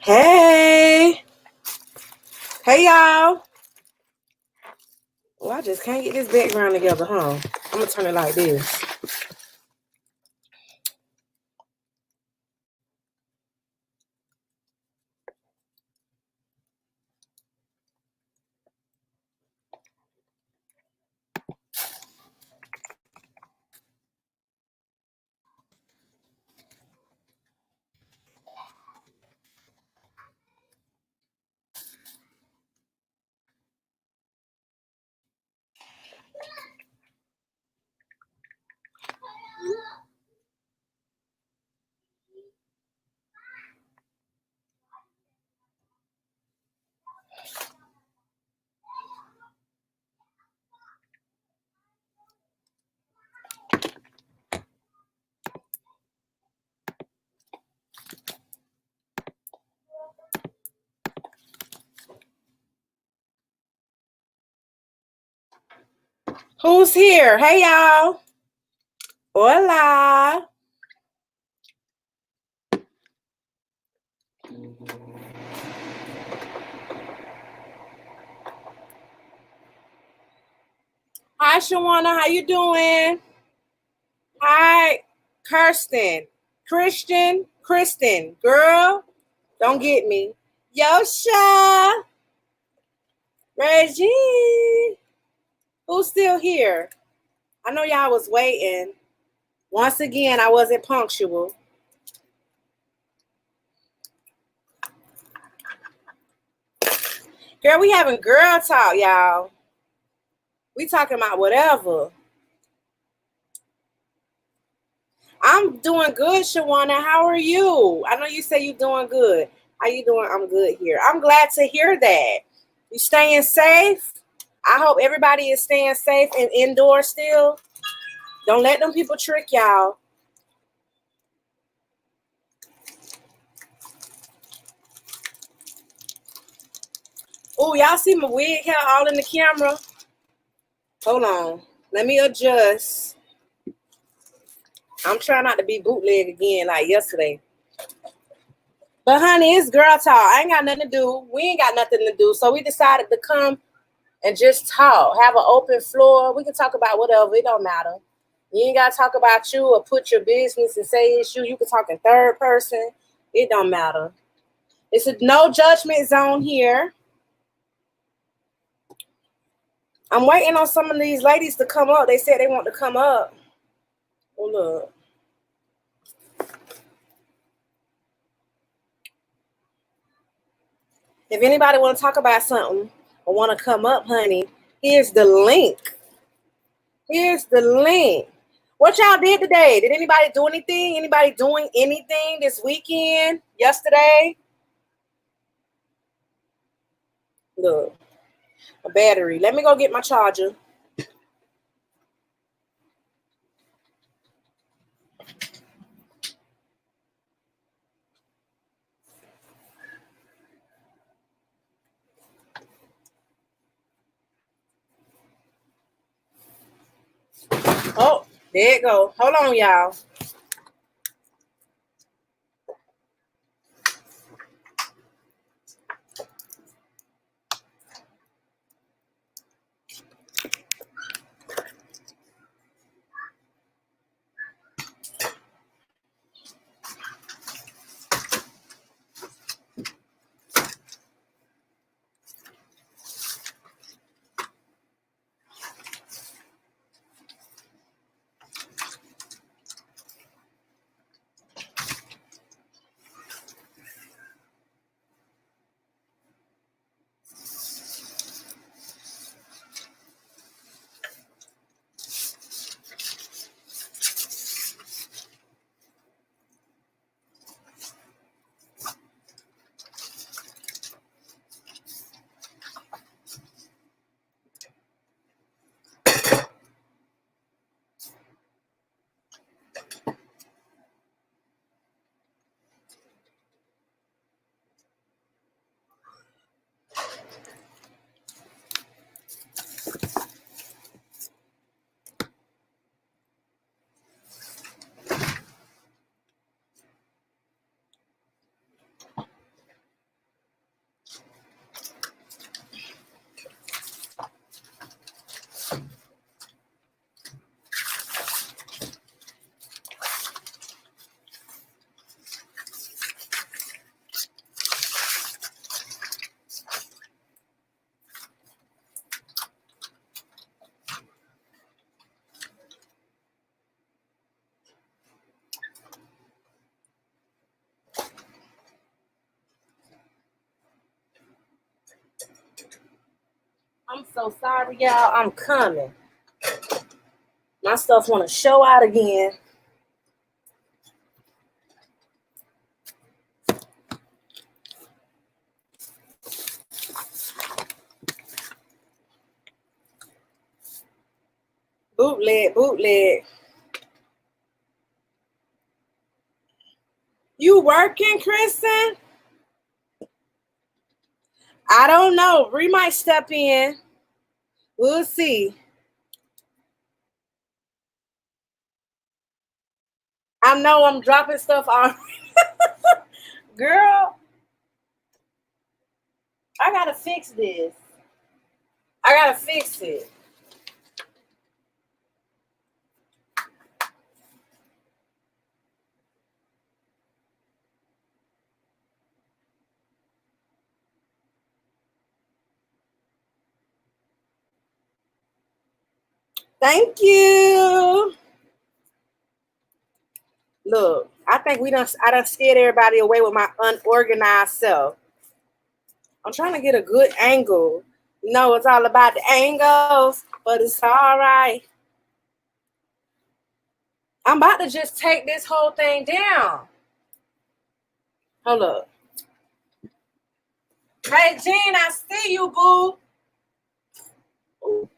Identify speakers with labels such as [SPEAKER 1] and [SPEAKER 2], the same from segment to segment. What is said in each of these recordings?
[SPEAKER 1] Hey, hey y'all. Well, I just can't get this background together, huh? I'm gonna turn it like this. Who's here? Hey y'all. Hola. Hi Shawana, how you doing? Hi, Kirsten. Kristen. Girl, don't get me. Yosha. Reggie. Who's still here? I know y'all was waiting. Once again, I wasn't punctual. Girl, we having girl talk, y'all. We talking about whatever. I'm doing good, Shawana. How are you? I know you say you're doing good. How you doing? I'm good here. I'm glad to hear that. You staying safe? I hope everybody is staying safe and indoors still. Don't let them people trick y'all. Oh, y'all see my wig hair all in the camera? Hold on. Let me adjust. I'm trying not to be bootleg again like yesterday. But honey, it's girl talk. I ain't got nothing to do. We ain't got nothing to do. So we decided to come and just talk. Have an open floor. We can talk about whatever. It don't matter. You ain't got to talk about you or put your business and say it's you. You can talk in third person. It don't matter. It's a no judgment zone here. I'm waiting on some of these ladies to come up. They said they want to come up. Oh, look. If anybody want to talk about something or want to come up, honey, here's the link. Here's the link. What y'all did today? Did anybody do anything? Anybody doing anything this weekend? Yesterday? Look, a battery. Let me go get my charger. Oh, there it go. Hold on, y'all. so sorry, y'all. I'm coming. My stuff want to show out again. Bootleg. You working, Kristen? I don't know. Bree might step in. We'll see. I know I'm dropping stuff on. Girl, I gotta fix this. I gotta fix it. Thank you. Look, I think I done scared everybody away with my unorganized self. I'm trying to get a good angle. You know, it's all about the angles, but it's all right. I'm about to just take this whole thing down. Hold up. Hey, Jean, I see you, boo. Ooh.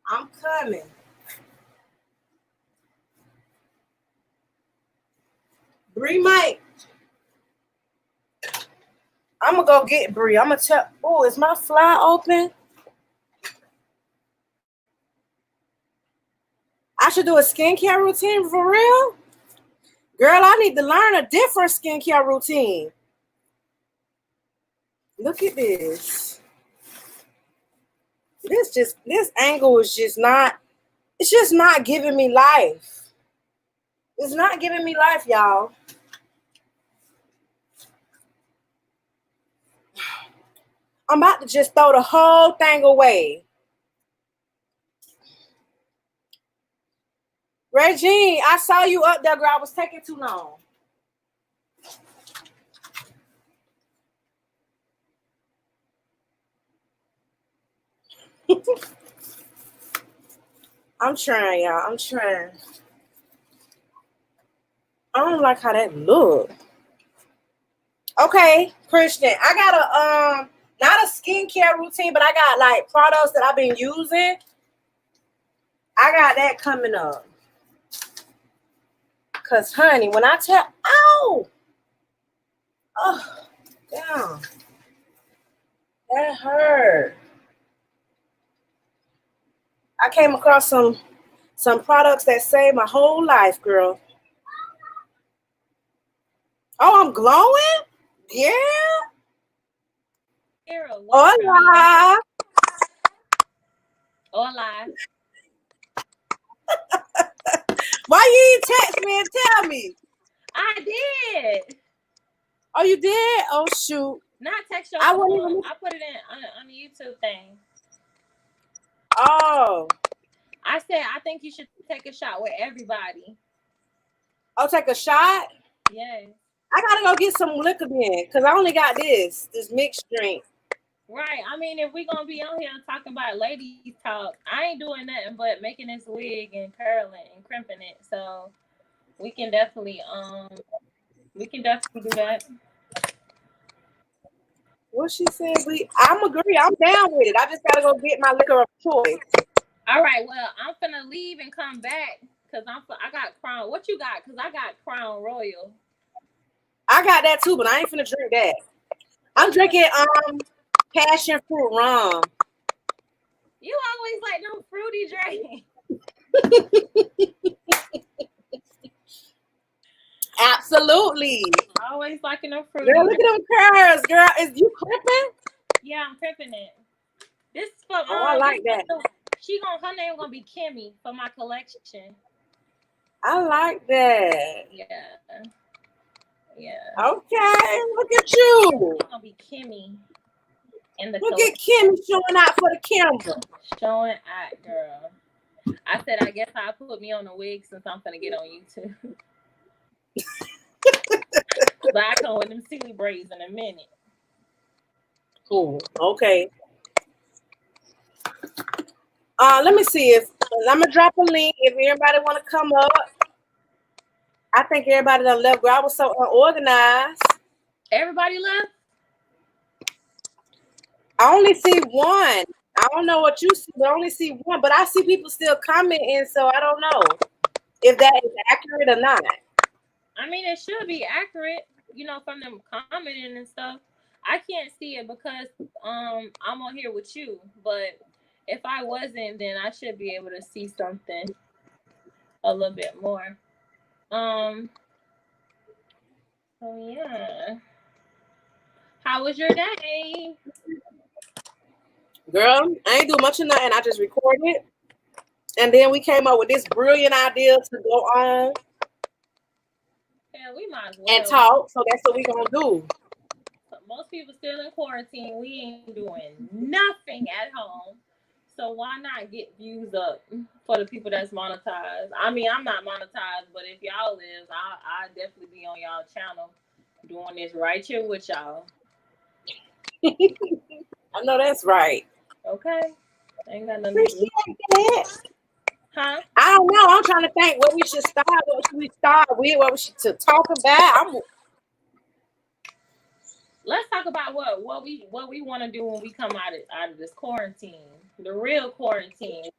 [SPEAKER 1] I'm coming. Bree Mike. I'm going to go get Bree. I'm going to tell. Oh, is my fly open? I should do a skincare routine for real? Girl, I need to learn a different skincare routine. Look at this. This angle is just not, it's just not giving me life. It's not giving me life, y'all. I'm about to just throw the whole thing away. Regine, I saw you up there, girl. I was taking too long. I'm trying, y'all. I'm trying. I don't like how that look. Okay, Christian. I got a not a skincare routine, but I got like products that I've been using. I got that coming up. Cause honey, when I tell oh damn. That hurt. I came across some products that saved my whole life, girl. Oh, I'm glowing? Yeah. Hola.
[SPEAKER 2] Hola.
[SPEAKER 1] Why you didn't text me and tell me?
[SPEAKER 2] I did.
[SPEAKER 1] Oh, you did? Oh, shoot.
[SPEAKER 2] Not text your
[SPEAKER 1] I
[SPEAKER 2] phone. I put it in on the YouTube thing.
[SPEAKER 1] Oh.
[SPEAKER 2] I said, I think you should take a shot with everybody.
[SPEAKER 1] Oh, take a shot?
[SPEAKER 2] Yes.
[SPEAKER 1] I gotta go get some liquor then, because I only got this mixed drink.
[SPEAKER 2] Right. I mean, if we're gonna be on here talking about ladies talk, I ain't doing nothing but making this wig and curling and crimping it. So we can definitely do that.
[SPEAKER 1] What she said? I'm agree. I'm down with it. I just gotta go get my liquor of choice.
[SPEAKER 2] All right. Well, I'm finna leave and come back because I got Crown. What you got? Because I got Crown Royal.
[SPEAKER 1] I got that too, but I ain't finna drink that. I'm drinking passion fruit rum.
[SPEAKER 2] You always like them fruity drinks.
[SPEAKER 1] Absolutely.
[SPEAKER 2] Always liking them fruity.
[SPEAKER 1] Girl, look at them curls, girl. Is you crimping?
[SPEAKER 2] Yeah, I'm crimping it. This is for
[SPEAKER 1] I like that.
[SPEAKER 2] Her name gonna be Kimmy for my collection.
[SPEAKER 1] I like that.
[SPEAKER 2] Yeah.
[SPEAKER 1] Okay, look at you.
[SPEAKER 2] It's gonna be Kimmy.
[SPEAKER 1] Look at Kimmy showing out for the camera.
[SPEAKER 2] Showing out, girl. I said, I guess I'll put me on the wig since I'm gonna get on YouTube. But I come with them silly braids in a minute.
[SPEAKER 1] Cool. Okay. Let me see if I'm gonna drop a link if everybody want to come up. I think everybody done left. Girl, I was so unorganized.
[SPEAKER 2] Everybody left.
[SPEAKER 1] I only see one. I don't know what you see, but I only see one. But I see people still commenting, so I don't know if that is accurate or not.
[SPEAKER 2] I mean, it should be accurate, from them commenting and stuff. I can't see it because I'm on here with you. But if I wasn't, then I should be able to see something a little bit more. So yeah. How was your day?
[SPEAKER 1] Girl, I ain't do much of nothing. I just recorded. And then we came up with this brilliant idea to go on
[SPEAKER 2] Yeah, we might as well.
[SPEAKER 1] and talk. So that's what we gonna do.
[SPEAKER 2] Most people still in quarantine. We ain't doing nothing at home. So why not get views up for the people that's monetized? I mean, I'm not monetized, but if y'all is, I definitely be on y'all channel doing this right here with y'all.
[SPEAKER 1] I know that's right.
[SPEAKER 2] Okay. Ain't got nothing
[SPEAKER 1] Appreciate that.
[SPEAKER 2] Huh?
[SPEAKER 1] I don't know. I'm trying to think what we should start. What should we start with? What we should to talk about?
[SPEAKER 2] Let's talk about what we want to do when we come out of this quarantine, the real quarantine.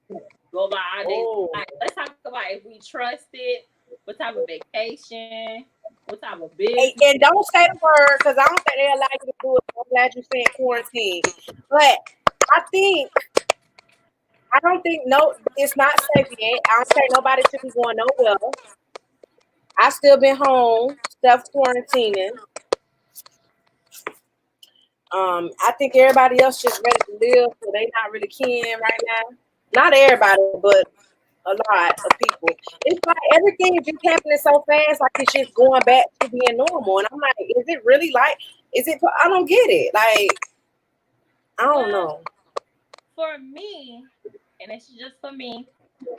[SPEAKER 2] Go by our days. Let's talk about if we trust it, what type of vacation, what type of business.
[SPEAKER 1] And don't say the word because I don't think they allow you to do it. I'm glad you said quarantine, but I don't think it's not safe yet. I don't think nobody should be going nowhere. I still been home, self-quarantining. I think everybody else just ready to live, so they not really keen right now. Not everybody, but a lot of people. It's like everything is just happening so fast, like it's just going back to being normal. And I'm like, is it really like? Is it? I don't get it. Like, I don't know.
[SPEAKER 2] For me, and it's just for me,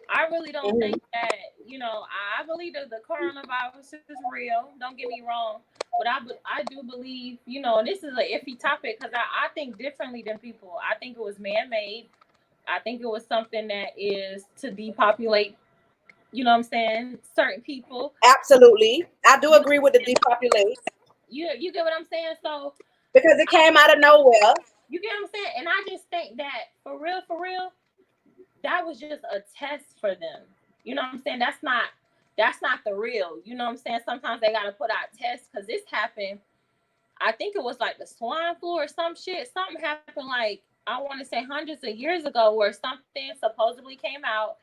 [SPEAKER 2] I really don't think that, I believe that the coronavirus is real. Don't get me wrong. But I do believe, and this is an iffy topic because I think differently than people. I think it was man-made. I think it was something that is to depopulate, certain people.
[SPEAKER 1] Absolutely. I do agree with the depopulate.
[SPEAKER 2] You get what I'm saying? So
[SPEAKER 1] because it came out of nowhere.
[SPEAKER 2] You get what I'm saying? And I just think that for real, that was just a test for them. You know what I'm saying? That's not the real. You know what I'm saying? Sometimes they gotta put out tests because this happened. I think it was like the swine flu or some shit. Something happened like I want to say hundreds of years ago where something supposedly came out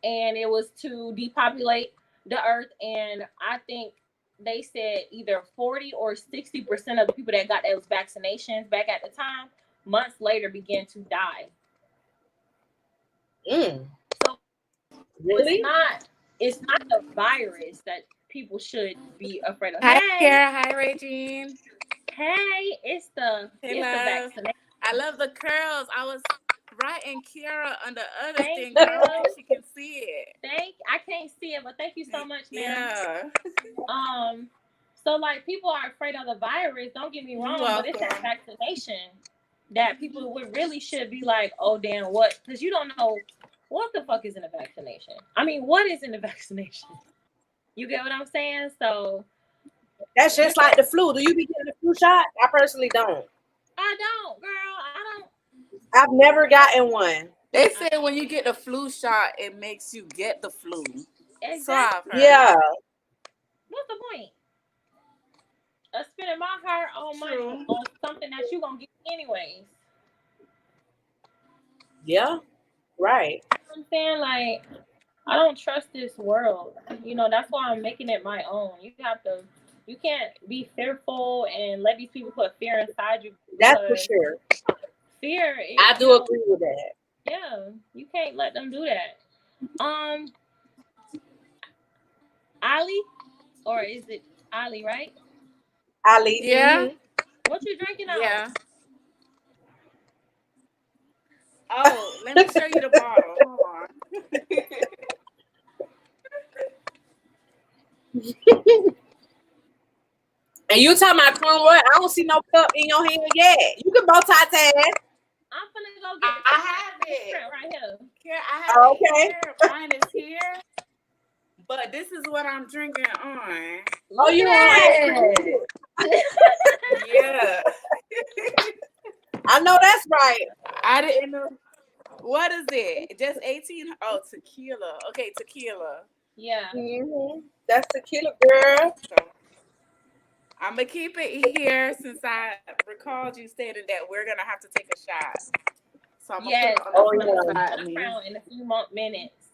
[SPEAKER 2] and it was to depopulate the earth. And I think they said either 40 or 60% of the people that got those vaccinations back at the time, months later, began to die. So
[SPEAKER 1] really?
[SPEAKER 2] It's not the virus that people should be afraid of.
[SPEAKER 3] Hi, Kara. Hi, Regine.
[SPEAKER 2] Hey, it's the vaccination.
[SPEAKER 3] I love the curls. I was writing Kiara on the other thing, girl. She can see it.
[SPEAKER 2] I can't see it, but thank you so much, man.
[SPEAKER 3] Yeah.
[SPEAKER 2] So like people are afraid of the virus. Don't get me wrong, but it's that vaccination that people would really should be like, oh damn, what? Because you don't know what the fuck is in a vaccination. I mean, what is in a vaccination? You get what I'm saying? So
[SPEAKER 1] that's just like the flu. Do you be getting the flu shot? I personally don't.
[SPEAKER 2] I don't, girl. I don't.
[SPEAKER 1] I've never gotten one.
[SPEAKER 3] They say when you get the flu shot, it makes you get the flu.
[SPEAKER 2] Exactly.
[SPEAKER 3] So
[SPEAKER 1] yeah.
[SPEAKER 2] What's the point? Spending my hard-earned money on something that you gonna get anyways.
[SPEAKER 1] Yeah. Right.
[SPEAKER 2] You know what I'm saying? Like, I don't trust this world. That's why I'm making it my own. You can't be fearful and let these people put fear inside you.
[SPEAKER 1] That's for sure.
[SPEAKER 2] Fear.
[SPEAKER 1] I do agree with that.
[SPEAKER 2] Yeah, you can't let them do that. Ali, or is it Ali, right?
[SPEAKER 1] Ali.
[SPEAKER 3] Yeah.
[SPEAKER 2] Mm-hmm. What you drinking on?
[SPEAKER 3] Yeah. Oh, let me show you the bottle. Hold on.
[SPEAKER 1] And you talking about cornrow? I don't see no cup in your hand yet. You can multitask.
[SPEAKER 2] I'm finna go get
[SPEAKER 3] I have it
[SPEAKER 2] right here.
[SPEAKER 3] Here, I have it
[SPEAKER 1] Okay.
[SPEAKER 3] here. Mine is here. But this is what I'm drinking on.
[SPEAKER 1] Oh, you
[SPEAKER 2] on
[SPEAKER 3] Yeah.
[SPEAKER 1] I know that's right.
[SPEAKER 3] I didn't know. What is it? Just 18? Oh, tequila. Okay, tequila.
[SPEAKER 2] Yeah.
[SPEAKER 1] Mm-hmm. That's tequila, girl.
[SPEAKER 3] So, I'm going to keep it here since I recalled you stating that we're going to have to take a shot. So I'm going to put it on the front side me.
[SPEAKER 2] In a few more minutes.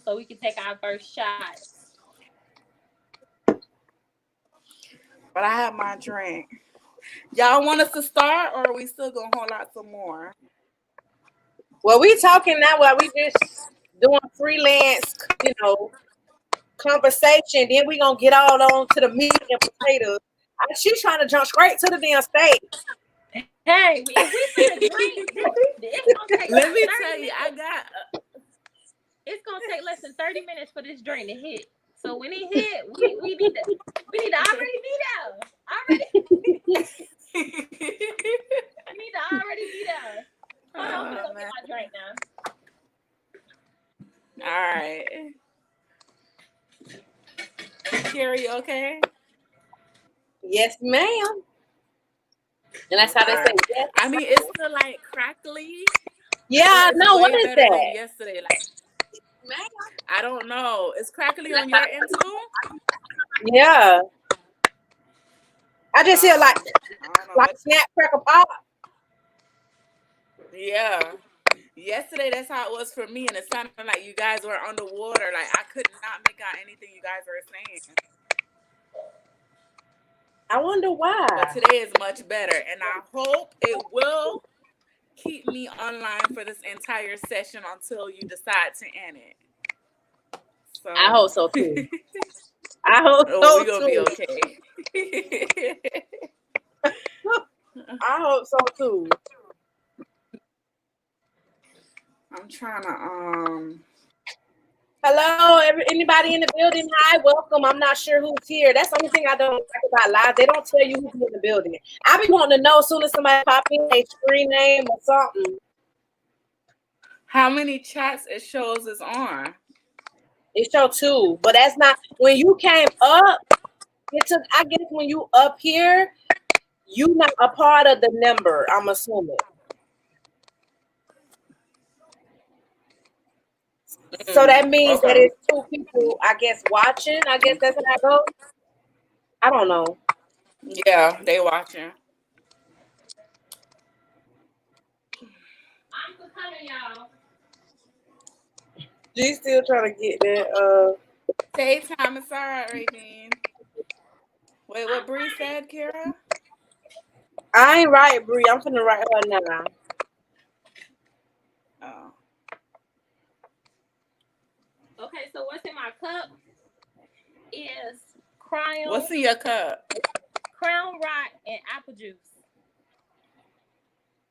[SPEAKER 2] So we can take our first shot.
[SPEAKER 3] But I have my drink. Y'all want us to start, or are we still going to hold out some more?
[SPEAKER 1] Well, we talking now while we just doing freelance, conversation. Then we gonna get all on to the meat and potatoes. She's trying to jump straight to the damn steak.
[SPEAKER 2] Hey, if we finna drink, it's gonna take.
[SPEAKER 3] Let me tell you, I got.
[SPEAKER 2] It's gonna take less than 30 minutes for this drink to hit. So when it hit, we need to already be there. We need to already be there. Hold on, I'm gonna get my drink now.
[SPEAKER 3] All right. Carrie, okay?
[SPEAKER 1] Yes, ma'am. And that's how they say yes.
[SPEAKER 3] I mean, it's still like crackly.
[SPEAKER 1] Yeah, no, what is that?
[SPEAKER 3] Yesterday, I don't know. It's crackly on your end too?
[SPEAKER 1] Yeah. I just hear like snap, crackle, pop.
[SPEAKER 3] Yeah. Yesterday, that's how it was for me, and it sounded like you guys were underwater. Like, I could not make out anything you guys were saying.
[SPEAKER 1] I wonder why.
[SPEAKER 3] But today is much better, and I hope it will keep me online for this entire session until you decide to end it. So
[SPEAKER 1] I hope so too. I hope so
[SPEAKER 3] we're gonna
[SPEAKER 1] too.
[SPEAKER 3] be okay.
[SPEAKER 1] I hope so too.
[SPEAKER 3] I'm trying to
[SPEAKER 1] Hello, anybody in the building? Hi, welcome. I'm not sure who's here. That's the only thing I don't like about live. They don't tell you who's in the building. I be wanting to know as soon as somebody pop in a screen name or something.
[SPEAKER 3] how many chats it shows is on?
[SPEAKER 1] It show 2, but that's not when you came up. It took. I guess when you up here, you not a part of the number. I'm assuming. So that means that it's 2 people, I guess, watching. I guess that's how that goes. I don't know.
[SPEAKER 3] Yeah, they watching.
[SPEAKER 2] I'm coming, y'all.
[SPEAKER 1] She's still trying to get that.
[SPEAKER 3] Take time. It's all right, Radine. Wait, what Bree said, Kara?
[SPEAKER 1] I ain't right, Bree. I'm finna write her now.
[SPEAKER 3] Oh.
[SPEAKER 2] Okay, so what's in my cup is Crown.
[SPEAKER 3] What's in your cup?
[SPEAKER 2] Crown Rock and apple juice.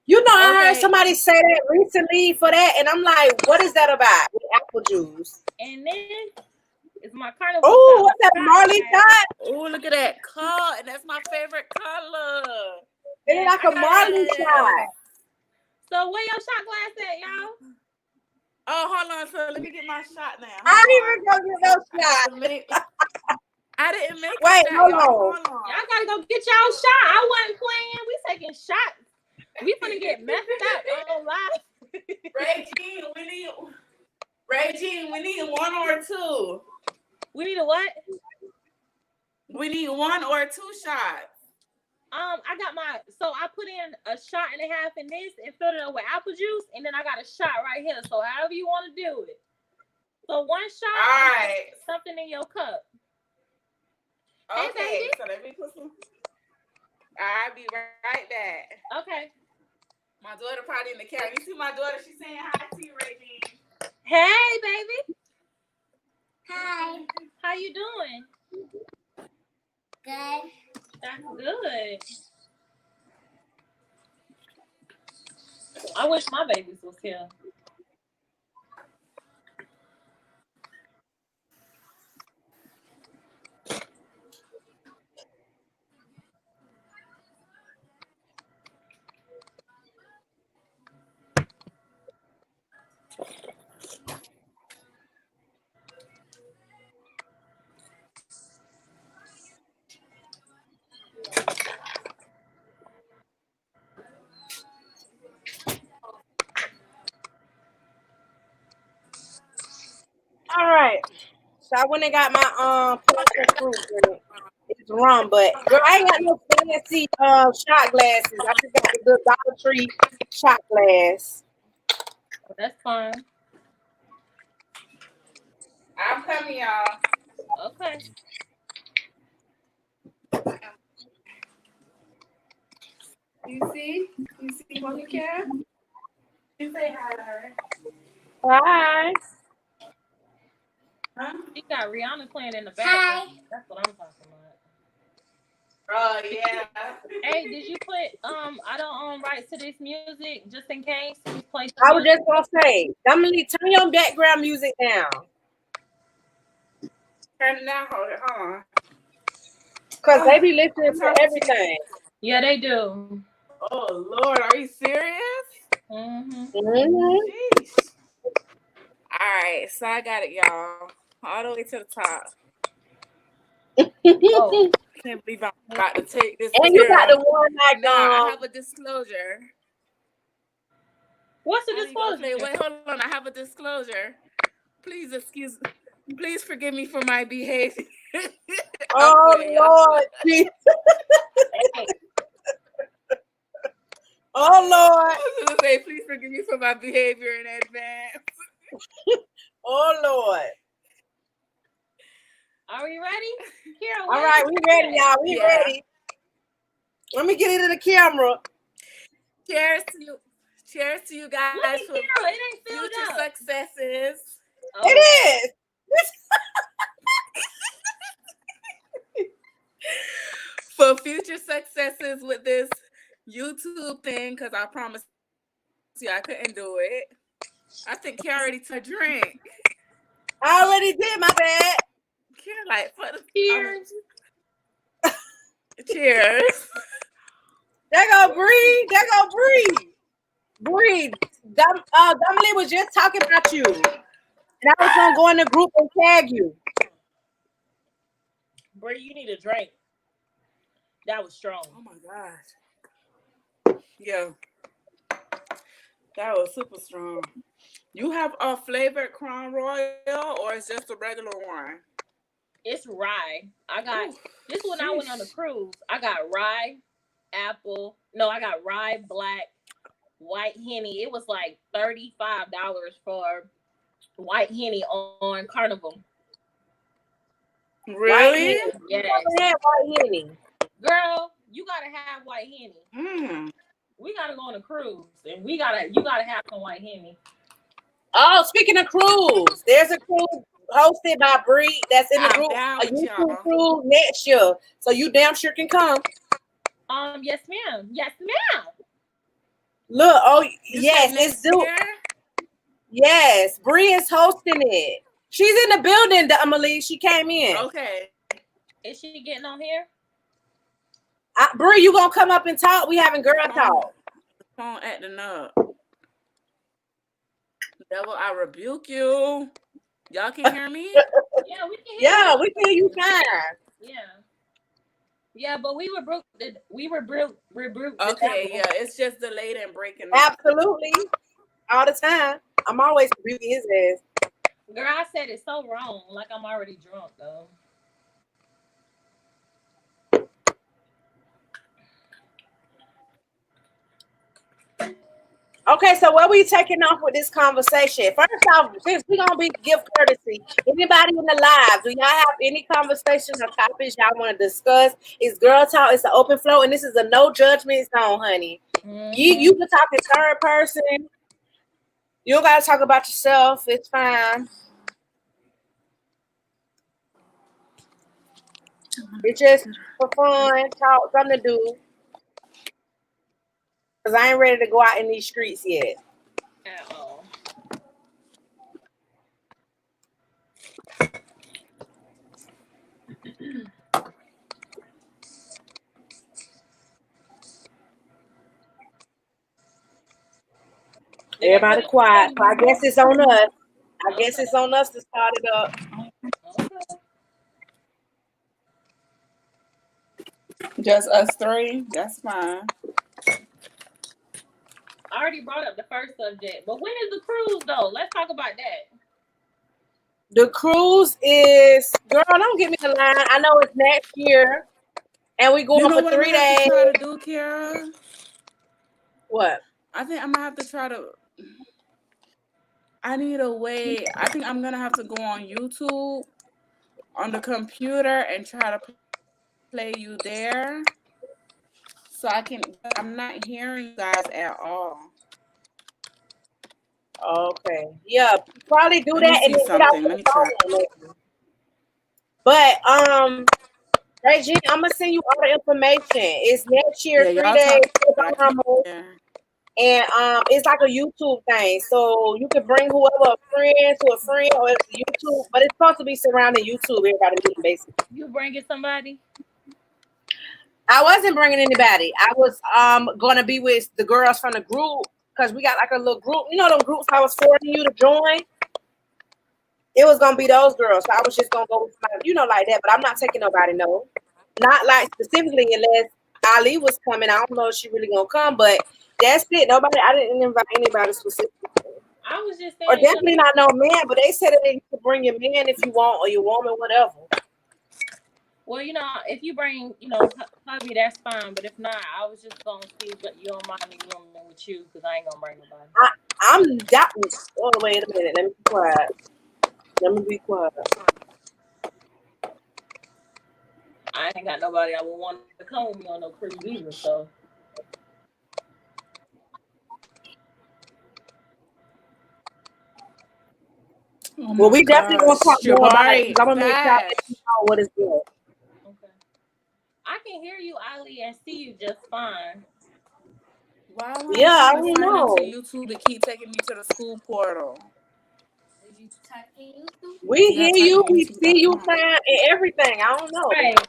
[SPEAKER 1] You know, I heard somebody say that recently for that, and I'm like, what is that about? With apple juice.
[SPEAKER 2] And then it's my carnival.
[SPEAKER 1] Oh, what's that Marley shot?
[SPEAKER 3] Oh, look at that color. And that's my favorite color.
[SPEAKER 1] It's like a Marley shot.
[SPEAKER 2] So where your shot glass at, y'all?
[SPEAKER 3] Oh, hold on. So let me get my shot now.
[SPEAKER 1] I didn't even go get no shot.
[SPEAKER 3] I didn't make
[SPEAKER 1] Wait,
[SPEAKER 3] it.
[SPEAKER 1] hold on.
[SPEAKER 2] Y'all gotta go get y'all shot. I wasn't playing. We taking shots. We finna get messed up on live.
[SPEAKER 3] Regine, we need 1 or 2.
[SPEAKER 2] We need a what?
[SPEAKER 3] We need 1 or 2 shots.
[SPEAKER 2] I got so I put in a shot and a half in this and filled it up with apple juice, and then I got a shot right here. So however you want to do it. So 1 shot.
[SPEAKER 3] All right.
[SPEAKER 2] Something in your cup.
[SPEAKER 3] Okay, so let me put some. I'll be right back.
[SPEAKER 2] Okay.
[SPEAKER 3] My daughter probably in the car. You see my daughter? She's saying hi to you, Regine.
[SPEAKER 2] Hey, baby.
[SPEAKER 4] Hi.
[SPEAKER 2] How you doing?
[SPEAKER 4] Good.
[SPEAKER 2] That's good. I wish my babies was here.
[SPEAKER 1] So I went and got my passion fruit drink. It's rum, but girl, I ain't got no fancy shot glasses. I just got the good Dollar Tree shot glass.
[SPEAKER 2] That's fine.
[SPEAKER 3] I'm coming, y'all.
[SPEAKER 2] Okay.
[SPEAKER 3] You see Monica? You say hi to her.
[SPEAKER 1] Hi.
[SPEAKER 3] Huh?
[SPEAKER 2] She got Rihanna playing in the
[SPEAKER 4] Hi.
[SPEAKER 2] background. That's what I'm talking about.
[SPEAKER 3] Oh yeah.
[SPEAKER 2] Hey, did you put I don't own rights to this music just in case we play some
[SPEAKER 1] I was
[SPEAKER 2] music?
[SPEAKER 1] just gonna say, Dominique, turn your background music down.
[SPEAKER 3] Turn it down. Hold on.
[SPEAKER 1] Cause they be listening to
[SPEAKER 3] Talking to
[SPEAKER 1] everything.
[SPEAKER 2] Yeah, they do.
[SPEAKER 3] Oh Lord, are you serious?
[SPEAKER 2] Mm-hmm.
[SPEAKER 3] Jeez. All right, so I got it, y'all, all the way to the top.
[SPEAKER 2] Oh,
[SPEAKER 3] Can't believe I'm about to take this.
[SPEAKER 1] And you got the one like
[SPEAKER 3] I have a disclosure.
[SPEAKER 2] what's the
[SPEAKER 3] I ain't gonna
[SPEAKER 2] disclosure?
[SPEAKER 3] play. Wait, hold on. I have a disclosure. Please forgive me for my behavior.
[SPEAKER 1] oh Lord, Jesus.
[SPEAKER 2] Hey,
[SPEAKER 1] Oh Lord,
[SPEAKER 3] I was gonna say, please forgive me for my behavior in advance.
[SPEAKER 1] oh Lord.
[SPEAKER 2] are we ready? Kira,
[SPEAKER 1] All right, we ready, y'all. We ready. Let me get into the camera.
[SPEAKER 3] Cheers to you guys
[SPEAKER 2] Look at
[SPEAKER 3] for
[SPEAKER 2] Kira, it ain't filled
[SPEAKER 3] future
[SPEAKER 2] up.
[SPEAKER 3] successes.
[SPEAKER 2] Oh,
[SPEAKER 1] It is.
[SPEAKER 3] For future successes with this YouTube thing, because I promised you I couldn't do it. I think Kiara already took a drink.
[SPEAKER 1] I already did, my bad.
[SPEAKER 3] Kiara, like, for the
[SPEAKER 2] cheers.
[SPEAKER 3] cheers.
[SPEAKER 1] There go Bree. There go Bree. Bree. Dominique was just talking about you. And I was gonna go in the group and tag you.
[SPEAKER 2] Brie, you need a drink. That was strong.
[SPEAKER 3] Oh my gosh. Yeah. That was super strong. You have a flavored Crown Royal or it's just a regular one?
[SPEAKER 2] It's rye. I got this when I went on the
[SPEAKER 3] sheesh.
[SPEAKER 2] cruise. I got rye, apple. No, I got rye, black, white Henny. It was like $35 for white Henny on Carnival.
[SPEAKER 3] Really?
[SPEAKER 2] Yes.
[SPEAKER 1] Had white Henny.
[SPEAKER 2] Girl, you gotta have white Henny.
[SPEAKER 3] Mm.
[SPEAKER 2] We gotta go on a cruise, and you gotta have some white Henny.
[SPEAKER 1] Oh, speaking of cruise, there's a cruise hosted by Bree that's in the
[SPEAKER 3] I'm
[SPEAKER 1] group.
[SPEAKER 3] down
[SPEAKER 1] A
[SPEAKER 3] with
[SPEAKER 1] YouTube
[SPEAKER 3] y'all.
[SPEAKER 1] cruise next year, so you damn sure can come.
[SPEAKER 2] Yes, ma'am. Yes, ma'am.
[SPEAKER 1] Look, oh
[SPEAKER 3] You
[SPEAKER 1] yes,
[SPEAKER 3] said
[SPEAKER 1] it's
[SPEAKER 3] next
[SPEAKER 1] due.
[SPEAKER 3] year?
[SPEAKER 1] Yes, Bree is hosting it. She's in the building, Emily. She came in.
[SPEAKER 3] Okay.
[SPEAKER 2] Is she getting on here?
[SPEAKER 1] Bree, you gonna come up and talk? We having girl talk.
[SPEAKER 3] Phone acting up. Devil, I rebuke you. Y'all can hear me?
[SPEAKER 2] Yeah, we can hear
[SPEAKER 1] Yeah,
[SPEAKER 2] you.
[SPEAKER 1] we feel you fine.
[SPEAKER 2] Yeah. Yeah, but we were rebuked.
[SPEAKER 3] Okay, yeah, it's just delayed and breaking up.
[SPEAKER 1] Absolutely. All the time. I'm always rebuking his ass.
[SPEAKER 2] Girl, I said it so wrong. Like I'm already drunk though.
[SPEAKER 1] Okay, so where we taking off with this conversation? First off, since we're gonna give courtesy, anybody in the live, do y'all have any conversations or topics y'all want to discuss? It's girl talk, it's an open flow, and this is a no judgment zone, honey.
[SPEAKER 2] Mm-hmm.
[SPEAKER 1] You can talk in third person. You don't gotta talk about yourself, it's fine. It's just for fun, talk, something to do. Cause I ain't ready to go out in these streets yet.
[SPEAKER 2] At all.
[SPEAKER 1] Everybody quiet. So I guess it's on us. I guess it's on us to start it up.
[SPEAKER 2] Okay.
[SPEAKER 3] Just us three? That's fine.
[SPEAKER 2] I already brought up the first subject, but when is the cruise though? Let's talk about that.
[SPEAKER 1] The cruise is, girl, don't get me a line. I know it's next year, and we going
[SPEAKER 3] You know
[SPEAKER 1] for
[SPEAKER 3] what I'm
[SPEAKER 1] 3
[SPEAKER 3] gonna have
[SPEAKER 1] days.
[SPEAKER 3] to try to do, Kiara?
[SPEAKER 1] What?
[SPEAKER 3] I think I'm gonna have to try to. I need a way. I think I'm gonna have to go on YouTube on the computer and try to play you there, so I can. I'm not hearing you guys at all.
[SPEAKER 1] Okay. Yeah, probably do
[SPEAKER 3] Let me
[SPEAKER 1] that and
[SPEAKER 3] see
[SPEAKER 1] then get out
[SPEAKER 3] something.
[SPEAKER 1] the
[SPEAKER 3] Let me try.
[SPEAKER 1] phone. Maybe. But Regine, I'm gonna send you all the information. It's next year,
[SPEAKER 3] Yeah,
[SPEAKER 1] 3
[SPEAKER 3] y'all
[SPEAKER 1] days,
[SPEAKER 3] talk, but I can't
[SPEAKER 1] Bahamas,
[SPEAKER 3] hear.
[SPEAKER 1] and it's like a YouTube thing. So you can bring whoever a friend to a friend, or it's YouTube, but it's supposed to be surrounding YouTube. Everybody meeting basically.
[SPEAKER 2] You bringing somebody?
[SPEAKER 1] I wasn't bringing anybody. I was gonna be with the girls from the group because we got like a little group. You know, them groups I was forwarding you to join. It was gonna be those girls. So I was just gonna go with my, like that. But I'm not taking nobody. No, not like specifically unless Ali was coming. I don't know if she really gonna come, but that's it. Nobody. I didn't invite anybody specifically.
[SPEAKER 2] I was just saying,
[SPEAKER 1] Or definitely not no man. But they said that you could bring your man if you want, or your woman, whatever.
[SPEAKER 2] well, if you bring, hubby, that's fine. But if not, I was just gonna see, but you don't mind me rooming with you because I ain't gonna bring nobody.
[SPEAKER 1] I'm doubting. Oh, wait a minute. Let me be quiet. Let me be quiet.
[SPEAKER 2] I ain't got nobody I would want to come with me on no cruise either. So
[SPEAKER 3] Oh
[SPEAKER 1] Well,
[SPEAKER 3] my
[SPEAKER 1] we definitely gonna talk
[SPEAKER 3] gosh,
[SPEAKER 1] more about it
[SPEAKER 3] Jabari,
[SPEAKER 1] because I'm gonna make sure I let
[SPEAKER 3] Vash.
[SPEAKER 1] you know what is good.
[SPEAKER 2] okay, I can hear you, Ali, and see you just fine.
[SPEAKER 3] Why am I
[SPEAKER 1] Yeah, I
[SPEAKER 3] trying to
[SPEAKER 1] don't
[SPEAKER 3] sign
[SPEAKER 1] know.
[SPEAKER 3] into YouTube to keep taking me to the school portal?
[SPEAKER 4] Did you type in YouTube?
[SPEAKER 1] We
[SPEAKER 3] Yeah,
[SPEAKER 1] hear
[SPEAKER 3] type
[SPEAKER 1] you,
[SPEAKER 3] in
[SPEAKER 1] we see you
[SPEAKER 3] YouTube.com.
[SPEAKER 1] fine and everything. I don't know.
[SPEAKER 2] Right.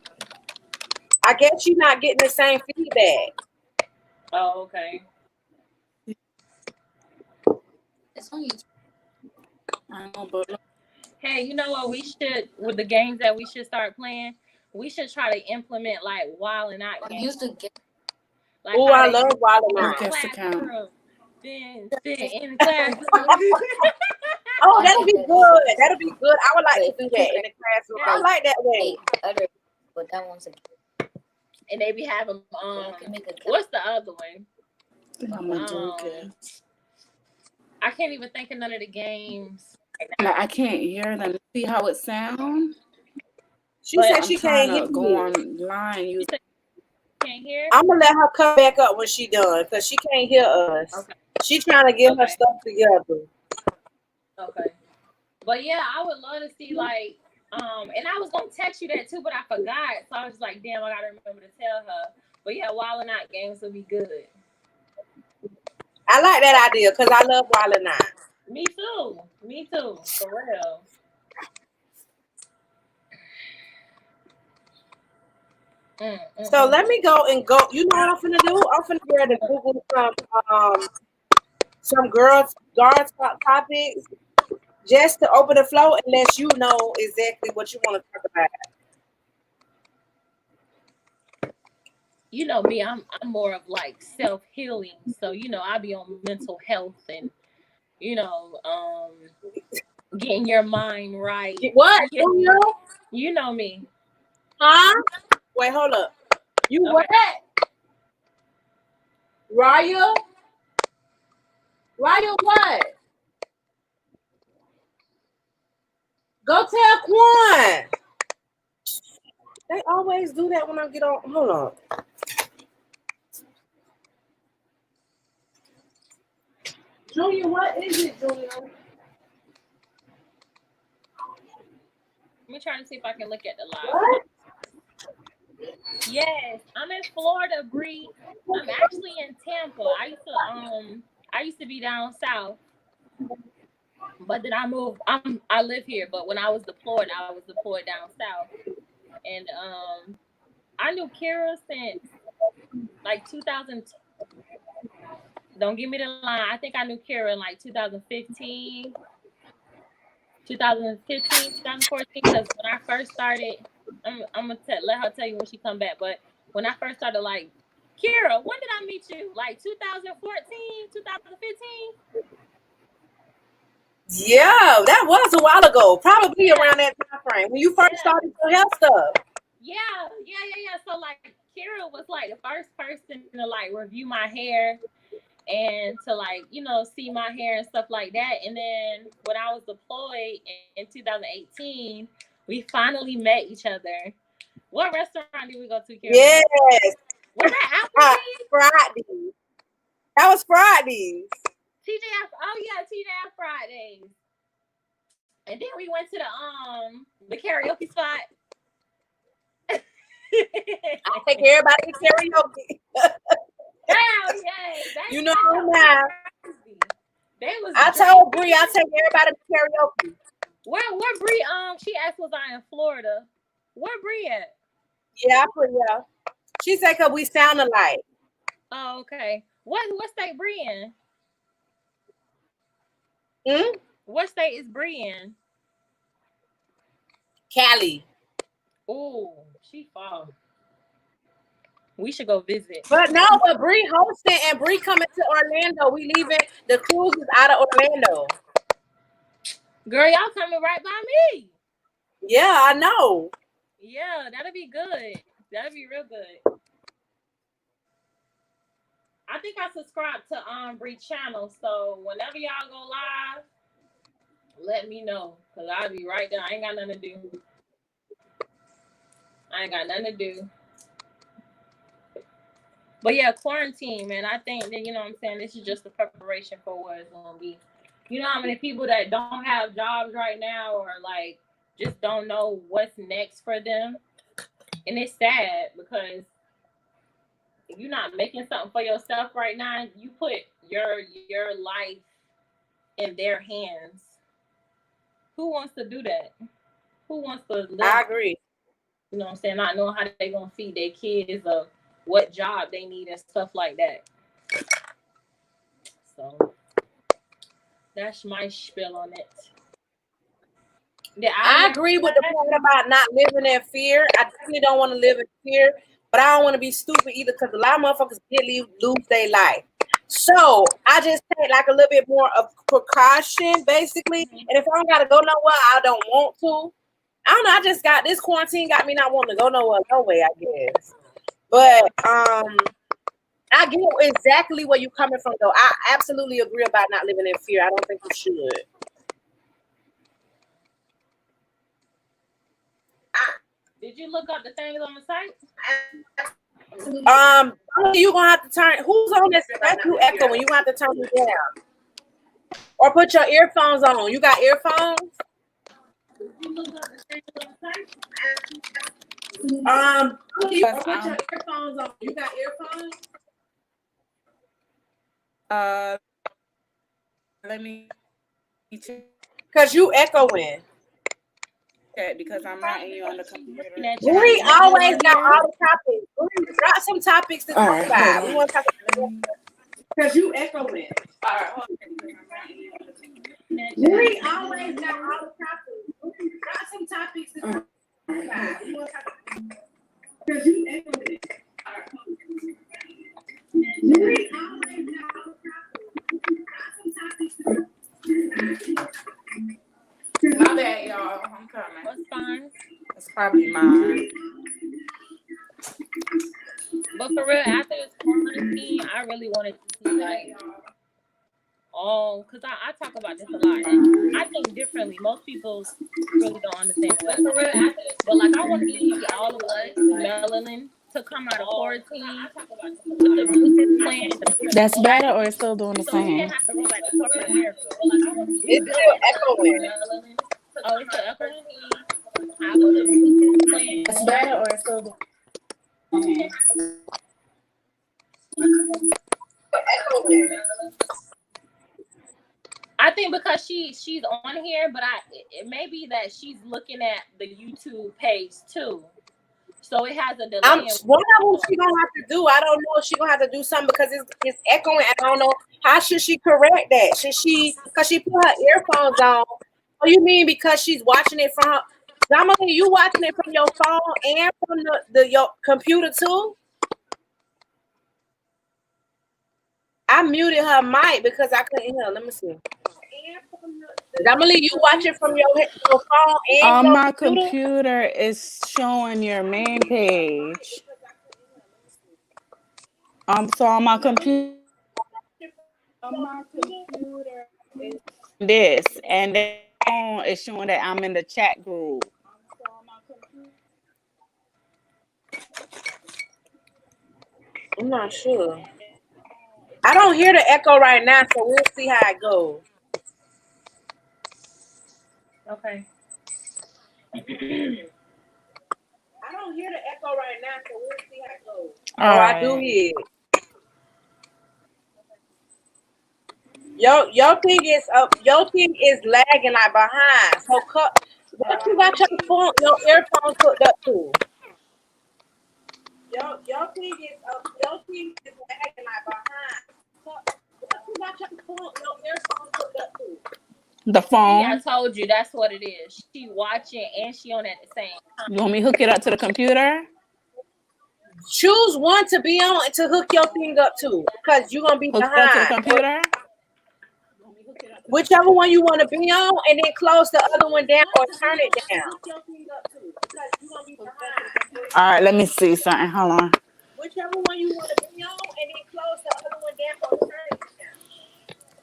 [SPEAKER 1] I guess you're not getting the same feedback.
[SPEAKER 2] Oh, okay.
[SPEAKER 4] It's on YouTube.
[SPEAKER 3] I know, but look,
[SPEAKER 2] Hey, you know what we should, with the games that we should start playing, we should try to implement like while and out
[SPEAKER 4] Or
[SPEAKER 2] games.
[SPEAKER 4] use the gift.
[SPEAKER 2] Like
[SPEAKER 1] Oh,
[SPEAKER 2] how
[SPEAKER 1] I
[SPEAKER 2] they
[SPEAKER 1] love Wild
[SPEAKER 2] in
[SPEAKER 1] and
[SPEAKER 2] the
[SPEAKER 1] Out.
[SPEAKER 3] guess account.
[SPEAKER 2] classroom, then sit in the classroom.
[SPEAKER 1] Oh, that'll be good. That'll be good. I would like
[SPEAKER 4] But
[SPEAKER 1] to
[SPEAKER 4] if
[SPEAKER 1] do
[SPEAKER 4] you
[SPEAKER 1] that
[SPEAKER 4] click
[SPEAKER 1] in the classroom.
[SPEAKER 2] Yeah.
[SPEAKER 1] I like that way.
[SPEAKER 4] other, but that one's a gift.
[SPEAKER 2] And they be having
[SPEAKER 4] You can make a
[SPEAKER 2] what's the other one?
[SPEAKER 3] I think I'm gonna do this.
[SPEAKER 2] I can't even think of none of the games.
[SPEAKER 3] Like, I can't hear them. See how it sounds?
[SPEAKER 1] She
[SPEAKER 2] But
[SPEAKER 1] said
[SPEAKER 3] I'm
[SPEAKER 1] she
[SPEAKER 3] trying
[SPEAKER 1] can't hear
[SPEAKER 3] to go
[SPEAKER 1] me.
[SPEAKER 3] online.
[SPEAKER 2] you said you can't hear?
[SPEAKER 1] I'm gonna let her come back up when she done because she can't hear us.
[SPEAKER 2] Okay.
[SPEAKER 1] She trying to get her
[SPEAKER 2] Okay.
[SPEAKER 1] stuff together.
[SPEAKER 2] Okay. But yeah, I would love to see like and I was gonna text you that too, but I forgot. So I was like, damn, I gotta remember to tell her. But yeah, Wild and Out games would be good.
[SPEAKER 1] I like that idea because I love Wild and Out.
[SPEAKER 2] Me too. Me too. For real.
[SPEAKER 1] So let me go and go. You know what I'm finna do? I'm finna go to Google some guards topics just to open the flow and let you know exactly what you want to talk about.
[SPEAKER 2] You know me, I'm more of like self-healing. So, I be on mental health and, getting your mind right.
[SPEAKER 1] What?
[SPEAKER 2] You know me.
[SPEAKER 1] Huh? Wait, hold up. You
[SPEAKER 2] Okay.
[SPEAKER 1] what? Raya? Raya what? Go tell Quan. They always do that when I get on. Hold on. Junior, what is it, Junior?
[SPEAKER 2] Let me try to see if I can look at the live.
[SPEAKER 1] What?
[SPEAKER 2] Yes, I'm in Florida, Bree. I'm actually in Tampa. I used to be down south, but then I moved. I live here, but when I was deployed down south, and I knew Kira since like 2000. Don't give me the line. I think I knew Kira in like 2015, 2014. Because when I first started, I'm gonna let her tell you when she come back. But when I first started, like, Kira, when did I meet you? Like 2014, 2015?
[SPEAKER 1] Yeah, that was a while ago. Probably around that time frame when you first started your health stuff.
[SPEAKER 2] Yeah. So like Kira was like the first person to like review my hair and to like, see my hair and stuff like that. And then when I was deployed in 2018, we finally met each other. What restaurant did we go to, Kira?
[SPEAKER 1] Yes.
[SPEAKER 2] Was that Applebee's?
[SPEAKER 1] Friday. That was Fridays.
[SPEAKER 2] TJF. Oh yeah, TJF Fridays. And then we went to the karaoke spot.
[SPEAKER 1] I take everybody to karaoke.
[SPEAKER 2] Damn, yes.
[SPEAKER 1] You know now. I
[SPEAKER 2] told
[SPEAKER 1] told Bree I take everybody to karaoke.
[SPEAKER 2] Where Bree? She asked was I in Florida. Where Bree at?
[SPEAKER 1] Yeah, I put yeah. She said cause we sound alike.
[SPEAKER 2] Oh, okay. What state Bree in?
[SPEAKER 1] Hmm?
[SPEAKER 2] What state is Bree in?
[SPEAKER 1] Cali.
[SPEAKER 2] Ooh, she far. We should go visit.
[SPEAKER 1] But Bree hosting and Bree coming to Orlando. We leaving the cruise is out of Orlando.
[SPEAKER 2] Girl, y'all coming right by me.
[SPEAKER 1] Yeah, I know.
[SPEAKER 2] Yeah, that'll be good. That'll be real good. I think I subscribed to Bree channel, so whenever y'all go live, let me know. Cause I'll be right there. I ain't got nothing to do. But yeah, quarantine, man. I think that, what I'm saying, this is just a preparation for what it's gonna be. You know how many people that don't have jobs right now or like just don't know what's next for them? And it's sad because if you're not making something for yourself right now, you put your life in their hands. Who wants to do that? Who wants to live?
[SPEAKER 1] I agree.
[SPEAKER 2] You know what I'm saying? Not knowing how they're gonna feed their kids or what job they need and stuff like that. So that's my spiel on it. Yeah,
[SPEAKER 1] I agree with the point about not living in fear. I definitely don't want to live in fear, but I don't want to be stupid either because a lot of motherfuckers did lose their life. So I just take like a little bit more of precaution, basically. And if I don't gotta go nowhere, I don't want to. I don't know. I just got this quarantine got me not wanting to go nowhere, no way, I guess. But I get exactly where you're coming from, though. I absolutely agree about not living in fear. I don't think you should.
[SPEAKER 2] Did you look up the things on the site?
[SPEAKER 1] You're gonna have to turn. Who's on this? That's you echoing. You gonna have to turn me down, or put your earphones on. You got earphones?
[SPEAKER 2] Did you look up the things on the site?
[SPEAKER 1] You put your earphones on. You got earphones?
[SPEAKER 3] Let me check.
[SPEAKER 1] Cause you echoing.
[SPEAKER 3] Because I'm not in you on the computer.
[SPEAKER 1] We always got all the topics. We got some topics to talk about. We want to talk about because you echoing. All right, hold on. We always got all the topics. We got some topics to talk about. We want to talk about because you echoing. All right, hold on. We always got all the topics. We got some topics to talk about.
[SPEAKER 3] My bad, y'all. I'm coming.
[SPEAKER 2] What's fine?
[SPEAKER 3] It's probably mine.
[SPEAKER 2] But for real, after this quarantine, I really wanted to see like, because I talk about this a lot. And I think differently. Most people really don't understand that. For real, but like I want to see all of us melanin to come out of quarantine with the boosted plan.
[SPEAKER 5] That's better, or it's still doing the
[SPEAKER 2] So we
[SPEAKER 5] same?
[SPEAKER 2] didn't have to go back to corporate America. But like I want to see
[SPEAKER 1] It's still echoing.
[SPEAKER 2] Oh, it's still echoing. I want the boosted plan.
[SPEAKER 5] That's better, or it's still doing the same?
[SPEAKER 2] I think because she's on here, but it may be that she's looking at the YouTube page too, so it has a delay.
[SPEAKER 1] One of them she gonna have to do. I don't know if she gonna have to do something because it's echoing. I don't know how should she correct that. Should she? Because she put her earphones on. Oh, you mean because she's watching it from her? Dominique, you watching it from your phone and from your computer too? I muted her mic because I couldn't hear. Let me see. Emily, you watch it from your phone and
[SPEAKER 5] On
[SPEAKER 1] your
[SPEAKER 5] my
[SPEAKER 1] computer?
[SPEAKER 5] computer, it's showing your main page. So on my computer, it's this, and then on it's showing that I'm in the chat group.
[SPEAKER 1] I'm not sure. I don't hear the echo right now, so we'll see how it goes.
[SPEAKER 2] Okay.
[SPEAKER 1] I don't hear the echo right now, so we'll see how it goes.
[SPEAKER 5] All
[SPEAKER 1] Oh,
[SPEAKER 5] right.
[SPEAKER 1] I do hear it. Your thing is lagging like behind. So what you got your earphones hooked up to? Your thing is lagging like behind. So what you got your earphones hooked up to?
[SPEAKER 5] The
[SPEAKER 2] See,
[SPEAKER 5] phone.
[SPEAKER 2] I told you that's what it is. She watching and she on at the same time.
[SPEAKER 5] You want me to hook it up to the computer?
[SPEAKER 1] Choose one to be on and to hook your thing up to, because you're gonna be
[SPEAKER 5] Hook it up to the
[SPEAKER 1] behind.
[SPEAKER 5] computer?
[SPEAKER 1] Whichever one you want to be on, and then close the other one down or turn it down.
[SPEAKER 5] All right, let me see something. Hold on.
[SPEAKER 1] Whichever one you want to be on, and then close the other one down or turn it down.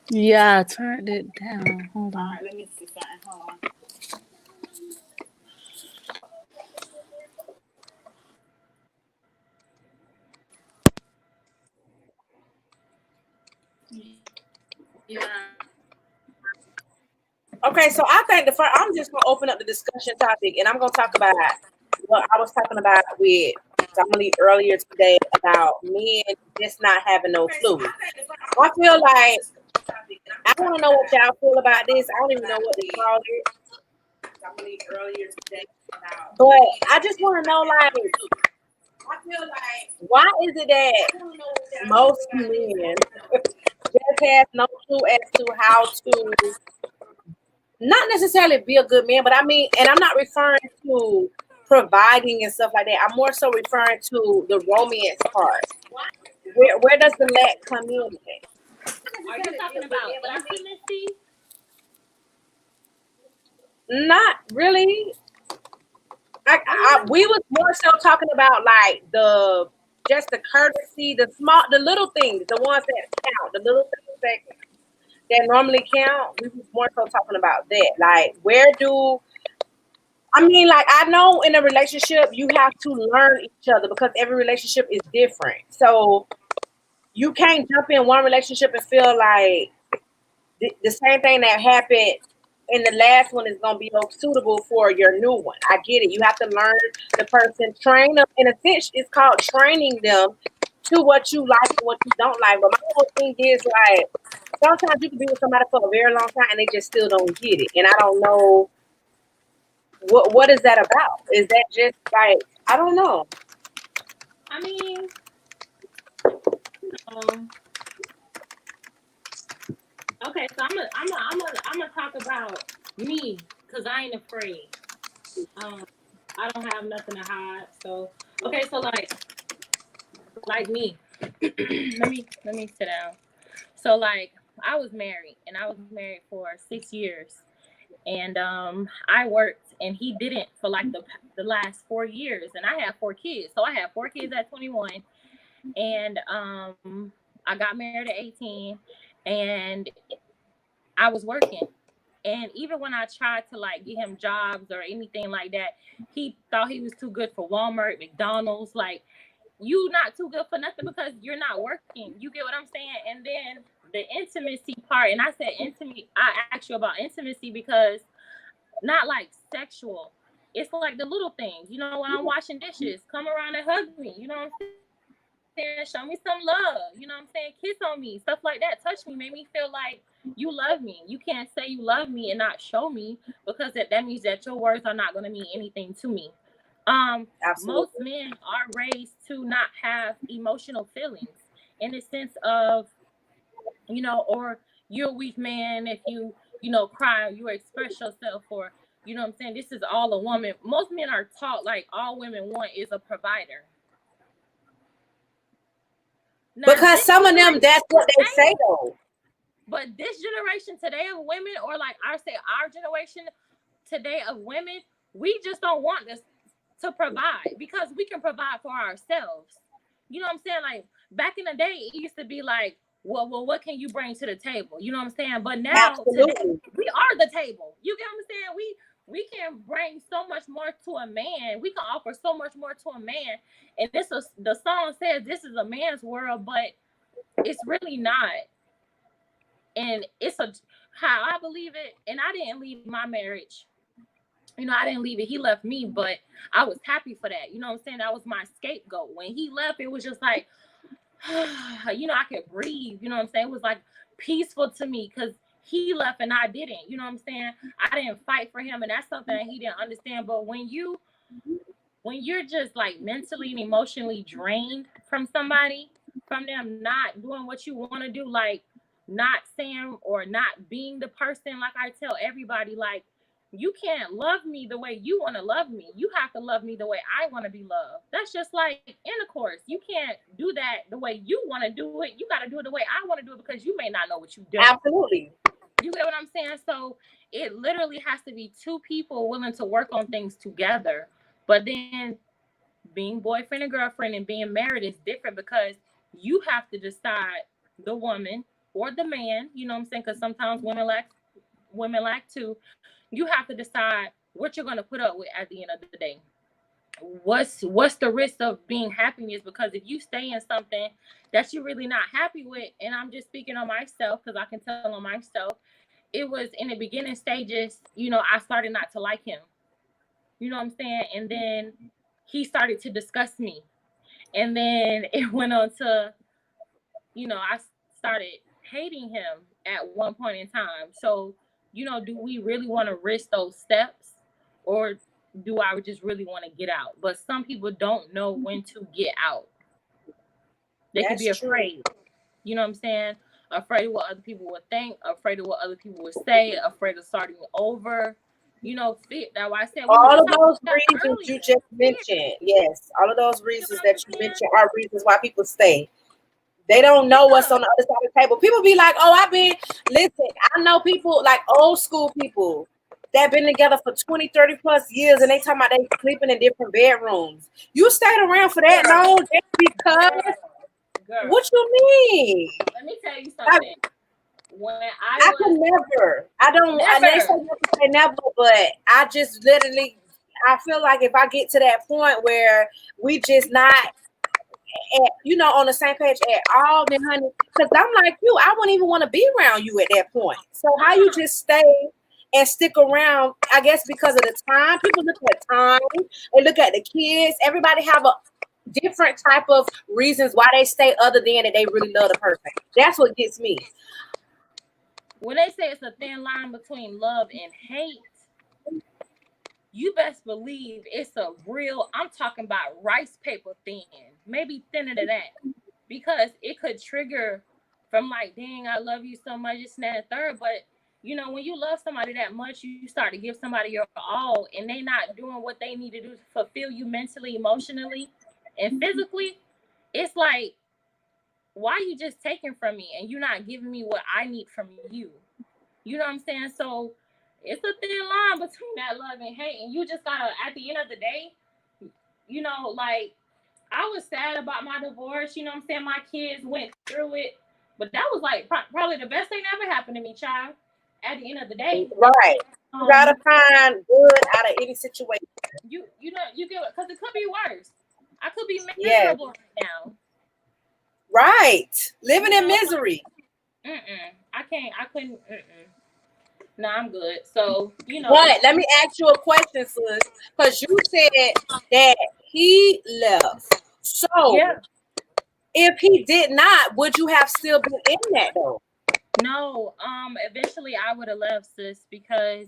[SPEAKER 5] Yeah, I turned it down. Hold on.
[SPEAKER 3] All right, let me see something. Hold on.
[SPEAKER 2] Yeah.
[SPEAKER 1] Okay, so I think I'm just gonna open up the discussion topic, and I'm gonna talk about what I was talking about with somebody earlier today about men just not having no clue. I feel like I don't know what y'all feel about this. I don't even know what to call it. But I just want to know, like, why is it that most men just have no clue as to how to not necessarily be a good man, but I mean, and I'm not referring to providing and stuff like that. I'm more so referring to the romance part. Where does the lack come in?
[SPEAKER 2] Are you talking about intimacy?
[SPEAKER 1] Not really. We was more so talking about like just the courtesy, the little things, the ones that count, the little things that normally count. We was more so talking about that. Like, like, I know in a relationship you have to learn each other because every relationship is different. So you can't jump in one relationship and feel like the same thing that happened in the last one is going to be suitable for your new one. I get it. You have to learn the person, train them. In a sense, it's called training them to what you like and what you don't like. But my whole thing is, like, sometimes you can be with somebody for a very long time and they just still don't get it. And I don't know what is that about. Is that just like, I don't know.
[SPEAKER 2] I mean, okay, so I'm gonna talk about me because I ain't afraid. I don't have nothing to hide. So okay, so like me. let me sit down. So like I was married and I was married for 6 years. And I worked and he didn't for like the last 4 years, and I have 4 kids. So I had 4 kids at 21, and I got married at 18, and I was working. And even when I tried to like get him jobs or anything like that, he thought he was too good for Walmart, McDonald's. Like, you not too good for nothing because you're not working. You get what I'm saying? And then the intimacy part, and I said intimacy, I asked you about intimacy because not like sexual. It's like the little things. You know, when I'm washing dishes, come around and hug me. You know what I'm saying? Show me some love. You know what I'm saying? Kiss on me. Stuff like that. Touch me. Make me feel like you love me. You can't say you love me and not show me, because that means that your words are not going to mean anything to me.
[SPEAKER 1] Absolutely.
[SPEAKER 2] Most men are raised to not have emotional feelings in the sense of, you know, or you're a weak man if you cry, or you express yourself, or you know what I'm saying, this is all a woman. Most men are taught like all women want is a provider.
[SPEAKER 1] Now, because some of them, that's what they say though.
[SPEAKER 2] But this generation today of women, or like I say our generation today of women, we just don't want this to provide because we can provide for ourselves. You know what I'm saying? Like back in the day, it used to be like, well, what can you bring to the table? You know what I'm saying? But now today, we are the table. You get what I'm saying? We can bring so much more to a man. We can offer so much more to a man. And the song says this is a man's world, but it's really not. And it's how I believe it. And I didn't leave my marriage. You know, I didn't leave it. He left me, but I was happy for that. You know what I'm saying? That was my scapegoat. When he left, it was just like, you know, I could breathe. You know what I'm saying? It was like peaceful to me because he left and I didn't. You know what I'm saying? I didn't fight for him, and that's something that he didn't understand. But when you're just like mentally and emotionally drained from somebody, from them not doing what you want to do, like not saying or not being the person, like I tell everybody, like, you can't love me the way you want to love me. You have to love me the way I want to be loved. That's just like intercourse. You can't do that the way you want to do it. You got to do it the way I want to do it because you may not know what you do.
[SPEAKER 1] Absolutely.
[SPEAKER 2] You get what I'm saying? So it literally has to be two people willing to work on things together. But then being boyfriend and girlfriend and being married is different because you have to decide, the woman or the man, you know what I'm saying? Because sometimes women like too. You have to decide what you're going to put up with at the end of the day. What's the risk of being happiness? Because if you stay in something that you're really not happy with, and I'm just speaking on myself because I can tell on myself, it was in the beginning stages, you know, I started not to like him. You know what I'm saying? And then he started to disgust me. And then it went on to, you know, I started hating him at one point in time. So, you know, do we really want to risk those steps, or do I just really want to get out? But some people don't know when to get out. They could be afraid. You know what I'm saying? Afraid of what other people would think, afraid of what other people would say, afraid of starting over. You know, that's why I said
[SPEAKER 1] all of those reasons you just mentioned. Yes, all of those reasons that you mentioned are reasons why people stay. They don't know what's on the other side of the table. People be like, oh, listen, I know people like old school people that been together for 20, 30 plus years and they talking about they sleeping in different bedrooms. You stayed around for that long just because? Girl. What you mean?
[SPEAKER 2] Let me tell you something. When
[SPEAKER 1] I could never. I don't. Never. I say never, but I just literally. I feel like if I get to that point where we just not, you know, on the same page at all, then honey, because I'm like you, I wouldn't even want to be around you at that point. So how you just stay and stick around? I guess because of the time. People look at time. They look at the kids. Everybody have a different type of reasons why they stay, other than that they really love the person. That's what gets me.
[SPEAKER 2] When they say it's a thin line between love and hate, you best believe it's a real, I'm talking about rice paper thin, maybe thinner than that, because it could trigger from like, dang, I love you so much, it's that third. But you know, when you love somebody that much, you start to give somebody your all, and they not doing what they need to do to fulfill you mentally, emotionally, and physically. It's like, why are you just taking from me and you're not giving me what I need from you? You know what I'm saying? So it's a thin line between that love and hate. And you just gotta, at the end of the day, you know, like, I was sad about my divorce. You know what I'm saying? My kids went through it. But that was like probably the best thing that ever happened to me, child. At the end of the day.
[SPEAKER 1] Right. You gotta find good out of any situation.
[SPEAKER 2] You know, you get it, because it could be worse. I could be miserable right now.
[SPEAKER 1] Right. Living in misery.
[SPEAKER 2] I couldn't. No, I'm good. So, you know.
[SPEAKER 1] But let me ask you a question, sis. Because you said that he left. So, if he did not, would you have still been in that, though?
[SPEAKER 2] No. Eventually, I would have left, sis, because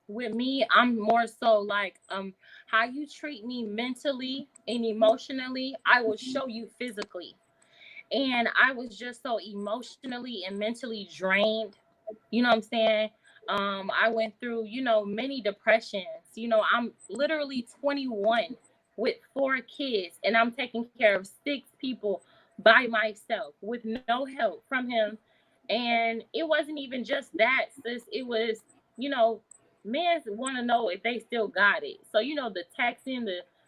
[SPEAKER 2] with me, I'm more so like, how you treat me mentally and emotionally, I will show you physically. And I was just so emotionally and mentally drained. You know what I'm saying? I went through, you know, many depressions. You know, I'm literally 21 with 4 kids, and I'm taking care of 6 people by myself with no help from him. And it wasn't even just that, sis. It was, men want to know if they still got it. So, the texting,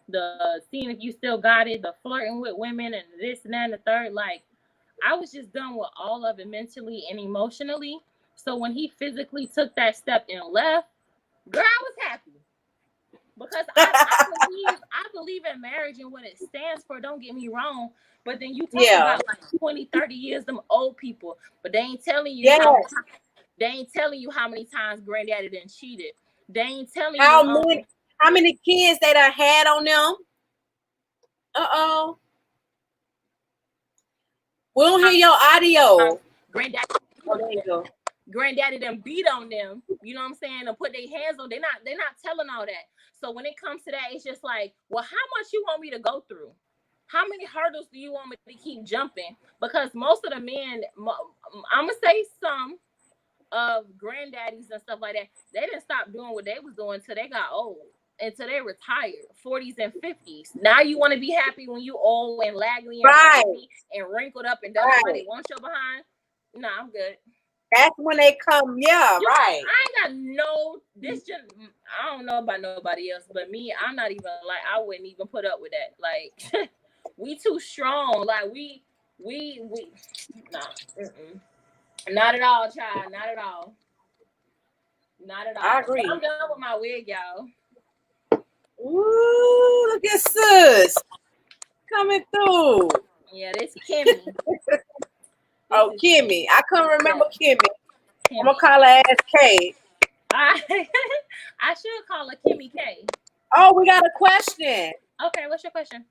[SPEAKER 2] the seeing if you still got it, the flirting with women and this and that and the third. Like, I was just done with all of it mentally and emotionally. So when he physically took that step and left, girl, I was happy. Because I believe in marriage and what it stands for. Don't get me wrong. But then you talk about like 20, 30 years, them old people. But they ain't telling you they ain't telling you how many times granddaddy done cheated. They ain't telling
[SPEAKER 1] how
[SPEAKER 2] you
[SPEAKER 1] how many kids they done had on them. We don't hear your audio.
[SPEAKER 2] Granddaddy.
[SPEAKER 1] Oh, there you go.
[SPEAKER 2] Granddaddy done beat on them, you know what I'm saying, and put their hands on. They're not telling all that. So when it comes to that, it's just like, well, how much you want me to go through? How many hurdles do you want me to keep jumping? Because most of the men, I'm gonna say some of granddaddies and stuff like that, they didn't stop doing what they was doing until they got old, until they retired, 40s and 50s. Now you want to be happy when you old and laggly and happy and wrinkled up and don't nobody want your behind. No, I'm good.
[SPEAKER 1] That's when they come, right.
[SPEAKER 2] I ain't got I don't know about nobody else, but me, I'm not even like, I wouldn't even put up with that. Like, we too strong. Like, we nah, not at all, child. Not at all. Not at all.
[SPEAKER 1] I agree.
[SPEAKER 2] I'm done with my wig, y'all.
[SPEAKER 1] Ooh, look at sis coming through.
[SPEAKER 2] Yeah, this Kimmy.
[SPEAKER 1] Kimmy. I couldn't remember Kimmy. I'm gonna call her ass K.
[SPEAKER 2] I should call her Kimmy K.
[SPEAKER 1] Oh, we got a question.
[SPEAKER 2] Okay, what's your question?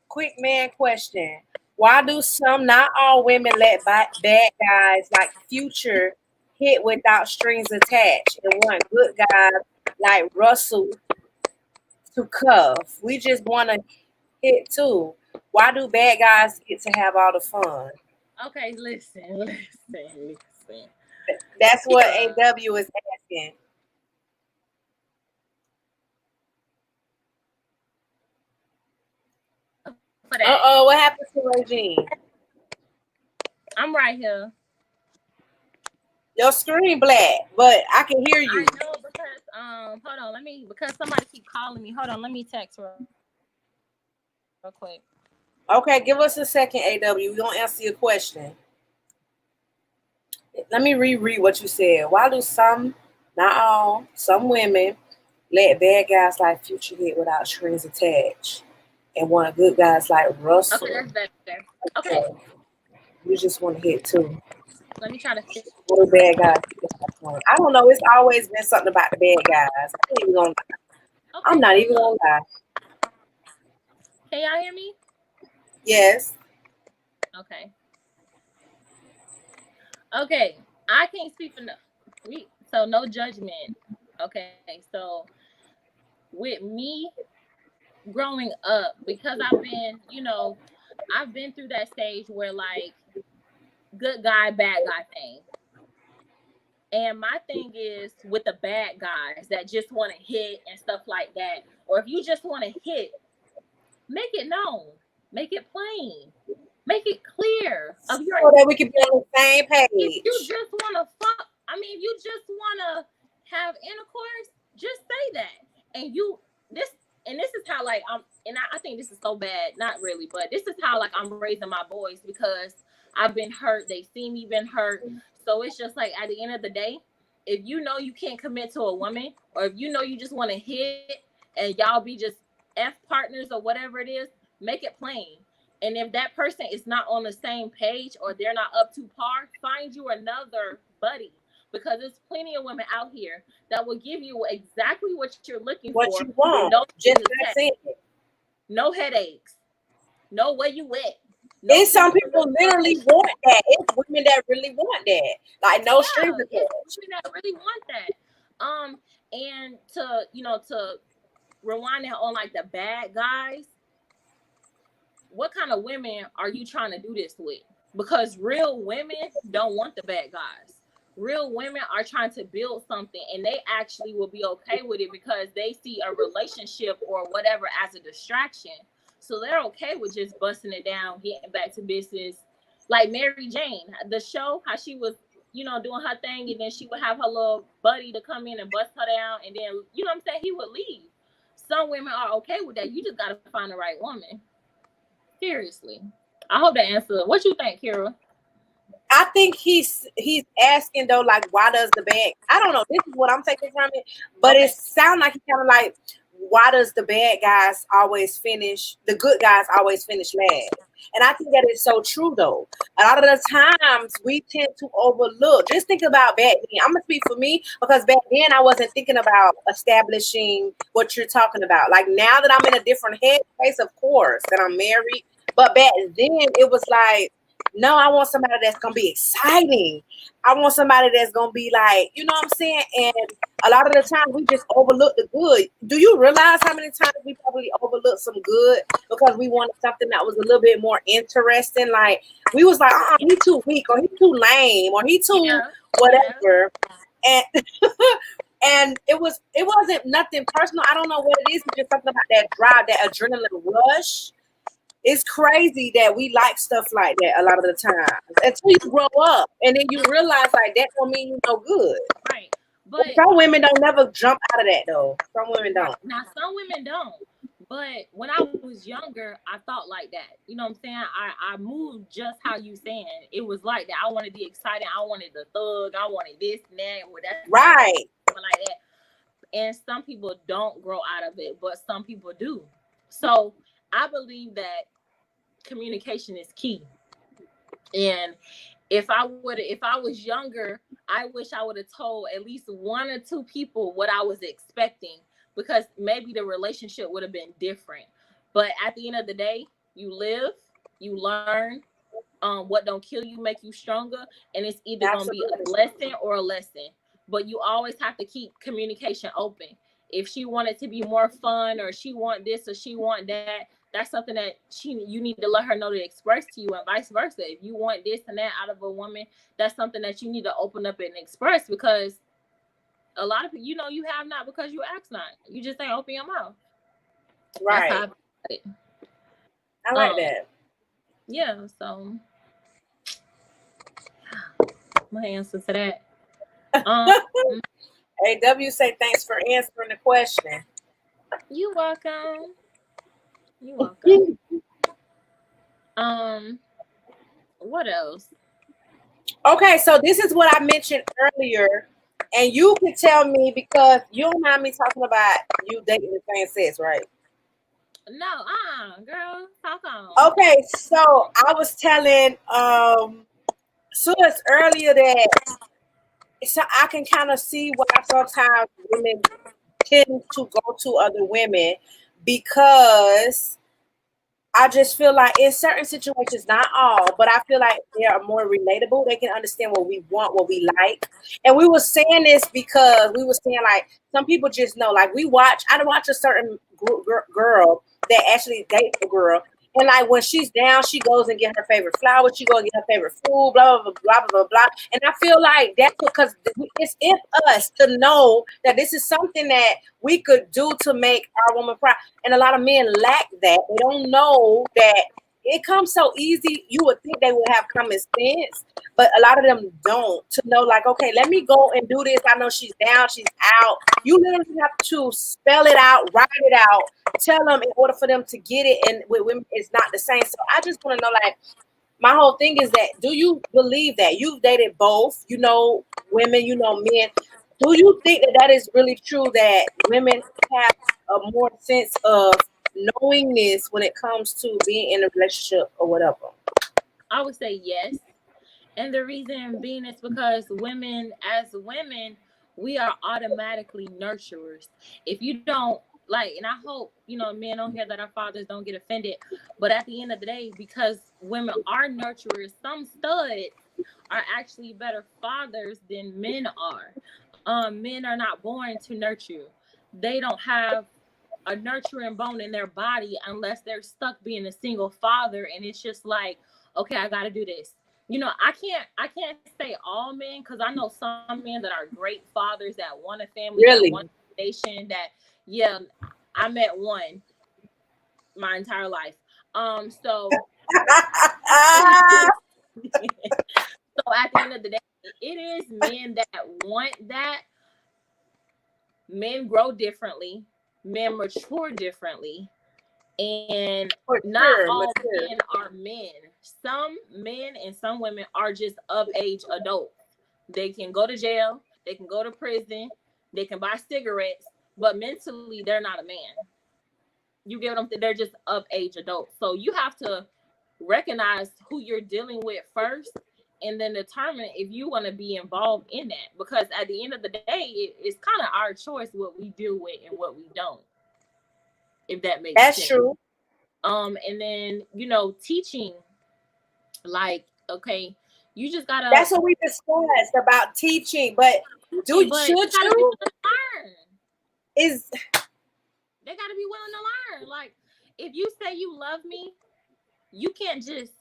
[SPEAKER 1] Quick man question. Why do some, not all women, let bad guys like Future hit without strings attached and want good guys like Russell to cuff? We just want to hit too. Why do bad guys get to have all the fun?
[SPEAKER 2] Okay, listen.
[SPEAKER 1] That's what AW is asking. What happened to Regine?
[SPEAKER 2] I'm right here.
[SPEAKER 1] Your screen black, but I can hear you.
[SPEAKER 2] I know because hold on, because somebody keep calling me. Hold on, let me text her real quick.
[SPEAKER 1] Okay, give us a second, AW. We're gonna answer your question. Let me reread what you said. Why do some, not all, some women let bad guys like Future hit without strings attached and want good guys like Russell?
[SPEAKER 2] Okay, that's better. Okay.
[SPEAKER 1] You just want to hit too.
[SPEAKER 2] Let me try to fix
[SPEAKER 1] the bad guys. I don't know. It's always been something about the bad guys. I'm not even gonna lie.
[SPEAKER 2] Can y'all hear me?
[SPEAKER 1] Yes.
[SPEAKER 2] Okay. Okay. I can't speak for so no judgment. Okay. So with me growing up, because I've been through that stage where like good guy, bad guy thing. And my thing is with the bad guys that just want to hit and stuff like that, or if you just want to hit, make it known, make it plain, make it clear
[SPEAKER 1] so that we can be on the same page.
[SPEAKER 2] If you just want to fuck, if you just want to have intercourse, just say that. And this is how like I think this is so bad, not really, but this is how like I'm raising my boys, because I've been hurt, they see me been hurt. So it's just like at the end of the day, if you know you can't commit to a woman, or if you know you just want to hit and y'all be just F partners or whatever it is, make it plain. And if that person is not on the same page or they're not up to par, find you another buddy, because there's plenty of women out here that will give you exactly what you're looking for.
[SPEAKER 1] What you want.
[SPEAKER 2] No headaches. No where you at.
[SPEAKER 1] No, it's some people literally want that. It's women that really want that. Like no strings attached.
[SPEAKER 2] Women that really want that. And to rewind it on like the bad guys, what kind of women are you trying to do this with? Because real women don't want the bad guys. Real women are trying to build something, and they actually will be okay with it because they see a relationship or whatever as a distraction. So they're okay with just busting it down, getting back to business. Like Mary Jane, the show, how she was, doing her thing, and then she would have her little buddy to come in and bust her down, and then, what I'm saying, he would leave. Some women are okay with that. You just got to find the right woman. Seriously. I hope that answered. What you think, Kira?
[SPEAKER 1] I think he's asking though, like, why does the bad? I don't know. This is what I'm taking from it, but
[SPEAKER 2] Okay.
[SPEAKER 1] it sounds like he kind of like, why does the bad guys always finish? The good guys always finish last, and I think that is so true though. A lot of the times we tend to overlook. Just think about back then. I'm gonna speak for me because back then I wasn't thinking about establishing what you're talking about. Like now that I'm in a different headspace, of course, that I'm married, but back then it was like, no, I want somebody that's gonna be exciting. I want somebody that's gonna be like, you know what I'm saying? And a lot of the time we just overlook the good. Do you realize how many times we probably overlooked some good because we wanted something that was a little bit more interesting? Like we was like, oh, he too weak, or he too lame, or he too whatever. And and it wasn't nothing personal. I don't know what it is. It's just something about that drive, that adrenaline rush. It's crazy that we like stuff like that a lot of the time until you grow up and then you realize like that don't mean you no good.
[SPEAKER 2] Right. But
[SPEAKER 1] some women don't never jump out of that though. Some women don't.
[SPEAKER 2] Now some women don't. But when I was younger, I thought like that. You know what I'm saying? I moved just how you saying. It was like that. I wanted the exciting. I wanted the thug. I wanted this and that.
[SPEAKER 1] Right.
[SPEAKER 2] Like that. And some people don't grow out of it, but some people do. So I believe that communication is key. And if I was younger, I wish I would have told at least one or two people what I was expecting, because maybe the relationship would have been different. But at the end of the day, you live, you learn. What don't kill you make you stronger, and it's either gonna be a blessing or a lesson. But you always have to keep communication open. If she wanted to be more fun, or she want this or she want that, that's something that you need to let her know to express to you, and vice versa. If you want this and that out of a woman, that's something that you need to open up and express, because a lot of people, you have not because you ask not. You just ain't open your mouth.
[SPEAKER 1] Right.
[SPEAKER 2] That's how
[SPEAKER 1] I like that.
[SPEAKER 2] Yeah, so my answer to that.
[SPEAKER 1] AW say thanks for answering the question.
[SPEAKER 2] You welcome. What else?
[SPEAKER 1] Okay, so this is what I mentioned earlier, and you can tell me because you don't mind me talking about you dating the same sex, right?
[SPEAKER 2] No, girl, talk on.
[SPEAKER 1] Okay, so I was telling Sus earlier that so I can kind of see why sometimes women tend to go to other women, because I just feel like in certain situations, not all, but I feel like they are more relatable. They can understand what we want, what we like. And we were saying this because we were saying like some people just know, like I watch a certain girl that actually dates a girl. And like when she's down, she goes and get her favorite flower. She goes and get her favorite food, blah, blah, blah, blah, blah, blah. And I feel like that's because it's in us to know that this is something that we could do to make our woman proud. And a lot of men lack that. They don't know that it comes so easy. You would think they would have common sense, but a lot of them don't, to know like, okay, let me go and do this. I know she's down, she's out. You literally have to spell it out, write it out, tell them in order for them to get it. And with women, it's not the same. So I just want to know, like, my whole thing is that, do you believe that? You've dated both, women, men. Do you think that is really true, that women have a more sense of knowingness when it comes to being in a relationship or whatever?
[SPEAKER 2] I would say yes. And the reason being is because as women, we are automatically nurturers. If you don't and I hope, men on here that are fathers don't get offended, but at the end of the day, because women are nurturers, some studs are actually better fathers than men are. Men are not born to nurture. They don't have a nurturing bone in their body unless they're stuck being a single father, and it's just like, okay, I got to do this. I can't say all men, because I know some men that are great fathers that want a family,
[SPEAKER 1] really?
[SPEAKER 2] that want a nation, that, yeah, I met one. my entire life. So
[SPEAKER 1] Ah,
[SPEAKER 2] so at the end of the day, it is men that want that. Men grow differently, men mature differently, and
[SPEAKER 1] for
[SPEAKER 2] not
[SPEAKER 1] sure,
[SPEAKER 2] all
[SPEAKER 1] mature.
[SPEAKER 2] men are men. Some men and some women are just of age adults. They can go to jail, they can go to prison, they can buy cigarettes, but mentally they're not a man. You get what I'm saying? They're just of age adults. So you have to recognize who you're dealing with first, and then determine if you want to be involved in that. Because at the end of the day, it's kind of our choice what we deal with and what we don't. If that makes
[SPEAKER 1] That's
[SPEAKER 2] sense.
[SPEAKER 1] true.
[SPEAKER 2] And then teaching, like, okay, you just gotta
[SPEAKER 1] That's what we discussed about teaching. But
[SPEAKER 2] teaching, but
[SPEAKER 1] should
[SPEAKER 2] you gotta be
[SPEAKER 1] you?
[SPEAKER 2] willing to learn.
[SPEAKER 1] Is
[SPEAKER 2] They gotta be willing to learn. Like, if you say you love me, you can't just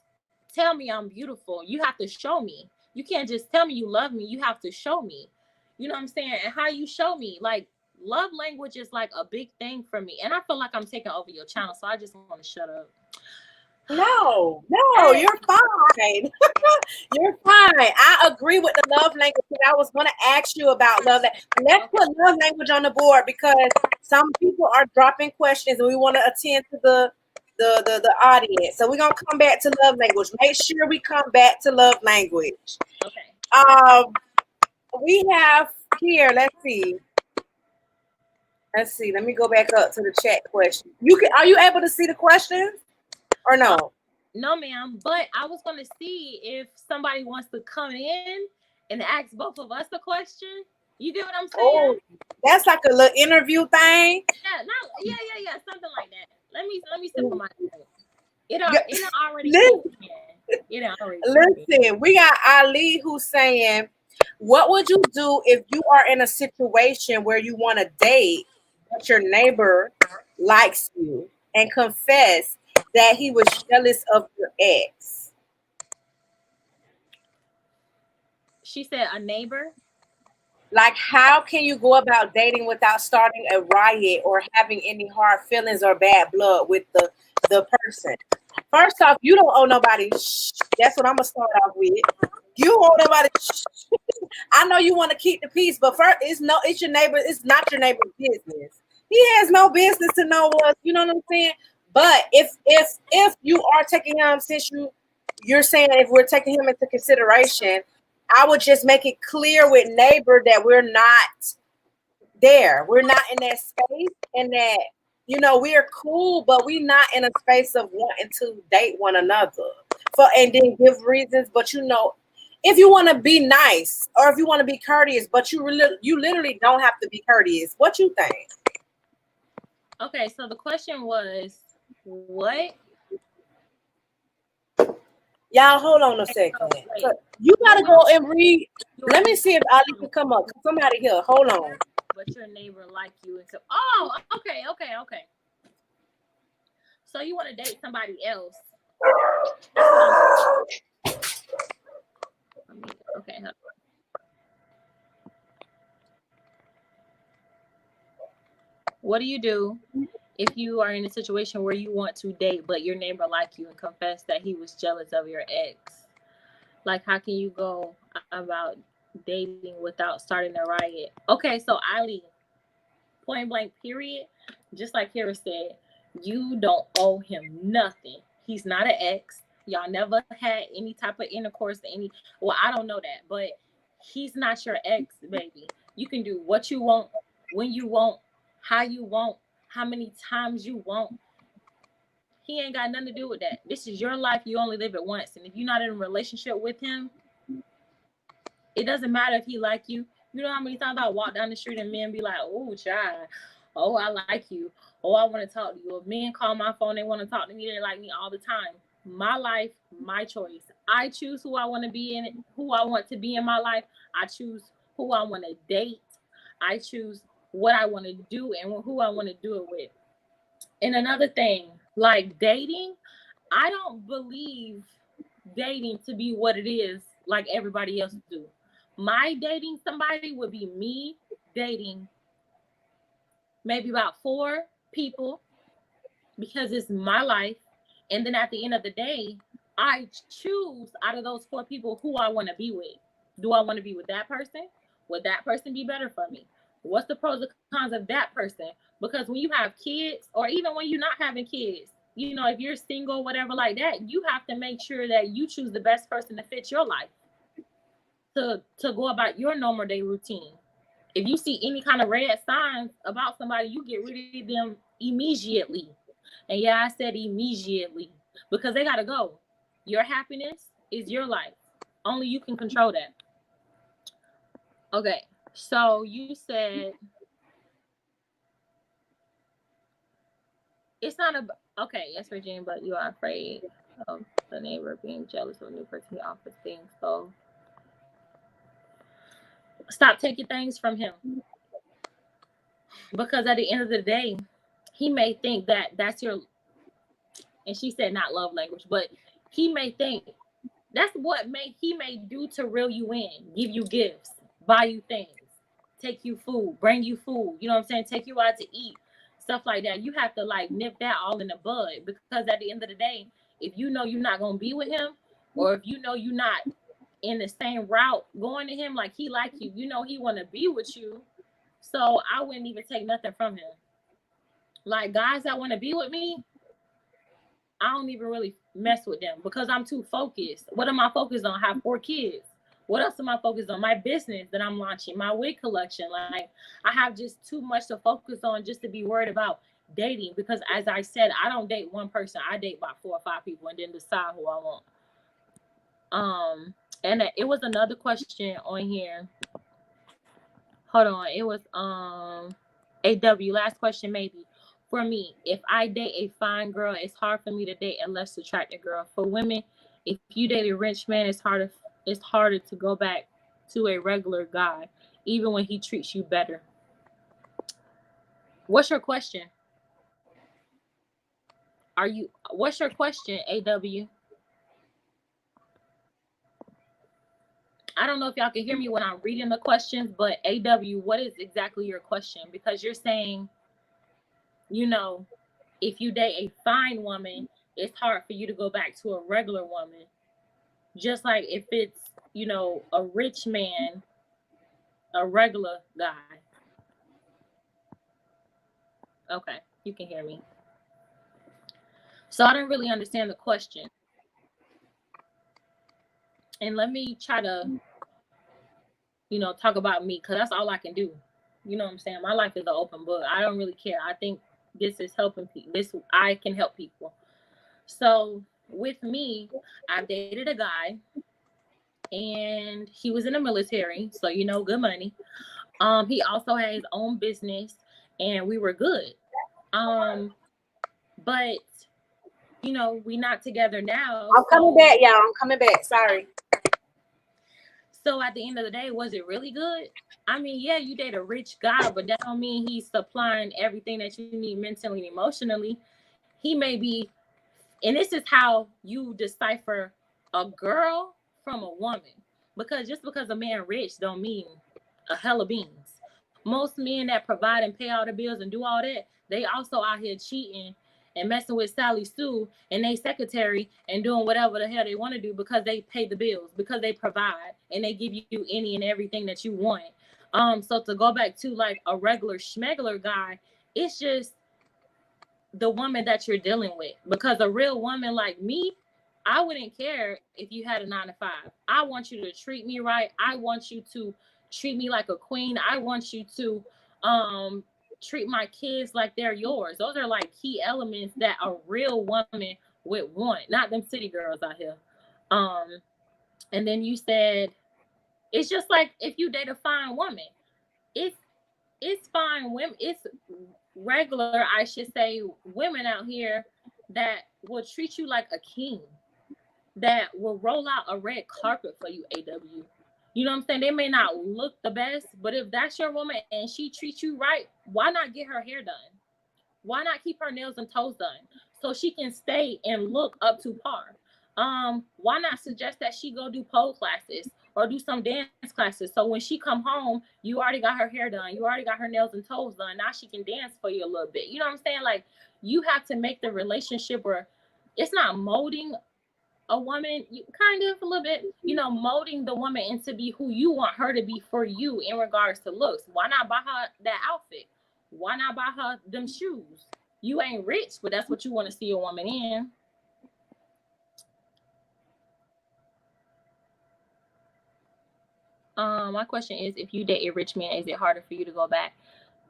[SPEAKER 2] tell me I'm beautiful. You have to show me. You can't just tell me you love me. You have to show me. You know what I'm saying? And how you show me, like, love language is like a big thing for me. And I feel like I'm taking over your channel, so I just want to shut up.
[SPEAKER 1] no,
[SPEAKER 2] Hey,
[SPEAKER 1] you're fine. You're fine. I agree with the love language. I was going to ask you about love language. Let's
[SPEAKER 2] okay.
[SPEAKER 1] put love language on the board because some people are dropping questions and we want to attend to the audience. So we're going to come back to love language. Make sure we come back to love language.
[SPEAKER 2] Okay.
[SPEAKER 1] We have here, let's see. Let me go back up to the chat question. Are you able to see the questions or no?
[SPEAKER 2] No, ma'am. But I was going to see if somebody wants to come in and ask both of us a question. You get what I'm saying?
[SPEAKER 1] Oh, that's like a little interview thing.
[SPEAKER 2] Yeah. Something like that. Let me sip on my drink. It
[SPEAKER 1] Yeah.
[SPEAKER 2] already
[SPEAKER 1] Listen,
[SPEAKER 2] kicked in. It already kicked in.
[SPEAKER 1] listen, we got Ali who's saying, what would you do if you are in a situation where you want to date, but your neighbor likes you and confess that he was jealous of your ex?
[SPEAKER 2] She said a neighbor.
[SPEAKER 1] Like, how can you go about dating without starting a riot or having any hard feelings or bad blood with the person? First off, you don't owe nobody. That's what I'm gonna start off with. You owe nobody. I know you want to keep the peace, but first, it's your neighbor. It's not your neighbor's business. He has no business to know what. You know what I'm saying? But if you are taking him, since you're saying if we're taking him into consideration, I would just make it clear with neighbor that we're not there. We're not in that space, and that we're cool, but we're not in a space of wanting to date one another. And then give reasons, but if you want to be nice or if you want to be courteous, but you literally don't have to be courteous. What you think?
[SPEAKER 2] Okay, so the question was what?
[SPEAKER 1] Y'all, hold on a second.
[SPEAKER 2] Wait.
[SPEAKER 1] You gotta go and read. Let me see if Ali can come up. Somebody here. Hold on.
[SPEAKER 2] But your neighbor like you, and so okay. So you want to date somebody else? Okay. Hold on. What do you do if you are in a situation where you want to date, but your neighbor like you and confess that he was jealous of your ex? Like, how can you go about dating without starting a riot? Okay, so Ali, point blank, period. Just like Kara said, you don't owe him nothing. He's not an ex. Y'all never had any type of intercourse. Well, I don't know that, but he's not your ex, baby. You can do what you want, when you want, how you want, how many times you want. He ain't got nothing to do with that. This is your life. You only live it once. And if you're not in a relationship with him, it doesn't matter if he like you. You know how many times I walk down the street and men be like, oh, child. Oh, I like you. Oh, I want to talk to you. If men call my phone, they want to talk to me. They like me all the time. My life, my choice. I choose who I want to be in, who I want to be in my life. I choose who I want to date. I choose what I want to do and who I want to do it with. And another thing, like dating, I don't believe dating to be what it is like everybody else do. My dating somebody would be me dating maybe about 4 people, because it's my life. And then at the end of the day, I choose out of those 4 people who I want to be with. Do I want to be with that person? Would that person be better for me? What's the pros and cons of that person? Because when you have kids, or even when you're not having kids, you know, if you're single, whatever like that, you have to make sure that you choose the best person to fit your life, to go about your normal day routine. If you see any kind of red signs about somebody, you get rid of them immediately. And yeah, I said immediately, because they gotta go. Your happiness is your life. Only you can control that. Okay, so you said it's not a okay. Yes, Regine, but you are afraid of the neighbor being jealous of a new person he offers things. So stop taking things from him, because at the end of the day, he may think that that's your. And she said not love language, but he may think that's what he may do to reel you in, give you gifts, buy you things, take you food, bring you food. You know what I'm saying? Take you out to eat, stuff like that. You have to like nip that all in the bud, because at the end of the day, if you know you're not gonna be with him, or if you know you're not in the same route going to him, like he like you, you know he want to be with you. So I wouldn't even take nothing from him. Like guys that want to be with me, I don't even really mess with them, because I'm too focused. What am I focused on? I have 4 kids. What else am I focused on? My business that I'm launching, my wig collection. Like I have just too much to focus on just to be worried about dating, because as I said, I don't date one person. I date about 4 or 5 people and then decide who I want. And it was another question on here. Hold on. It was AW, last question maybe. For me, if I date a fine girl, it's hard for me to date a less attractive girl. For women, if you date a rich man, it's harder to go back to a regular guy, even when he treats you better. What's your question? What's your question, AW? I don't know if y'all can hear me when I'm reading the questions, but AW, what is exactly your question? Because you're saying, you know, if you date a fine woman, it's hard for you to go back to a regular woman. Just like if it's, you know, a rich man, a regular guy. Okay, you can hear me. So I don't really understand the question. And let me try to, you know, talk about me, because that's all I can do. You know what I'm saying? My life is an open book. I don't really care. I think this is helping people. I can help people. So with me, I've dated a guy, and he was in the military, so you know, good money. He also had his own business, and we were good. But you know, we not together now.
[SPEAKER 1] I'm coming back, y'all. I'm coming back. Sorry.
[SPEAKER 2] So at the end of the day, was it really good? I mean, yeah, you date a rich guy, but that don't mean he's supplying everything that you need mentally and emotionally. He may be, and this is how you decipher a girl from a woman. Because just because a man rich don't mean a hell of beans. Most men that provide and pay all the bills and do all that, they also out here cheating and messing with Sally Sue and they secretary and doing whatever the hell they want to do, because they pay the bills, because they provide and they give you any and everything that you want. So to go back to like a regular schmegler guy, it's just the woman that you're dealing with. Because a real woman like me, I wouldn't care if you had a 9-to-5. I want you to treat me right. I want you to treat me like a queen. I want you to treat my kids like they're yours. Those are like key elements that a real woman would want, not them city girls out here. And then you said it's just like if you date a fine woman, it's fine women, it's regular, I should say, women out here that will treat you like a king, that will roll out a red carpet for you, AW. You know what I'm saying? They may not look the best, but if that's your woman and she treats you right, why not get her hair done? Why not keep her nails and toes done so she can stay and look up to par? Why not suggest that she go do pole classes or do some dance classes, so when she come home, you already got her hair done, you already got her nails and toes done. Now she can dance for you a little bit. You know what I'm saying? Like, you have to make the relationship where it's not molding a woman, you kind of a little bit, molding the woman into be who you want her to be for you in regards to looks. Why not buy her that outfit? Why not buy her them shoes? You ain't rich, but that's what you want to see a woman in. My question is, if you date a rich man, is it harder for you to go back,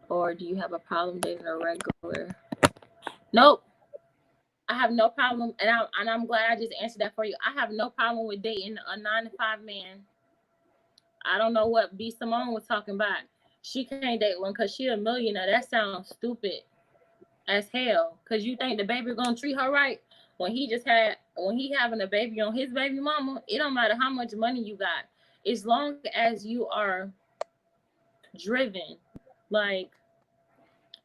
[SPEAKER 2] or do you have a problem dating a regular? Nope. I have no problem, and I'm glad I just answered that for you. I have no problem with dating a 9-to-5 man. I don't know what B. Simone was talking about. She can't date one because she a millionaire. That sounds stupid as hell. Because you think the baby gonna treat her right when he having a baby on his baby mama. It don't matter how much money you got, as long as you are driven. Like,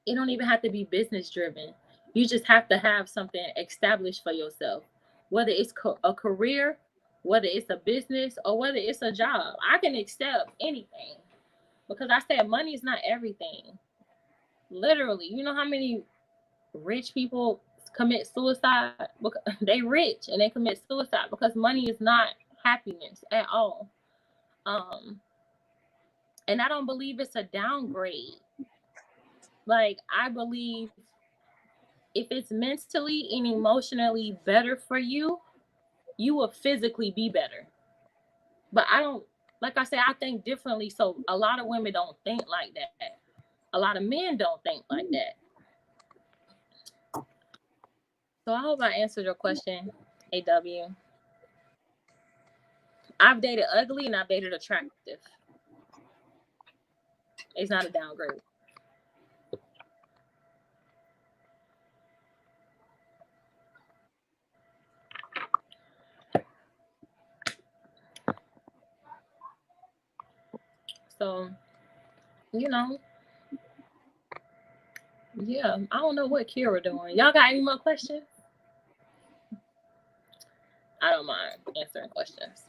[SPEAKER 2] it don't even have to be business driven. You just have to have something established for yourself, whether it's a career, whether it's a business, or whether it's a job. I can accept anything because I said money is not everything. Literally, you know how many rich people commit suicide? They rich and they commit suicide because money is not happiness at all. And I don't believe it's a downgrade. Like, I believe if it's mentally and emotionally better for you, you will physically be better. But I don't, like I said, I think differently. So a lot of women don't think like that. A lot of men don't think like that. So I hope I answered your question, AW. I've dated ugly and I've dated attractive. It's not a downgrade. So, yeah, I don't know what Kira doing. Y'all got any more questions? I don't mind answering questions.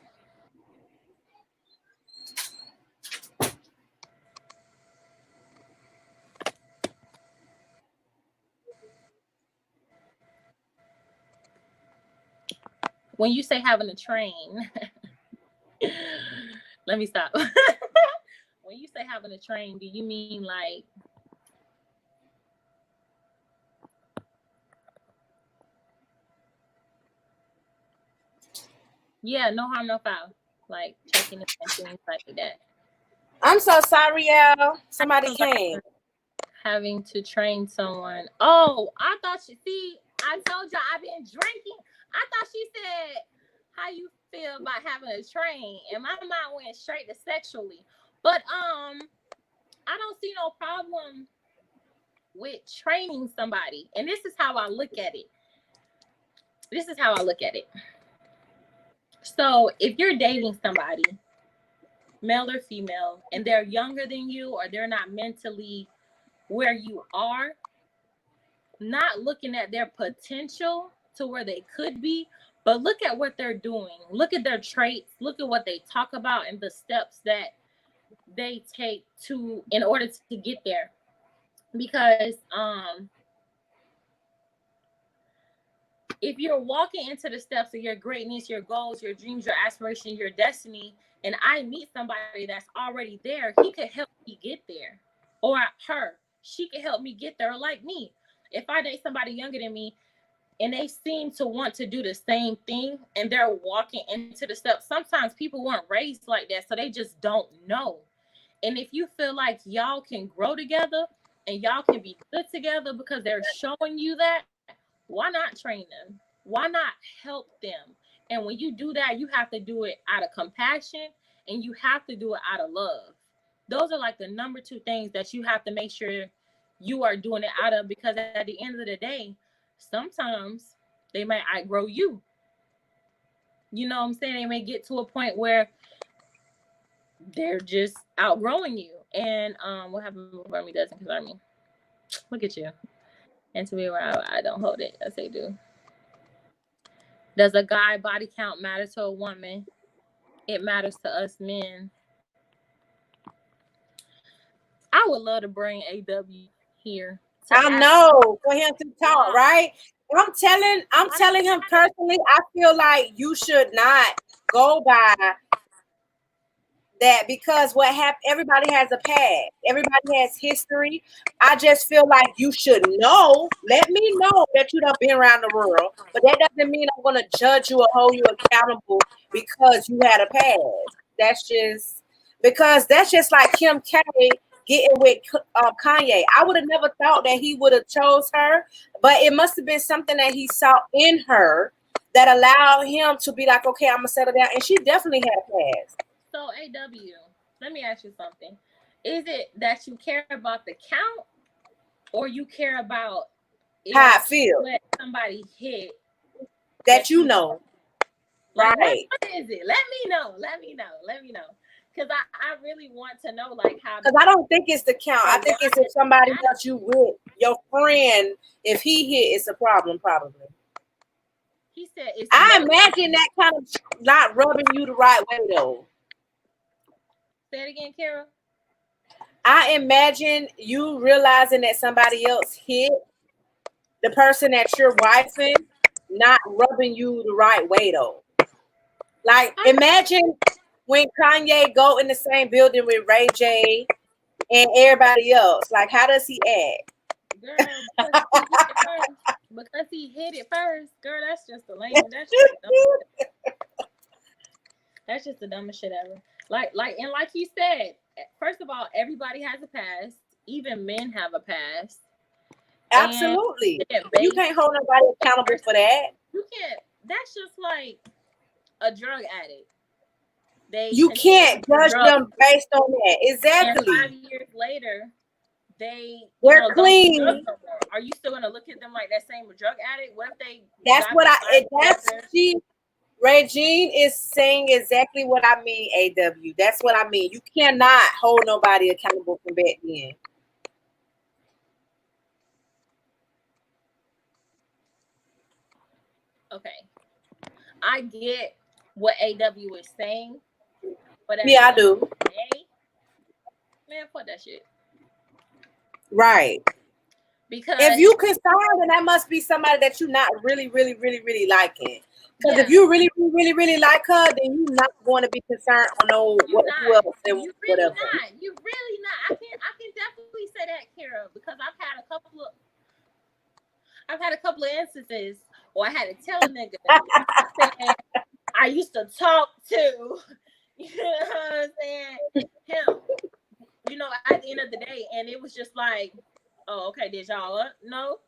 [SPEAKER 2] When you say having a train, let me stop. When you say having a train, do you mean like yeah, no harm, no foul, like checking and things like that?
[SPEAKER 1] I'm so sorry, y'all. Somebody came.
[SPEAKER 2] Having to train someone. Oh, I thought I told y'all I've been drinking. I thought she said how you feel about having a train, and my mind went straight to sexually. But I don't see no problem with training somebody. And this is how I look at it. So if you're dating somebody, male or female, and they're younger than you, or they're not mentally where you are, not looking at their potential to where they could be, but look at what they're doing. Look at their traits. Look at what they talk about and the steps that they take in order to get there. Because if you're walking into the steps of your greatness, your goals, your dreams, your aspirations, your destiny, and I meet somebody that's already there, he could help me get there. Or her, she could help me get there, like me. If I date somebody younger than me and they seem to want to do the same thing and they're walking into the steps, sometimes people weren't raised like that, so they just don't know. And if you feel like y'all can grow together and y'all can be good together because they're showing you that, why not train them? Why not help them? And when you do that, you have to do it out of compassion and you have to do it out of love. Those are like the number 2 things that you have to make sure you are doing it out of, because at the end of the day, sometimes they might outgrow you. You know what I'm saying? They may get to a point where they're just outgrowing you. And what happened before me doesn't concern me. Look at you. And to me, where I don't hold it as they do. Does a guy body count matter to a woman? It matters to us men. I would love to bring AW here
[SPEAKER 1] I know, for him to talk, right? I'm telling him personally, I feel like you should not go by that, because what happened, everybody has a past, everybody has history. I just feel like you should know, let me know that you done been around the world, but that doesn't mean I'm gonna judge you or hold you accountable because you had a past. That's just like Kim K getting with Kanye. I would have never thought that he would have chose her, but it must have been something that he saw in her that allowed him to be like, okay, I'm gonna settle down. And she definitely had a past.
[SPEAKER 2] So AW, let me ask you something. Is it that you care about the count, or you care about
[SPEAKER 1] how I feel?
[SPEAKER 2] Let somebody hit
[SPEAKER 1] that you know.
[SPEAKER 2] Like,
[SPEAKER 1] right.
[SPEAKER 2] What is it? Let me know. Because I really want to know, like, how.
[SPEAKER 1] Because I don't think it's the count. I think it's if somebody else you with, your friend, if he hit, it's a problem, probably.
[SPEAKER 2] He said it's.
[SPEAKER 1] I imagine that kind of not rubbing you the right way, though.
[SPEAKER 2] Say it again, Kara.
[SPEAKER 1] I imagine you realizing that somebody else hit the person that you're wifing, not rubbing you the right way, though. Like, imagine when Kanye go in the same building with Ray J and everybody else. Like, how does he act?
[SPEAKER 2] Girl, because he hit it first. Girl, that's just the lame. That's just the dumbest shit ever. Like he said, first of all, everybody has a past. Even men have a past.
[SPEAKER 1] Absolutely. You can't hold nobody accountable for that.
[SPEAKER 2] You can't. That's just like a drug addict.
[SPEAKER 1] You can't judge them based on that. Exactly.
[SPEAKER 2] And 5 years later,
[SPEAKER 1] they're clean.
[SPEAKER 2] Are you still gonna look at them like that same drug addict? What if they?
[SPEAKER 1] Regine is saying exactly what I mean, AW. That's what I mean. You cannot hold nobody accountable from back then.
[SPEAKER 2] Okay. I get what AW is saying. But
[SPEAKER 1] yeah, I do.
[SPEAKER 2] Man, fuck that shit.
[SPEAKER 1] Right.
[SPEAKER 2] Because
[SPEAKER 1] if you concerned, then that must be somebody that you're not really, really, really, really liking. Because if you really, really, really, really like her, then you're not going to be concerned on who else and
[SPEAKER 2] you really
[SPEAKER 1] whatever.
[SPEAKER 2] Not. You really not. I can definitely say that, Kara, because I've had a couple of instances where I had to tell a nigga I used to talk to, you know what I'm saying, him. You know, at the end of the day, and it was just like, oh, okay, did y'all up? No.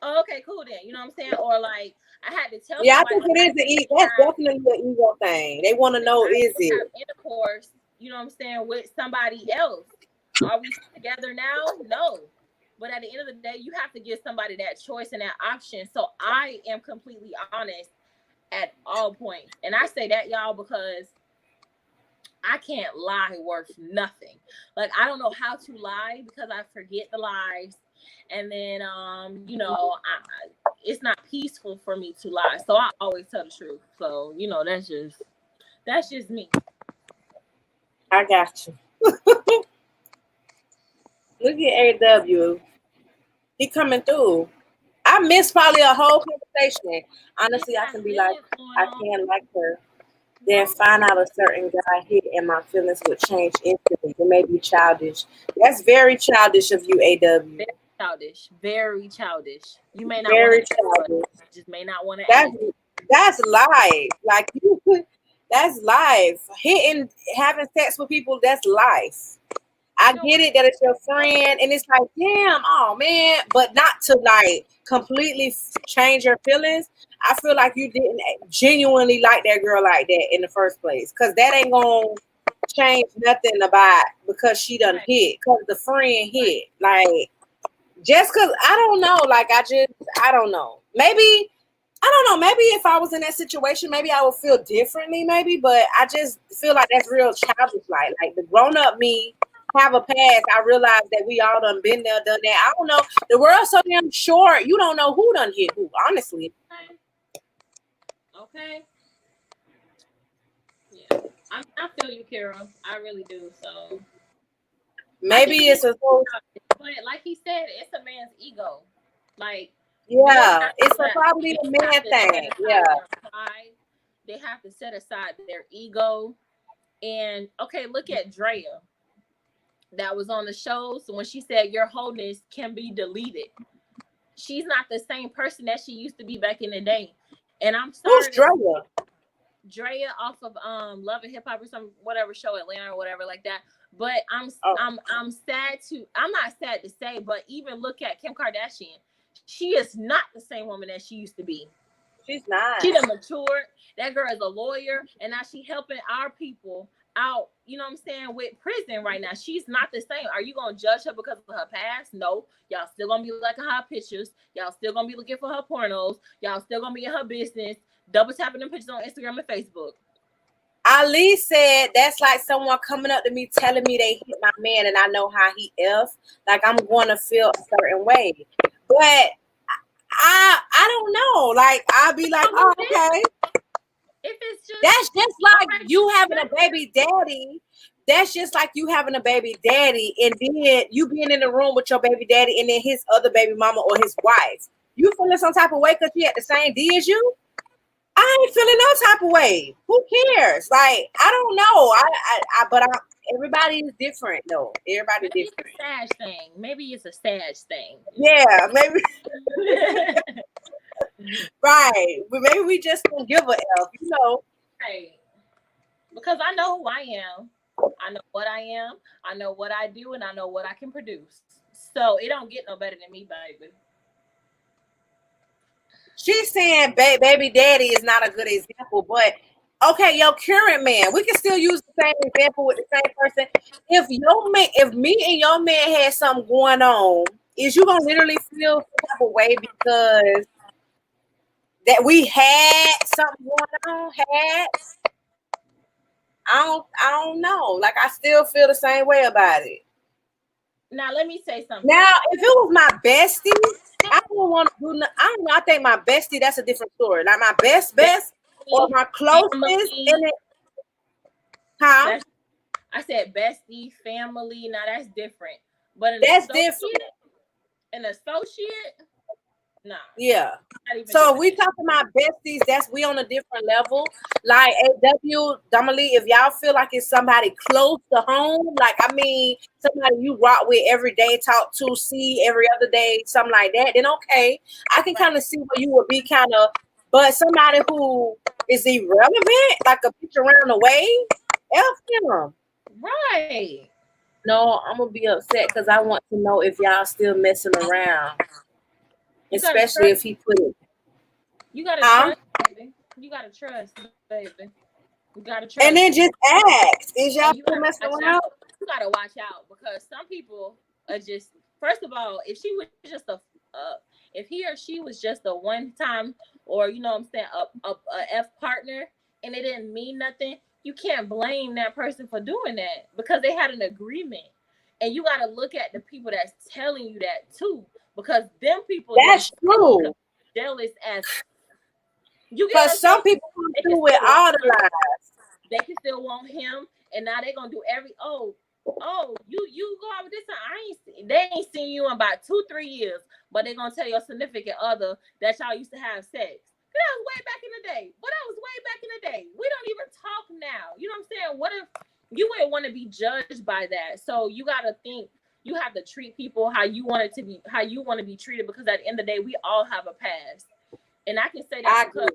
[SPEAKER 2] Oh, okay, cool then. You know what I'm saying? Or like, I had to tell.
[SPEAKER 1] Yeah, I think it is. That's definitely an ego thing. They want to know, is it
[SPEAKER 2] intercourse? You know what I'm saying, with somebody else? Are we together now? No. But at the end of the day, you have to give somebody that choice and that option. So I am completely honest at all points, and I say that, y'all, because I can't lie worth nothing. Like, I don't know how to lie because I forget the lies. And then, you know, it's not peaceful for me to lie. So I always tell the truth. So, you know, that's just me.
[SPEAKER 1] I got you. Look at AW. He coming through. I missed probably a whole conversation. Honestly, I can be like, I can't like her. Then find out a certain guy hit and my feelings would change instantly. It may be childish. That's very childish of you, AW.
[SPEAKER 2] Very childish. Very childish. You may not
[SPEAKER 1] very childish.
[SPEAKER 2] Just may not want to.
[SPEAKER 1] That's life. Like that's life. Having sex with people, that's life. I get it that it's your friend, and it's like, damn, oh man, but not to like completely change your feelings. I feel like you didn't genuinely like that girl like that in the first place, because that ain't gonna change nothing about because she done hit, because the friend hit. Like, just because I don't know, like I don't know. Maybe I don't know. Maybe if I was in that situation, maybe I would feel differently. Maybe, but I just feel like that's real childish. Like the grown up me. Have a past. I realize that we all done been there, done that. I don't know. The world's so damn short. You don't know who done hit who, honestly.
[SPEAKER 2] Okay. Yeah. I feel you, Kara. I really do. So
[SPEAKER 1] maybe it's a whole
[SPEAKER 2] But like he said, it's a man's ego. Like,
[SPEAKER 1] Yeah, it's probably a man thing. Yeah.
[SPEAKER 2] Pride. They have to set aside their ego. And okay, look at Drea that was on the show. So when she said your wholeness can be deleted, she's not the same person that she used to be back in the day. And I'm sorry.
[SPEAKER 1] Who's Drea?
[SPEAKER 2] Drea off of Love and Hip Hop or some whatever show, Atlanta or whatever like that. But I'm sad to, I'm not sad to say, but even look at Kim Kardashian. She is not the same woman that she used to be.
[SPEAKER 1] She's not.
[SPEAKER 2] She done matured. That girl is a lawyer, and now she helping our people out, you know what I'm saying, with prison right now. She's not the same. Are you gonna judge her because of her past? No. Y'all still gonna be liking her pictures. Y'all still gonna be looking for her pornos. Y'all still gonna be in her business, double tapping them pictures on Instagram and Facebook.
[SPEAKER 1] Ali said that's like someone coming up to me telling me they hit my man and I know how he is. Like I'm going to feel a certain way. But I don't know. Like I'll be like, oh, okay.
[SPEAKER 2] If it's just
[SPEAKER 1] that's just like you having a baby daddy. That's just like you having a baby daddy and then you being in the room with your baby daddy and then his other baby mama or his wife. You feeling some type of way because he had the same D as you? I ain't feeling no type of way. Who cares? Like, I don't know. But everybody is different though. Everybody
[SPEAKER 2] maybe
[SPEAKER 1] different.
[SPEAKER 2] It's a sad thing. Maybe it's a sad thing.
[SPEAKER 1] Yeah, maybe. Right. But maybe we just don't give a F, you know.
[SPEAKER 2] Right. Because I know who I am. I know what I am. I know what I do, and I know what I can produce. So it don't get no better than me, baby.
[SPEAKER 1] She's saying baby daddy is not a good example, but okay, your current man, we can still use the same example with the same person. If me and your man had something going on, is you gonna literally feel some type of way because that we had something going on? I don't know. Like I still feel the same way about it.
[SPEAKER 2] Now let me say something.
[SPEAKER 1] Now, if it was my bestie, I don't want to do. I don't know. I think my bestie, that's a different story. Like my best, or my closest, in it. Huh?
[SPEAKER 2] I said bestie, family. Now that's different. But
[SPEAKER 1] that's different.
[SPEAKER 2] An associate, nah.
[SPEAKER 1] Yeah. So if we talking about besties, we on a different level. Like AW, Damali, if y'all feel like it's somebody close to home, like I mean somebody you rock with every day, talk to, see every other day, something like that, then okay. I can kind of see where you would be kind of, but somebody who is irrelevant, like a bitch around the way, F him.
[SPEAKER 2] Right.
[SPEAKER 1] No, I'm gonna be upset because I want to know if y'all still messing around. Especially if he put it.
[SPEAKER 2] You gotta trust, baby. You gotta trust, baby. You gotta trust.
[SPEAKER 1] And then just ask. Is y'all still messing around?
[SPEAKER 2] You gotta watch out because some people are just, first of all, if she was just if he or she was just a one time or you know what I'm saying, a F partner and it didn't mean nothing, you can't blame that person for doing that because they had an agreement. And you gotta look at the people that's telling you that too. Because them people
[SPEAKER 1] that's true.
[SPEAKER 2] Jealous as you
[SPEAKER 1] get. Because some people come through with all the lies.
[SPEAKER 2] They can still want him, and now they're gonna do you go out with this time. They ain't seen you in about 2-3 years, but they're gonna tell your significant other that y'all used to have sex. That was way back in the day. But that was way back in the day. We don't even talk now. You know what I'm saying? What if you wouldn't want to be judged by that? So you gotta think. You have to treat people how you want it to be, how you want to be treated, because at the end of the day, we all have a past. And I can say that because,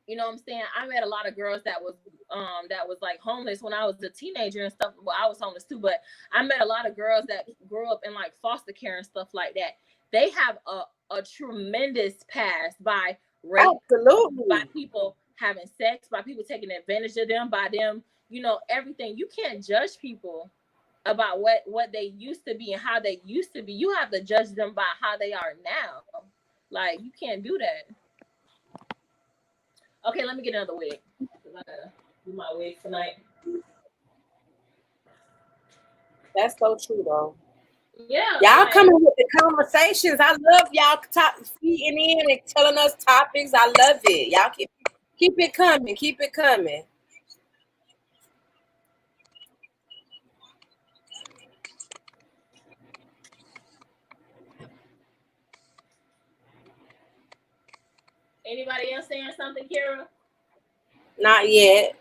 [SPEAKER 2] you know what I'm saying, I met a lot of girls that was like homeless when I was a teenager and stuff. Well, I was homeless too, but I met a lot of girls that grew up in like foster care and stuff like that. They have a tremendous past by rape, by people having sex, by people taking advantage of them, by them, you know, everything. You can't judge people about what they used to be and how they used to be. You have to judge them by how they are now. Like, you can't do that. Okay, let me get another wig. I gotta do my wig tonight.
[SPEAKER 1] That's so true, though.
[SPEAKER 2] Yeah.
[SPEAKER 1] Y'all coming with the conversations. I love y'all feeding in and telling us topics. I love it. Y'all keep it coming. Keep it coming.
[SPEAKER 2] Anybody else saying something, Kira?
[SPEAKER 1] Not yet.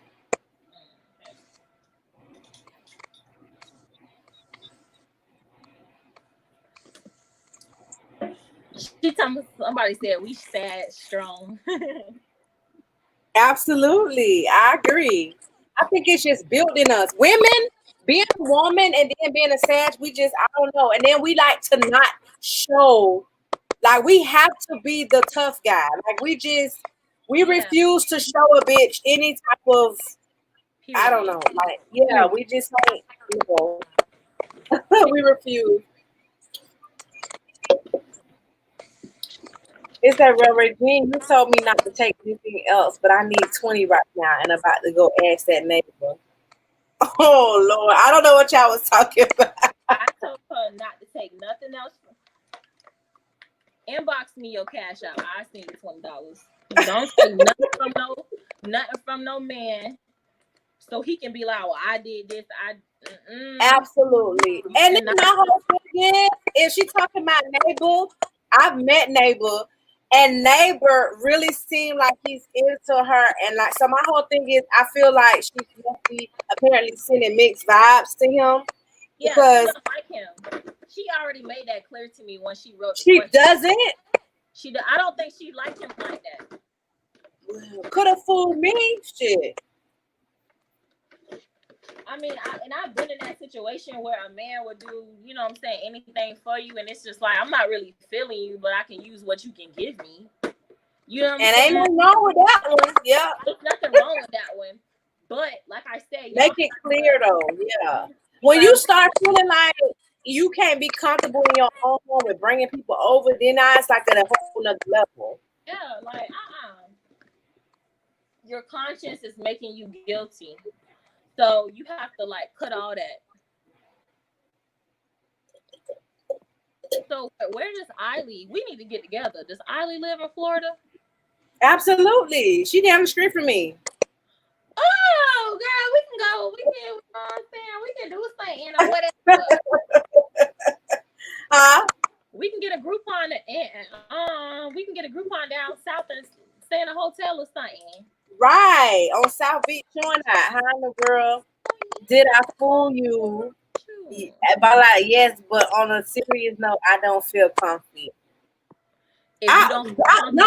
[SPEAKER 2] Somebody said we sad strong.
[SPEAKER 1] Absolutely. I agree. I think it's just built in us. Women, being a woman and then being a Sag, I don't know. And then we like to not show, like we have to be the tough guy. Like we refuse to show a bitch any type of, I don't know. Like, yeah, we just like, we refuse. It's that real Regine. You told me not to take anything else, but I need 20 right now and about to go ask that neighbor. Oh Lord, I don't know what y'all was talking about.
[SPEAKER 2] I told her not to take nothing else. Inbox me your cash out. I send you $20. Don't take nothing from no man, so he can be like, "Well, I did this."
[SPEAKER 1] Absolutely. And then my whole thing is, if she talking about neighbor, I've met neighbor, and neighbor really seemed like he's into her, and like so. My whole thing is, I feel like she's apparently sending mixed vibes to him.
[SPEAKER 2] Yeah,
[SPEAKER 1] because
[SPEAKER 2] she don't like him. She already made that clear to me when she wrote.
[SPEAKER 1] She doesn't.
[SPEAKER 2] I don't think she liked him like that.
[SPEAKER 1] Could have fooled me. Shit.
[SPEAKER 2] I mean, I've been in that situation where a man would do, you know what I'm saying, anything for you, and it's just like, I'm not really feeling you, but I can use what you can give me. You know what I'm saying?
[SPEAKER 1] And ain't nothing wrong with that one. Yeah.
[SPEAKER 2] There's nothing wrong with that one. But like I said,
[SPEAKER 1] make it clear though. Yeah. When you start feeling like you can't be comfortable in your own home with bringing people over, then it's like at a whole nother level.
[SPEAKER 2] Yeah, like your conscience is making you guilty. So you have to like cut all that. So where does Eiley? We need to get together. Does Eiley live in Florida?
[SPEAKER 1] Absolutely. She down the street from me.
[SPEAKER 2] Oh, girl, we can go. We can, you know what I'm saying? We can do a thing, whatever. We can get a Groupon and we can get a Groupon down south and stay in a hotel or something.
[SPEAKER 1] Right, on South Beach showing that. Hi, no girl. Did I fool you? But like, yes, but on a serious note, I don't feel comfy. No,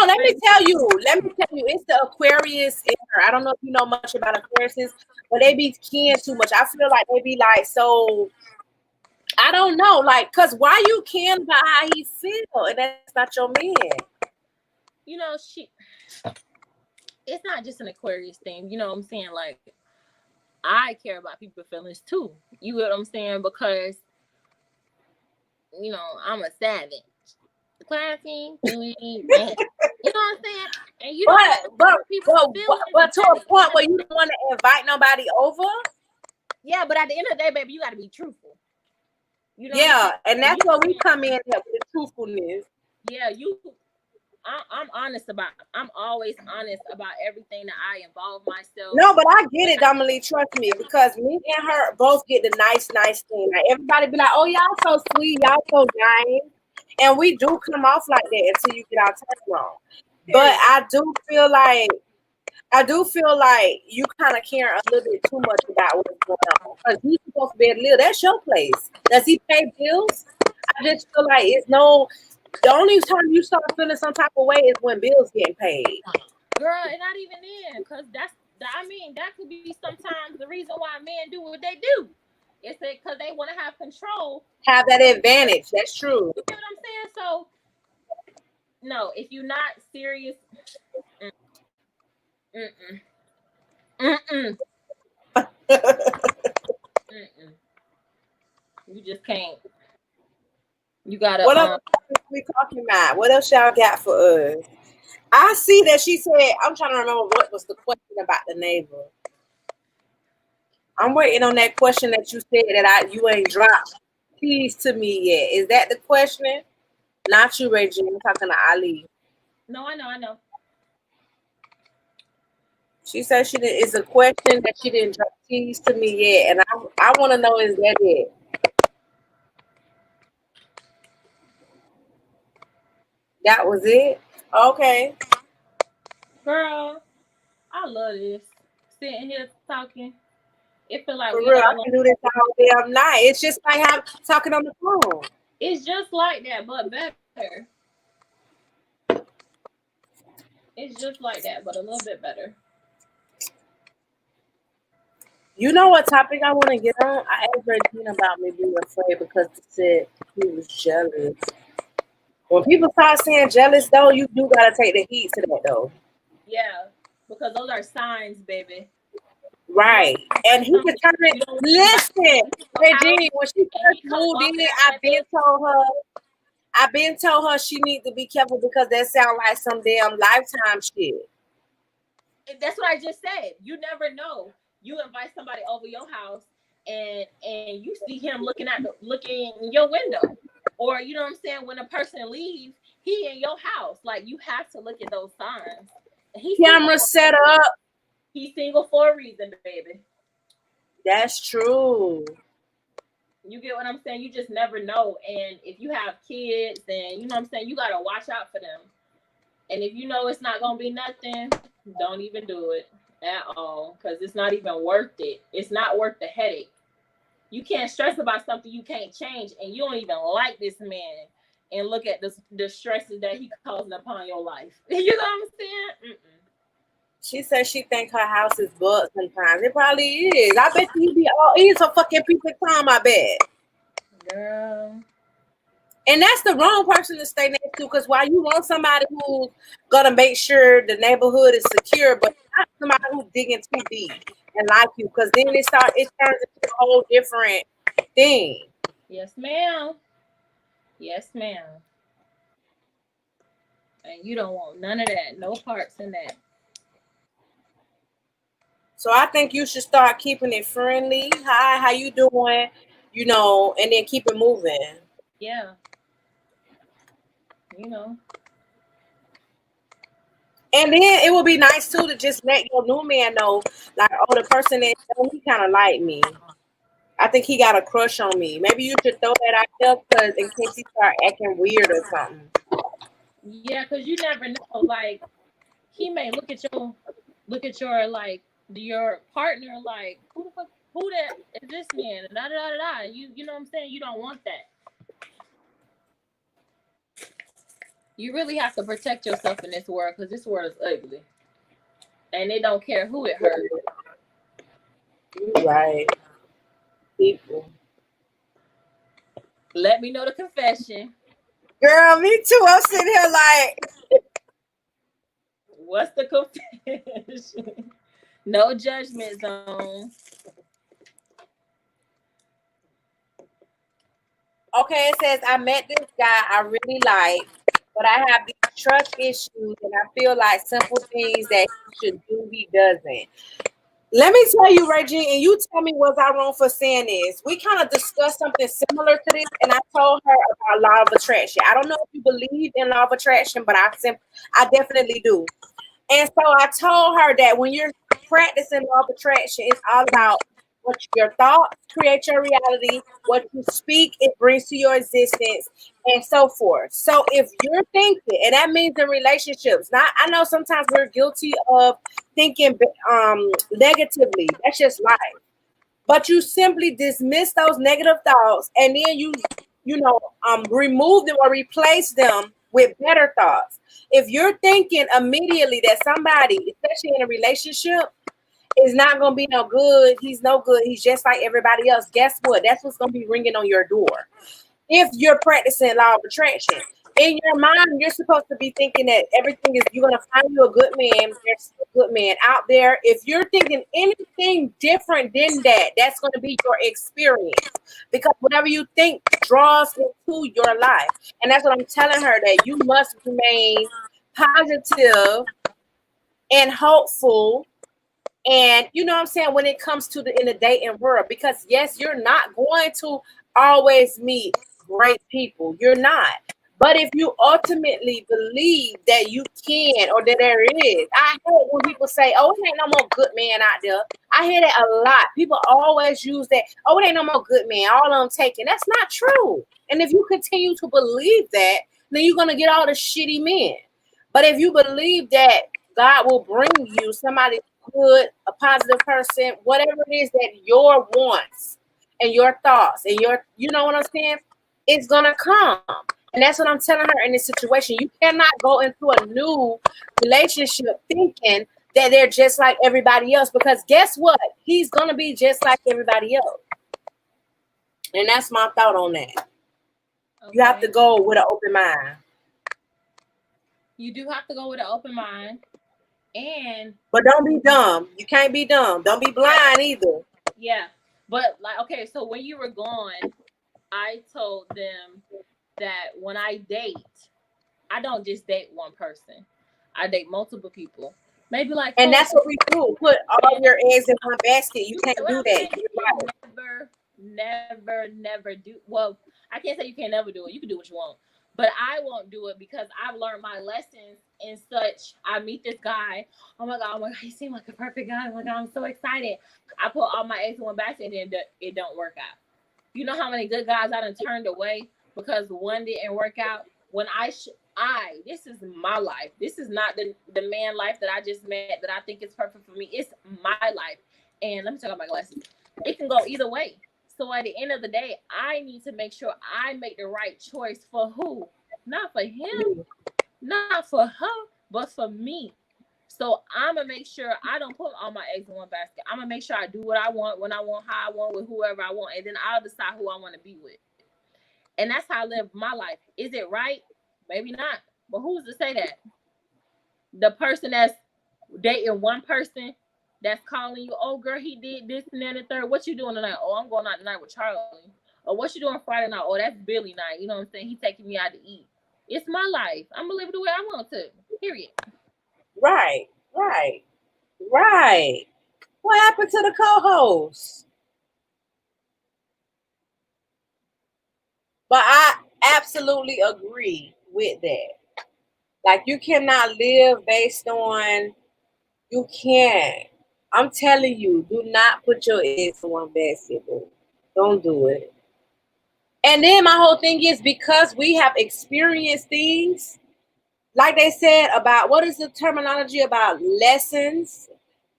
[SPEAKER 1] let me tell you, it's the Aquarius in her. I don't know if you know much about Aquarius, but they be keying too much. I feel like they be like, so I don't know, like, cause why you caring about how he feel, and that's not your man.
[SPEAKER 2] You know, it's not just an Aquarius thing. You know what I'm saying? Like, I care about people's feelings too. You get what I'm saying? Because, you know, I'm a savage. Classy, you know what I'm saying? And you
[SPEAKER 1] but to a point where you don't want to invite nobody over.
[SPEAKER 2] Yeah, but at the end of the day, baby, you got to be truthful. You know
[SPEAKER 1] and that's where we come in with the truthfulness.
[SPEAKER 2] Yeah, I'm always honest about everything that I involve myself.
[SPEAKER 1] No, but I get it, Dominique, trust me, because me and her both get the nice thing. Like everybody be like, oh, y'all so sweet, y'all so nice. And we do come off like that until you get our time wrong. But I do feel like you kind of care a little bit too much about what's going on. Because he's supposed to be able to live. That's your place. Does he pay bills? I just feel like the only time you start feeling some type of way is when bills getting paid.
[SPEAKER 2] Girl, and not even then, because that could be sometimes the reason why men do what they do. It's because they want to have control.
[SPEAKER 1] Have that advantage. That's true.
[SPEAKER 2] You know what I'm saying? So, no, if you're not serious, you just can't. You gotta.
[SPEAKER 1] What else we talking about? What else y'all got for us? I see that she said. I'm trying to remember what was the question about the neighbor. I'm waiting on that question that you said that you ain't dropped keys to me yet. Is that the question? Not you, Reggie. I'm talking to Ali.
[SPEAKER 2] No, I know.
[SPEAKER 1] She said it's a question that she didn't drop keys to me yet, and I want to know, is that it? That was it? Okay.
[SPEAKER 2] Girl, I love this. Sitting here talking. It feel like
[SPEAKER 1] For
[SPEAKER 2] we
[SPEAKER 1] real, I
[SPEAKER 2] all on.
[SPEAKER 1] can do this all damn night. It's just like how talking on the phone.
[SPEAKER 2] It's just like that, but better. It's just like that, but a little bit better.
[SPEAKER 1] You know what topic I want to get on? I asked Regina about me being afraid because she said he was jealous. When people start saying jealous, though, you do gotta take the heat to that, though.
[SPEAKER 2] Yeah, because those are signs, baby.
[SPEAKER 1] Right. And he can turn it.
[SPEAKER 2] You don't
[SPEAKER 1] Listen,
[SPEAKER 2] house
[SPEAKER 1] Regina, when she
[SPEAKER 2] and
[SPEAKER 1] first
[SPEAKER 2] he come
[SPEAKER 1] moved in,
[SPEAKER 2] walking out that bitch.
[SPEAKER 1] I've been told her she needs to be careful because that sound like some damn Lifetime shit.
[SPEAKER 2] That's what I just said. You never know. You invite somebody over your house and you see him looking in your window. Or you know what I'm saying, when a person leaves, he in your house. Like you have to look at those signs. And
[SPEAKER 1] Camera set up.
[SPEAKER 2] He's single for a reason, baby.
[SPEAKER 1] That's true.
[SPEAKER 2] You get what I'm saying? You just never know. And if you have kids, then you know what I'm saying, you gotta watch out for them. And if you know it's not gonna be nothing, don't even do it at all, because it's not even worth it. It's not worth the headache. You can't stress about something you can't change, and you don't even like this man. And look at the stresses that he causing upon your life. You know what I'm saying?
[SPEAKER 1] She says she think her house is bugged sometimes. It probably is. I bet you he be all ears for fucking people time, I bet.
[SPEAKER 2] Girl.
[SPEAKER 1] And that's the wrong person to stay next to, because while you want somebody who's gonna make sure the neighborhood is secure, but not somebody who's digging too deep and like you, because then it turns into a whole different thing.
[SPEAKER 2] Yes, ma'am. Yes, ma'am. And you don't want none of that. No parts in that.
[SPEAKER 1] So I think you should start keeping it friendly. Hi, how you doing? You know, and then keep it moving.
[SPEAKER 2] Yeah. You know.
[SPEAKER 1] And then it would be nice too to just let your new man know, like, oh, the person that he kind of like me. I think he got a crush on me. Maybe you should throw that out there, because in case he start acting weird or something.
[SPEAKER 2] Yeah, because you never know. Like, he may look at your like your partner like, who that is this man? Da, da, da, da. You know what I'm saying? You don't want that. You really have to protect yourself in this world, because this world is ugly. And they don't care who it hurt.
[SPEAKER 1] You're right. People.
[SPEAKER 2] Let me know the confession.
[SPEAKER 1] Girl, me too. I'm sitting here like,
[SPEAKER 2] What's the confession? No judgment zone.
[SPEAKER 1] okay, it says I met this guy I really like, but I have these trust issues, and I feel like simple things that he should do, he doesn't. Let me tell you, Reggie, and you tell me, was I wrong for saying this? We kind of discussed something similar to this, and I told her about law of attraction. I don't know if you believe in law of attraction, but I definitely do. And so I told her that when you're practicing law of attraction, it's all about what your thoughts create your reality, what you speak, it brings to your existence, and so forth. So if you're thinking, and that means in relationships, not, I know sometimes we're guilty of thinking negatively. That's just life. But you simply dismiss those negative thoughts, and then you remove them or replace them with better thoughts. If you're thinking immediately that somebody, especially in a relationship, is not going to be no good, he's no good, he's just like everybody else, guess what? That's what's going to be ringing on your door. If you're practicing law of attraction, in your mind, you're supposed to be thinking that everything is, you're going to find you a good man. There's a good man out there. If you're thinking anything different than that, that's going to be your experience, because whatever you think draws into your life. And that's what I'm telling her, that you must remain positive and hopeful. And you know what I'm saying, when it comes to in the dating world, because yes, you're not going to always meet great people. You're not. But if you ultimately believe that you can, or that there is, I hate when people say, oh, it ain't no more good man out there. I hear that a lot. People always use that, oh, it ain't no more good man, all of them taken. That's not true. And if you continue to believe that, then you're going to get all the shitty men. But if you believe that God will bring you somebody good, a positive person, whatever it is that your wants and your thoughts and your, you know what I'm saying? It's gonna come. And that's what I'm telling her in this situation. You cannot go into a new relationship thinking that they're just like everybody else, because guess what? He's gonna be just like everybody else. And that's my thought on that.
[SPEAKER 2] Okay.
[SPEAKER 1] You have to go with an open mind.
[SPEAKER 2] You do have to go with an open mind.
[SPEAKER 1] But don't be dumb. You can't be dumb. Don't be blind either.
[SPEAKER 2] Yeah. But like, okay, so when you were gone, I told them that when I date, I don't just date one person. I date multiple people. Maybe like,
[SPEAKER 1] and that's what we do. Put all your eggs in one basket. You can't do that.
[SPEAKER 2] Never do. Well, I can't say you can't never do it. You can do what you want, but I won't do it because I've learned my lessons and such. I meet this guy. Oh my god, he seemed like a perfect guy. Oh my god, I'm so excited. I put all my eggs in one basket and then it don't work out. You know how many good guys I done turned away because one didn't work out? When this is my life. This is not the man life that I just met that I think is perfect for me. It's my life. And let me take out my glasses. It can go either way. So at the end of the day, I need to make sure I make the right choice for who? Not for him, not for her, but for me. So I'm going to make sure I don't put all my eggs in one basket. I'm going to make sure I do what I want, when I want, how I want, with whoever I want. And then I'll decide who I want to be with. And that's how I live my life. Is it right? Maybe not. But who's to say that? The person that's dating one person that's calling you, oh girl, he did this and that and third. What you doing tonight? Oh, I'm going out tonight with Charlie. Or what you doing Friday night? Oh, that's Billy night. You know what I'm saying? He taking me out to eat. It's my life. I'm gonna live it the way I want to. Period.
[SPEAKER 1] Right. What happened to the co-host? But I absolutely agree with that. Like, you cannot live based on, you can't. I'm telling you, do not put your eggs in one basket, boo. Don't do it. And then my whole thing is, because we have experienced things, like they said about, what is the terminology about lessons,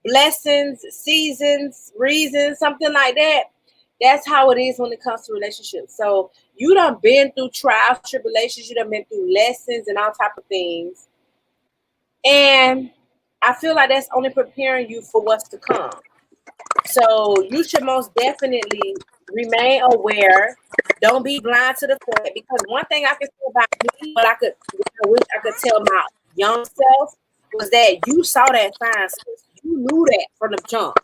[SPEAKER 1] blessings, seasons, reasons, something like that. That's how it is when it comes to relationships. So you done been through trials, tribulations, you done been through lessons and all type of things. And I feel like that's only preparing you for what's to come. So you should most definitely remain aware. Don't be blind to the fact, because one thing I can say about me, but I wish I could tell my young self, was that you saw that sign, sis. You knew that from the jump.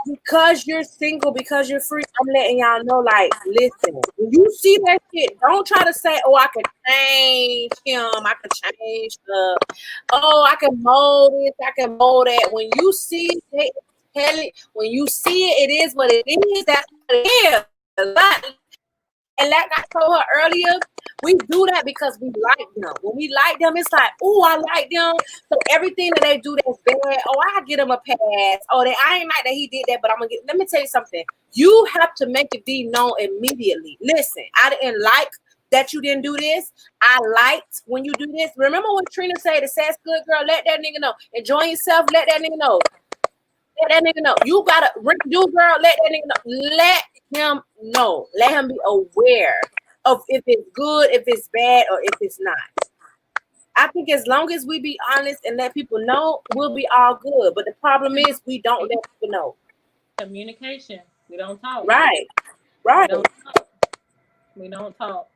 [SPEAKER 1] Because you're single, because you're free, I'm letting y'all know, like, listen, when you see that shit, don't try to say, oh, I can change him, I can change I can mold this, I can mold that. When you see it, when you see it, it is what it is. That's what it is. And like I told her earlier, we do that because we like them. When we like them, it's like, oh, I like them. So everything that they do that's bad, oh, I get them a pass. Oh, I ain't like that he did that, but I'm gonna let me tell you something. You have to make it be known immediately. Listen, I didn't like that you didn't do this. I liked when you do this. Remember what Trina said, the sass good girl, let that nigga know. Enjoy yourself, let that nigga know. Let that nigga know. You gotta do, girl. Let that nigga know. Let him know. Let him be aware of if it's good, if it's bad, or if it's not. I think as long as we be honest and let people know, we'll be all good. But the problem is we don't let people know.
[SPEAKER 2] Communication. We don't talk.
[SPEAKER 1] Right.
[SPEAKER 2] We don't talk.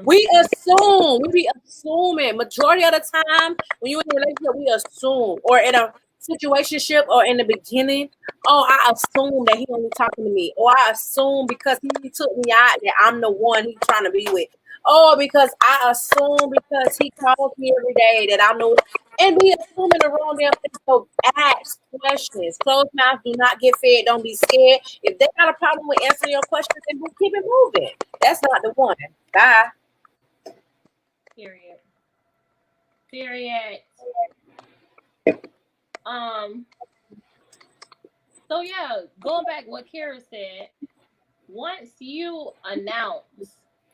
[SPEAKER 1] We assume. We be assuming. Majority of the time, when you're in a relationship, we assume, or in a situationship, or in the beginning, oh, I assume that he only talking to me, or I assume because he took me out that I'm the one he's trying to be with, or because I assume because he calls me every day that I'm the one. And we assuming the wrong damn thing. So ask questions. Closed mouth, do not get fed. Don't be scared. If they got a problem with answering your questions, then keep it moving. That's not the one. Bye.
[SPEAKER 2] Period. So yeah, going back what Kara said, once you announce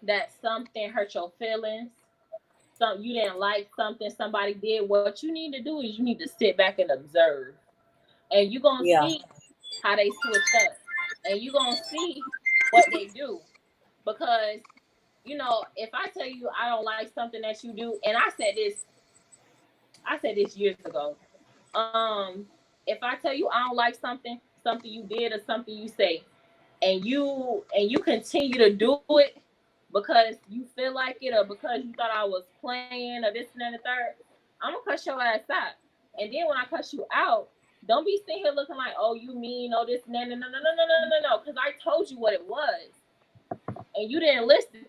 [SPEAKER 2] that something hurt your feelings, you didn't like something somebody did, what you need to do is you need to sit back and observe. And you're gonna
[SPEAKER 1] Yeah.
[SPEAKER 2] see how they switch up. And you're gonna see what they do. Because, you know, if I tell you I don't like something that you do, and I said this years ago. If I tell you I don't like something you did or something you say, and you continue to do it because you feel like it or because you thought I was playing or this and then the third, I'm gonna cuss your ass out. And then when I cuss you out, don't be sitting here looking like, oh, you mean, oh, this and that. No, because I told you what it was and you didn't listen.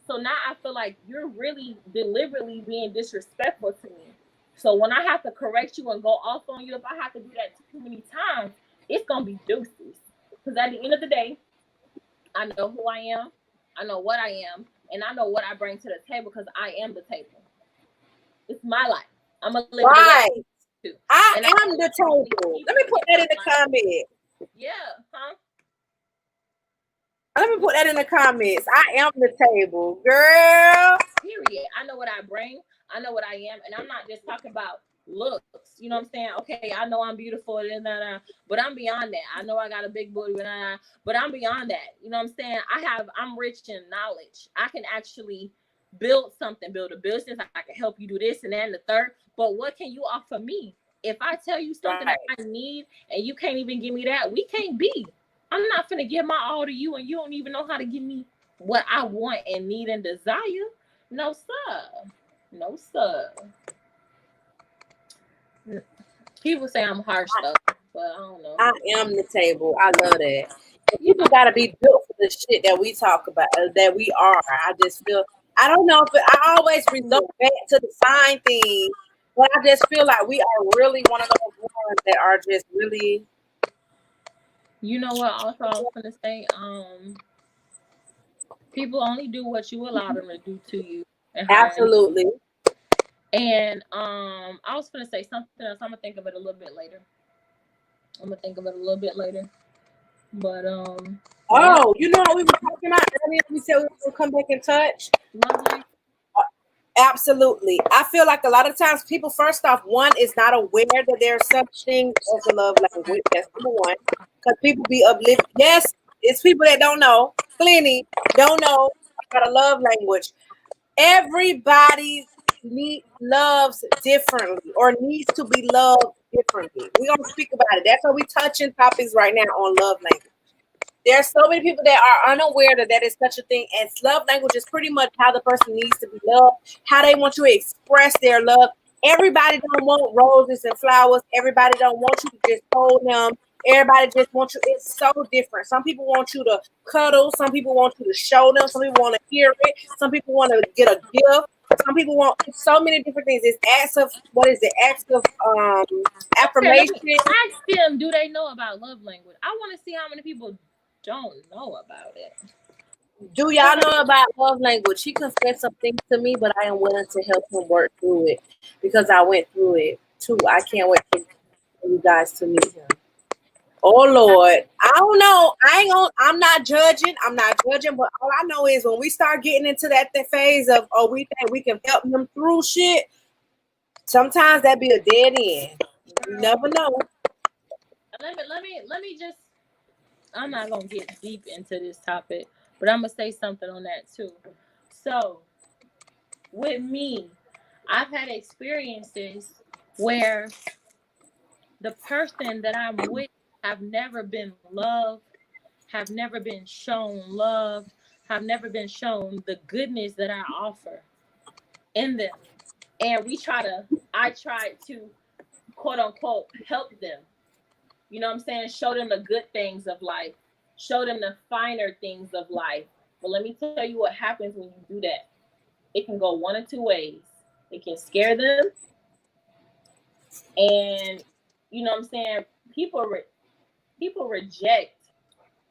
[SPEAKER 2] So now I feel like you're really deliberately being disrespectful to me. So when I have to correct you and go off on you, if I have to do that too many times, it's gonna be deuces. Because at the end of the day, I know who I am, I know what I am, and I know what I bring to the table because I am the table. It's my life. I'm gonna live
[SPEAKER 1] Right.
[SPEAKER 2] it too.
[SPEAKER 1] I
[SPEAKER 2] And
[SPEAKER 1] am the table. Let me put that in the comment.
[SPEAKER 2] Yeah, huh?
[SPEAKER 1] Let me put that in the comments. I am the table, girl.
[SPEAKER 2] Period. I know what I bring. I know what I am, and I'm not just talking about looks. You know what I'm saying? Okay, I know I'm beautiful, but I'm beyond that. I know I got a big booty, but I'm beyond that. You know what I'm saying? I'm rich in knowledge. I can actually build something, build a business. I can help you do this and that and the third. But what can you offer me? If I tell you something
[SPEAKER 1] Right.
[SPEAKER 2] that I need and you can't even give me that, we can't be. I'm not finna give my all to you and you don't even know how to give me what I want and need and desire. No, sir. No, sir. People say I'm harsh though, but I don't know.
[SPEAKER 1] I am the table. I love that. People gotta be built for the shit that we talk about, that we are. I just feel, I don't know if I always resort back to the sign thing, but I just feel like we are really one of those ones that are just really.
[SPEAKER 2] You know what? Also, I was gonna say, people only do what you allow them to do to you.
[SPEAKER 1] Absolutely.
[SPEAKER 2] And I was gonna say something else. I'm gonna think of it a little bit later. But
[SPEAKER 1] Oh, you know what we were talking about earlier? We said we were gonna come back in touch.
[SPEAKER 2] lovely.
[SPEAKER 1] Absolutely. I feel like a lot of times people, first off, one is not aware that there's such thing as a love language. That's number one. Because people be uplifted. Yes, it's people that don't know. Plenty don't know about a love language. Everybody loves differently or needs to be loved differently. We're going to speak about it. That's why we're touching topics right now on love language. There are so many people that are unaware that is such a thing. And love language is pretty much how the person needs to be loved, how they want you to express their love. Everybody don't want roses and flowers. Everybody don't want you to just hold them. Everybody just wants you. It's so different. Some people want you to cuddle. Some people want you to show them. Some people want to hear it. Some people want to get a gift. Some people want so many different things. It's acts of, what is it? Acts of affirmation.
[SPEAKER 2] Ask them, do they know about love language? I want to see how many people don't know about it.
[SPEAKER 1] Do y'all know about love language? He confessed some things to me, but I am willing to help him work through it because I went through it too. I can't wait for you guys to meet him. Oh Lord, I don't know. I'm not judging. But all I know is when we start getting into that phase of, oh, we think we can help them through shit, sometimes that be a dead end. You never know.
[SPEAKER 2] Let me just. I'm not gonna get deep into this topic, but I'm gonna say something on that too. So, with me, I've had experiences where the person that I'm with have never been loved, have never been shown love, have never been shown the goodness that I offer in them. And I tried to quote unquote help them. You know what I'm saying? Show them the good things of life, show them the finer things of life. But let me tell you what happens when you do that. It can go one of two ways. It can scare them, and you know what I'm saying? People reject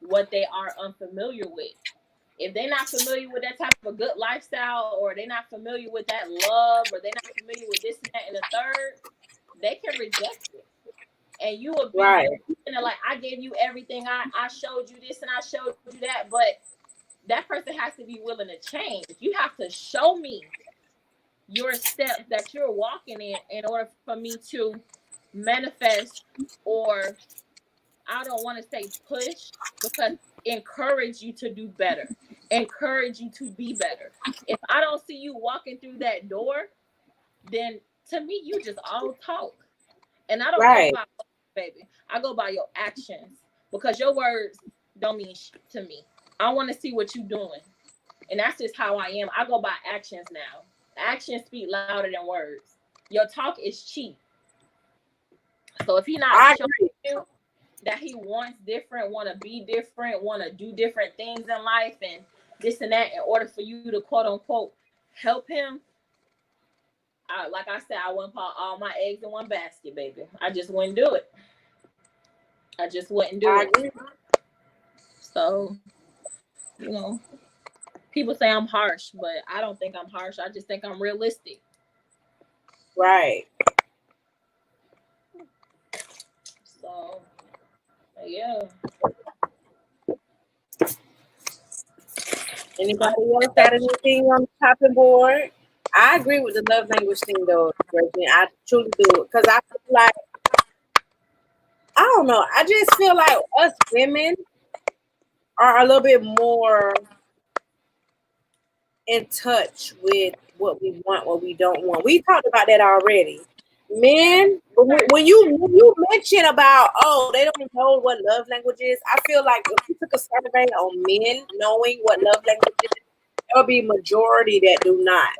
[SPEAKER 2] what they are unfamiliar with. If they're not familiar with that type of good lifestyle, or they're not familiar with that love, or they're not familiar with this and that and the third, they can reject it. And you will be
[SPEAKER 1] right.
[SPEAKER 2] Like, I gave you everything. I showed you this and I showed you that, but that person has to be willing to change. You have to show me your steps that you're walking in order for me to manifest, or I don't want to say push, because encourage you to do better, encourage you to be better. If I don't see you walking through that door, then to me you just all talk. And I don't go
[SPEAKER 1] Right.
[SPEAKER 2] by baby. I go by your actions, because your words don't mean shit to me. I want to see what you're doing. And that's just how I am. I go by actions now. Actions speak louder than words. Your talk is cheap. So if he not
[SPEAKER 1] I
[SPEAKER 2] showing
[SPEAKER 1] agree.
[SPEAKER 2] you that he wants different, want to be different, want to do different things in life and this and that, in order for you to quote unquote help him, like I said, I wouldn't put all my eggs in one basket, baby. I just wouldn't do it. I just wouldn't do
[SPEAKER 1] I
[SPEAKER 2] it.
[SPEAKER 1] agree.
[SPEAKER 2] So, you know, people say I'm harsh, but I don't think I'm harsh. I just think I'm realistic.
[SPEAKER 1] Right.
[SPEAKER 2] So, yeah.
[SPEAKER 1] Anybody else got anything on the chopping board? I agree with the love language thing though, Reggie. I truly do, because I feel like, I don't know. I just feel like us women are a little bit more in touch with what we want, what we don't want. We talked about that already. Men, when you mention about, oh, they don't know what love language is, I feel like if you took a survey on men knowing what love language is, there'll be majority that do not.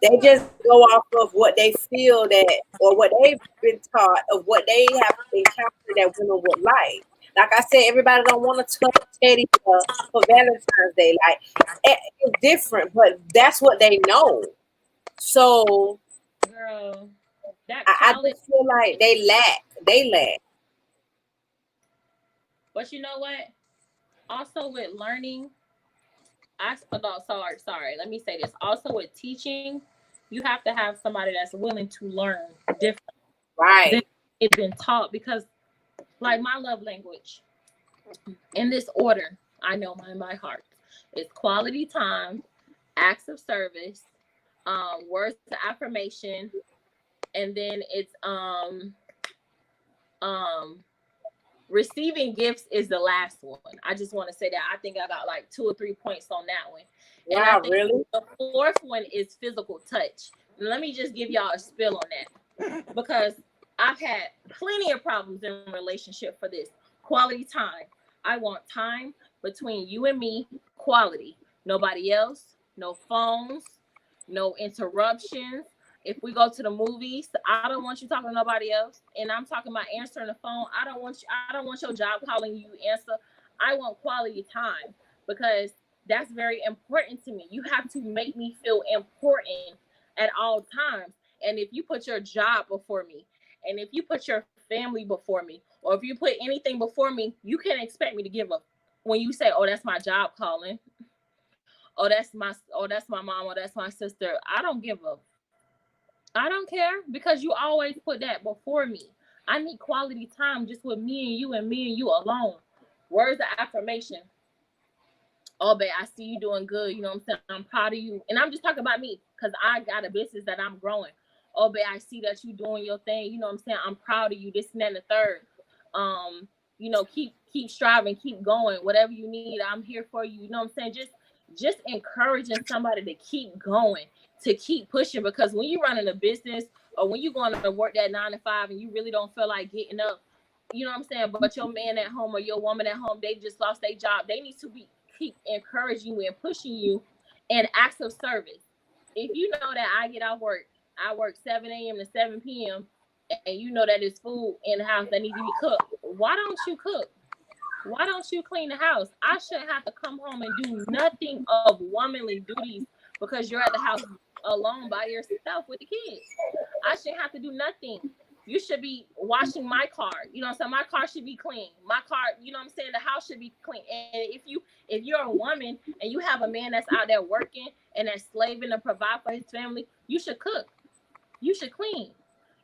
[SPEAKER 1] They just go off of what they feel that, or what they've been taught of what they have encountered that women would like. Like I said, everybody don't want to touch Teddy for Valentine's Day. Like, it's different, but that's what they know. So
[SPEAKER 2] Girl, that
[SPEAKER 1] I
[SPEAKER 2] college.
[SPEAKER 1] just feel like they lack. They lack.
[SPEAKER 2] But you know what? Also with learning, sorry. Let me say this. Also with teaching, you have to have somebody that's willing to learn different than
[SPEAKER 1] Right.
[SPEAKER 2] it's been taught. Because, like, my love language, in this order, I know mine by heart. It's quality time, acts of service, words of affirmation, and then it's receiving gifts is the last one. I just want to say that I think I got like 2 or 3 points on that one. And I
[SPEAKER 1] Wow,
[SPEAKER 2] think
[SPEAKER 1] really?
[SPEAKER 2] the fourth one is physical touch. Let me just give y'all a spill on that, because I've had plenty of problems in relationship for this. Quality time. I want time between you and me, quality. Nobody else, no phones, no interruptions. If we go to the movies, I don't want you talking to nobody else. And I'm talking about answering the phone. I don't want your job calling you answer. I want quality time, because that's very important to me. You have to make me feel important at all times. And if you put your job before me, and if you put your family before me, or if you put anything before me, you can't expect me to give up. When you say, "Oh, that's my job calling," that's my mom, or that's my sister," I don't give up. I don't care, because you always put that before me. I need quality time just with me and you, and me and you alone. Words of affirmation. Oh, babe, I see you doing good. You know what I'm saying? I'm proud of you. And I'm just talking about me, because I got a business that I'm growing. Oh, babe, I see that you doing your thing. You know what I'm saying? I'm proud of you. This and that and the third. Keep striving, keep going. Whatever you need, I'm here for you. You know what I'm saying? Just encouraging somebody to keep going, to keep pushing. Because when you're running a business, or when you're going to work that 9 to 5 and you really don't feel like getting up, you know what I'm saying? But your man at home or your woman at home, they just lost their job. They need to keep encouraging you and pushing you in acts of service. If you know that I work 7 a.m. to 7 p.m., and you know that there's food in the house that needs to be cooked, why don't you cook? Why don't you clean the house? I shouldn't have to come home and do nothing of womanly duties, because you're at the house alone by yourself with the kids. I shouldn't have to do nothing. You should be washing my car. You know what I'm saying? My car should be clean. My car, you know what I'm saying? The house should be clean. And if you're a woman and you have a man that's out there working and that's slaving to provide for his family, you should cook. You should clean.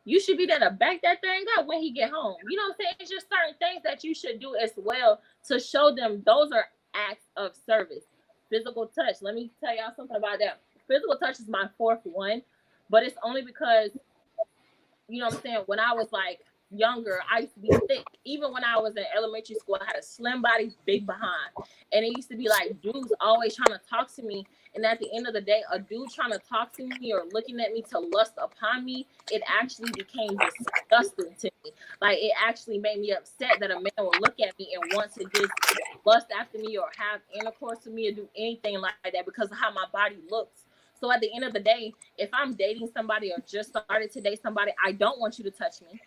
[SPEAKER 2] You should be there to back that thing up when he get home. You know what I'm saying? It's just certain things that you should do as well to show them those are acts of service. Physical touch. Let me tell y'all something about that. physical touch is my fourth one, but it's only because, you know what I'm saying, when I was like younger, I used to be thick. Even when I was in elementary school, I had a slim body, big behind. And it used to be like dudes always trying to talk to me. And at the end of the day, a dude trying to talk to me or looking at me to lust upon me, it actually became disgusting to me. Like, it actually made me upset that a man will look at me and want to just lust after me or have intercourse with me or do anything like that because of how my body looks. So at the end of the day, if I'm dating somebody or just started to date somebody, I don't want you to touch me.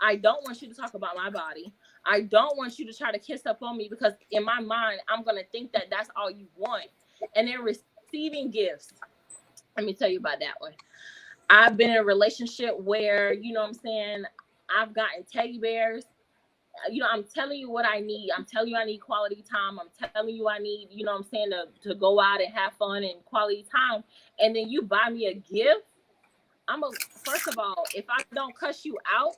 [SPEAKER 2] I don't want you to talk about my body. I don't want you to try to kiss up on me because in my mind, I'm going to think that that's all you want. And then receiving gifts. Let me tell you about that one. I've been in a relationship where, you know what I'm saying, I've gotten teddy bears. You know, I'm telling you what I need. I'm telling you I need quality time. I'm telling you I need, you know what I'm saying, to go out and have fun and quality time. And then you buy me a gift. First of all, if I don't cuss you out,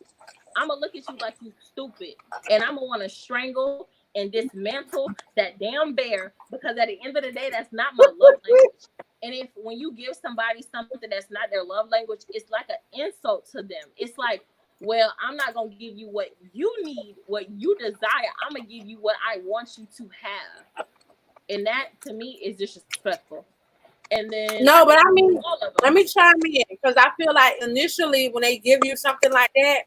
[SPEAKER 2] I'm going to look at you like you stupid. And I'm going to want to strangle and dismantle that damn bear because at the end of the day, that's not my love language. And if when you give somebody something that's not their love language, it's like an insult to them. It's like, well, I'm not going to give you what you need, what you desire. I'm going to give you what I want you to have. And that, to me, is disrespectful. And then...
[SPEAKER 1] No, but I mean, let me chime in because I feel like initially when they give you something like that,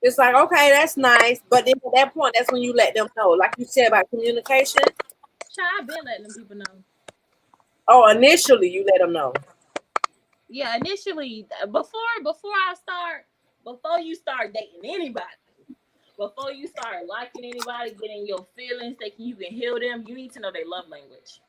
[SPEAKER 1] it's like, okay, that's nice. But then at that point, that's when you let them know. Like you said about communication.
[SPEAKER 2] I've been letting them people know.
[SPEAKER 1] Oh, initially you let them know.
[SPEAKER 2] Yeah, initially, before you start dating anybody, before you start liking anybody, getting your feelings, thinking you can heal them, you need to know their love language.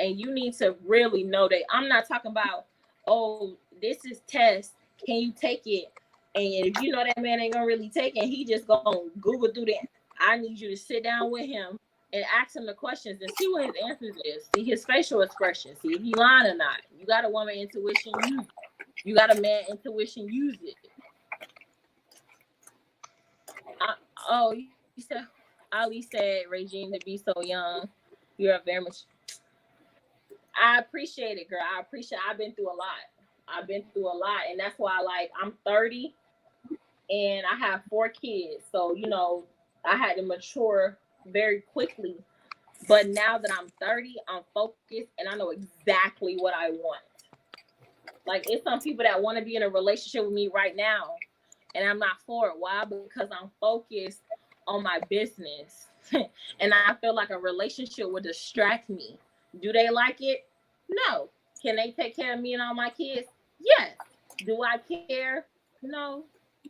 [SPEAKER 2] And you need to really know that. I'm not talking about, oh, this is test. Can you take it? And if you know that man ain't gonna really take it, he just gonna Google through that. I need you to sit down with him and ask him the questions and see what his answers is. See his facial expression. See if he lying or not. You got a woman intuition, use it. You got a man intuition, use it. You said Ali said, Regine, to be so young, you're very much. I appreciate it, girl. I've been through a lot. And that's why I'm 30 and I have 4 kids. So, you know, I had to mature very quickly. But now that I'm 30, I'm focused and I know exactly what I want. Like, it's some people that want to be in a relationship with me right now and I'm not for it. Why? Because I'm focused on my business. And I feel like a relationship would distract me. Do they like it? No. Can they take care of me and all my kids? Yes. Do I care? No,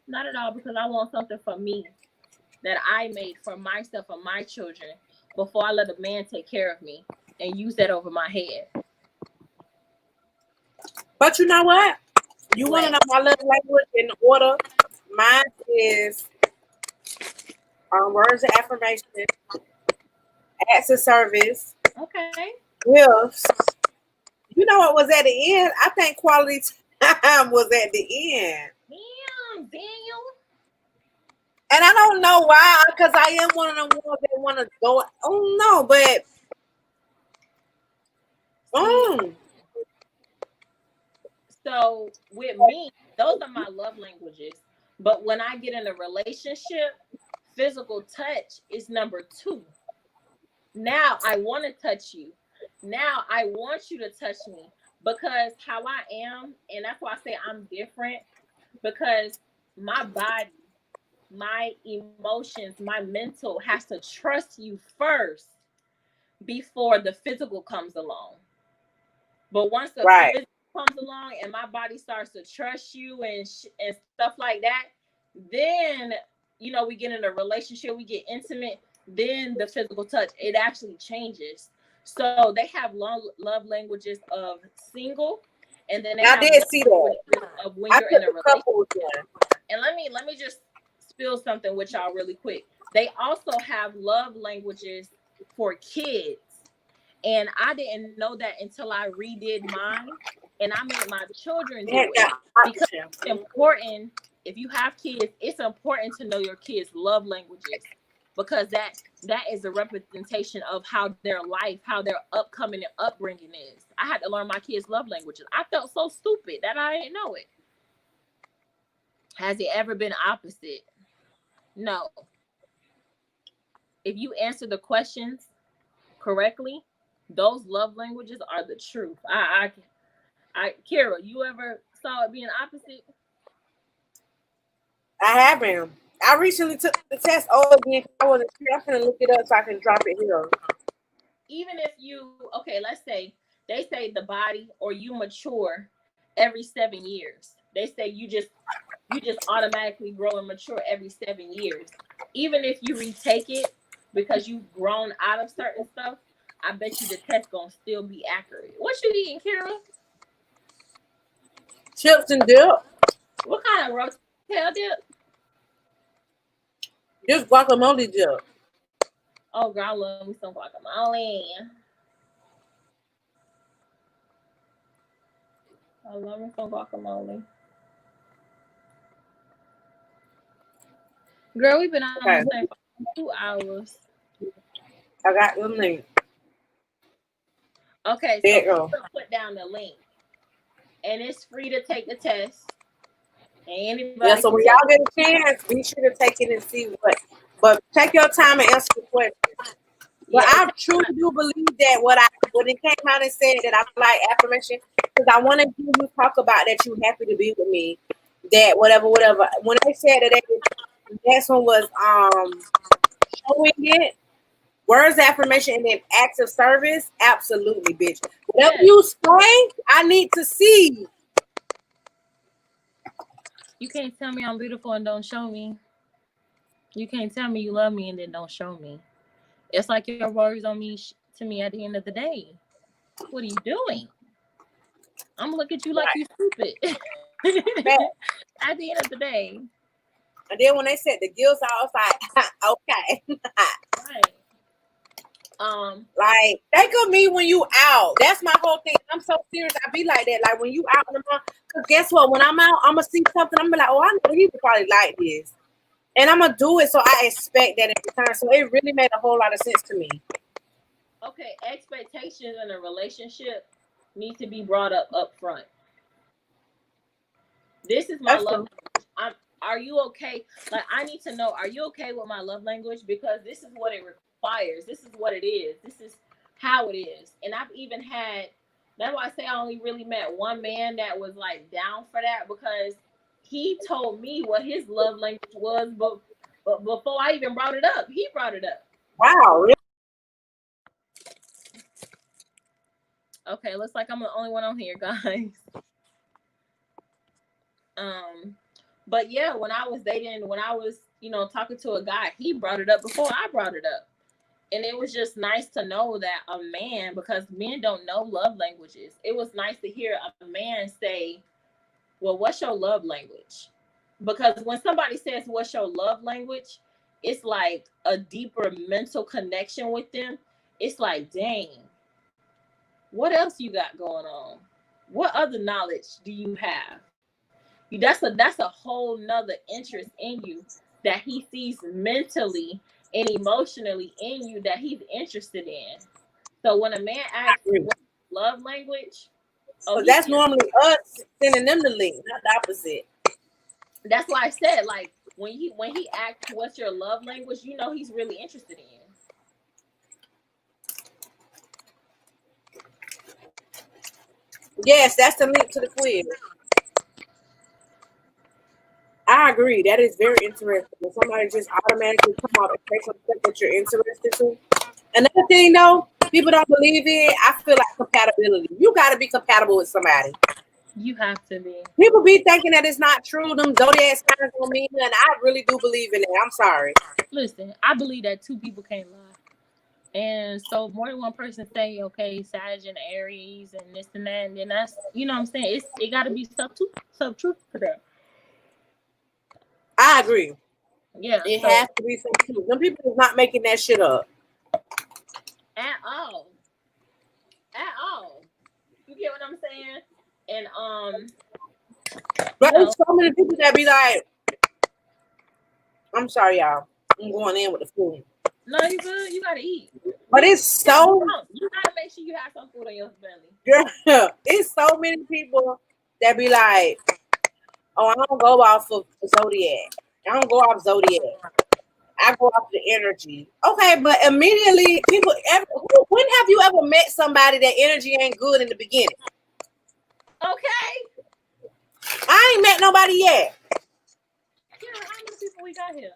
[SPEAKER 2] not at all, because I want something for me that I made for myself and my children before I let a man take care of me and use that over my head.
[SPEAKER 1] But you know what? You want to know my love language in order? Mine is words of affirmation, acts of service,
[SPEAKER 2] okay,
[SPEAKER 1] gifts. You know what was at the end? I think quality time was at the end.
[SPEAKER 2] Damn, Daniel.
[SPEAKER 1] And I don't know why, because I am one of the ones that want to go. Oh no, but
[SPEAKER 2] So with me, those are my love languages. But when I get in a relationship, physical touch is number 2. Now I want to touch you. Now I want you to touch me because how I am, and that's why I say I'm different, because my body, my emotions, my mental has to trust you first before the physical comes along. But once the physical comes along and my body starts to trust you and stuff like that, then, you know, we get in a relationship, we get intimate, then the physical touch, it actually changes. So they have love languages of single, and then they have
[SPEAKER 1] did see that
[SPEAKER 2] of when you're in a relationship. And let me just spill something with y'all really quick. They also have love languages for kids. And I didn't know that until I redid mine. And I made my children do it. Because it's important, if you have kids, it's important to know your kids' love languages. because that is a representation of how their life, how their upcoming and upbringing is. I had to learn my kids' love languages. I felt so stupid that I didn't know it. Has it ever been opposite? No. If you answer the questions correctly, those love languages are the truth. Kira, you ever saw it being opposite?
[SPEAKER 1] I haven't. I recently took the test over again. I wasn't sure. I'm gonna look it up so I can drop it here.
[SPEAKER 2] Even if you, okay, let's say they say the body or you mature every 7 years. They say you just automatically grow and mature every 7 years. Even if you retake it because you've grown out of certain stuff, I bet you the test gonna still be accurate. What you eating, Kira?
[SPEAKER 1] Chips and dip.
[SPEAKER 2] What kind of rotel dip?
[SPEAKER 1] Just guacamole dip.
[SPEAKER 2] Oh, girl, I love me some guacamole. I love me some guacamole. Girl, we've been on the same for 2 hours.
[SPEAKER 1] I got the link.
[SPEAKER 2] Okay,
[SPEAKER 1] There you
[SPEAKER 2] so
[SPEAKER 1] go.
[SPEAKER 2] put down the link. And it's free to take the test. And anybody
[SPEAKER 1] Yeah, so when y'all get a chance, be sure to take it and see what. But take your time and answer the question. But I truly do believe that when it came out and said that I like affirmation, because I want to hear you talk about that you happy to be with me, that whatever. When they said that the next one was showing it, words of affirmation and then acts of service, absolutely, bitch. Whatever you say, I need to see.
[SPEAKER 2] You can't tell me I'm beautiful and don't show me. You can't tell me you love me and then don't show me. It's like your words on me to me at the end of the day. What are you doing? I'm gonna look at you like you stupid. At the end of the day.
[SPEAKER 1] And then when they said the gills, I was like, okay.
[SPEAKER 2] Right.
[SPEAKER 1] Like, think of me when you out. That's my whole thing. I'm so serious. I be like that. Like when you out in the mall, because guess what? When I'm out, I'm gonna see something. I'm gonna be like, oh, I know he would probably like this, and I'm gonna do it. So I expect that in return. So it really made a whole lot of sense to me.
[SPEAKER 2] Okay, expectations in a relationship need to be brought up front. This is my love language. Are you okay? Like, I need to know, are you okay with my love language? Because this is what it requires. This is what it is. This is how it is. And I've even had, that's why I say I only really met one man that was like down for that, because he told me what his love language was, but before I even brought it up, he brought it up.
[SPEAKER 1] Wow, really?
[SPEAKER 2] Okay, looks like I'm the only one on here, guys. But yeah, when I was dating, when I was, talking to a guy, he brought it up before I brought it up. And it was just nice to know that a man, because men don't know love languages. It was nice to hear a man say, well, what's your love language? Because when somebody says, what's your love language? It's like a deeper mental connection with them. It's like, dang, what else you got going on? What other knowledge do you have? That's a whole nother interest in you that he sees mentally and emotionally in you that he's interested in. So when a man asks what love language,
[SPEAKER 1] so that's normally us sending them the link, not the opposite.
[SPEAKER 2] That's why I said, like, when he asks what's your love language, he's really interested in.
[SPEAKER 1] Yes, that's the link to the quiz. I agree. That is very interesting. When somebody just automatically come out and say something that you're interested in. Another thing, though, people don't believe it. I feel like compatibility. You got to be compatible with somebody.
[SPEAKER 2] You have to be.
[SPEAKER 1] People be thinking that it's not true. Them zodiac signs don't mean nothing. I really do believe in it. I'm sorry.
[SPEAKER 2] Listen, I believe that two people can't lie. And so more than one person say, okay, Sag and Aries and this and that, and then that's, what I'm saying? It got to be some truth to that.
[SPEAKER 1] I agree.
[SPEAKER 2] Yeah.
[SPEAKER 1] It has to be some truth. Them people is not making that shit up.
[SPEAKER 2] At all. You get what I'm saying? And
[SPEAKER 1] But there's so many people that be like, I'm sorry, y'all. I'm going in with the food.
[SPEAKER 2] No, you good. You gotta eat.
[SPEAKER 1] But it's so
[SPEAKER 2] You gotta make sure you have some food on your belly.
[SPEAKER 1] girl, it's so many people that be like, oh, I don't go off of Zodiac. I don't go off Zodiac. I go off the energy. Okay, but immediately people when have you ever met somebody that energy ain't good in the beginning?
[SPEAKER 2] Okay.
[SPEAKER 1] I ain't met nobody yet.
[SPEAKER 2] Yeah, how many people we got here?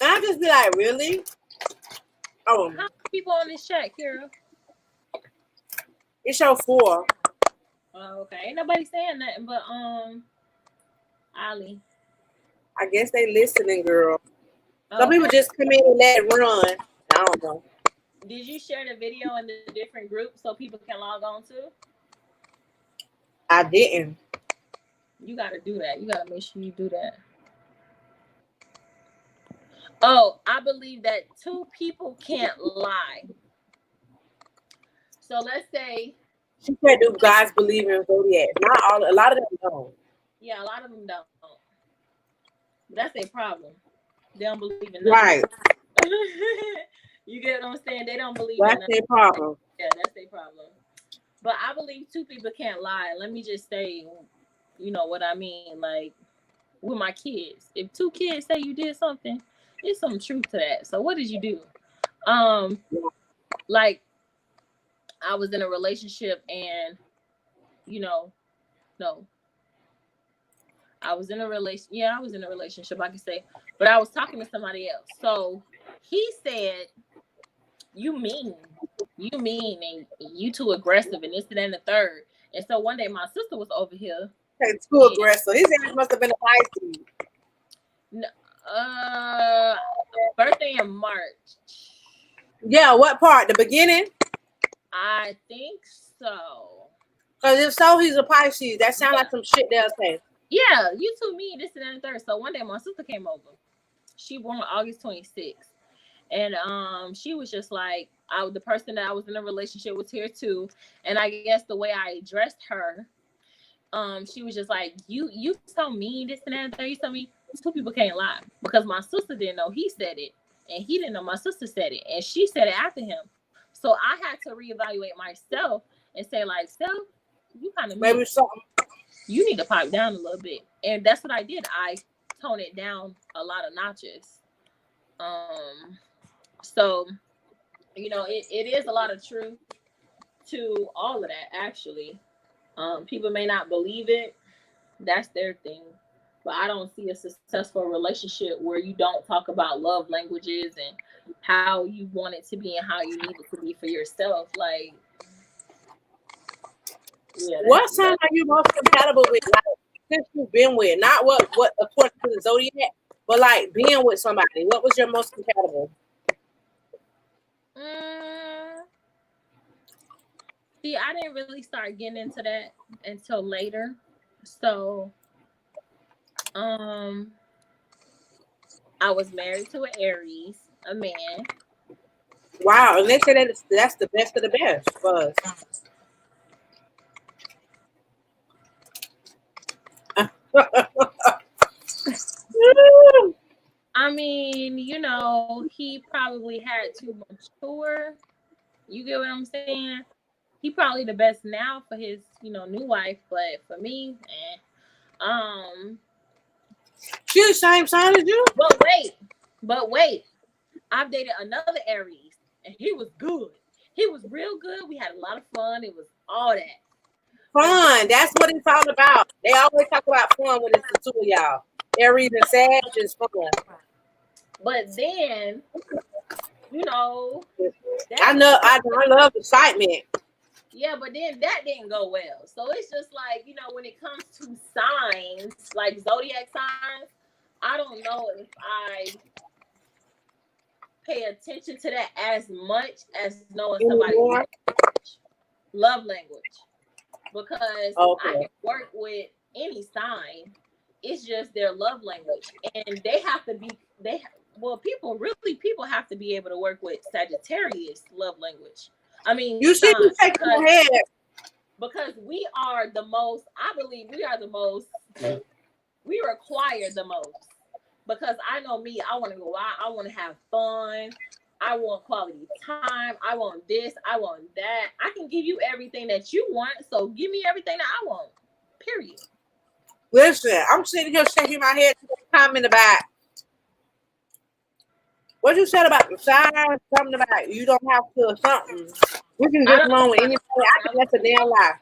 [SPEAKER 1] And I just be like, really? Oh,
[SPEAKER 2] How many people on this chat, Kira?
[SPEAKER 1] it's your 4.
[SPEAKER 2] Oh, okay. Ain't nobody saying nothing but Ali.
[SPEAKER 1] I guess they listening, girl. Some
[SPEAKER 2] Okay.
[SPEAKER 1] people just come in and let it run. I don't know.
[SPEAKER 2] Did you share the video in the different groups so people can log on too?
[SPEAKER 1] I didn't.
[SPEAKER 2] You gotta do that. You gotta make sure you do that. Oh, I believe that 2 people can't lie. So let's say,
[SPEAKER 1] She said, do guys believe in Zodiac? Not all. A lot of them don't.
[SPEAKER 2] yeah, a lot of them don't. That's their problem. They don't believe in nothing.
[SPEAKER 1] Right.
[SPEAKER 2] You get what I'm saying? They don't believe
[SPEAKER 1] That's
[SPEAKER 2] in nothing.
[SPEAKER 1] their problem.
[SPEAKER 2] Yeah, that's their problem. But I believe 2 people can't lie. Let me just say, you know what I mean? Like with my kids. If 2 kids say you did something, there's some truth to that. So what did you do? Like I was in a relationship and no. I was in a relationship. Yeah, I was in a relationship, I can say. But I was talking to somebody else. So he said, you mean, and you too aggressive and this and that and the third. And so one day my sister was over here.
[SPEAKER 1] Okay, too aggressive. His ass must have been a Pisces.
[SPEAKER 2] Birthday in March.
[SPEAKER 1] Yeah, what part? The beginning?
[SPEAKER 2] I think so.
[SPEAKER 1] Because if so, he's a Pisces. That sounds like some shit they'll say.
[SPEAKER 2] Yeah, you too mean, this and that and the third. So one day my sister came over. She born on August 26th. And she was just like, the person that I was in a relationship was here too. And I guess the way I addressed her, she was just like, you so mean, this and that and the third. You so mean. 2 people can't lie. Because my sister didn't know he said it. And he didn't know my sister said it. And she said it after him. So I had to reevaluate myself and say, like, self, you kind of
[SPEAKER 1] maybe something.
[SPEAKER 2] You need to pipe down a little bit. And that's what I did. I toned it down a lot of notches. So, it is a lot of truth to all of that, actually. People may not believe it. That's their thing. But I don't see a successful relationship where you don't talk about love languages and how you want it to be and how you need it to be for yourself. Like, yeah.
[SPEAKER 1] What sign are you most compatible with? Like, since you've been with, not what according to the Zodiac, but like being with somebody. What was your most compatible?
[SPEAKER 2] See, I didn't really start getting into that until later. So, I was married to an Aries, a man.
[SPEAKER 1] Wow, and they say that that's the best of the best for us.
[SPEAKER 2] I mean, he probably had too mature. You get what I'm saying? He probably the best now for his, new wife, but for me,
[SPEAKER 1] She the same sign as you?
[SPEAKER 2] But wait. I've dated another Aries, and he was good. He was real good. We had a lot of fun. It was all that.
[SPEAKER 1] Fun. That's what it's all about. They always talk about fun when it's the 2 of y'all. Aries and Sag is fun.
[SPEAKER 2] But then,
[SPEAKER 1] I love excitement.
[SPEAKER 2] Yeah, but then that didn't go well. So it's just like, when it comes to signs, like zodiac signs, I don't know if I pay attention to that as much as knowing somebody's love language. Because I can work with any sign. It's just their love language. And they have to be, people have to be able to work with Sagittarius love language. I mean,
[SPEAKER 1] you see me shaking my head.
[SPEAKER 2] Because we are the most, I believe we are the most, we require the most. because I know me. I want to go out. I want to have fun. I want quality time. I want this. I want that. I can give you everything that you want. So give me everything that I want. Period.
[SPEAKER 1] Listen, I'm sitting here shaking my head to the comment about what you said about the sign, something about you don't have to something. We can
[SPEAKER 2] I
[SPEAKER 1] get
[SPEAKER 2] don't.
[SPEAKER 1] along with anybody. I think that's a damn lie.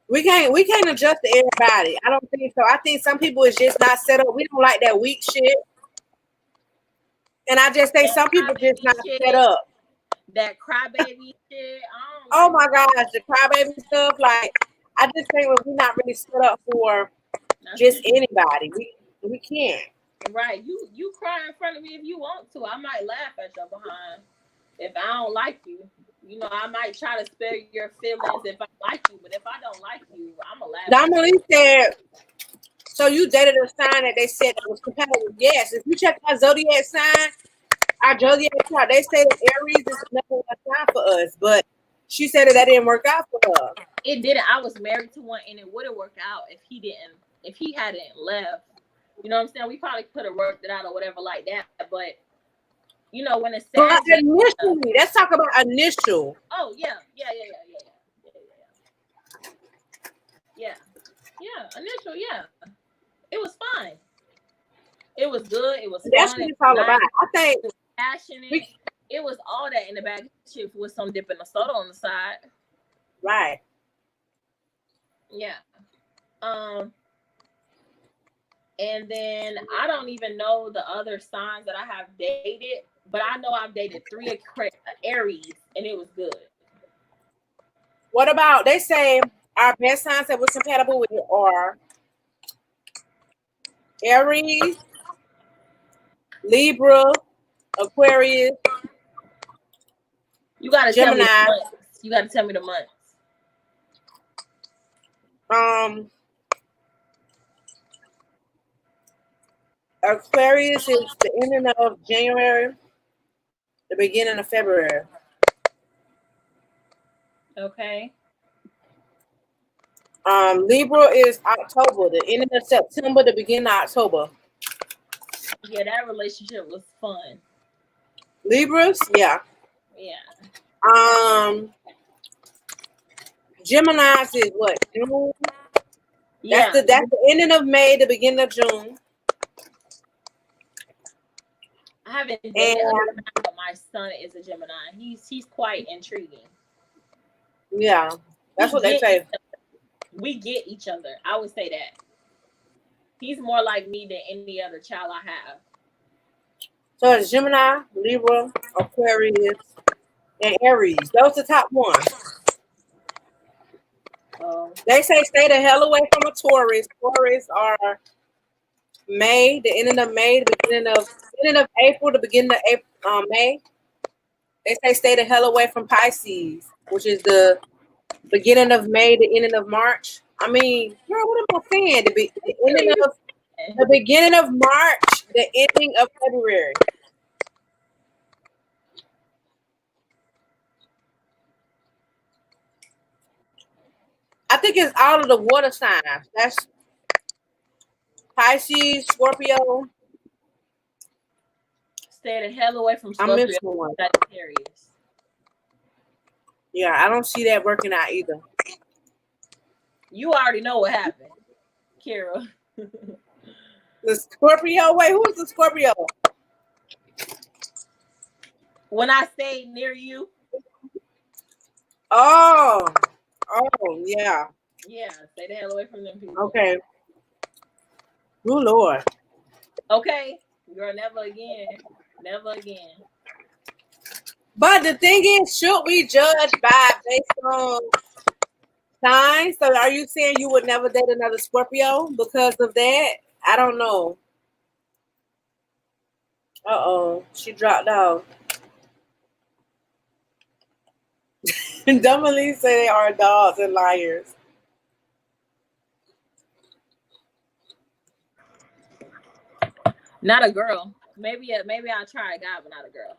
[SPEAKER 1] We can't adjust to everybody. I don't think so. I think some people is just not set up. We don't like that weak shit. And I just think
[SPEAKER 2] That
[SPEAKER 1] some people just
[SPEAKER 2] crybaby
[SPEAKER 1] not
[SPEAKER 2] shit.
[SPEAKER 1] set up.
[SPEAKER 2] That crybaby shit.
[SPEAKER 1] Oh my gosh, the crybaby stuff. Like I just think we're not really set up for just anybody. We can't.
[SPEAKER 2] Right. You cry in front of me if you want to. I might laugh at your behind if I don't like you. You know, I might try to spare your feelings if I like you, but if I don't like you, I'm a laugh.
[SPEAKER 1] Dominique said, so you dated a sign that they said that was compatible. Yes, if you check our zodiac sign, our zodiac chart, they say that Aries is the number one sign for us, but she said that didn't work out for her.
[SPEAKER 2] It didn't. I was married to one, and it would have worked out if he hadn't left. You know what I'm saying? We probably could have worked it out or whatever like that. But you know, when it's sad,
[SPEAKER 1] initially, let's talk about initial.
[SPEAKER 2] Oh yeah. Initial, yeah. It was fine. It was good. It was
[SPEAKER 1] That's
[SPEAKER 2] fun.
[SPEAKER 1] what it's all about. I think
[SPEAKER 2] it was passionate. It was all that in the bag of chips with some dip and a soda on the side.
[SPEAKER 1] Right.
[SPEAKER 2] Yeah. And then I don't even know the other signs that I have dated, but I know I've dated 3 Aries, and it was good.
[SPEAKER 1] What about, they say our best signs that we're compatible with are Aries, Libra, Aquarius.
[SPEAKER 2] You gotta
[SPEAKER 1] Gemini.
[SPEAKER 2] tell me the months. You gotta tell me the months.
[SPEAKER 1] Aquarius is the ending of January, the beginning of February.
[SPEAKER 2] Okay.
[SPEAKER 1] Libra is October, the ending of September, the beginning of October.
[SPEAKER 2] Yeah, that relationship was fun.
[SPEAKER 1] Libras, yeah.
[SPEAKER 2] Yeah.
[SPEAKER 1] Gemini's is what? June?
[SPEAKER 2] Yeah.
[SPEAKER 1] That's the ending of May, the beginning of June.
[SPEAKER 2] I haven't dated but my son is a Gemini. He's quite intriguing.
[SPEAKER 1] Yeah, that's what they say.
[SPEAKER 2] We get each other. I would say that. He's more like me than any other child I have.
[SPEAKER 1] So it's Gemini, Libra, Aquarius, and Aries. Those are the top ones. They say stay the hell away from a Taurus. Taurus are May, the ending of May, the beginning of April, the beginning of May. They say stay the hell away from Pisces, which is the beginning of May, the ending of March. I mean, girl, what am I saying? The beginning of March, the ending of February. I think it's all of the water signs. That's Pisces, Scorpio.
[SPEAKER 2] Stay the hell away from Scorpio.
[SPEAKER 1] I missed one.
[SPEAKER 2] Sagittarius.
[SPEAKER 1] Yeah, I don't see that working out either.
[SPEAKER 2] You already know what happened, Kira.
[SPEAKER 1] The Scorpio? Wait, who's the Scorpio?
[SPEAKER 2] When I stay near you.
[SPEAKER 1] Oh, yeah.
[SPEAKER 2] Yeah, stay the hell away from them people.
[SPEAKER 1] Okay. Oh, Lord.
[SPEAKER 2] Okay. Girl, never again. Never again.
[SPEAKER 1] But the thing is, should we judge based on signs? So are you saying you would never date another Scorpio because of that? I don't know. Uh-oh. She dropped out. Dumbly say they are dogs and liars.
[SPEAKER 2] Not a girl. Maybe I'll try a guy, but not a girl.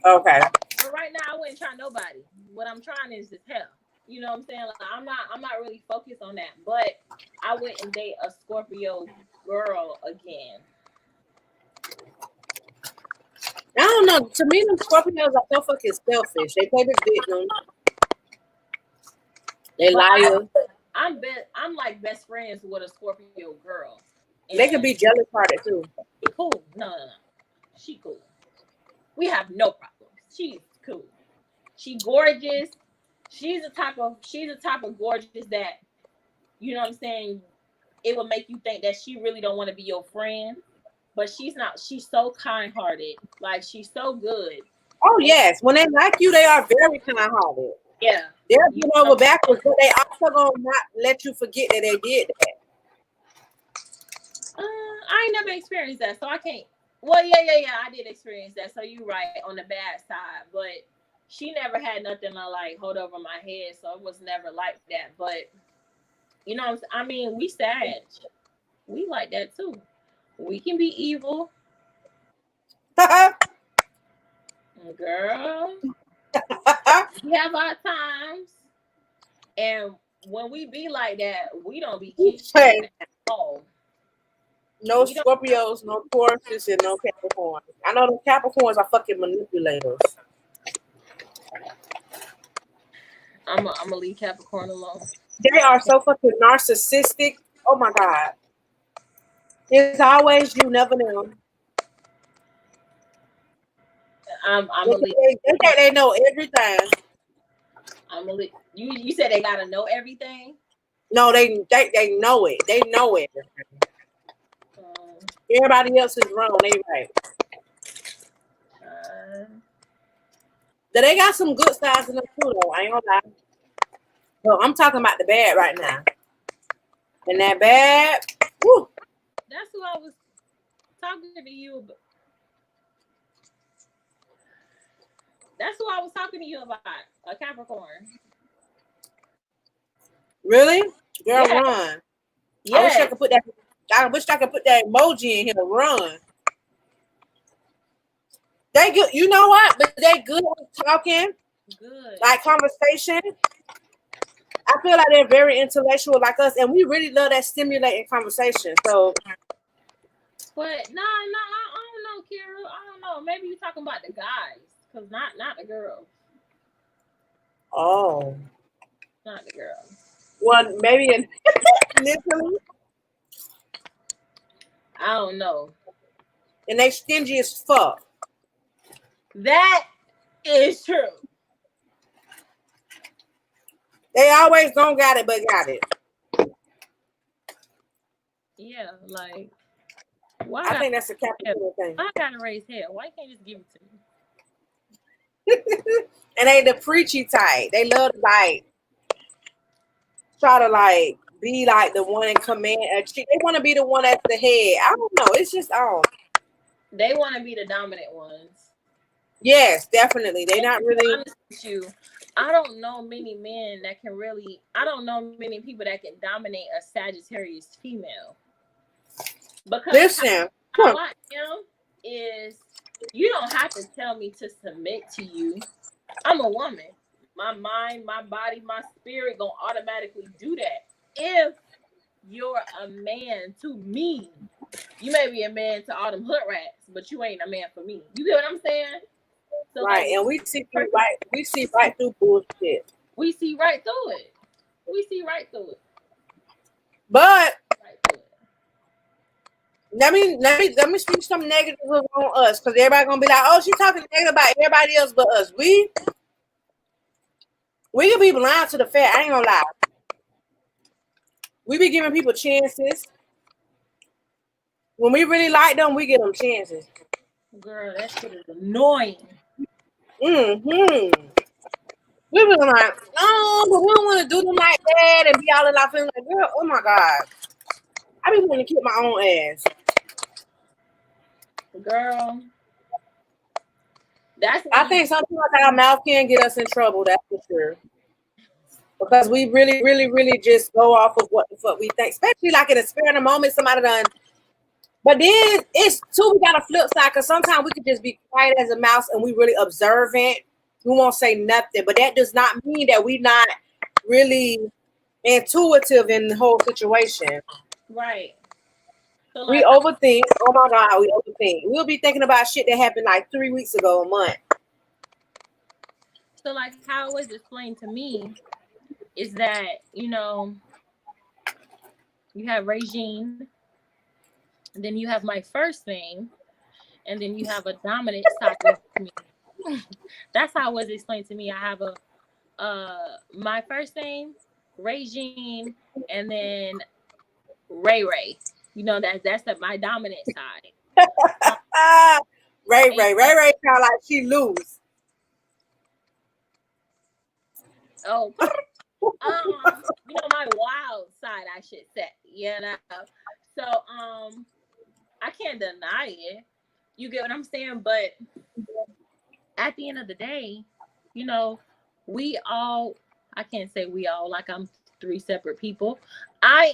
[SPEAKER 1] Okay.
[SPEAKER 2] But right now, I wouldn't try nobody. What I'm trying is just hell. You know what I'm saying? Like, I'm not really focused on that. But I wouldn't date a Scorpio girl again.
[SPEAKER 1] I don't know. To me, them Scorpios are so fucking selfish. They play the victim. They
[SPEAKER 2] But
[SPEAKER 1] liar.
[SPEAKER 2] I'm like best friends with a Scorpio girl.
[SPEAKER 1] They could be jealous hearted too.
[SPEAKER 2] Cool. No. She cool. We have no problems. She's cool. She gorgeous. She's the type of gorgeous that, you know what I'm saying, it would make you think that she really don't want to be your friend. But she's not. She's so kind-hearted. Like, she's so good.
[SPEAKER 1] Oh yes. When they like you, they are very kind hearted.
[SPEAKER 2] Yeah.
[SPEAKER 1] They're over backwards, but they also gonna not let you forget that they did that.
[SPEAKER 2] I ain't never experienced that, so I can't. Well, yeah. I did experience that. So you're right on the bad side, but she never had nothing to like hold over my head, so it was never like that. But you know, I mean, we Sag, we like that too. We can be evil, girl. We have our times, and when we be like that, we don't be kidding at all.
[SPEAKER 1] No Scorpios, no Tauruses, and no Capricorns. I know the Capricorns are fucking manipulators.
[SPEAKER 2] I'm gonna leave Capricorn alone.
[SPEAKER 1] They are so fucking narcissistic. Oh my god. It's always you, never them.
[SPEAKER 2] I'm
[SPEAKER 1] They think they know everything.
[SPEAKER 2] I'm gonna leave. You said they gotta know everything.
[SPEAKER 1] No, they know it. They know it. Everybody else is wrong. They right. They got some good sides in them too, though. I ain't gonna lie. But I'm talking about the bad right now. And that bad, whew.
[SPEAKER 2] That's who I was talking to you about. That's who I was talking to you about. A Capricorn.
[SPEAKER 1] Really? Girl,
[SPEAKER 2] Yeah.
[SPEAKER 1] run.
[SPEAKER 2] Yeah.
[SPEAKER 1] I wish I could put that emoji in here to run. They good, you know what? But they good at talking.
[SPEAKER 2] Good.
[SPEAKER 1] Like conversation. I feel like they're very intellectual like us, and we really love that stimulating conversation. So,
[SPEAKER 2] but no, I don't know, Kira. I don't know. Maybe you're talking about the guys, because not the girls.
[SPEAKER 1] Oh,
[SPEAKER 2] not the girls.
[SPEAKER 1] Well, maybe initially.
[SPEAKER 2] I don't know.
[SPEAKER 1] And they stingy as fuck.
[SPEAKER 2] That is true.
[SPEAKER 1] They always don't got it, but got it.
[SPEAKER 2] Yeah, like why?
[SPEAKER 1] I think that's a Capricorn thing.
[SPEAKER 2] I gotta raise hell. Why can't you just give it to me?
[SPEAKER 1] And they the preachy type. They love to like try to like be like the one in command. They want to be the one at the head. I don't know. It's just
[SPEAKER 2] They want to be the dominant ones.
[SPEAKER 1] Yes, definitely. They not really.
[SPEAKER 2] Honest with you, I don't know many men that can really. I don't know many people that can dominate a Sagittarius female. Because
[SPEAKER 1] listen,
[SPEAKER 2] how I am is you don't have to tell me to submit to you. I'm a woman. My mind, my body, my spirit gonna automatically do that. If you're a man to me, you may be a man to all them hood rats, but you ain't a man for me. You get what I'm saying? So
[SPEAKER 1] right, like, and we see right through bullshit.
[SPEAKER 2] We see right through it. We see right through it.
[SPEAKER 1] But let me speak some negative on us, because everybody gonna be like, oh, she's talking negative about everybody else but us. We can be blind to the fact. I ain't gonna lie. We be giving people chances. When we really like them, we give them chances.
[SPEAKER 2] Girl, that shit is annoying.
[SPEAKER 1] We be like, no, but we don't want to do them like that and be all in our feelings. Like, girl, oh my God. I be wanting to keep my own ass.
[SPEAKER 2] Girl.
[SPEAKER 1] I think sometimes our mouth can get us in trouble, that's for sure. Because we really, really, really just go off of what the fuck we think. Especially like in a spare of the moment, somebody done. But then it's too, we got a flip side, because sometimes we could just be quiet as a mouse and we really observant. We won't say nothing. But that does not mean that we not really intuitive in the whole situation.
[SPEAKER 2] Right. So
[SPEAKER 1] We
[SPEAKER 2] like,
[SPEAKER 1] overthink. Oh my God, we overthink. We'll be thinking about shit that happened like 3 weeks ago, a month.
[SPEAKER 2] so like how it was explained to me is that, you know, you have Regine, and then you have my first name, and then you have a dominant side of me. That's how it was explained to me. I have a my first name, Regine, and then Ray Ray. You know, that's my dominant side.
[SPEAKER 1] Ray
[SPEAKER 2] And,
[SPEAKER 1] sound like she lose.
[SPEAKER 2] oh, you know, my wild side, I should say. You know, so I can't deny it. You get what I'm saying? But at the end of the day, you know, we all, I can't say we all, like I'm three separate people. I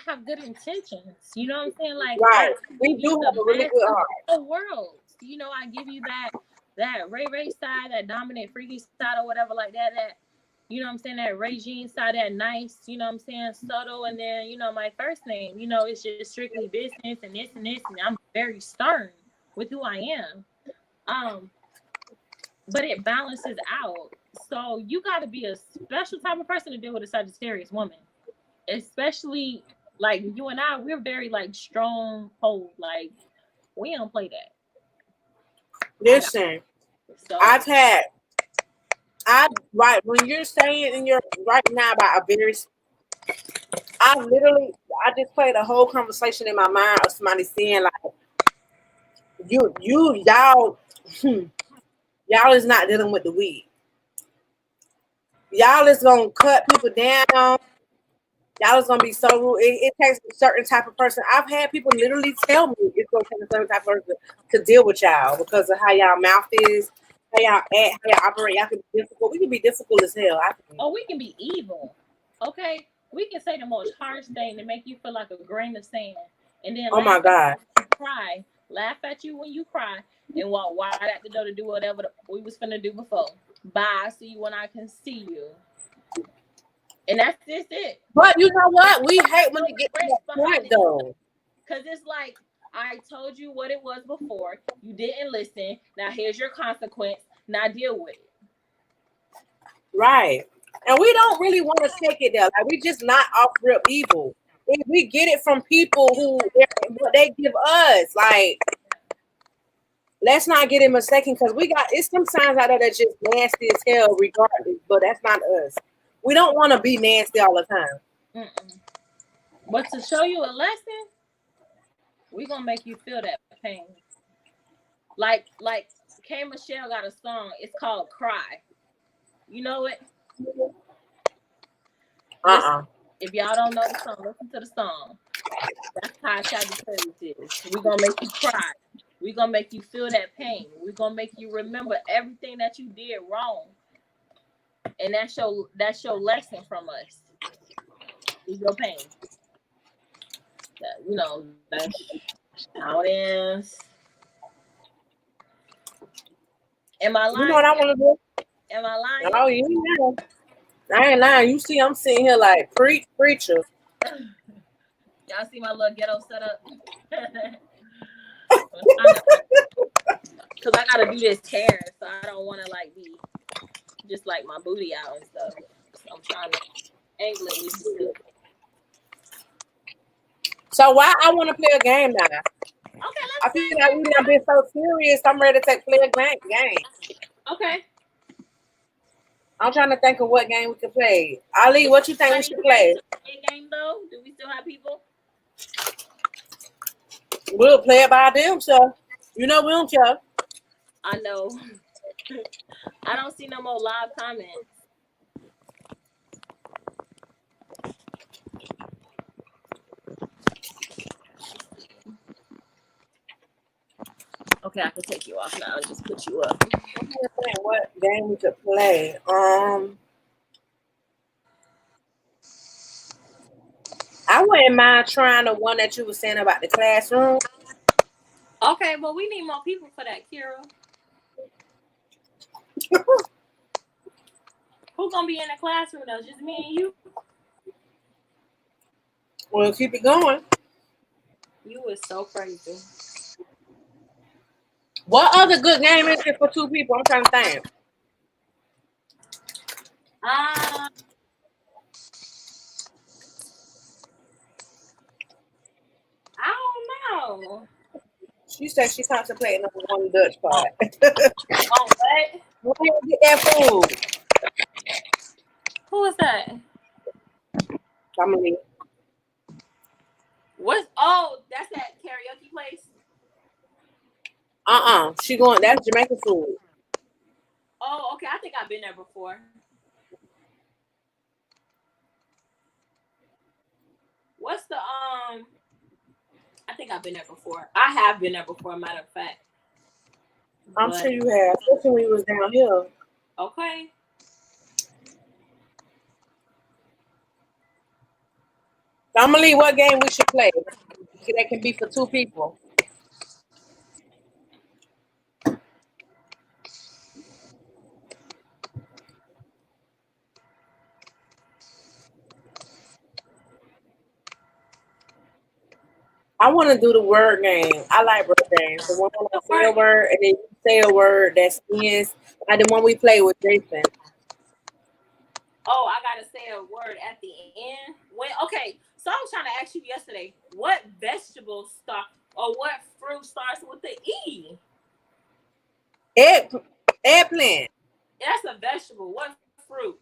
[SPEAKER 2] have good intentions. You know what I'm saying? Like,
[SPEAKER 1] Right.
[SPEAKER 2] I
[SPEAKER 1] We
[SPEAKER 2] give you
[SPEAKER 1] do have
[SPEAKER 2] the
[SPEAKER 1] a really
[SPEAKER 2] best
[SPEAKER 1] good
[SPEAKER 2] of
[SPEAKER 1] heart.
[SPEAKER 2] the world. You know, I give you that Ray side, that dominant freaky side or whatever like that, you know what I'm saying, that Regine side, that nice, you know what I'm saying, subtle, and then, you know, my first name, you know, it's just strictly business and this, and I'm very stern with who I am. But it balances out. So you got to be a special type of person to deal with a Sagittarius woman, especially like you and I. We're very like strong hold. Like we don't play that.
[SPEAKER 1] Listen,
[SPEAKER 2] So
[SPEAKER 1] right when you're saying in your right now about a very, I just played a whole conversation in my mind of somebody saying like y'all is not dealing with the weed. Y'all is gonna cut people down. Y'all is gonna be so rude. It takes a certain type of person. I've had people literally tell me it's gonna take a certain type of person to deal with y'all because of how y'all mouth is, how y'all act, how y'all operate. Y'all can be difficult. We can be difficult as hell. I think.
[SPEAKER 2] Oh, we can be evil. Okay, we can say the most harsh thing to make you feel like a grain of sand, and then
[SPEAKER 1] Oh my God,
[SPEAKER 2] cry, laugh at you when you cry, and walk wide out the door to do whatever we was finna do before. Bye. See you when I can see you. And that's just it.
[SPEAKER 1] but you know what? We hate when it gets to that point though.
[SPEAKER 2] Because it's like, I told you what it was before. You didn't listen. Now here's your consequence. Now deal with it.
[SPEAKER 1] Right. And we don't really want to take it there. Like we just not off real evil. If we get it from people who what they give us, like let's not get it mistaken because it's some signs out there that's just nasty as hell regardless, but that's not us. We don't want to be nasty all the time.
[SPEAKER 2] Mm-mm. But to show you a lesson, we're gonna make you feel that pain. Like K Michelle got a song, it's called Cry. You know it? Listen, if y'all don't know the song, listen to the song. That's how Sagittarius is. We're gonna make you cry. We're gonna make you feel that pain. We're gonna make you remember everything that you did wrong. And that's your lesson from us. Is your pain. You know, that's how it is. Am I lying?
[SPEAKER 1] You know what I want to do?
[SPEAKER 2] Am I lying?
[SPEAKER 1] Oh, yeah. I ain't lying. You see, I'm sitting here like preacher.
[SPEAKER 2] Y'all see my little ghetto setup? Because I gotta do this hair, so I don't want to like be just like my booty out and stuff. So I'm trying to angle it.
[SPEAKER 1] So why I want to play a game now?
[SPEAKER 2] Okay,
[SPEAKER 1] I feel like we done been so serious. I'm ready to play a game.
[SPEAKER 2] Okay.
[SPEAKER 1] I'm trying to think of what game we can play. Ali, what you think we should play?
[SPEAKER 2] Game though? Do we still have people?
[SPEAKER 1] We'll play it by themselves. You know we don't care.
[SPEAKER 2] I know. I don't see no more live comments. Okay, I can take you off now. I'll just put you up.
[SPEAKER 1] What game we could play? I wouldn't mind trying the one that you were saying about the classroom.
[SPEAKER 2] Okay, well, we need more people for that, Kira. Who gonna be in the classroom though? Just me and you?
[SPEAKER 1] Well, keep it going.
[SPEAKER 2] You was so crazy.
[SPEAKER 1] What other good game is it for two people? I'm trying to think.
[SPEAKER 2] I don't know.
[SPEAKER 1] She said she contemplating on one Dutch part.
[SPEAKER 2] On what?
[SPEAKER 1] Where you get that food?
[SPEAKER 2] Who is that?
[SPEAKER 1] Dominique.
[SPEAKER 2] What's that's that karaoke place?
[SPEAKER 1] She going. That's Jamaican food.
[SPEAKER 2] Oh, okay. I think I've been there before. What's the I think I've been there before. I have been there before, matter of fact.
[SPEAKER 1] I'm
[SPEAKER 2] But-
[SPEAKER 1] sure you have, especially when you was down here.
[SPEAKER 2] Okay.
[SPEAKER 1] Dominique, what game we should play? That can be for two people. I want to do the word game. I like word games. The one where I say a word and then you say a word that ends, like the one we play with Jason.
[SPEAKER 2] Oh, I gotta say a word at the end. Okay, so I was trying to ask you yesterday, what vegetable start or what fruit starts with the E?
[SPEAKER 1] Eggplant.
[SPEAKER 2] That's a vegetable. What fruit?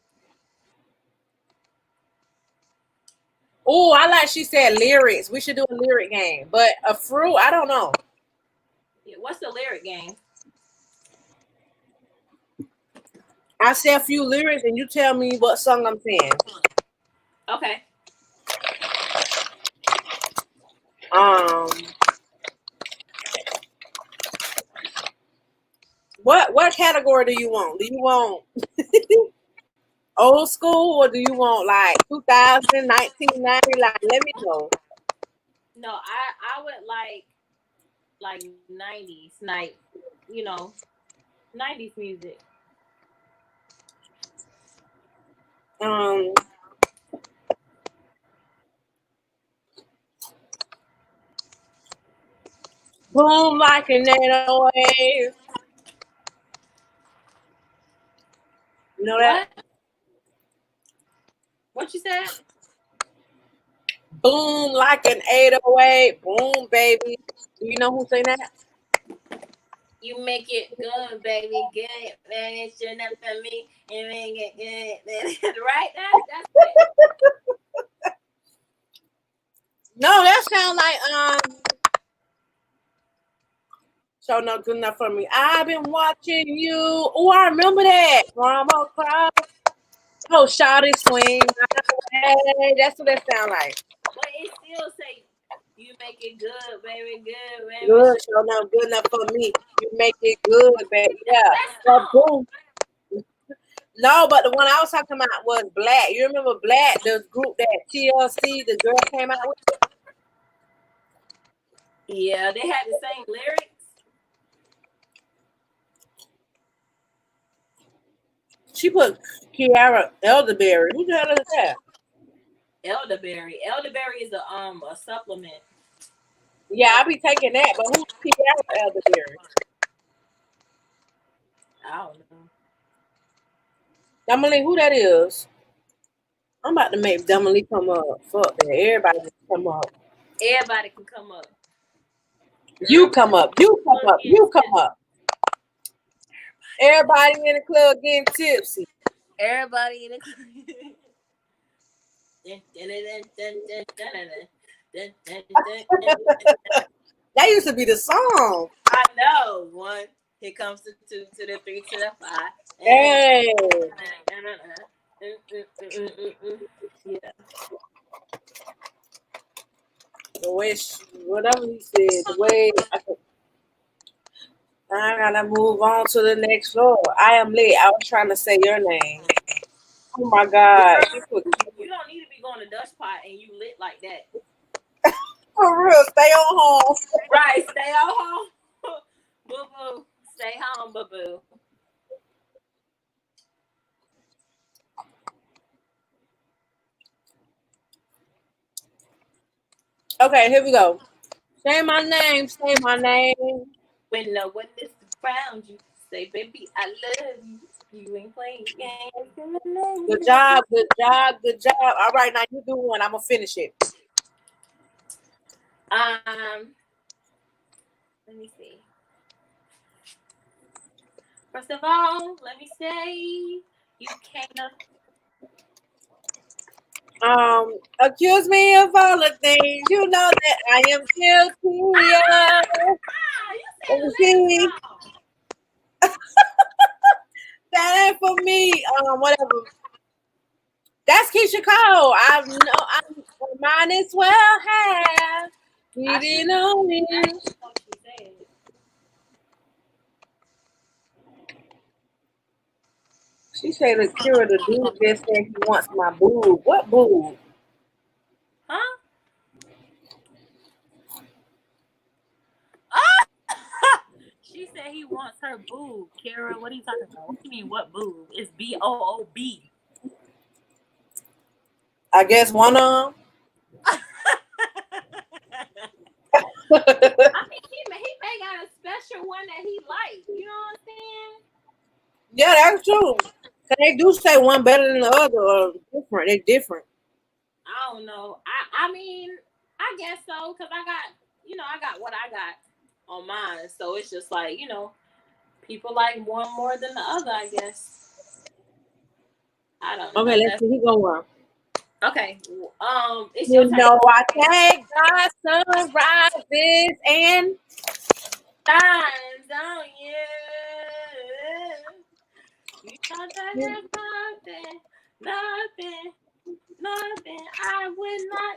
[SPEAKER 1] Oh, I like she said lyrics. We should do a lyric game. But a fruit, I don't know.
[SPEAKER 2] Yeah, what's the lyric game?
[SPEAKER 1] I say a few lyrics and you tell me what song I'm saying.
[SPEAKER 2] Okay.
[SPEAKER 1] What category do you want? Do you want old school or do you want like 2000, 1990? Like, let me know.
[SPEAKER 2] No, I would like 90s, like, 90s music.
[SPEAKER 1] Boom like an 808. You know that?
[SPEAKER 2] What you said?
[SPEAKER 1] Boom like an 808. Boom, baby. Do you know who sang that?
[SPEAKER 2] You make it good, baby, good. Man, it's enough for me. You make it good. Right? That's it.
[SPEAKER 1] No, that sound like so not good enough for me. I've been watching you. Oh, I remember that. From across. Oh, shawty swing. Hey, that's what that sound like.
[SPEAKER 2] But it still say you make it good, baby, good, baby.
[SPEAKER 1] Good, so not good enough for me. You make it good, baby. Yeah. But boom. No, but the one I was talking about was Black. You remember Black, the group that TLC, the girl came out with?
[SPEAKER 2] Yeah, they had the same lyrics.
[SPEAKER 1] She put Kiara Elderberry. Who the hell is that?
[SPEAKER 2] Elderberry. Elderberry is a supplement.
[SPEAKER 1] Yeah, I be taking that, but who's Kiara Elderberry?
[SPEAKER 2] I don't know.
[SPEAKER 1] Dominique, who that is? I'm about to make Dominique come up. Fuck that. Everybody can come up.
[SPEAKER 2] Everybody can come up.
[SPEAKER 1] You come up. You come up. You come up. Everybody in the club getting tipsy.
[SPEAKER 2] Everybody in the
[SPEAKER 1] That used to be the song.
[SPEAKER 2] I know. 1, here comes the 2 to the 3 to the 5.
[SPEAKER 1] Hey.
[SPEAKER 2] Yeah.
[SPEAKER 1] The way whatever he said, the way I gotta move on to the next floor. I am late. I was trying to say your name. Oh my God.
[SPEAKER 2] You don't need to be going to Dutch Pot and you lit like that.
[SPEAKER 1] For real, stay on home.
[SPEAKER 2] Right, stay on home. Boo boo. Stay home, boo boo.
[SPEAKER 1] Okay, here we go. Say my name. Say my name.
[SPEAKER 2] When no one is around you, say, baby, I love you. You ain't playing games.
[SPEAKER 1] Good job. Good job. Good job. All right, now you do one. I'm gonna finish it.
[SPEAKER 2] Um, let me see. First of all, let me say you can't.
[SPEAKER 1] Accuse me of all the things you know that I am guilty of.
[SPEAKER 2] You
[SPEAKER 1] Let
[SPEAKER 2] said
[SPEAKER 1] me
[SPEAKER 2] the lyrics
[SPEAKER 1] see.
[SPEAKER 2] wrong.
[SPEAKER 1] That ain't for me. Whatever. That's Keisha Cole. I know. I might as well have.
[SPEAKER 2] I
[SPEAKER 1] Cheating
[SPEAKER 2] should know
[SPEAKER 1] on
[SPEAKER 2] that. I
[SPEAKER 1] you.
[SPEAKER 2] should know what she said.
[SPEAKER 1] She said the cure the dude just said he wants my boob. What boob?
[SPEAKER 2] Huh? Oh! She said he wants her boob. Kara, what are you talking about? What do you mean, what boob? It's BOOB.
[SPEAKER 1] I guess one of them.
[SPEAKER 2] I mean, he may got a special one that he likes. You know what I'm saying?
[SPEAKER 1] Yeah, that's true. 'Cause they do say one better than the other or different. They different.
[SPEAKER 2] I don't know. I mean, I guess so because I got what I got on mine. So it's just like people like one more than the other. I guess I don't
[SPEAKER 1] Okay,
[SPEAKER 2] know.
[SPEAKER 1] let's
[SPEAKER 2] That's
[SPEAKER 1] see who going.
[SPEAKER 2] okay. It's your
[SPEAKER 1] You
[SPEAKER 2] turn.
[SPEAKER 1] know I take God sunrises and
[SPEAKER 2] Times on you. You know that there's nothing, nothing I would not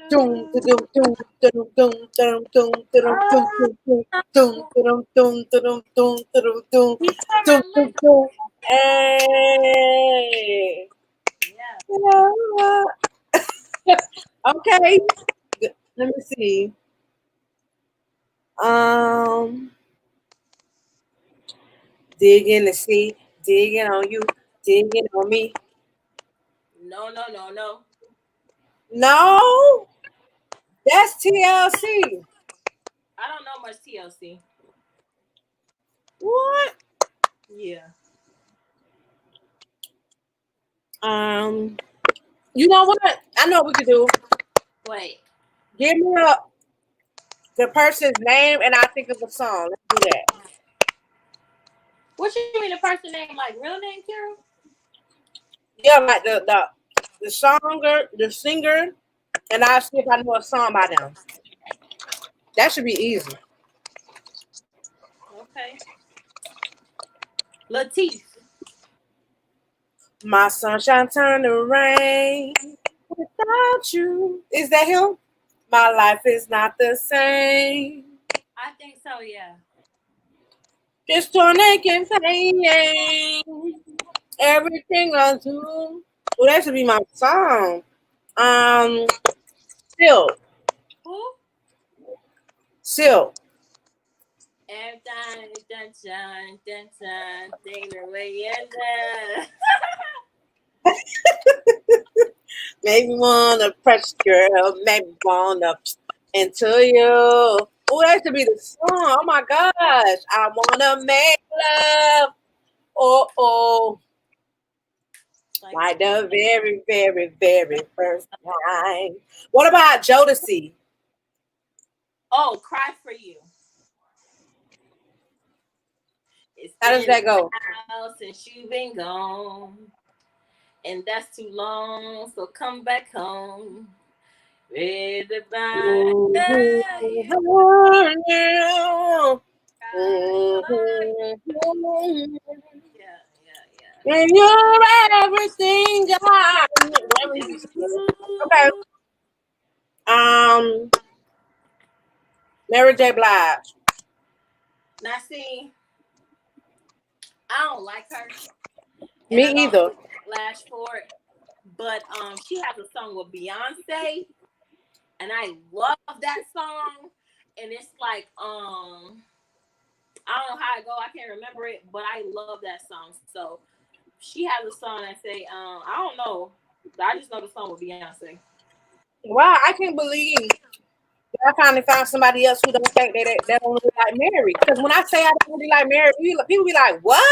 [SPEAKER 1] doom
[SPEAKER 2] do.
[SPEAKER 1] doom doom doom doom doom doom doom doom doom doom doom doom doom doom doom doom
[SPEAKER 2] You turn
[SPEAKER 1] doom
[SPEAKER 2] my
[SPEAKER 1] doom
[SPEAKER 2] lips.
[SPEAKER 1] doom. Hey.
[SPEAKER 2] Yeah.
[SPEAKER 1] Okay. Let me see. Um, digging the sea, digging on you, digging on me.
[SPEAKER 2] No, no, no, no.
[SPEAKER 1] No, that's TLC.
[SPEAKER 2] I don't know much TLC.
[SPEAKER 1] What?
[SPEAKER 2] Yeah.
[SPEAKER 1] Um, you know what? I know what we could do.
[SPEAKER 2] Wait.
[SPEAKER 1] Give me the person's name and I think of a song. Let's do that.
[SPEAKER 2] What you mean the person name? Like real name, Carol?
[SPEAKER 1] Yeah, like the songer, the singer, and I'll see if I know a song by them. That should be easy.
[SPEAKER 2] Okay. Latif.
[SPEAKER 1] My sunshine turned to rain without you. Is that him? My life is not the same.
[SPEAKER 2] I think so, yeah.
[SPEAKER 1] Just tonic and pain. Everything I do. Well, that should be my song. Um, Silk.
[SPEAKER 2] Who?
[SPEAKER 1] Silk.
[SPEAKER 2] Every time, dun, thing the way and done.
[SPEAKER 1] Maybe wanna press girl. Maybe wanna into you. Oh, that should be the song. Oh my gosh. I wanna make love. Oh, oh.
[SPEAKER 2] Like,
[SPEAKER 1] Like the very, very, very first time. What about Jodeci?
[SPEAKER 2] oh, cry for you. It's
[SPEAKER 1] How does
[SPEAKER 2] been
[SPEAKER 1] that go?
[SPEAKER 2] a while since you've been gone, and that's too long. So come back home. With the by you cry. Yeah, yeah,
[SPEAKER 1] And you're everything, God. Okay.
[SPEAKER 2] yeah.
[SPEAKER 1] Um, Mary J. Blige.
[SPEAKER 2] Now see, I don't like her, and
[SPEAKER 1] Me
[SPEAKER 2] I don't
[SPEAKER 1] either.
[SPEAKER 2] get backlash for it. But she has a song with Beyonce, and I love that song. And it's like I don't know how it go. I can't remember it, but I love that song. So she has a song that say I don't know. I just know the song with Beyonce.
[SPEAKER 1] Wow, I can't believe I finally found somebody else who don't think they don't really like Mary. Because when I say I don't really like Mary, people be like, "What?"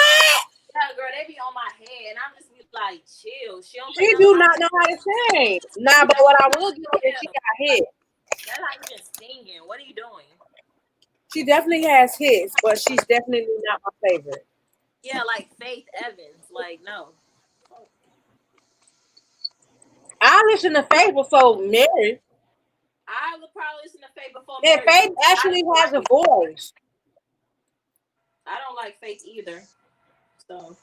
[SPEAKER 2] Yeah, girl, they be on my head, and I'm just be like, chill. She don't play
[SPEAKER 1] She
[SPEAKER 2] none
[SPEAKER 1] do
[SPEAKER 2] of my
[SPEAKER 1] not know how to sing. Nah, but what I will give her is she got hits.
[SPEAKER 2] That's not even singing. What are you doing?
[SPEAKER 1] She definitely has hits, but she's definitely not my favorite.
[SPEAKER 2] Yeah, like Faith Evans. Like, no.
[SPEAKER 1] I listen to Faith before Mary.
[SPEAKER 2] I would probably listen to Faith before
[SPEAKER 1] And
[SPEAKER 2] Mary.
[SPEAKER 1] Faith actually has a voice.
[SPEAKER 2] I don't like Faith either. So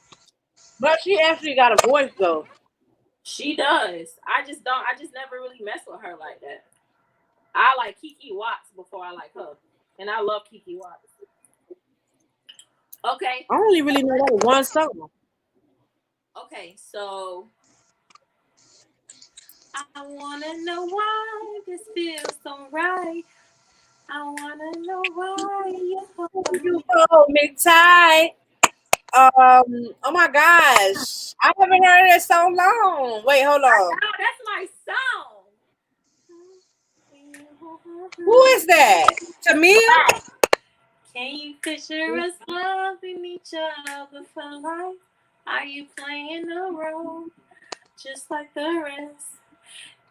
[SPEAKER 1] But she actually got a voice though.
[SPEAKER 2] she does. I just never really mess with her like that. I like Kiki Watts before I like her. And I love Kiki Watts. Okay.
[SPEAKER 1] I only really know that one song.
[SPEAKER 2] Okay, so I wanna know why this feels so right. I wanna know why you
[SPEAKER 1] You hold me tight. Oh my gosh. I haven't heard it so long. Wait, hold on.
[SPEAKER 2] Oh, that's my song.
[SPEAKER 1] Who is that? Tamia?
[SPEAKER 2] Can you picture us loving each other for life? Are you playing a role just like the rest?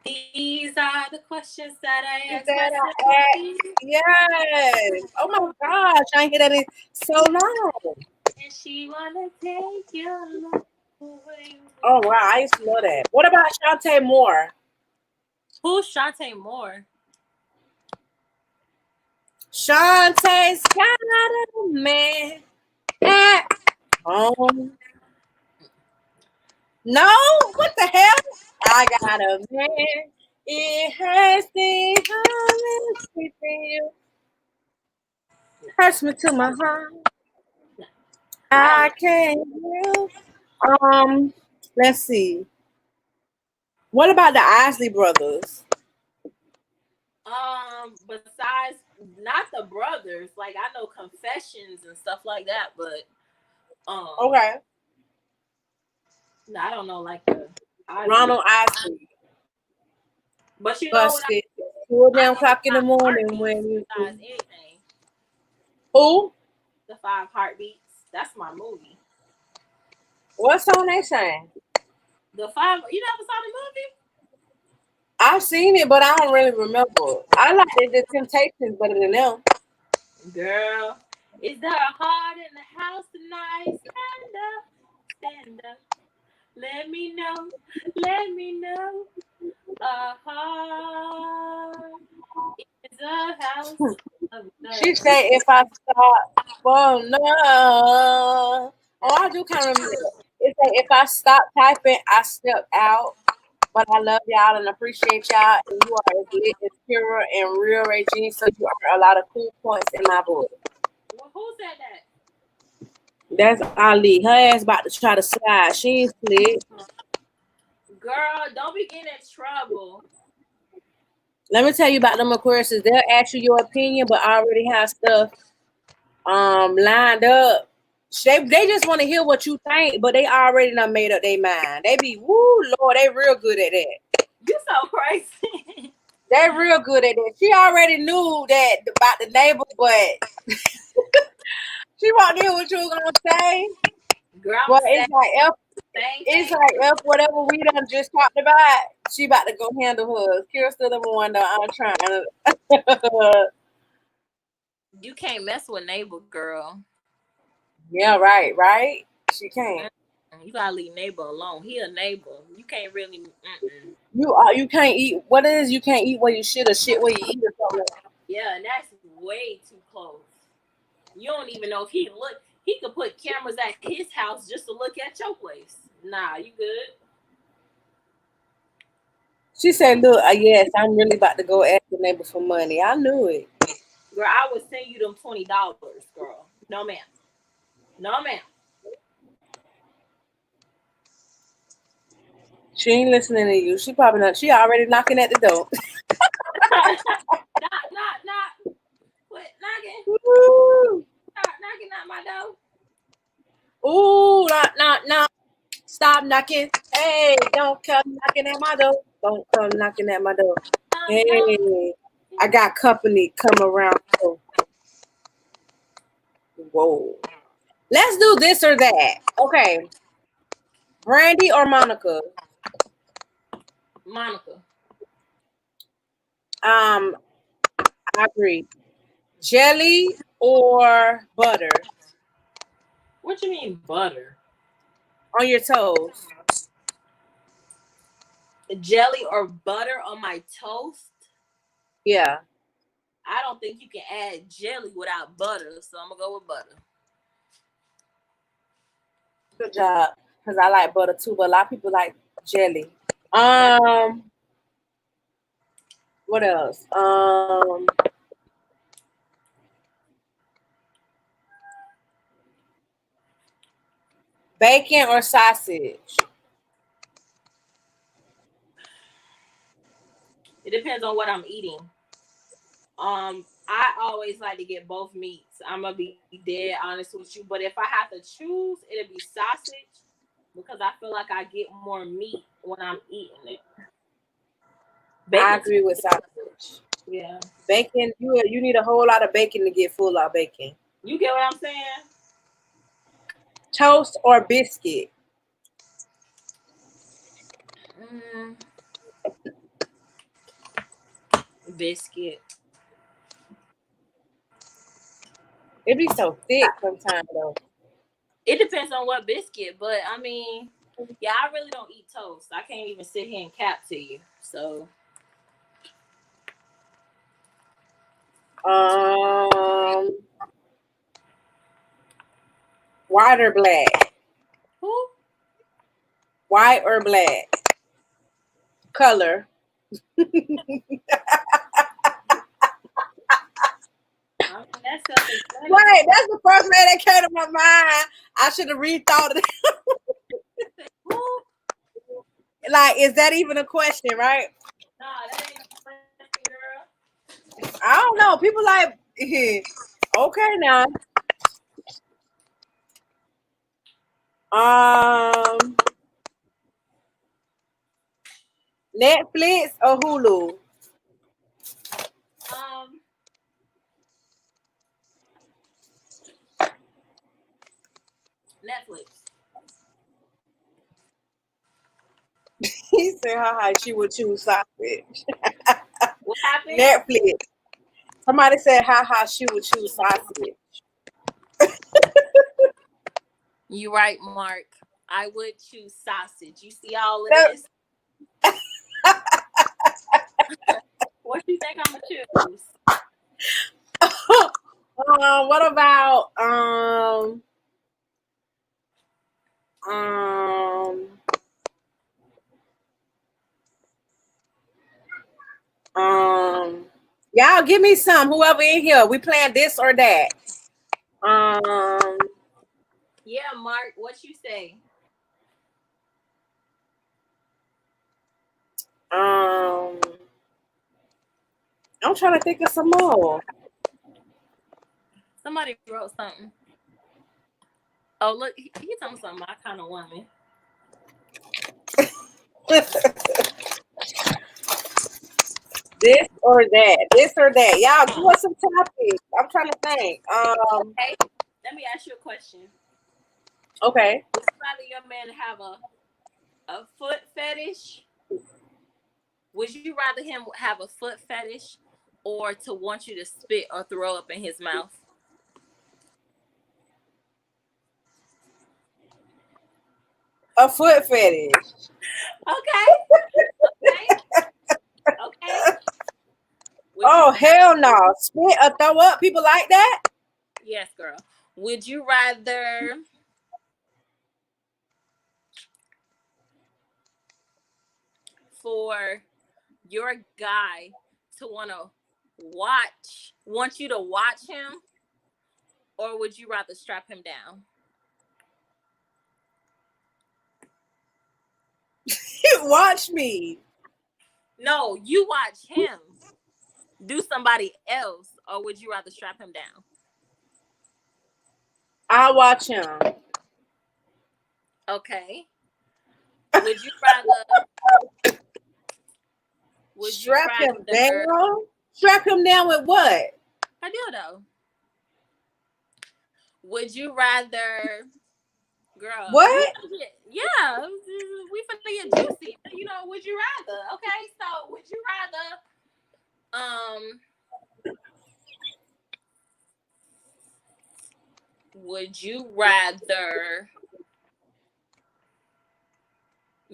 [SPEAKER 2] These are the questions that I ask myself.
[SPEAKER 1] Yes. Oh my gosh. I ain't hear that in so long.
[SPEAKER 2] And she wanna take your love away.
[SPEAKER 1] Oh wow, I used to know that. What about Shantae Moore?
[SPEAKER 2] Who's Shantae Moore?
[SPEAKER 1] Shantae's got a man at home. No, what the hell? I got a man. It hurts me, hurts me to my heart. I can't help. Let's see. What about the Isley brothers?
[SPEAKER 2] Besides not the brothers, like I know Confessions and stuff like that, but
[SPEAKER 1] Okay.
[SPEAKER 2] no, I don't know like the
[SPEAKER 1] Ronald Isley.
[SPEAKER 2] But you know what?
[SPEAKER 1] Busted. 2:00 in the morning when you
[SPEAKER 2] anything.
[SPEAKER 1] Who?
[SPEAKER 2] The 5 Heartbeats. That's my movie.
[SPEAKER 1] What song they sang?
[SPEAKER 2] The 5. You never saw the movie?
[SPEAKER 1] I've seen it, but I don't really remember. I like the Temptations better than them.
[SPEAKER 2] Girl, is there a heart in the house tonight? Stand up. Let me know. A heart is a house of love.
[SPEAKER 1] She said, "If I stop for love." Oh, I do kind of remember. It said, "If I stop typing, I step out." But I love y'all and appreciate y'all. And you are as lit as pure and real, Regine. So you are a lot of cool points in my book.
[SPEAKER 2] Well, who said that?
[SPEAKER 1] That's Ali. Her ass about to try to slide. She ain't slid.
[SPEAKER 2] Girl, don't be getting in trouble.
[SPEAKER 1] Let me tell you about them Aquariuses. They'll ask you your opinion, but I already have stuff lined up. They just want to hear what you think, but they already done made up their mind. They be, woo, Lord, they real good at that.
[SPEAKER 2] You so crazy.
[SPEAKER 1] They real good at that. She already knew that about the neighbor, but she want to hear what you were gonna say.
[SPEAKER 2] Girl,
[SPEAKER 1] But it's like F whatever we done just talked about. She about to go handle hers. Kira still number one though. I'm trying.
[SPEAKER 2] You can't mess with neighbor, girl.
[SPEAKER 1] Yeah, right. She can't.
[SPEAKER 2] You gotta leave neighbor alone. He a neighbor. You can't really.
[SPEAKER 1] You can't eat. What it is? You can't eat where you should or shit where you eat or something.
[SPEAKER 2] Yeah, and that's way too close. You don't even know if he look. He could put cameras at his house just to look at your place. Nah, you good?
[SPEAKER 1] She said, "Look, yes, I'm really about to go ask the neighbor for money." I knew it.
[SPEAKER 2] Girl, I would send you them $20, girl. No, ma'am.
[SPEAKER 1] She ain't listening to you. She probably not. She already knocking at the door.
[SPEAKER 2] Knock. Quit knocking.
[SPEAKER 1] Woo.
[SPEAKER 2] Start knocking at my door.
[SPEAKER 1] Ooh, knock. Stop knocking. Hey, don't come knocking at my door. Don't come knocking at my door. Hey. I got company come around. So. Whoa. Let's do this or that. Okay. Brandy or Monica?
[SPEAKER 2] Monica.
[SPEAKER 1] I agree. Jelly or butter
[SPEAKER 2] What you mean butter?
[SPEAKER 1] on your toes?
[SPEAKER 2] Jelly or butter on my toast?
[SPEAKER 1] Yeah.
[SPEAKER 2] I don't think you can add jelly without butter, so I'm gonna go with butter.
[SPEAKER 1] Good job. Because I like butter too, but a lot of people like jelly. Um, what else? Bacon or sausage?
[SPEAKER 2] It depends on what I'm eating. I always like to get both meats. I'm gonna be dead honest with you, but if I have to choose, it'll be sausage because I feel like I get more meat when I'm eating it.
[SPEAKER 1] I
[SPEAKER 2] Bacon,
[SPEAKER 1] agree with sausage.
[SPEAKER 2] yeah.
[SPEAKER 1] Bacon, you need a whole lot of bacon to get full of bacon.
[SPEAKER 2] You get what I'm saying?
[SPEAKER 1] Toast or biscuit?
[SPEAKER 2] Biscuit.
[SPEAKER 1] It be so thick sometimes though.
[SPEAKER 2] It depends on what biscuit, but I mean, yeah, I really don't eat toast. I can't even sit here and cap to you. So
[SPEAKER 1] White or black?
[SPEAKER 2] who?
[SPEAKER 1] White or black? Color.
[SPEAKER 2] That's self-explanatory.
[SPEAKER 1] Right, that's the first man that came to my mind. I should have rethought it.
[SPEAKER 2] Who?
[SPEAKER 1] Like, is that even a question, right?
[SPEAKER 2] Nah, that ain't a question, girl.
[SPEAKER 1] I don't know. People like, okay now. Netflix or Hulu?
[SPEAKER 2] Netflix.
[SPEAKER 1] He said, haha, she would choose sausage.
[SPEAKER 2] What happened?
[SPEAKER 1] Netflix. Somebody said, haha, she would choose sausage.
[SPEAKER 2] You right, Mark. I would choose sausage. You see all of
[SPEAKER 1] That-
[SPEAKER 2] this? What do you think I'm gonna choose?
[SPEAKER 1] What about y'all give me some. Whoever in here, we playing this or that.
[SPEAKER 2] Yeah, Mark. What you say?
[SPEAKER 1] I'm trying to think of some more.
[SPEAKER 2] Somebody wrote something. Oh, look, he told me something. My kind of woman.
[SPEAKER 1] This or that. This or that. Y'all give us some topics. I'm trying to think.
[SPEAKER 2] Okay. Let me ask you a question.
[SPEAKER 1] Okay.
[SPEAKER 2] Would you rather your man have a foot fetish? Would you rather him have a foot fetish or to want you to spit or throw up in his mouth?
[SPEAKER 1] A foot fetish.
[SPEAKER 2] Okay.
[SPEAKER 1] Oh, hell no. Spit or throw up? People like that?
[SPEAKER 2] Yes, girl. Would you rather for your guy to want you to watch him, or would you rather strap him down?
[SPEAKER 1] Watch me.
[SPEAKER 2] No, you watch him do somebody else, or would you rather strap him down?
[SPEAKER 1] I watch him.
[SPEAKER 2] Okay. Would you rather
[SPEAKER 1] Strap him down? Strap him down with what?
[SPEAKER 2] A dildo. Would you rather, girl?
[SPEAKER 1] What?
[SPEAKER 2] Yeah, we finna get juicy. You know, would you rather? Okay, so would you rather, would you rather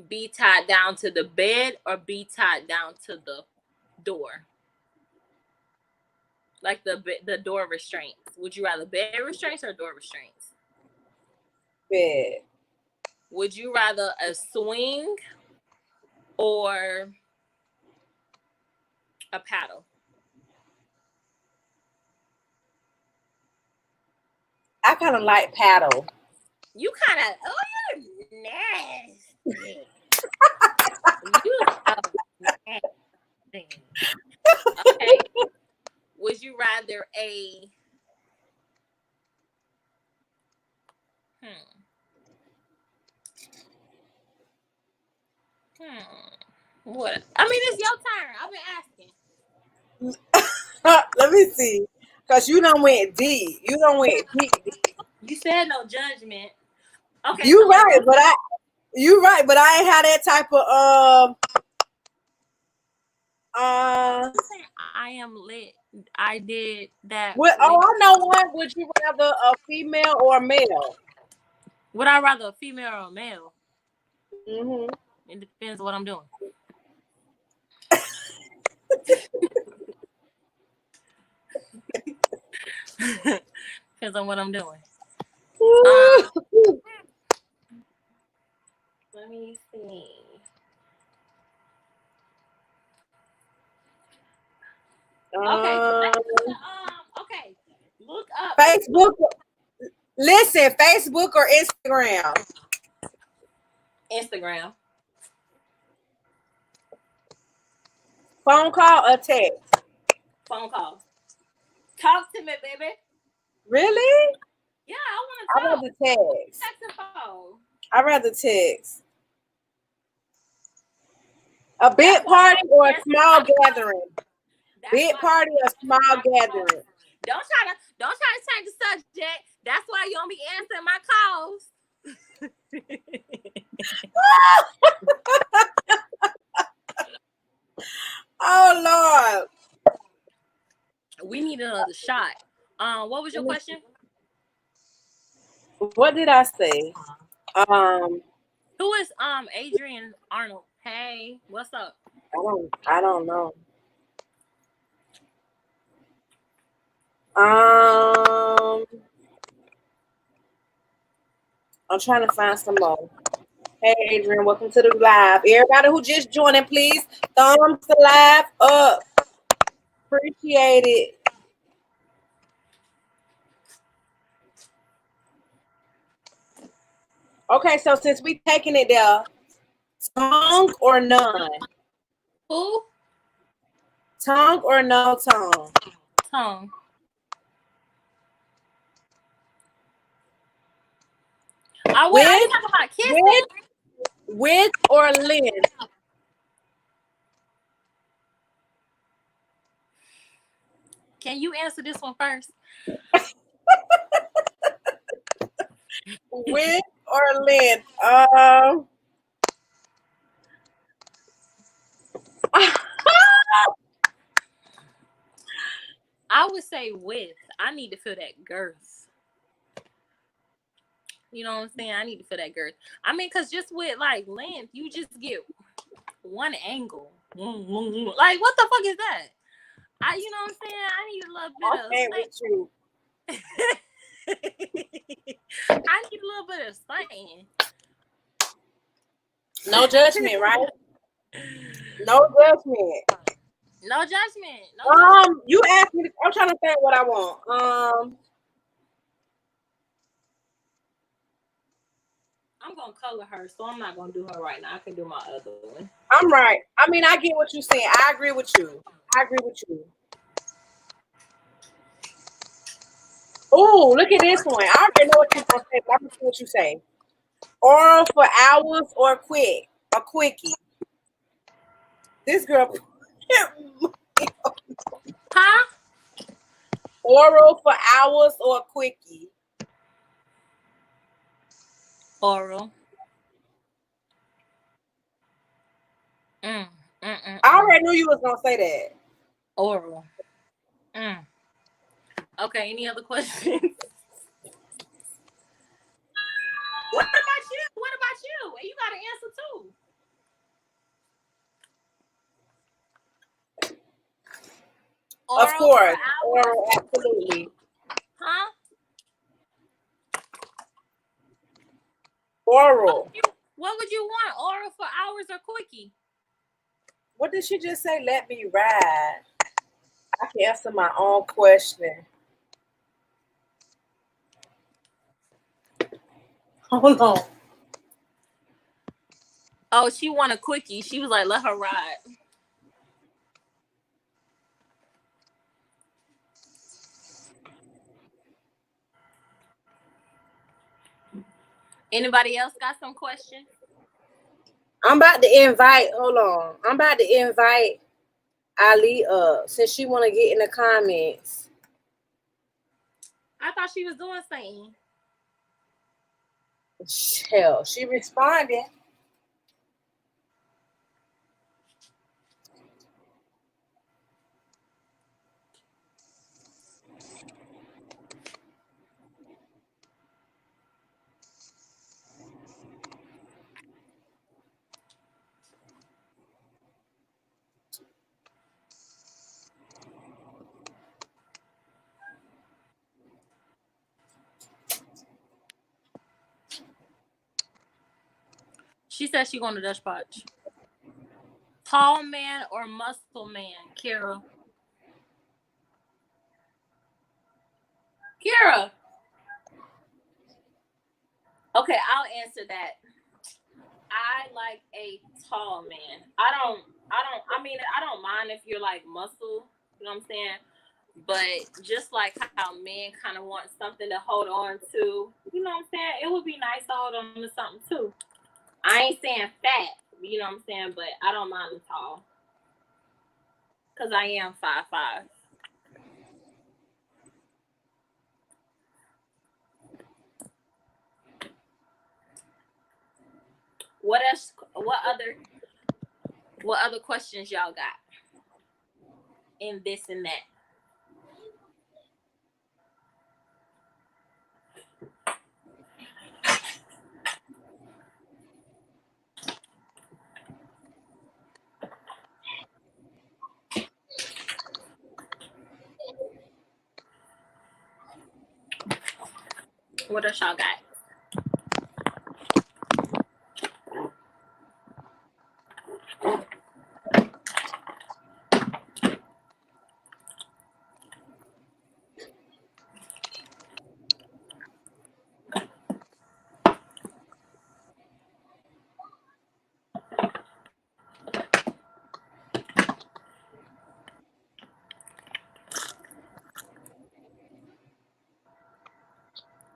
[SPEAKER 2] be tied down to the bed or be tied down to the door? Like the door restraints. Would you rather bed restraints or door restraints?
[SPEAKER 1] Bed.
[SPEAKER 2] Would you rather a swing or a paddle?
[SPEAKER 1] I kind of like paddle.
[SPEAKER 2] You kind of, oh, you're nasty. You so nasty. Okay. Would you rather a what? I mean, it's your turn. I've been asking.
[SPEAKER 1] Let me see. Because you done went deep. You done went deep.
[SPEAKER 2] You said no judgment. Okay.
[SPEAKER 1] You right, but I ain't had that type of
[SPEAKER 2] I am lit. I did that.
[SPEAKER 1] What, oh, I know one. Would you rather a female or a male?
[SPEAKER 2] Would I rather a female or a male?
[SPEAKER 1] Mm-hmm.
[SPEAKER 2] It depends what I'm doing. Depends on what I'm doing. Let me see. Okay. Okay. Look up
[SPEAKER 1] Facebook. Listen, Facebook or Instagram?
[SPEAKER 2] Instagram.
[SPEAKER 1] Phone call or text?
[SPEAKER 2] Phone call. Talk to me, baby.
[SPEAKER 1] Really?
[SPEAKER 2] Yeah, I want to talk.
[SPEAKER 1] I'd rather text.
[SPEAKER 2] Text and phone.
[SPEAKER 1] I'd rather text. A big party or a small gathering? Big party or small gathering?
[SPEAKER 2] Don't try to change the subject. That's why you don't be answering my calls.
[SPEAKER 1] Oh Lord.
[SPEAKER 2] We need another shot. What was your question?
[SPEAKER 1] What did I say?
[SPEAKER 2] Who is Adrian Arnold? Hey, what's up?
[SPEAKER 1] I don't know. I'm trying to find some more. Hey Adrian, welcome to the live. Everybody who just joining, please thumbs the live up. Appreciate it. Okay, so since we taking it there, tongue or none?
[SPEAKER 2] Who?
[SPEAKER 1] Tongue or no tongue?
[SPEAKER 2] Tongue. I wait, are you talking about kissing?
[SPEAKER 1] Width or length?
[SPEAKER 2] Can you answer this one first?
[SPEAKER 1] Width or length?
[SPEAKER 2] I would say width. I need to feel that girth. You know what I'm saying? I need to feel that girth. I mean, because just with like length, you just get one angle. Like, what the fuck is that? You know what I'm saying? I need a little bit of I need a little bit of something.
[SPEAKER 1] No judgment, right? No judgment.
[SPEAKER 2] No judgment. No judgment.
[SPEAKER 1] You asked me. I'm trying to think what I want.
[SPEAKER 2] I'm gonna color her, so I'm not gonna do her right now. I can do my other one.
[SPEAKER 1] I'm right. I mean, I get what you're saying. I agree with you. Oh, look at this one. I already know what you're gonna say, but I'm gonna see what you say. Oral for hours or a quickie. This girl.
[SPEAKER 2] Huh?
[SPEAKER 1] Oral for hours or quickie?
[SPEAKER 2] Oral.
[SPEAKER 1] I already knew you was gonna say that.
[SPEAKER 2] Oral. Okay, any other questions? What about you? What about you? And you got an answer too. Oral
[SPEAKER 1] Of course.
[SPEAKER 2] for hours?
[SPEAKER 1] Oral, absolutely.
[SPEAKER 2] Huh?
[SPEAKER 1] Oral.
[SPEAKER 2] What would you want? Oral for hours or quickie?
[SPEAKER 1] What did she just say? Let me ride. I can answer my own question. Hold on.
[SPEAKER 2] Oh, she want a quickie. She was like, let her ride. Anybody else got some questions?
[SPEAKER 1] I'm about to invite, hold on. I'm about to invite Ali up since she want to get in the comments.
[SPEAKER 2] I thought she was doing something.
[SPEAKER 1] Hell, she responded.
[SPEAKER 2] She said she going to Dutch Potch. Tall man or muscle man, Kira? Kira. Okay, I'll answer that. I like a tall man. I don't mind if you're like muscle, you know what I'm saying? But just like how men kind of want something to hold on to, you know what I'm saying? It would be nice to hold on to something too. I ain't saying fat, you know what I'm saying? But I don't mind the tall. Because I am 5'5". What else? What other questions y'all got in this and that? What else y'all got?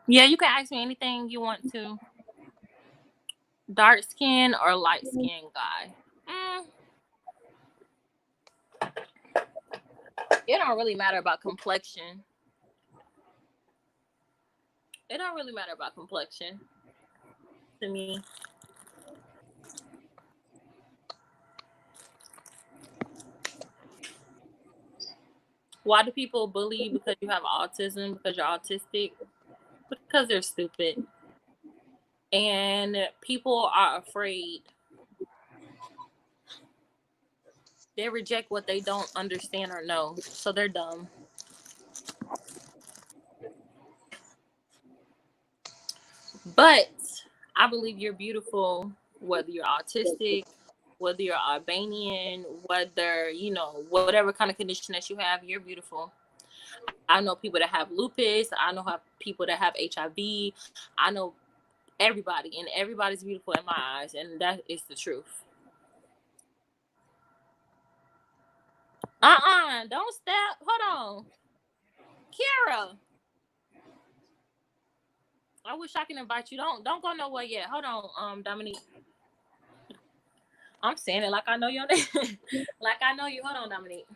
[SPEAKER 2] Yeah, you can ask me anything you want to. Dark skin or light skin guy? It don't really matter about complexion. It don't really matter about complexion to me. Why do people bully you because you have autism, because you're autistic? Because they're stupid. And people are afraid. They reject what they don't understand or know. So they're dumb. But I believe you're beautiful, whether you're autistic, whether you're Albanian, whether, whatever kind of condition that you have, you're beautiful. I know people that have lupus. I know people that have HIV. I know everybody, and everybody's beautiful in my eyes, and that is the truth. Don't step. Hold on. Kira. I wish I can invite you. Don't go nowhere yet. Hold on, Dominique. I'm saying it like I know your name. Like I know you. Hold on, Dominique.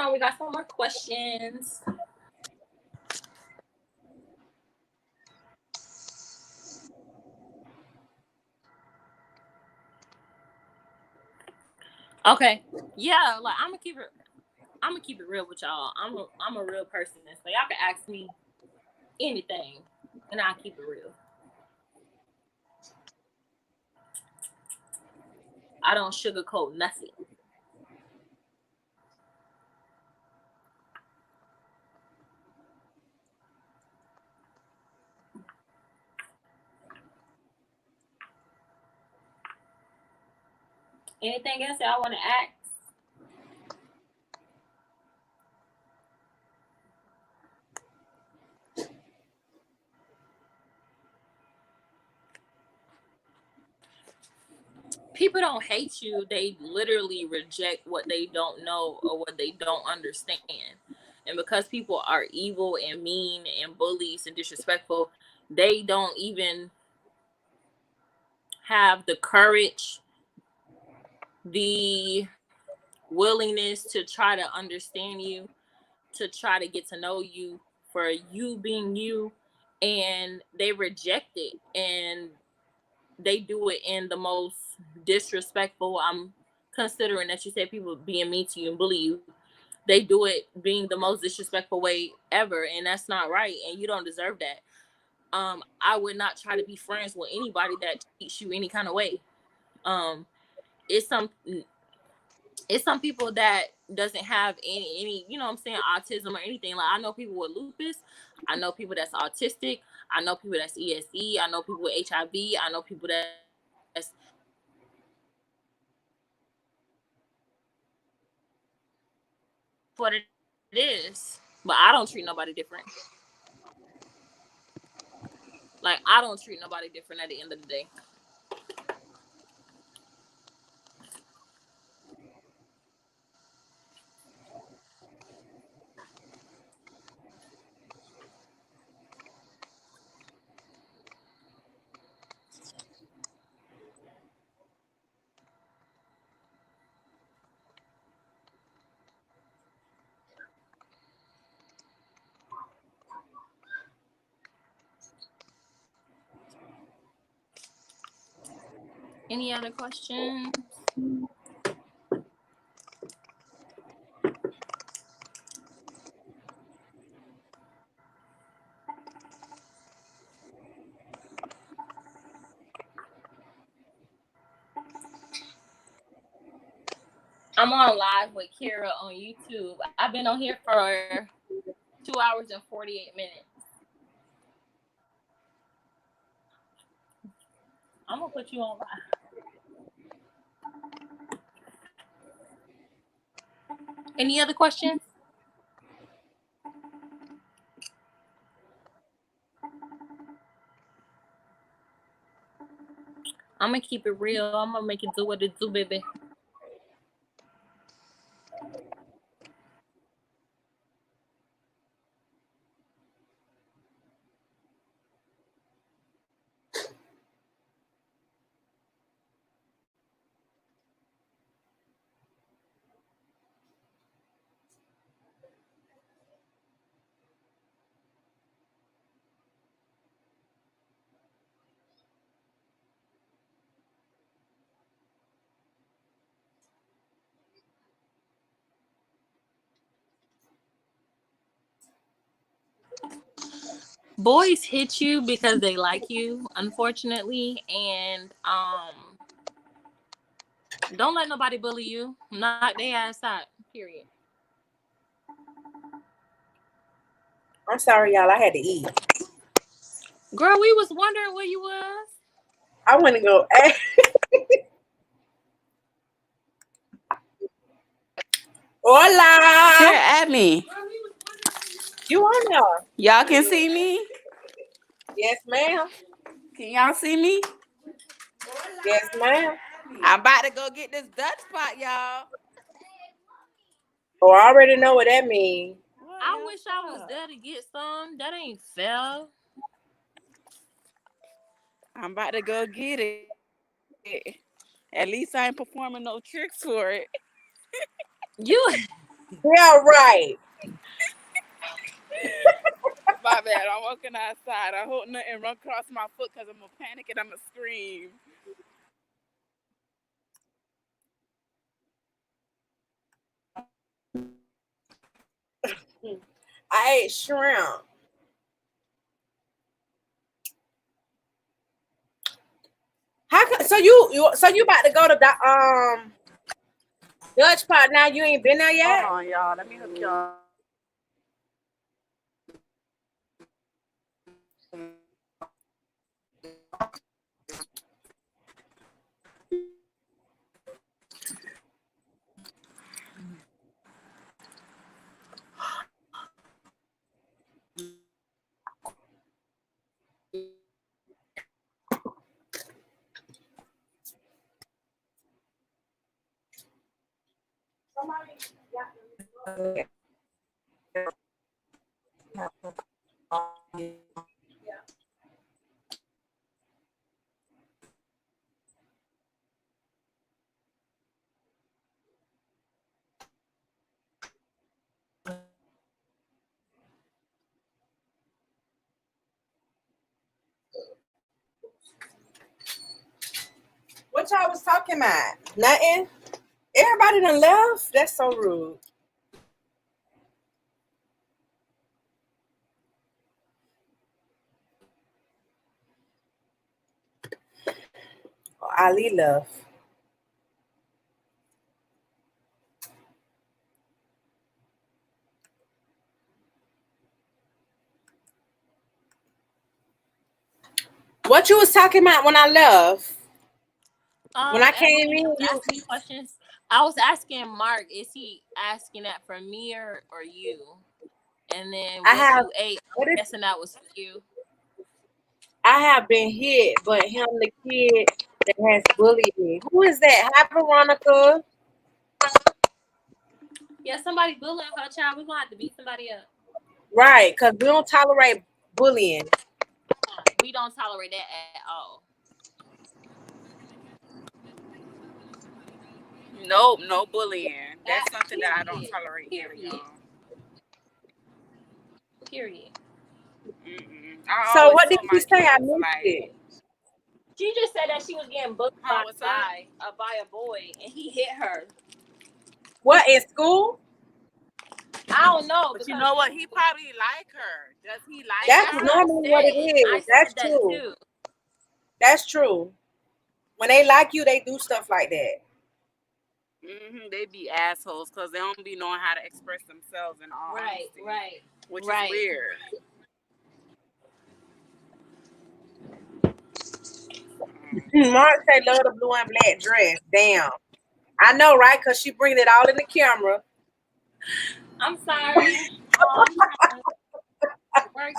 [SPEAKER 2] on, we got some more questions. Okay, yeah, like I'm gonna keep it real with y'all. I'm a real person, so y'all can ask me anything, and I'll keep it real. I don't sugarcoat nothing. Anything else y'all want to ask? People don't hate you. They literally reject what they don't know or what they don't understand. And because people are evil and mean and bullies and disrespectful, they don't even have the courage, the willingness to try to understand you, to try to get to know you for you being you. And they reject it, and they do it in the most disrespectful. I'm considering that you said people being mean to you and bully you. They do it being the most disrespectful way ever, and that's not right, and you don't deserve that. I would not try to be friends with anybody that treats you any kind of way. It's some people that doesn't have any you know what I'm saying, autism or anything. Like, I know people with lupus, I know people that's autistic, I know people that's ESE, I know people with HIV, I know people that's what it is. But I don't treat nobody different. Like, I don't treat nobody different at the end of the day. Any other questions? I'm on live with Kira on YouTube. I've been on here for 2 hours and 48 minutes. I'm gonna put you on live. Any other questions? I'm gonna keep it real. I'm gonna make it do what it do, baby. Boys hit you because they like you, unfortunately, and don't let nobody bully you. Knock their ass out. Period.
[SPEAKER 1] I'm sorry, y'all. I had to eat.
[SPEAKER 2] Girl, we was wondering where you was.
[SPEAKER 1] I want to go. Hola.
[SPEAKER 5] Here at me.
[SPEAKER 1] You on there?
[SPEAKER 5] Y'all can see me?
[SPEAKER 1] Yes, ma'am.
[SPEAKER 5] Can y'all see me?
[SPEAKER 1] Yes, ma'am.
[SPEAKER 5] I'm about to go get this Dutch pot, y'all.
[SPEAKER 1] Oh, I already know what that means.
[SPEAKER 2] I wish I was there to get some. That ain't fair.
[SPEAKER 5] I'm about to go get it. At least I ain't performing no tricks for it.
[SPEAKER 2] You
[SPEAKER 1] Yeah, right.
[SPEAKER 5] My bad. I'm walking outside. I hope nothing run across my foot because I'm gonna panic and I'm gonna scream.
[SPEAKER 1] I ate shrimp. So you about to go to the Dutch part now? You ain't been there
[SPEAKER 5] Hold
[SPEAKER 1] yet?
[SPEAKER 5] on, y'all. Let me hook y'all.
[SPEAKER 1] What y'all was talking about? Nothing. Everybody done left. That's so rude. Oh, Ali left. What you was talking about when I left? When I came
[SPEAKER 2] When
[SPEAKER 1] in,
[SPEAKER 2] you was
[SPEAKER 1] you
[SPEAKER 2] asking me questions, I was asking Mark, is he asking that for me or you? And then
[SPEAKER 1] I
[SPEAKER 2] what
[SPEAKER 1] have
[SPEAKER 2] you ate,
[SPEAKER 1] what
[SPEAKER 2] I'm
[SPEAKER 1] is
[SPEAKER 2] guessing that was for you.
[SPEAKER 1] I have been hit, but him the kid that has bullied me. Who is that? Hi Veronica.
[SPEAKER 2] Yeah, somebody bullying her child. We're gonna have to beat somebody up.
[SPEAKER 1] Right, because we don't tolerate bullying.
[SPEAKER 2] We don't tolerate that at all.
[SPEAKER 5] Nope, no bullying. That's
[SPEAKER 2] That
[SPEAKER 5] something that I don't
[SPEAKER 2] period.
[SPEAKER 5] tolerate either,
[SPEAKER 2] Period.
[SPEAKER 5] y'all.
[SPEAKER 2] Period.
[SPEAKER 5] I
[SPEAKER 1] So
[SPEAKER 5] always
[SPEAKER 1] what did
[SPEAKER 5] told
[SPEAKER 1] she
[SPEAKER 5] my
[SPEAKER 1] say? I
[SPEAKER 5] kids,
[SPEAKER 1] missed
[SPEAKER 5] like,
[SPEAKER 1] it.
[SPEAKER 2] She just said that she was getting bullied by
[SPEAKER 5] what's up?
[SPEAKER 2] by a boy and he hit her.
[SPEAKER 1] What, in school?
[SPEAKER 2] I don't know
[SPEAKER 5] But you
[SPEAKER 2] because
[SPEAKER 5] know what? He probably like her. Does he like
[SPEAKER 1] That's
[SPEAKER 2] that's
[SPEAKER 5] her?
[SPEAKER 2] what I
[SPEAKER 1] normally what it
[SPEAKER 2] said. I
[SPEAKER 1] is. That's
[SPEAKER 2] said that
[SPEAKER 1] true.
[SPEAKER 2] too.
[SPEAKER 1] That's true. When they like you, they do stuff like that.
[SPEAKER 5] They be assholes because they don't be knowing how to express themselves in all
[SPEAKER 2] Right,
[SPEAKER 5] honesty,
[SPEAKER 2] right,
[SPEAKER 5] which is
[SPEAKER 2] right.
[SPEAKER 5] weird.
[SPEAKER 1] Mark say love the blue and black dress. Damn. I know, right? Because she bringing it all in the camera.
[SPEAKER 2] I'm sorry. I'm trying to work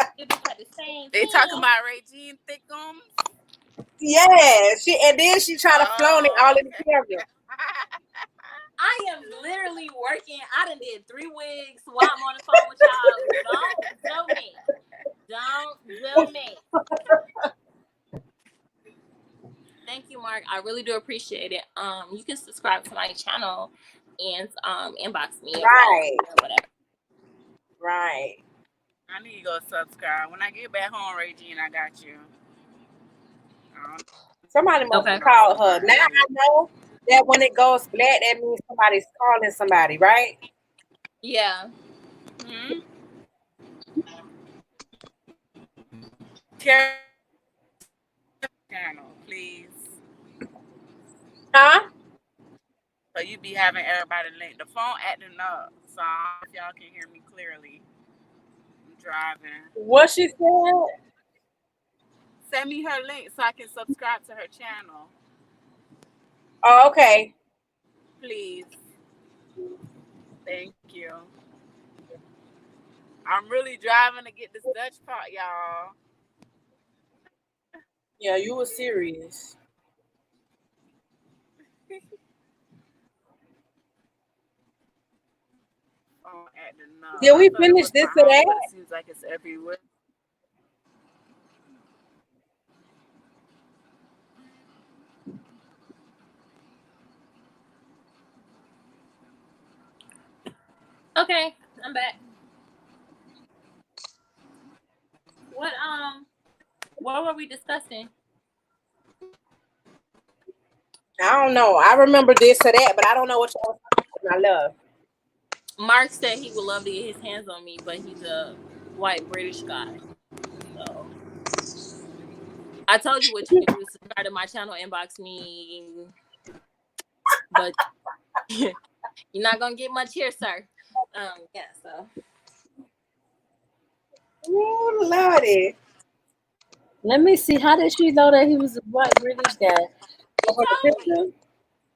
[SPEAKER 2] at the same
[SPEAKER 5] They talking
[SPEAKER 2] time.
[SPEAKER 5] about Regine Thickums.
[SPEAKER 1] Yeah. And then she try to flown it all
[SPEAKER 5] Oh,
[SPEAKER 1] in the camera.
[SPEAKER 2] I am literally working. I done did 3 wigs while I'm on the phone with y'all. Don't do me. Don't do me. Thank you, Mark. I really do appreciate it. You can subscribe to my channel and inbox me or follow me
[SPEAKER 1] Right.
[SPEAKER 2] or whatever.
[SPEAKER 1] Right.
[SPEAKER 5] I need to go subscribe. When I get back home, Regine, I got you.
[SPEAKER 1] Somebody must
[SPEAKER 2] Okay.
[SPEAKER 1] have called her. Now I know that when it goes black, that means somebody's calling somebody, right?
[SPEAKER 2] Yeah.
[SPEAKER 5] Channel, please.
[SPEAKER 1] Huh?
[SPEAKER 5] So you be having everybody link. The phone acting up, so I don't know if y'all can hear me clearly. I'm driving.
[SPEAKER 1] What she said?
[SPEAKER 5] Send me her link so I can subscribe to her channel,
[SPEAKER 1] Oh, okay.
[SPEAKER 5] please. Thank you. I'm really driving to get this Dutch part, y'all.
[SPEAKER 1] Yeah, you were serious.
[SPEAKER 5] Phone acting up.
[SPEAKER 1] Did
[SPEAKER 5] I
[SPEAKER 1] we
[SPEAKER 5] thought it
[SPEAKER 1] finish
[SPEAKER 5] was
[SPEAKER 1] this
[SPEAKER 5] my home,
[SPEAKER 1] today?
[SPEAKER 5] but it seems like it's everywhere.
[SPEAKER 2] Okay, I'm back. What were we discussing?
[SPEAKER 1] I don't know. I remember this or that, but I don't know what y'all I love.
[SPEAKER 2] Mark said he would love to get his hands on me, but he's a white British guy. So I told you what you can do. Subscribe to my channel, inbox me, but you're not gonna get much here, sir. Yeah. So.
[SPEAKER 1] Ooh, Lordy.
[SPEAKER 4] Let me see. How did she know that he was a white British guy?
[SPEAKER 2] He told me.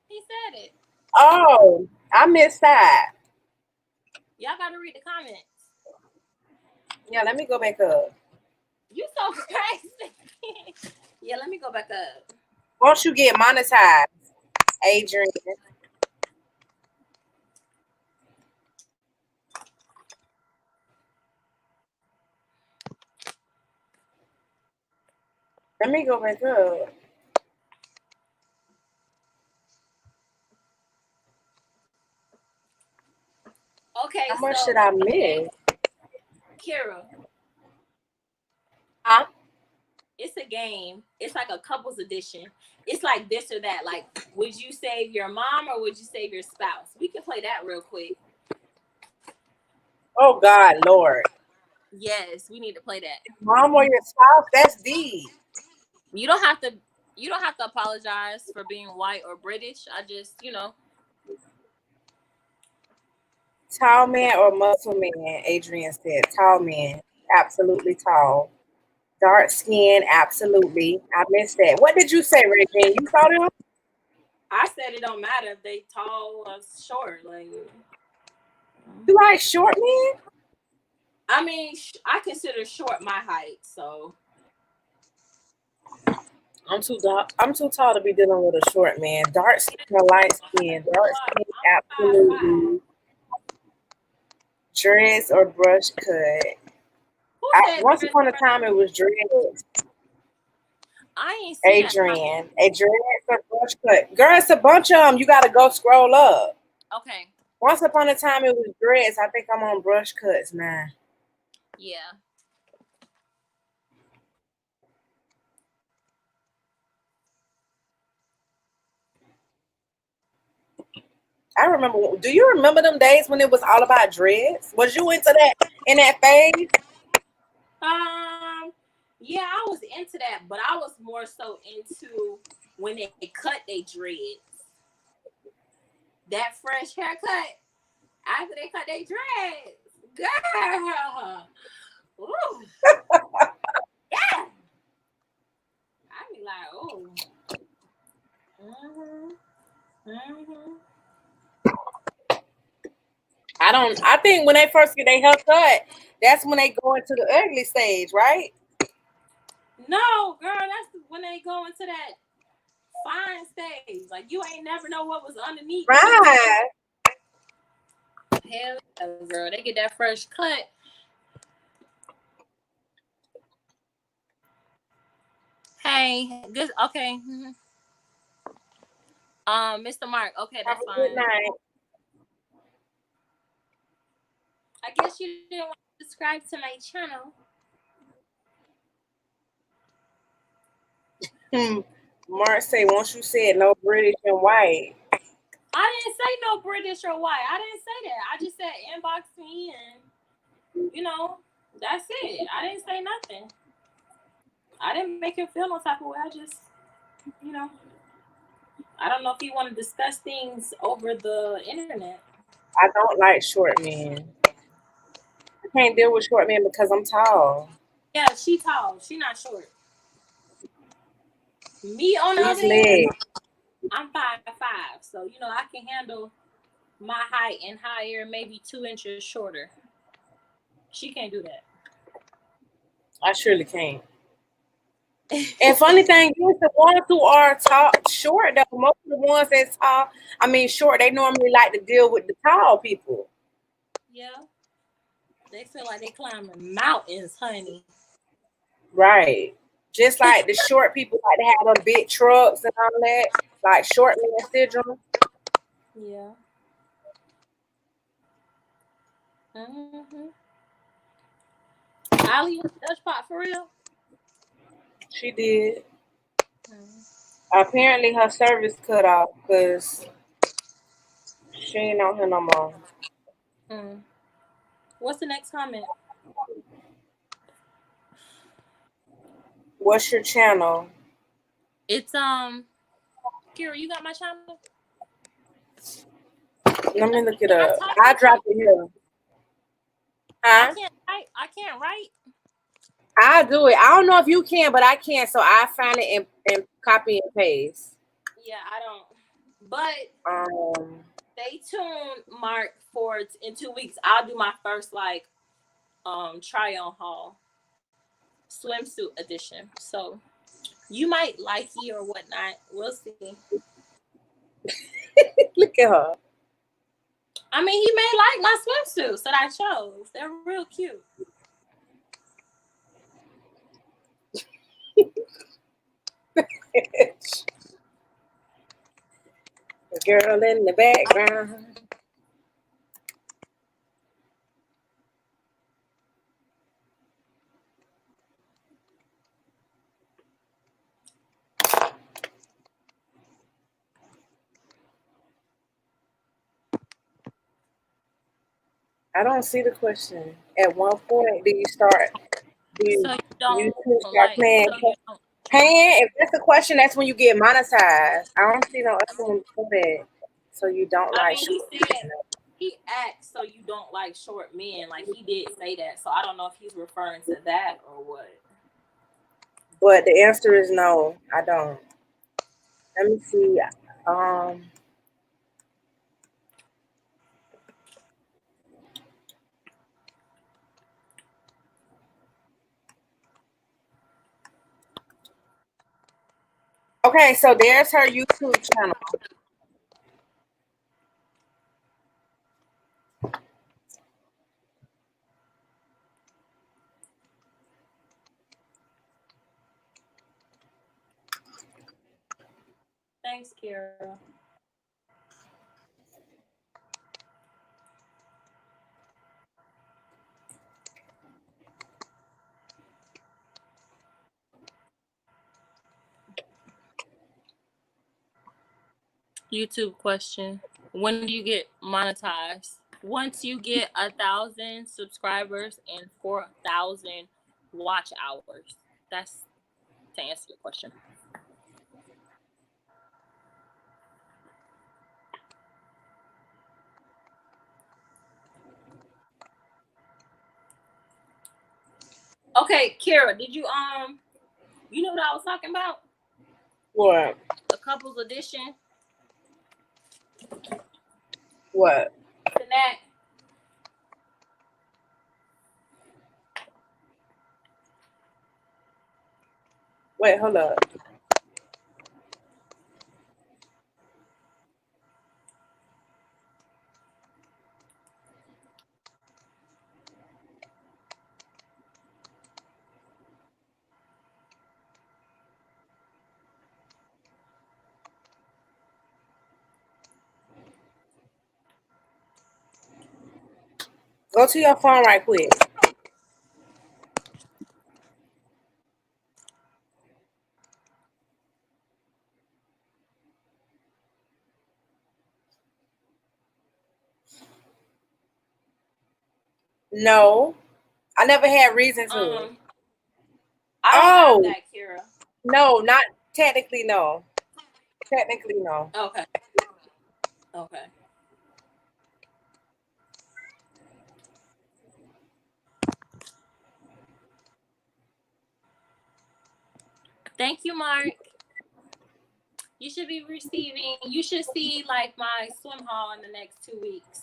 [SPEAKER 2] He said it.
[SPEAKER 1] Oh, I missed that.
[SPEAKER 2] Y'all gotta read the comments.
[SPEAKER 1] Yeah, let me go back up.
[SPEAKER 2] You so crazy. Yeah, let me go back up.
[SPEAKER 1] Once you get monetized, Adrian. Let me go back up.
[SPEAKER 2] Okay,
[SPEAKER 1] How much did I miss?
[SPEAKER 2] Kira.
[SPEAKER 1] Huh?
[SPEAKER 2] It's a game. It's like a couples edition. It's like this or that. Like, would you save your mom or would you save your spouse? We can play that real quick.
[SPEAKER 1] Oh God, Lord.
[SPEAKER 2] Yes, we need to play that.
[SPEAKER 1] Mom or your spouse? That's deep.
[SPEAKER 2] You don't have to apologize for being white or British. I just,
[SPEAKER 1] Tall man or muscle man? Adrian said. Tall man. Absolutely tall. Dark skin, absolutely. I missed that. What did you say, Regine? You saw them?
[SPEAKER 2] I said it don't matter if they tall or short. Like,
[SPEAKER 1] you like short men?
[SPEAKER 2] I mean, I consider short my height, so.
[SPEAKER 1] I'm too tall to be dealing with a short man. Dark skin or light skin? Dark skin, absolutely. Dreads or brush cut? Once upon a time, it was dreads.
[SPEAKER 2] I ain't seen
[SPEAKER 1] Adrian. A dreads or brush cut? Girl, it's a bunch of them. You got to go scroll up.
[SPEAKER 2] Okay.
[SPEAKER 1] Once upon a time, it was dreads. I think I'm on brush cuts now.
[SPEAKER 2] Yeah.
[SPEAKER 1] I remember. Do you remember them days when it was all about dreads? Was you into that in that phase?
[SPEAKER 2] Yeah, I was into that, but I was more so into when they cut their dreads. That fresh haircut after they cut their dreads, girl. Ooh. Yeah. I be like, oh.
[SPEAKER 1] I think when they first get their hair cut, that's when they go into the ugly stage, right?
[SPEAKER 2] No, girl, that's when they go into that fine stage. Like, you ain't never know what was underneath.
[SPEAKER 1] Right.
[SPEAKER 2] Hell yeah, girl. They get that fresh cut. Hey, good. Okay. Mr. Mark. Okay, that's fine.
[SPEAKER 1] Good night.
[SPEAKER 2] I guess you didn't want to subscribe to my channel.
[SPEAKER 1] Mark say, once you said no British and white.
[SPEAKER 2] I didn't say no British or white. I didn't say that. I just said inbox me and, that's it. I didn't say nothing. I didn't make him feel no type of way. I just, I don't know if you want to discuss things over the internet.
[SPEAKER 1] I don't like short men. I can't deal with short men because I'm tall.
[SPEAKER 2] Yeah, she tall. She not short. Me on the other hand, I'm 5'5", so I can handle my height and higher, maybe 2 inches shorter. She can't do that.
[SPEAKER 1] I surely can't. And funny thing is, the ones who are tall, short, though, most of the ones that's tall, short, they normally like to deal with the tall people.
[SPEAKER 2] Yeah. They feel like they climbing mountains, honey.
[SPEAKER 1] Right. Just like the short people like to have them big trucks and all that, like short man syndrome.
[SPEAKER 2] Yeah. Mm-hmm. Ali with the Dutch pot for real?
[SPEAKER 1] She did.
[SPEAKER 2] Mm.
[SPEAKER 1] Apparently her service cut off because she ain't on here no more.
[SPEAKER 2] Mm. What's the next comment?
[SPEAKER 1] What's your channel?
[SPEAKER 2] It's Kira, you got my channel?
[SPEAKER 1] Let me look it
[SPEAKER 2] Can I
[SPEAKER 1] up.
[SPEAKER 2] type
[SPEAKER 1] I
[SPEAKER 2] it
[SPEAKER 1] dropped
[SPEAKER 2] too?
[SPEAKER 1] it here. Huh?
[SPEAKER 2] I can't write.
[SPEAKER 1] I'll do it. I don't know if you can, but I can. So I find it and copy and paste.
[SPEAKER 2] Yeah, I don't. But stay tuned, Mark, for in 2 weeks. I'll do my first like try on haul, swimsuit edition. So you might like it or whatnot. We'll see.
[SPEAKER 1] Look at her.
[SPEAKER 2] I mean, he may like my swimsuits that I chose. They're real cute.
[SPEAKER 1] The girl in the background. I don't see the question. At one point, do you start? Do you,
[SPEAKER 2] So you don't
[SPEAKER 1] start
[SPEAKER 2] like.
[SPEAKER 1] playing?
[SPEAKER 2] So you don't.
[SPEAKER 1] Paying? If that's the question, that's when you get monetized. I don't see no other one for that. So you don't
[SPEAKER 2] I
[SPEAKER 1] like
[SPEAKER 2] mean,
[SPEAKER 1] short
[SPEAKER 2] he said he asked, so you don't like short men. Like he did say that. So I don't know if he's referring to that or what.
[SPEAKER 1] But the answer is no, I don't. Let me see. Okay, so there's her YouTube channel.
[SPEAKER 2] Thanks, Kira. YouTube question: when do you get monetized? Once you get 1,000 subscribers and 4,000 watch hours. That's to answer your question. Okay, Kira, did you you know what I was talking about?
[SPEAKER 1] What?
[SPEAKER 2] The couples edition.
[SPEAKER 1] What?
[SPEAKER 2] The that.
[SPEAKER 1] Wait, hold up. Go to your phone right quick. No, I never had reason to.
[SPEAKER 2] I don't have that, Kira.
[SPEAKER 1] No, not technically. No, technically no.
[SPEAKER 2] Okay. Okay. Thank you, Mark. You should be receiving. You should see like my swim haul in the next 2 weeks.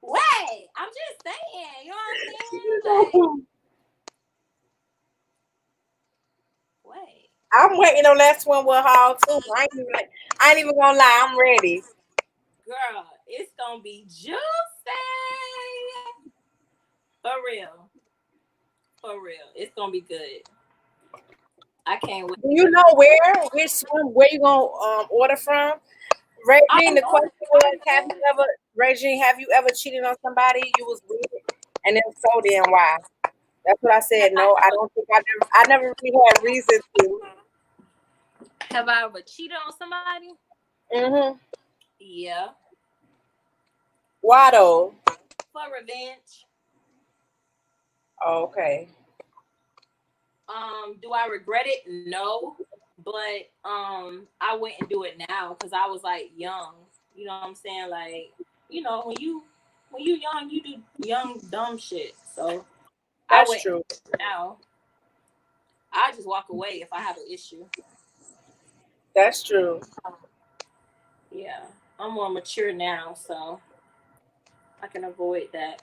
[SPEAKER 2] Wait, I'm just saying. You know what I'm saying? Like, wait.
[SPEAKER 1] I'm waiting on that swim with haul too. I ain't even gonna lie. I'm ready.
[SPEAKER 2] Girl, it's gonna be juicy. For real. For real. It's gonna be good. I can't wait.
[SPEAKER 1] Do you know which swim? Where you gonna order from? Regine, the
[SPEAKER 2] know
[SPEAKER 1] question
[SPEAKER 2] it's
[SPEAKER 1] was,
[SPEAKER 2] private.
[SPEAKER 1] have you ever cheated on somebody you was with? And if so, then why? That's what I said. No, I don't think I never really had reason to.
[SPEAKER 2] Have I ever cheated on somebody?
[SPEAKER 1] Mm-hmm.
[SPEAKER 2] Yeah.
[SPEAKER 1] Why though?
[SPEAKER 2] For revenge.
[SPEAKER 1] Oh, okay.
[SPEAKER 2] Do I regret it? No. But I wouldn't do it now because I was like young. You know what I'm saying? Like, you know, when you young, you do young dumb shit. So I
[SPEAKER 1] That's
[SPEAKER 2] wouldn't
[SPEAKER 1] true.
[SPEAKER 2] do it now. I just walk away if I have an issue.
[SPEAKER 1] That's true.
[SPEAKER 2] Yeah. I'm more mature now, so I can avoid that.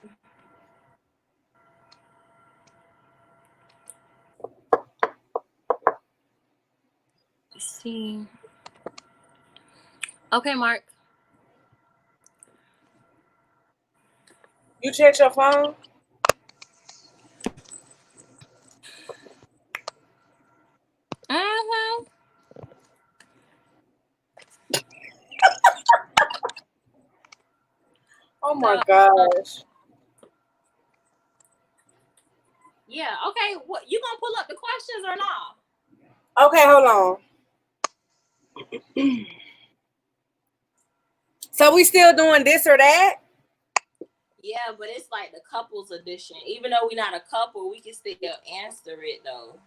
[SPEAKER 2] Let's see. Okay, Mark.
[SPEAKER 1] You check your phone?
[SPEAKER 2] Mm-hmm.
[SPEAKER 1] Oh my
[SPEAKER 2] So,
[SPEAKER 1] gosh.
[SPEAKER 2] yeah. Okay. What you gonna pull up the questions or not?
[SPEAKER 1] Okay, hold on. So we still doing this or that?
[SPEAKER 2] Yeah, but it's like the couples edition. Even though we're not a couple, we can still answer it though.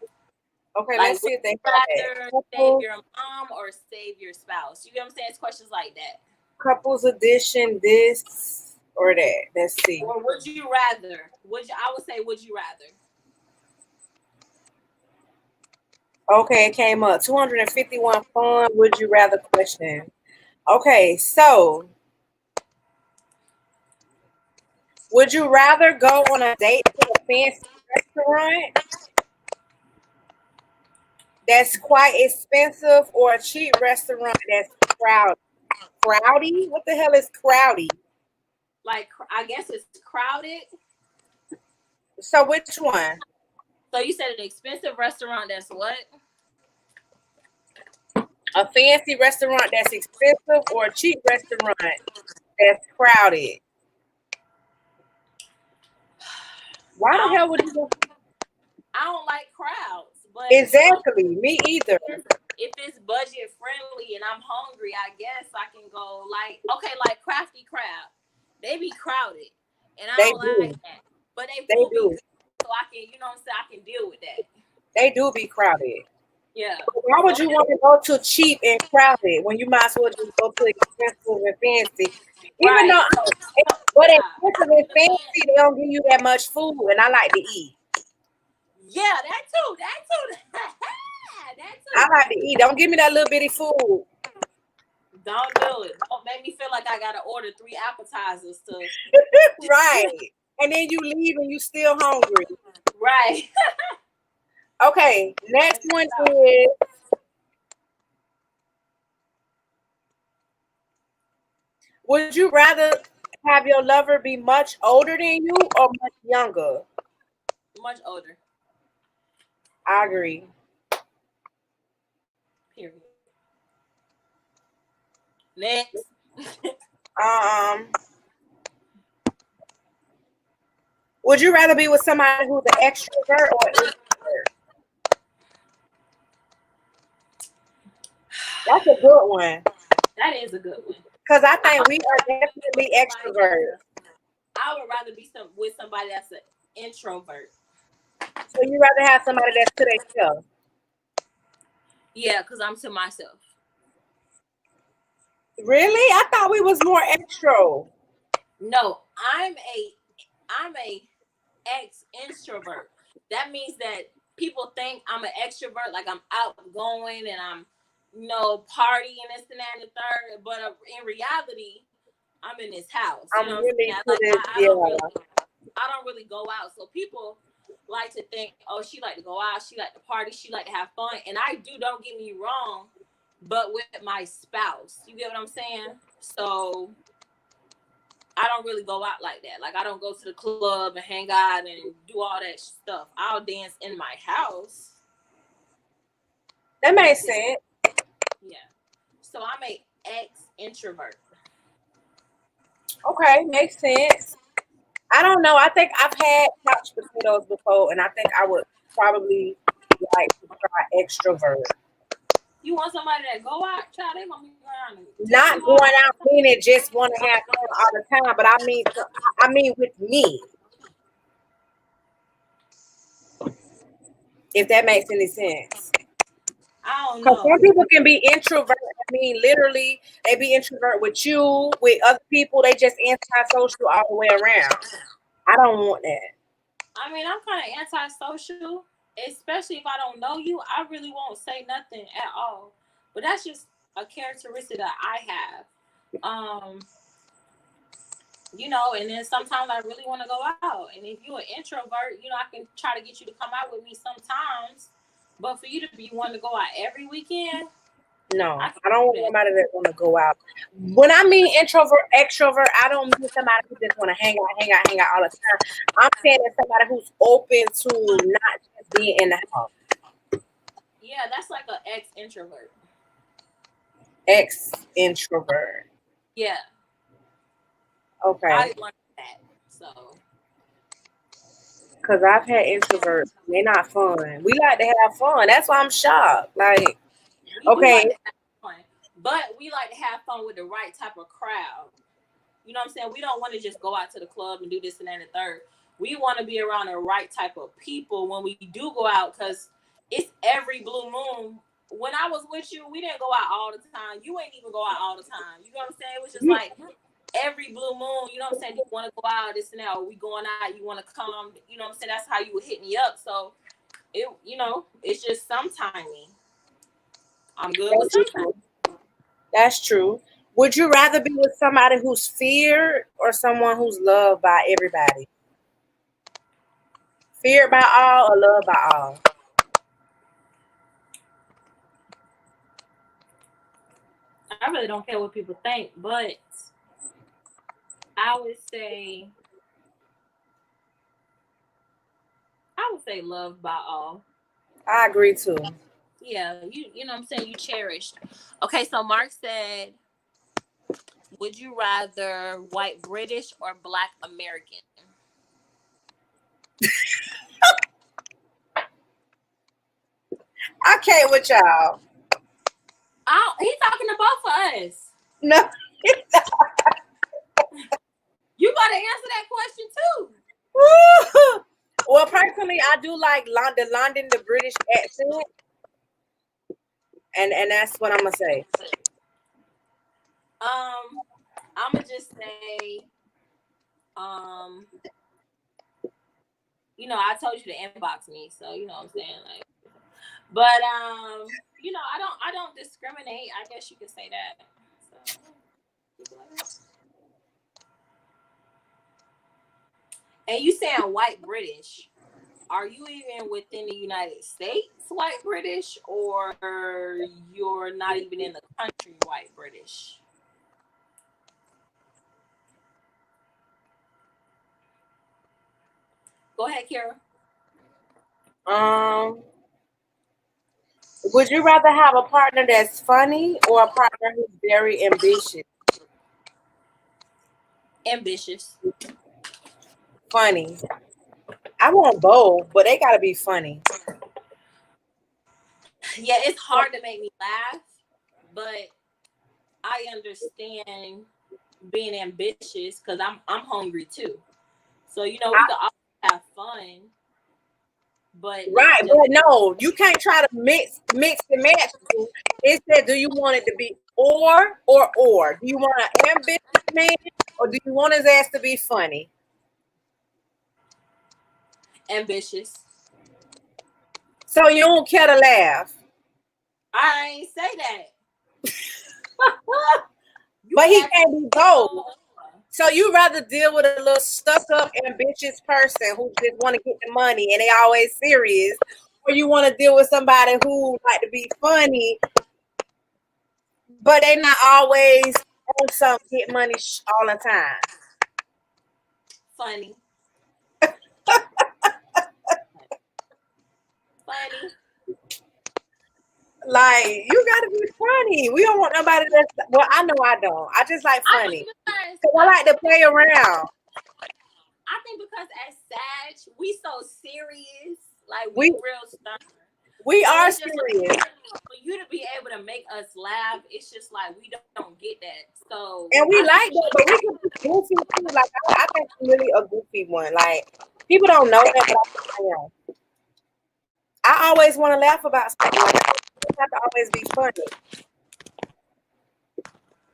[SPEAKER 1] Okay,
[SPEAKER 2] Like,
[SPEAKER 1] let's see
[SPEAKER 2] would
[SPEAKER 1] if they
[SPEAKER 2] you
[SPEAKER 1] got
[SPEAKER 2] rather
[SPEAKER 1] that.
[SPEAKER 2] save your mom or save your spouse? You get what I'm saying? It's questions like that.
[SPEAKER 1] Couples edition, this or that. Let's see.
[SPEAKER 2] Or would you rather? I would say, would you rather?
[SPEAKER 1] Okay, it came up. 251 fun. Would you rather question? Okay, so would you rather go on a date to a fancy restaurant that's quite expensive or a cheap restaurant that's crowded? Crowdy? What the hell is crowdy?
[SPEAKER 2] Like, I guess it's crowded.
[SPEAKER 1] So which one?
[SPEAKER 2] So you said an expensive restaurant that's what?
[SPEAKER 1] A fancy restaurant that's expensive or a cheap restaurant that's crowded? Why the hell would you?
[SPEAKER 2] I don't like crowds, but
[SPEAKER 1] Exactly, me either.
[SPEAKER 2] if it's budget friendly and I'm hungry, I guess I can go like Crafty Crab. They be crowded, and I
[SPEAKER 1] They
[SPEAKER 2] don't like
[SPEAKER 1] do.
[SPEAKER 2] that. But they
[SPEAKER 1] They
[SPEAKER 2] food be
[SPEAKER 1] do.
[SPEAKER 2] so I can, you know what I'm saying, I can deal with that.
[SPEAKER 1] They do be crowded.
[SPEAKER 2] Yeah.
[SPEAKER 1] Why would you want to go to cheap and crowded when you might as well just go to expensive and fancy? Even
[SPEAKER 2] Right.
[SPEAKER 1] though, but expensive and fancy, they don't give you that much food, and I like to eat.
[SPEAKER 2] Yeah, that too. That too.
[SPEAKER 1] I like to eat. Don't give me that little bitty food.
[SPEAKER 2] Don't do it. Don't make me feel like I gotta order 3 appetizers to.
[SPEAKER 1] Right. And then you leave and you still hungry.
[SPEAKER 2] Right.
[SPEAKER 1] Okay, next one is, would you rather have your lover be much older than you or much younger?
[SPEAKER 2] Much older.
[SPEAKER 1] I agree.
[SPEAKER 2] Period. Next.
[SPEAKER 1] Um, would you rather be with somebody who's an extrovert or introvert? That's a good one.
[SPEAKER 2] That is a good one.
[SPEAKER 1] Because I think we are definitely extroverts.
[SPEAKER 2] I would rather be with somebody that's an introvert.
[SPEAKER 1] So you rather have somebody that's to themselves?
[SPEAKER 2] Yeah, because I'm to myself.
[SPEAKER 1] Really? I thought we was more extro.
[SPEAKER 2] No, I'm a ex-introvert. That means that people think I'm an extrovert, like I'm outgoing and I'm, partying this and that and the third. But in reality, I'm in this house. You know what I'm saying? Like, I don't really go out. So people like to think, oh, she like to go out, she like to party, she like to have fun. And I do, don't get me wrong, but with my spouse. You get what I'm saying? So I don't really go out like that. Like, I don't go to the club and hang out and do all that stuff. I'll dance in my house.
[SPEAKER 1] That makes sense.
[SPEAKER 2] Yeah. So I'm a ex-introvert.
[SPEAKER 1] Okay, makes sense. I don't know. I think I've had couch potatoes before, and I think I would probably like to try extrovert.
[SPEAKER 2] You want somebody that go out, child, they gonna be around and take
[SPEAKER 1] Not
[SPEAKER 2] you
[SPEAKER 1] going
[SPEAKER 2] out.
[SPEAKER 1] out meaning just want to have fun all the time, but I mean with me, if that makes any sense.
[SPEAKER 2] I don't
[SPEAKER 1] Because
[SPEAKER 2] know.
[SPEAKER 1] some people can be introvert. I mean, literally, they be introvert with you, with other people. They just antisocial all the way around. I don't want that.
[SPEAKER 2] I mean, I'm kind of antisocial, especially if I don't know you. I really won't say nothing at all. But that's just a characteristic that I have. Um, and then sometimes I really want to go out. And if you're an introvert, I can try to get you to come out with me sometimes. But for you to be wanting to go out every weekend,
[SPEAKER 1] No,
[SPEAKER 2] I can't
[SPEAKER 1] I don't
[SPEAKER 2] do
[SPEAKER 1] want
[SPEAKER 2] that.
[SPEAKER 1] somebody that want to go out. When I mean introvert, extrovert, I don't mean somebody who just want to hang out all the time. I'm saying that somebody who's open to not just being in the house.
[SPEAKER 2] Yeah, that's like an ex-introvert.
[SPEAKER 1] Ex introvert.
[SPEAKER 2] Yeah,
[SPEAKER 1] Okay.
[SPEAKER 2] I learned that. So
[SPEAKER 1] Because I've had introverts. They're not fun. We like to have fun. That's why I'm shocked. Like,
[SPEAKER 2] we do
[SPEAKER 1] okay,
[SPEAKER 2] like to have fun, but we like to have fun with the right type of crowd. You know what I'm saying? We don't want to just go out to the club and do this and that and the third. We want to be around the right type of people when we do go out, because it's every blue moon. When I was with you, we didn't go out all the time. You ain't even go out all the time. You know what I'm saying? It was just like every blue moon, you know what I'm saying? You want to go out, this and that, or we going out, you want to come, you know what I'm saying? That's how you would hit me up. So it's just some timing. I'm good with
[SPEAKER 1] that's
[SPEAKER 2] sometimes.
[SPEAKER 1] true. That's true. Would you rather be with somebody who's feared or someone who's loved by everybody? Feared by all or loved by all?
[SPEAKER 2] I really don't care what people think, but I would say loved by all.
[SPEAKER 1] I agree too.
[SPEAKER 2] Yeah, you know what I'm saying, you cherished. Okay, so Mark said, would you rather white British or black American?
[SPEAKER 1] I can't with y'all.
[SPEAKER 2] Oh, he's talking to both of us.
[SPEAKER 1] No.
[SPEAKER 2] You gotta answer that question too.
[SPEAKER 1] Well, personally, I do like the British accent, and that's what I'm gonna say.
[SPEAKER 2] I'ma just say, I told you to inbox me, so you know what I'm saying, like, but I don't discriminate. I guess you could say that. So, and you saying white British? Are you even within the United States white British, or you're not even in the country white British? Go ahead, Kara.
[SPEAKER 1] Would you rather have a partner that's funny or a partner who's very ambitious?
[SPEAKER 2] Ambitious.
[SPEAKER 1] Funny. I want both, but they gotta be funny.
[SPEAKER 2] Yeah, it's hard to make me laugh, but I understand being ambitious because I'm hungry too. So we can all have fun, but
[SPEAKER 1] Right,
[SPEAKER 2] not just.
[SPEAKER 1] but no, you can't try to mix and match. It said, do you want it to be or? Do you want an ambitious man or do you want his ass to be funny?
[SPEAKER 2] Ambitious.
[SPEAKER 1] So you don't care to laugh.
[SPEAKER 2] I ain't say that.
[SPEAKER 1] But he can't be both. So you rather deal with a little stuck up ambitious person who just want to get the money and they always serious, or you want to deal with somebody who like to be funny, but they not always on some get money all the time.
[SPEAKER 2] Funny. Funny.
[SPEAKER 1] Like, you gotta be funny. We don't want nobody that's well, I know I don't. I just like funny. I like to play around.
[SPEAKER 2] I think because as Sag, we so serious. Like we real stern.
[SPEAKER 1] We
[SPEAKER 2] so
[SPEAKER 1] are
[SPEAKER 2] serious. For you to be able to make us laugh, it's just like we don't get that. So
[SPEAKER 1] and we like that, but we can be goofy too. Like I think I'm really a goofy one. Like people don't know that, but I am. I always want to laugh about something. Like, I don't have to always be funny.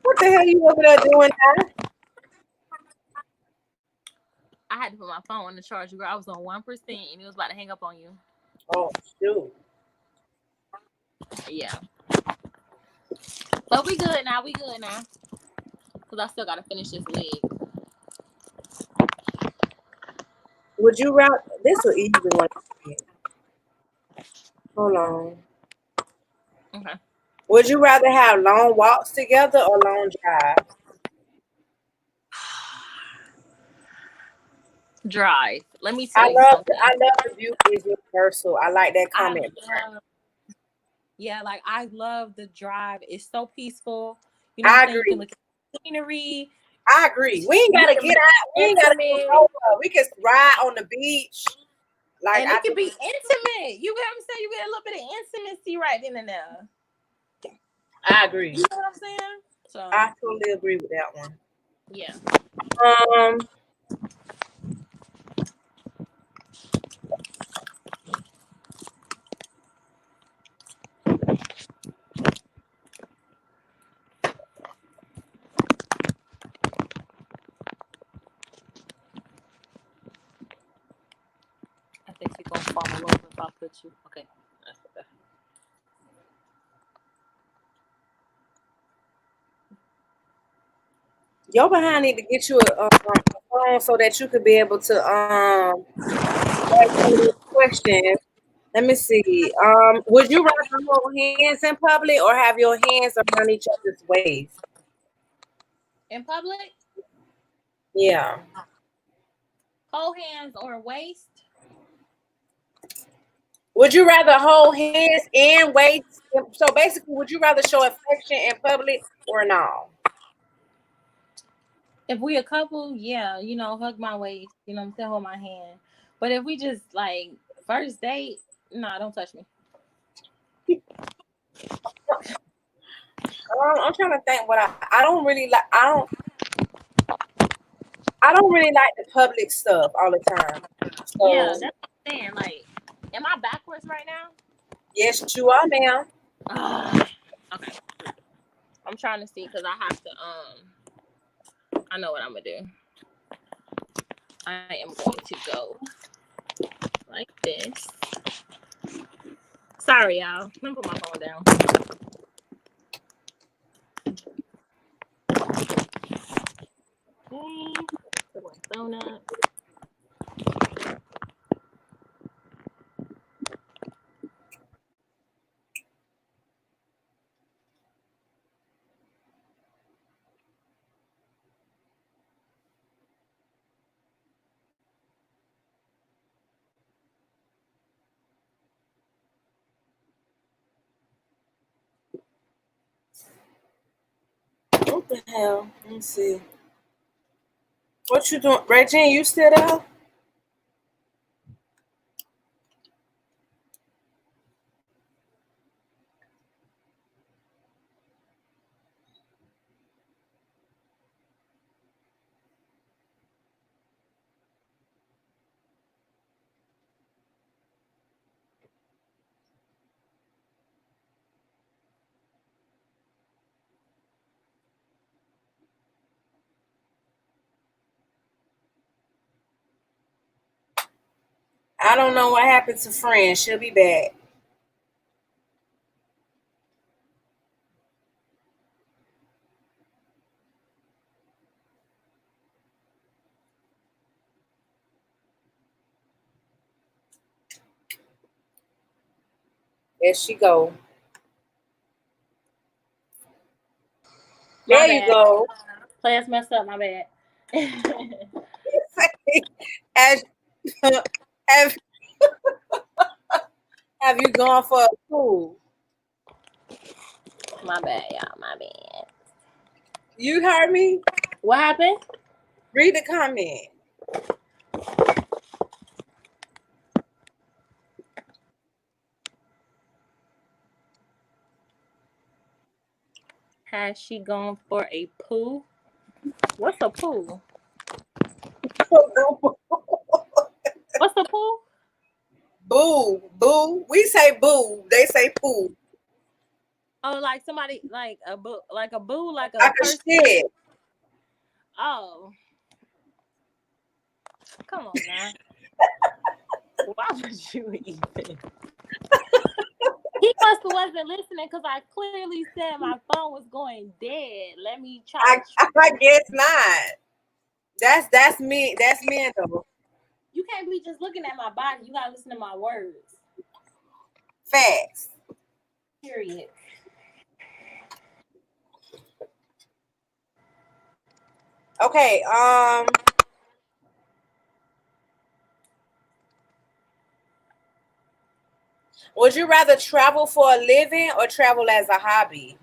[SPEAKER 1] What the hell you over there doing now?
[SPEAKER 2] I had to put my phone on the charger. I was on 1% and it was about to hang up on you.
[SPEAKER 1] Oh shoot.
[SPEAKER 2] Yeah. But we good now. Because I still got to finish this wig.
[SPEAKER 1] Would you rather? This is an easy one. Hold on.
[SPEAKER 2] Okay.
[SPEAKER 1] Would you rather have long walks together or long drives?
[SPEAKER 2] Drive. Let me tell you something.
[SPEAKER 1] I love the beauty is universal. I like that comment.
[SPEAKER 2] Yeah, like I love the drive. It's so peaceful. You
[SPEAKER 1] know,
[SPEAKER 2] I
[SPEAKER 1] agree.
[SPEAKER 2] You can look at the scenery.
[SPEAKER 1] I agree. We ain't gotta get out. We ain't gotta go nowhere. We can ride on the beach. Like
[SPEAKER 2] and it can be intimate. You get what I'm saying? You get a little bit of intimacy right then and there.
[SPEAKER 1] I agree.
[SPEAKER 2] You know what I'm saying? So
[SPEAKER 1] I totally agree with that one.
[SPEAKER 2] Yeah. I think you're gonna fall over if I put you. Okay.
[SPEAKER 1] Your behind need to get you a phone so that you could be able to ask questions. Let me see. Would you rather hold hands in public or have your hands around each other's waist?
[SPEAKER 2] In public?
[SPEAKER 1] Yeah.
[SPEAKER 2] Hold hands or waist?
[SPEAKER 1] Would you rather hold hands and waist? So basically, would you rather show affection in public or no?
[SPEAKER 2] If we a couple, yeah, hug my waist, I'm saying, hold my hand. But if we just like first date, nah, don't touch me.
[SPEAKER 1] I'm trying to think what I don't really like. I don't really like the public stuff all the time. So,
[SPEAKER 2] yeah, that's what I'm saying. Like, am I backwards right now?
[SPEAKER 1] Yes, you are, ma'am.
[SPEAKER 2] Okay. I'm trying to see because I have to. I know what I'm gonna do. I am going to go like this. Sorry, y'all. Let me put my phone down. Okay. Put my phone up.
[SPEAKER 1] What the hell? Let me see. What you doing, Regine? You still there? I don't know what happened to friend. She'll be back. There she go.
[SPEAKER 2] My
[SPEAKER 1] there
[SPEAKER 2] bad.
[SPEAKER 1] You go.
[SPEAKER 2] Class messed up. My bad.
[SPEAKER 1] have, have, have you gone for a pool?
[SPEAKER 2] My bad, y'all. My bad.
[SPEAKER 1] You heard me?
[SPEAKER 2] What happened?
[SPEAKER 1] Read the comment.
[SPEAKER 2] Has she gone for a poo? What's a poo? What's a poo?
[SPEAKER 1] Boo, boo. We say boo. They say poo.
[SPEAKER 2] Oh, like somebody, like a boo, like a boo, like a
[SPEAKER 1] Like a
[SPEAKER 2] person.
[SPEAKER 1] shit.
[SPEAKER 2] Oh, come on now. Why would you even? He must have wasn't listening because I clearly said my phone was going dead. Let me try.
[SPEAKER 1] I guess not. That's me. That's me though.
[SPEAKER 2] You can't be just looking at my body. You gotta listen to my words.
[SPEAKER 1] Facts.
[SPEAKER 2] Period.
[SPEAKER 1] Okay. Would you rather travel for a living or travel as a hobby?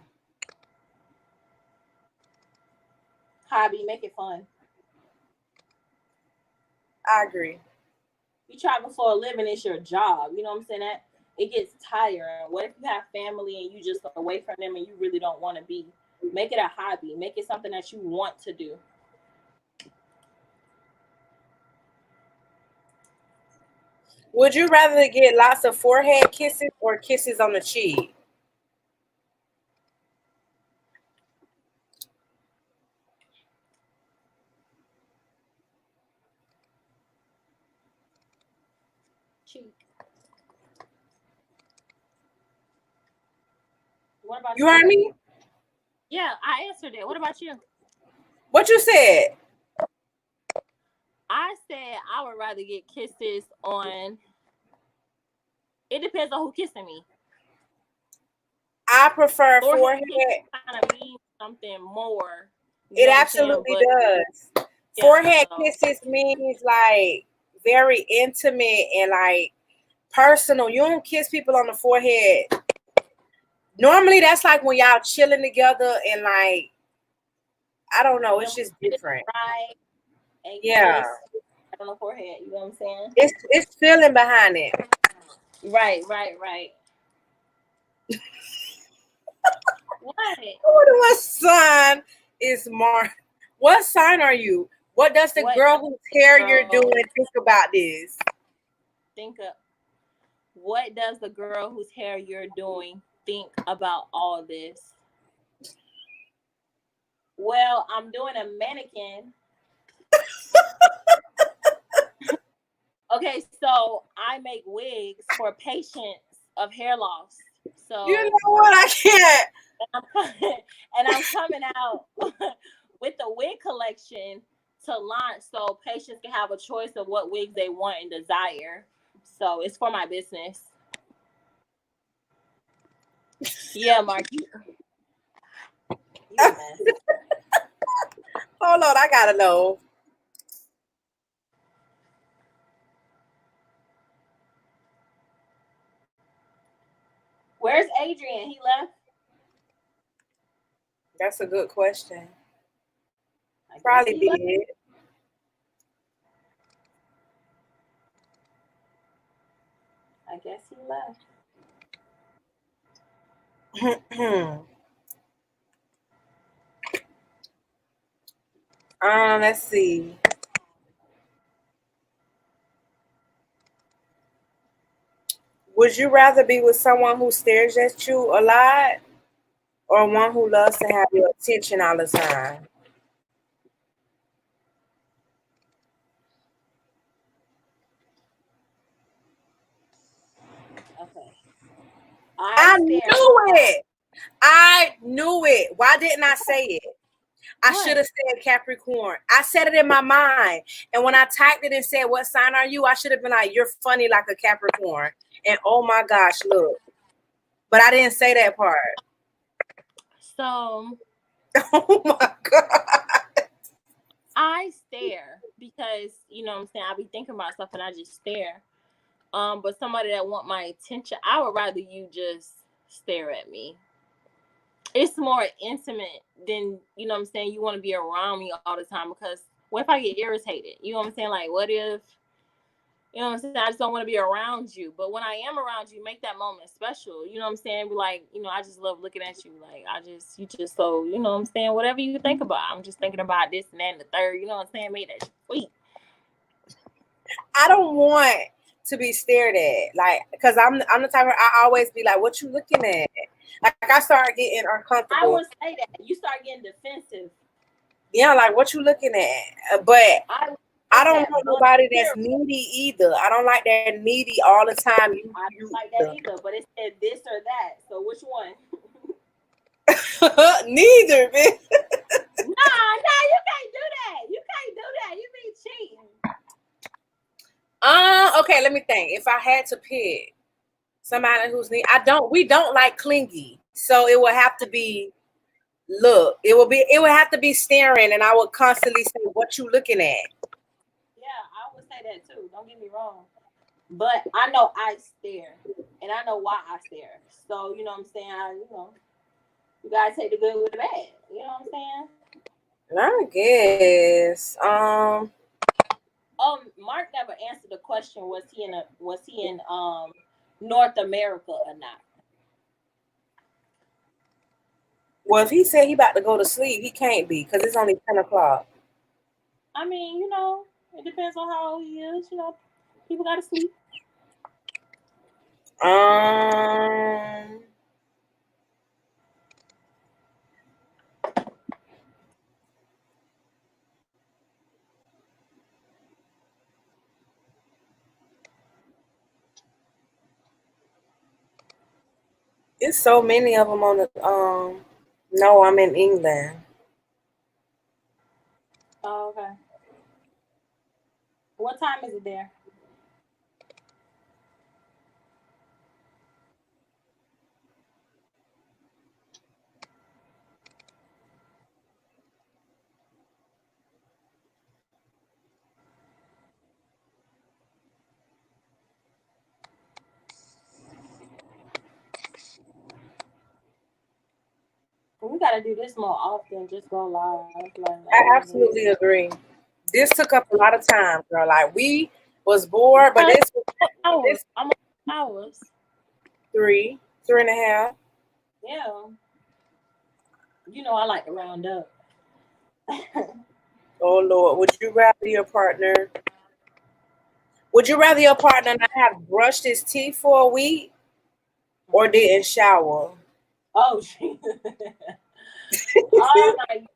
[SPEAKER 2] Hobby, make it fun.
[SPEAKER 1] I agree.
[SPEAKER 2] You travel for a living, it's your job. You know what I'm saying? That it gets tiring. What if you have family and you just away from them and you really don't want to be? Make it a hobby. Make it something that you want to do.
[SPEAKER 1] Would you rather get lots of forehead kisses or kisses on the cheek?
[SPEAKER 2] Cheek. What about
[SPEAKER 1] You heard me?
[SPEAKER 2] Yeah, I answered it. What about you?
[SPEAKER 1] What you said?
[SPEAKER 2] I said I would rather get kisses on. It depends on who kissing me.
[SPEAKER 1] I prefer forehead.
[SPEAKER 2] Kind of means something more.
[SPEAKER 1] It absolutely does.
[SPEAKER 2] Yeah,
[SPEAKER 1] Forehead kisses means like very intimate and like personal. You don't kiss people on the forehead. Normally that's like when y'all chilling together and like I don't know, it's just different.
[SPEAKER 2] Right. And
[SPEAKER 1] yeah.
[SPEAKER 2] On the forehead, you know what I'm saying?
[SPEAKER 1] It's feeling behind it.
[SPEAKER 2] Right. What?
[SPEAKER 1] What sign is Mark? What sign are you? What does the girl whose hair you're doing think about this?
[SPEAKER 2] What does the girl whose hair you're doing think about all this? Well, I'm doing a mannequin. Okay, so I make wigs for patients of hair loss. So
[SPEAKER 1] you know what? I can't.
[SPEAKER 2] And I'm coming out with the wig collection to launch so patients can have a choice of what wigs they want and desire. So it's for my business. Yeah, Mark.
[SPEAKER 1] Hold on, I gotta know.
[SPEAKER 2] Where's Adrian? He left?
[SPEAKER 1] That's a good question. Probably did.
[SPEAKER 2] I guess he left.
[SPEAKER 1] Let's see. Would you rather be with someone who stares at you a lot or one who loves to have your attention all the time?
[SPEAKER 2] Okay.
[SPEAKER 1] I knew it. Why didn't I say it? I should have said Capricorn. I said it in my mind. And when I typed it and said, what sign are you? I should have been like, you're funny like a Capricorn. And oh my gosh, look. But I didn't say that part.
[SPEAKER 2] So.
[SPEAKER 1] Oh my God.
[SPEAKER 2] I stare because, you know what I'm saying, I be thinking about stuff and I just stare. But somebody that want my attention, I would rather you just stare at me. it's more intimate than, you know what I'm saying, you want to be around me all the time, because what if I get irritated? You know what I'm saying? Like, what if, you know what I'm saying, I just don't want to be around you. But when I am around you, make that moment special. You know what I'm saying? Be like, you know, I just love looking at you. Like, you just so, you know what I'm saying? Whatever you think about. I'm just thinking about this and that and the third. You know what I'm saying? Make that sweet.
[SPEAKER 1] I don't want to be stared at. Like, because I'm the type of, I always be like, what you looking at? Like, I start getting uncomfortable.
[SPEAKER 2] I would say that. You start getting defensive.
[SPEAKER 1] Yeah, like, what you looking at? But I don't want nobody that's needy either. I don't like that needy all the time.
[SPEAKER 2] I don't like that either, but it said this or that. So which one?
[SPEAKER 1] Neither, man.
[SPEAKER 2] Nah, you can't do that. You can't do that. You be cheating.
[SPEAKER 1] Okay, let me think. If I had to pick somebody who's needy, we don't like clingy. So it would have to be it would have to be staring, and I would constantly say, what you looking at?
[SPEAKER 2] Yeah, I would say that too. Don't get me wrong. But I know I stare, and I know why I stare. So, you know what I'm saying? You gotta take the good with the bad. You know what I'm saying?
[SPEAKER 1] I guess.
[SPEAKER 2] Mark never answered the question. Was he in North America or not?
[SPEAKER 1] Well, if he said he about to go to sleep, he can't be, because it's only 10 o'clock.
[SPEAKER 2] I mean, it depends on how old he is. People gotta sleep.
[SPEAKER 1] There's so many of them on the no, I'm in England.
[SPEAKER 2] Oh, okay. What time is it there? We gotta do this more often. Just go live.
[SPEAKER 1] I absolutely agree. This took up a lot of time, girl. Like, we was bored, but this
[SPEAKER 2] hours. Almost hours.
[SPEAKER 1] 3.5.
[SPEAKER 2] Yeah. I like to round up.
[SPEAKER 1] Oh Lord, would you rather your partner not have brushed his teeth for a week or didn't shower?
[SPEAKER 2] Oh, Jesus. Oh my God.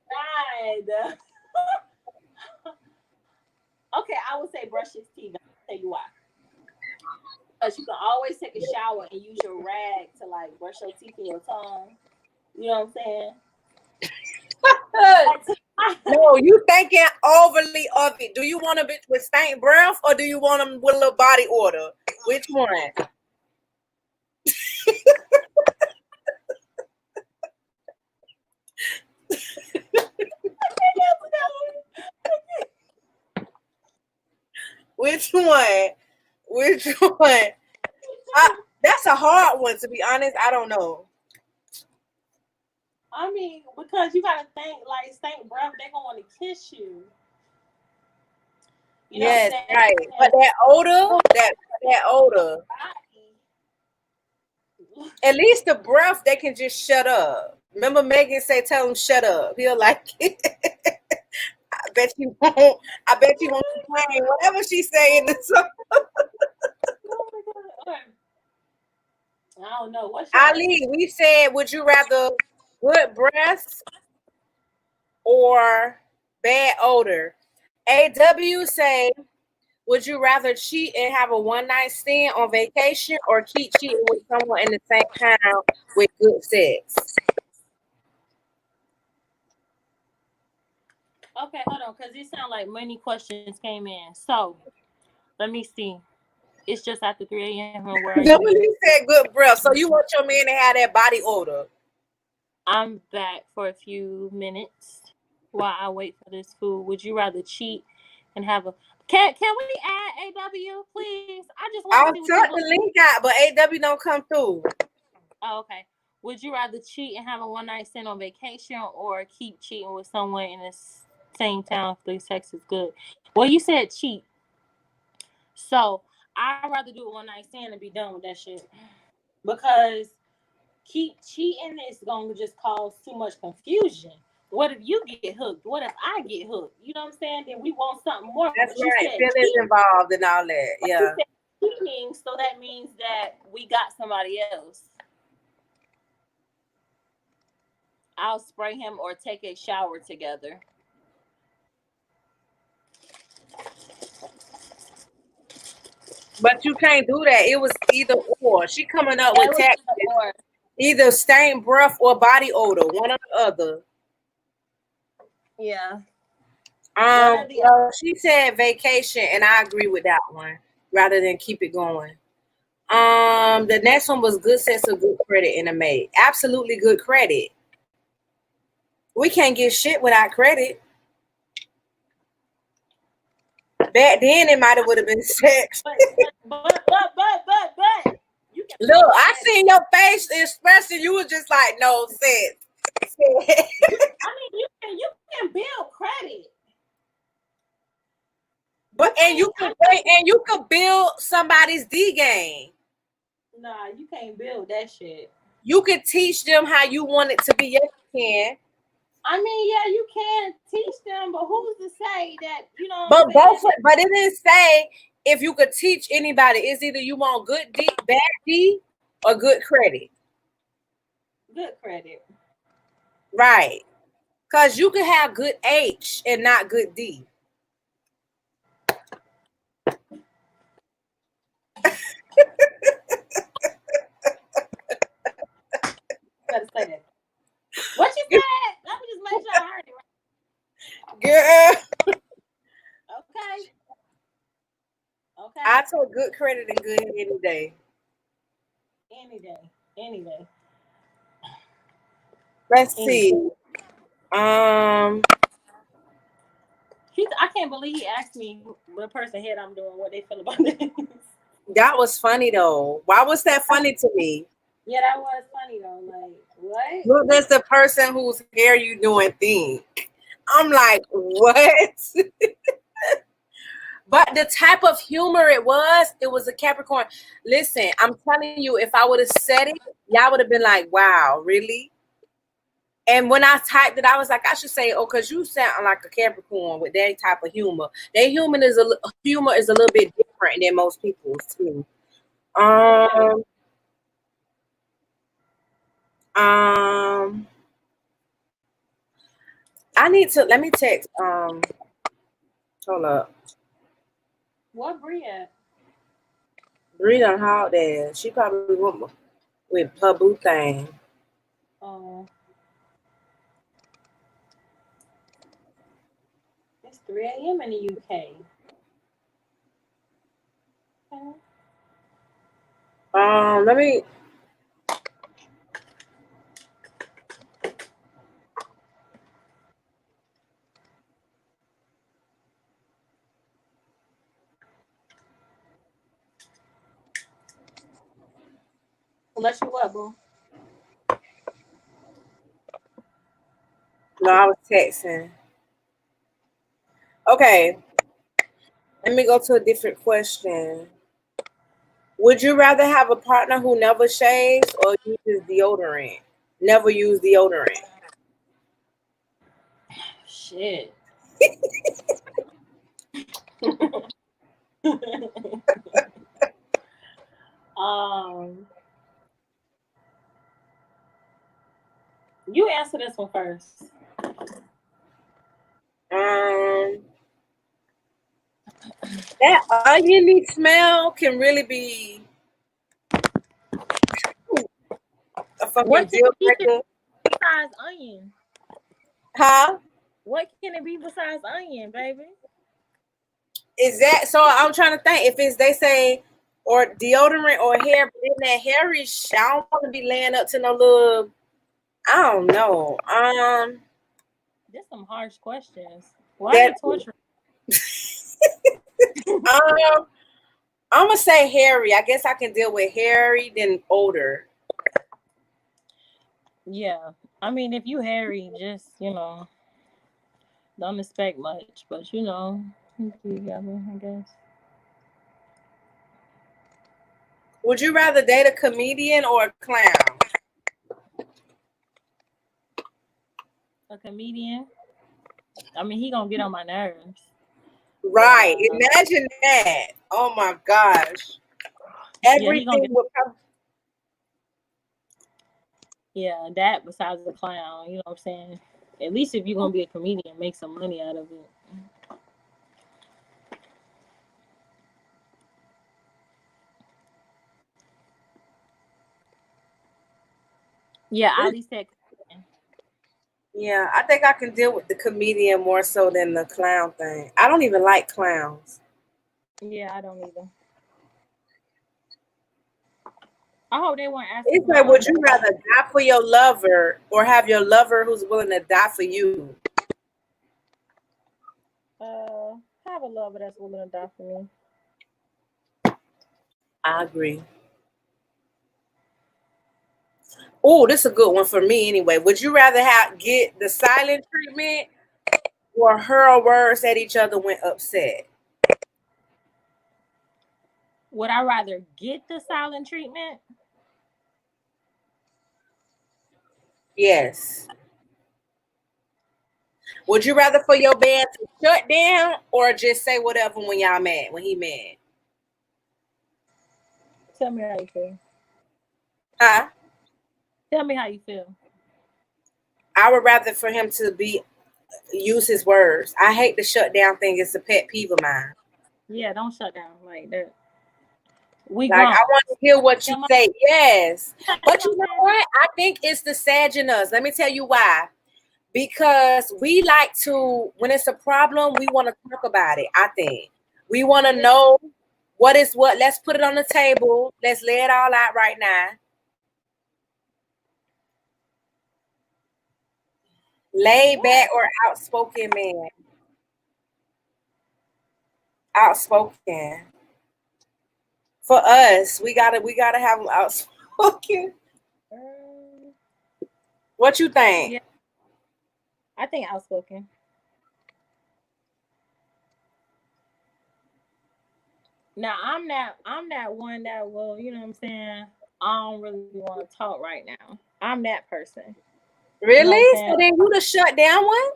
[SPEAKER 2] Okay, I would say brush his teeth. I'll tell you why. Because you can always take a shower and use your rag to brush your teeth and your tongue. You know what I'm saying?
[SPEAKER 1] No, you thinking overly of it. Do you want a bitch with stank breath or do you want them with a little body odor? Which one? Which one? That's a hard one, to be honest. I don't know.
[SPEAKER 2] I mean, because you gotta think, stank breath, they gonna want to kiss you.
[SPEAKER 1] Yes, right. But that odor. At least the breath, they can just shut up. Remember Megan say, tell him shut up. He'll like it. I bet you won't complain. Whatever she's saying.
[SPEAKER 2] Oh my God. I don't know. What's
[SPEAKER 1] Ali, we said, would you rather good breath or bad odor? AW say, would you rather cheat and have a one-night stand on vacation or keep cheating with someone in the same town with good sex?
[SPEAKER 2] Okay, hold on, because it sounds like many questions came in. So, let me see. It's just after 3 a.m.
[SPEAKER 1] Nobody said good breath. So you want your man to have that body odor? I'm
[SPEAKER 2] back for a few minutes while I wait for this food. Would you rather cheat and have a... Can we add AW, please? I just want to see
[SPEAKER 1] I'll tuck the link out, but AW don't come through.
[SPEAKER 2] Oh, okay. Would you rather cheat and have a one-night stand on vacation or keep cheating with someone in the same town if the sex is good? Well, you said cheat. So I'd rather do a one-night stand and be done with that shit. Because keep cheating is going to just cause too much confusion. What if you get hooked? What if I get hooked? You know what I'm saying? Then we want something more.
[SPEAKER 1] That's
[SPEAKER 2] But you
[SPEAKER 1] right.
[SPEAKER 2] said
[SPEAKER 1] Feelings involved and all that. Yeah.
[SPEAKER 2] You said cheating, so that means that we got somebody else. I'll spray him or take a shower together.
[SPEAKER 1] But you can't do that. It was either or. She coming up with tactics. Either stained breath or body odor, one or the other.
[SPEAKER 2] Yeah.
[SPEAKER 1] Well, she said vacation, and I agree with that one. Rather than keep it going. The next one was good sense of good credit in a maid. Absolutely good credit. We can't get shit without credit. Back then, it might have would have been sex.
[SPEAKER 2] But.
[SPEAKER 1] Look, I seen your face expression. You was just like, no sense.
[SPEAKER 2] I mean, you can build credit.
[SPEAKER 1] But you could build somebody's D game.
[SPEAKER 2] Nah, you can't build that shit.
[SPEAKER 1] You could teach them how you want it to be. Yes, you can.
[SPEAKER 2] I mean, yeah, you can teach them, but who's to say that, you know?
[SPEAKER 1] But but it didn't say if you could teach anybody. It's either you want good D, bad D, or good credit.
[SPEAKER 2] Good credit.
[SPEAKER 1] Right. Because you could have good H and not good D.
[SPEAKER 2] Gotta say that. What you said? Let me just make sure I heard it right.
[SPEAKER 1] Girl.
[SPEAKER 2] Okay.
[SPEAKER 1] I took good credit and good any day.
[SPEAKER 2] Any day.
[SPEAKER 1] Let's see.
[SPEAKER 2] I can't believe he asked me what person head I'm doing, what they feel about this.
[SPEAKER 1] That was funny though. Why was that funny to me?
[SPEAKER 2] Yeah, that was funny though. Like, what?
[SPEAKER 1] Look, that's the person whose hair you doing think. I'm like, what? But the type of humor it was a Capricorn. Listen, I'm telling you, if I would have said it, y'all would have been like, wow, really? And when I typed it, I was like, I should say, oh, because you sound like a Capricorn with that type of humor. Their humor is a little bit different than most people's too. Let me text, hold up.
[SPEAKER 2] What Bree at?
[SPEAKER 1] Bree done hauled there. She probably went with her boo thing.
[SPEAKER 2] Oh. It's 3 a.m. in the UK. Okay.
[SPEAKER 1] Let me.
[SPEAKER 2] Unless you what, boo?
[SPEAKER 1] No, I was texting. Okay. Let me go to a different question. Would you rather have a partner who never shaves or uses deodorant? Never use deodorant.
[SPEAKER 2] Shit. You answer this one first.
[SPEAKER 1] That oniony smell can really be a fucking deal breaker.
[SPEAKER 2] Besides onion?
[SPEAKER 1] Huh?
[SPEAKER 2] What can it be besides onion, baby?
[SPEAKER 1] Is that so? I'm trying to think. If it's they say or deodorant or hair, but in that hairy, I don't want to be laying up to no little. I don't know.
[SPEAKER 2] There's some harsh questions. Why are you torturing?
[SPEAKER 1] I'm gonna say hairy. I guess I can deal with hairy than odor.
[SPEAKER 2] Yeah. I mean, if you hairy, just, don't expect much. But, you together, I guess.
[SPEAKER 1] Would you rather date a comedian or a clown?
[SPEAKER 2] A comedian, I mean, he gonna get on my nerves.
[SPEAKER 1] Right.
[SPEAKER 2] But,
[SPEAKER 1] Imagine that. Oh my gosh.
[SPEAKER 2] yeah, he gonna
[SPEAKER 1] Everything
[SPEAKER 2] get.
[SPEAKER 1] would come.
[SPEAKER 2] Yeah, that besides the clown, you know what I'm saying? At least if you're gonna be a comedian, make some money out of it. Yeah, Ali said comedian.
[SPEAKER 1] Yeah, I think I can deal with the comedian more so than the clown thing. I don't even like clowns.
[SPEAKER 2] Yeah, I don't either. I hope they weren't asking
[SPEAKER 1] It's
[SPEAKER 2] for
[SPEAKER 1] like,
[SPEAKER 2] my
[SPEAKER 1] would you rather die for your lover or have your lover who's willing to die for you?
[SPEAKER 2] have a lover that's willing to die for me.
[SPEAKER 1] I agree. Oh, this is a good one for me anyway. Would you rather get the silent treatment or hurl words at each other when upset?
[SPEAKER 2] Would I rather get the silent treatment?
[SPEAKER 1] Yes. Would you rather for your band to shut down or just say whatever when y'all mad, when he mad?
[SPEAKER 2] Tell me how you feel.
[SPEAKER 1] Huh?
[SPEAKER 2] Tell me how you feel.
[SPEAKER 1] I would rather for him to use his words. I hate the shutdown thing. It's a pet peeve of mine.
[SPEAKER 2] Yeah, don't shut down like that. We
[SPEAKER 1] Like,
[SPEAKER 2] grown.
[SPEAKER 1] I want to hear what you say. Yes. But you know
[SPEAKER 2] saying?
[SPEAKER 1] what? I think it's the sage in us. Let me tell you why. Because we like to, when it's a problem, we want to talk about it. I think we want to know what is what. Let's put it on the table. Let's lay it all out right now. Laid back or outspoken man? Outspoken. For us, we gotta have them outspoken. What you think?
[SPEAKER 2] Yeah, I think outspoken. Now I'm that one that will, you know what I'm saying? I don't really want to talk right now. I'm that person. You know what I'm
[SPEAKER 1] Really?
[SPEAKER 2] saying?
[SPEAKER 1] So then you the shut down one?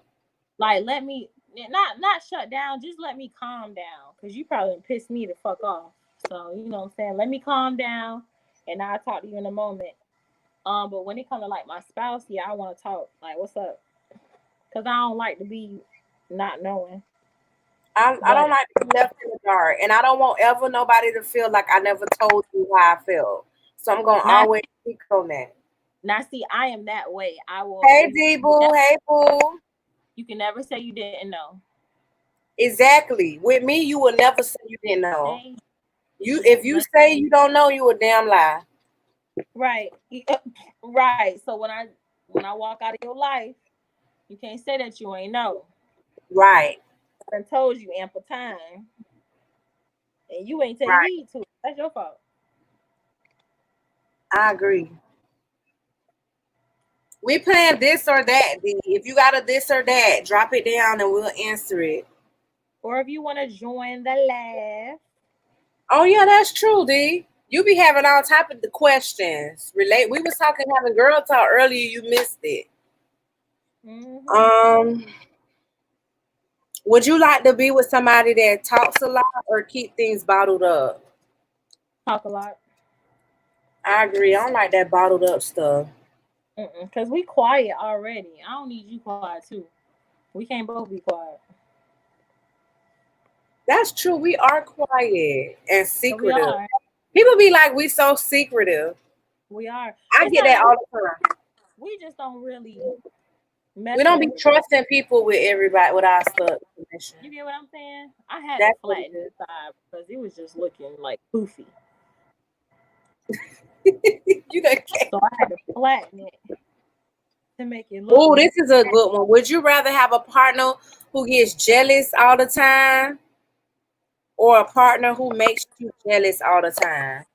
[SPEAKER 2] Like let me not shut down, just let me calm down. Cause you probably pissed me the fuck off. So you know what I'm saying? Let me calm down and I'll talk to you in a moment. But when it comes to like my spouse, yeah, I want to talk. Like, what's up? Cause I don't like to be not knowing.
[SPEAKER 1] I don't like to be left in the dark, and I don't want ever nobody to feel like I never told you how I felt. So I'm gonna always speak on that.
[SPEAKER 2] Now, see, I am that way. I will.
[SPEAKER 1] Hey, D boo. Hey, boo.
[SPEAKER 2] You can never say you didn't know.
[SPEAKER 1] Exactly. With me, you will never say you didn't know.
[SPEAKER 2] Hey,
[SPEAKER 1] If you say you don't know, you a damn lie.
[SPEAKER 2] right, right. So when I walk out of your life, you can't say that you ain't know.
[SPEAKER 1] Right.
[SPEAKER 2] I done told you ample time, and you ain't take
[SPEAKER 1] Right.
[SPEAKER 2] heed to it. That's your fault.
[SPEAKER 1] I agree. We playing this or that, D. If you got a this or that, drop it down and we'll answer it.
[SPEAKER 2] Or if you want to join the laugh.
[SPEAKER 1] Oh yeah, that's true, D. You be having all type of the questions. We was talking having girl talk earlier. You missed it.
[SPEAKER 2] Mm-hmm.
[SPEAKER 1] Would you like to be with somebody that talks a lot or keep things bottled up?
[SPEAKER 2] Talk a lot.
[SPEAKER 1] I agree. I don't like that bottled up stuff.
[SPEAKER 2] Cause we quiet already. I don't need you quiet too. We can't both be quiet.
[SPEAKER 1] That's true. We are quiet and
[SPEAKER 2] So we
[SPEAKER 1] secretive.
[SPEAKER 2] are.
[SPEAKER 1] People be like, we so secretive.
[SPEAKER 2] We are.
[SPEAKER 1] I
[SPEAKER 2] It's
[SPEAKER 1] get
[SPEAKER 2] not
[SPEAKER 1] that
[SPEAKER 2] like
[SPEAKER 1] all the time.
[SPEAKER 2] we just don't really
[SPEAKER 1] We
[SPEAKER 2] mess
[SPEAKER 1] don't
[SPEAKER 2] with
[SPEAKER 1] be
[SPEAKER 2] everybody.
[SPEAKER 1] trusting people with everybody with our stuff.
[SPEAKER 2] You get what I'm saying? I had to
[SPEAKER 1] That's what
[SPEAKER 2] flatten
[SPEAKER 1] it
[SPEAKER 2] this side because it was just looking like poofy.
[SPEAKER 1] is. You done
[SPEAKER 2] So I had to flatten it to make it look.
[SPEAKER 1] Oh, this is a good one. Would you rather have a partner who gets jealous all the time or a partner who makes you jealous all the time?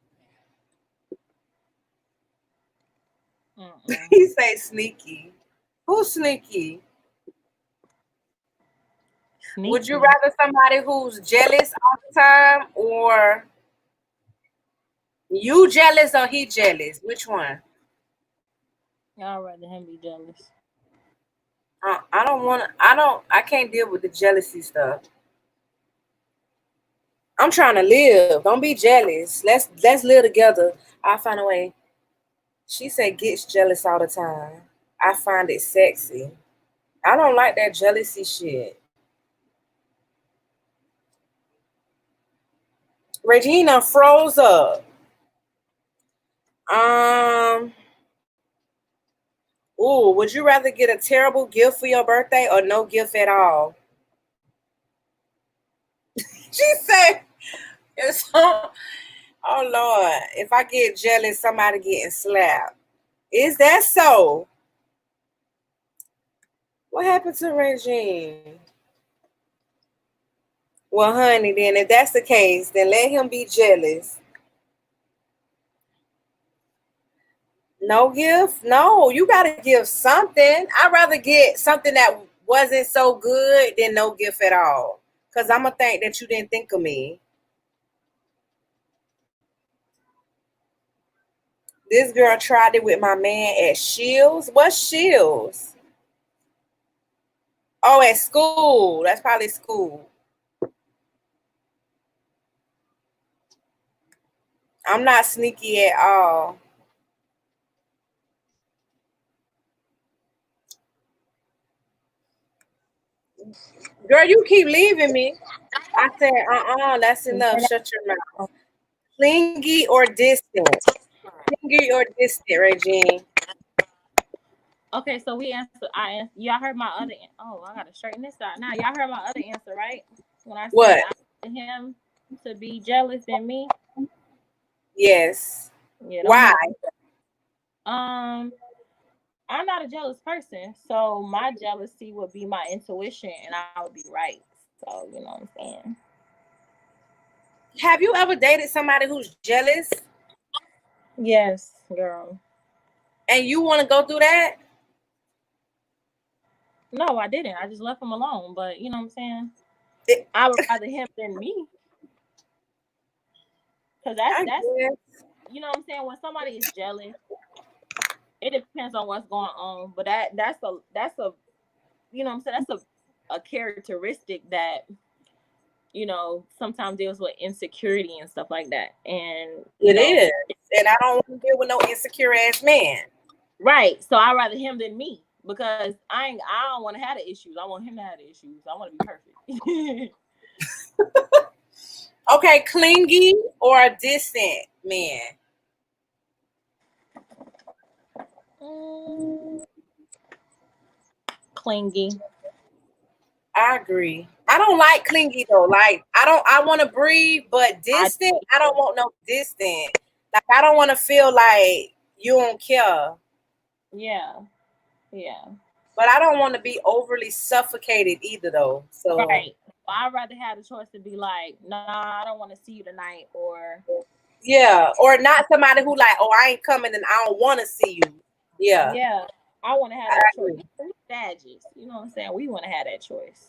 [SPEAKER 1] He say sneaky. Who's sneaky? Would you rather somebody who's jealous all the time, or you jealous or he jealous? Which one?
[SPEAKER 2] I'd rather him be jealous.
[SPEAKER 1] I can't deal with the jealousy stuff. I'm trying to live. Don't be jealous. Let's live together. I'll find a way. She said gets jealous all the time. I find it sexy. I don't like that jealousy shit. Regina froze up. Ooh, would you rather get a terrible gift for your birthday or no gift at all? She said, it's oh Lord, if I get jealous, somebody getting slapped. Is that so? What happened to Regine? Well, honey, then if that's the case, then let him be jealous. No gift? No, you gotta give something. I'd rather get something that wasn't so good than no gift at all. Because I'm gonna think that you didn't think of me. This girl tried it with my man at Shields. What's Shields? Oh, at school. That's probably school. I'm not sneaky at all. Girl, you keep leaving me. I said, that's enough. Shut your mouth. Clingy or distant? Clingy or distant, Regine?
[SPEAKER 2] Okay, so we answered. Y'all heard my other. I gotta straighten this out. Now y'all heard my other answer, right? When I said
[SPEAKER 1] what?
[SPEAKER 2] I wanted him to be jealous than me.
[SPEAKER 1] Yes.
[SPEAKER 2] Yeah.
[SPEAKER 1] Why?
[SPEAKER 2] I'm not a jealous person, so my jealousy would be my intuition, and I would be right. So you know what I'm saying.
[SPEAKER 1] Have you ever dated somebody who's jealous?
[SPEAKER 2] Yes, girl.
[SPEAKER 1] And you want to go through that?
[SPEAKER 2] No, I didn't. I just left him alone. But you know what I'm saying? I would rather him than me. Because that's you know what I'm saying? When somebody is jealous, it depends on what's going on. But that's a you know what I'm saying? That's a characteristic that, you know, sometimes deals with insecurity and stuff like that. And
[SPEAKER 1] it is. And I don't want to deal with no insecure ass man.
[SPEAKER 2] Right. So I'd rather him than me. Because I don't want to have the issues. I want him to have the issues. I want to be perfect.
[SPEAKER 1] Okay, clingy or a distant man?
[SPEAKER 2] Clingy.
[SPEAKER 1] I agree. I don't like clingy though. Like I want to breathe, but distant, I don't want no distant. Like I don't want to feel like you don't care.
[SPEAKER 2] Yeah. Yeah.
[SPEAKER 1] But I don't want to be overly suffocated either though. So
[SPEAKER 2] right. I'd rather have the choice to be like, nah, I don't want to see you tonight, or
[SPEAKER 1] yeah, or not somebody who like, oh, I ain't coming and I don't want to see you. Yeah.
[SPEAKER 2] Yeah. I want to have that choice. Badges. You know what I'm saying? We want to have that choice.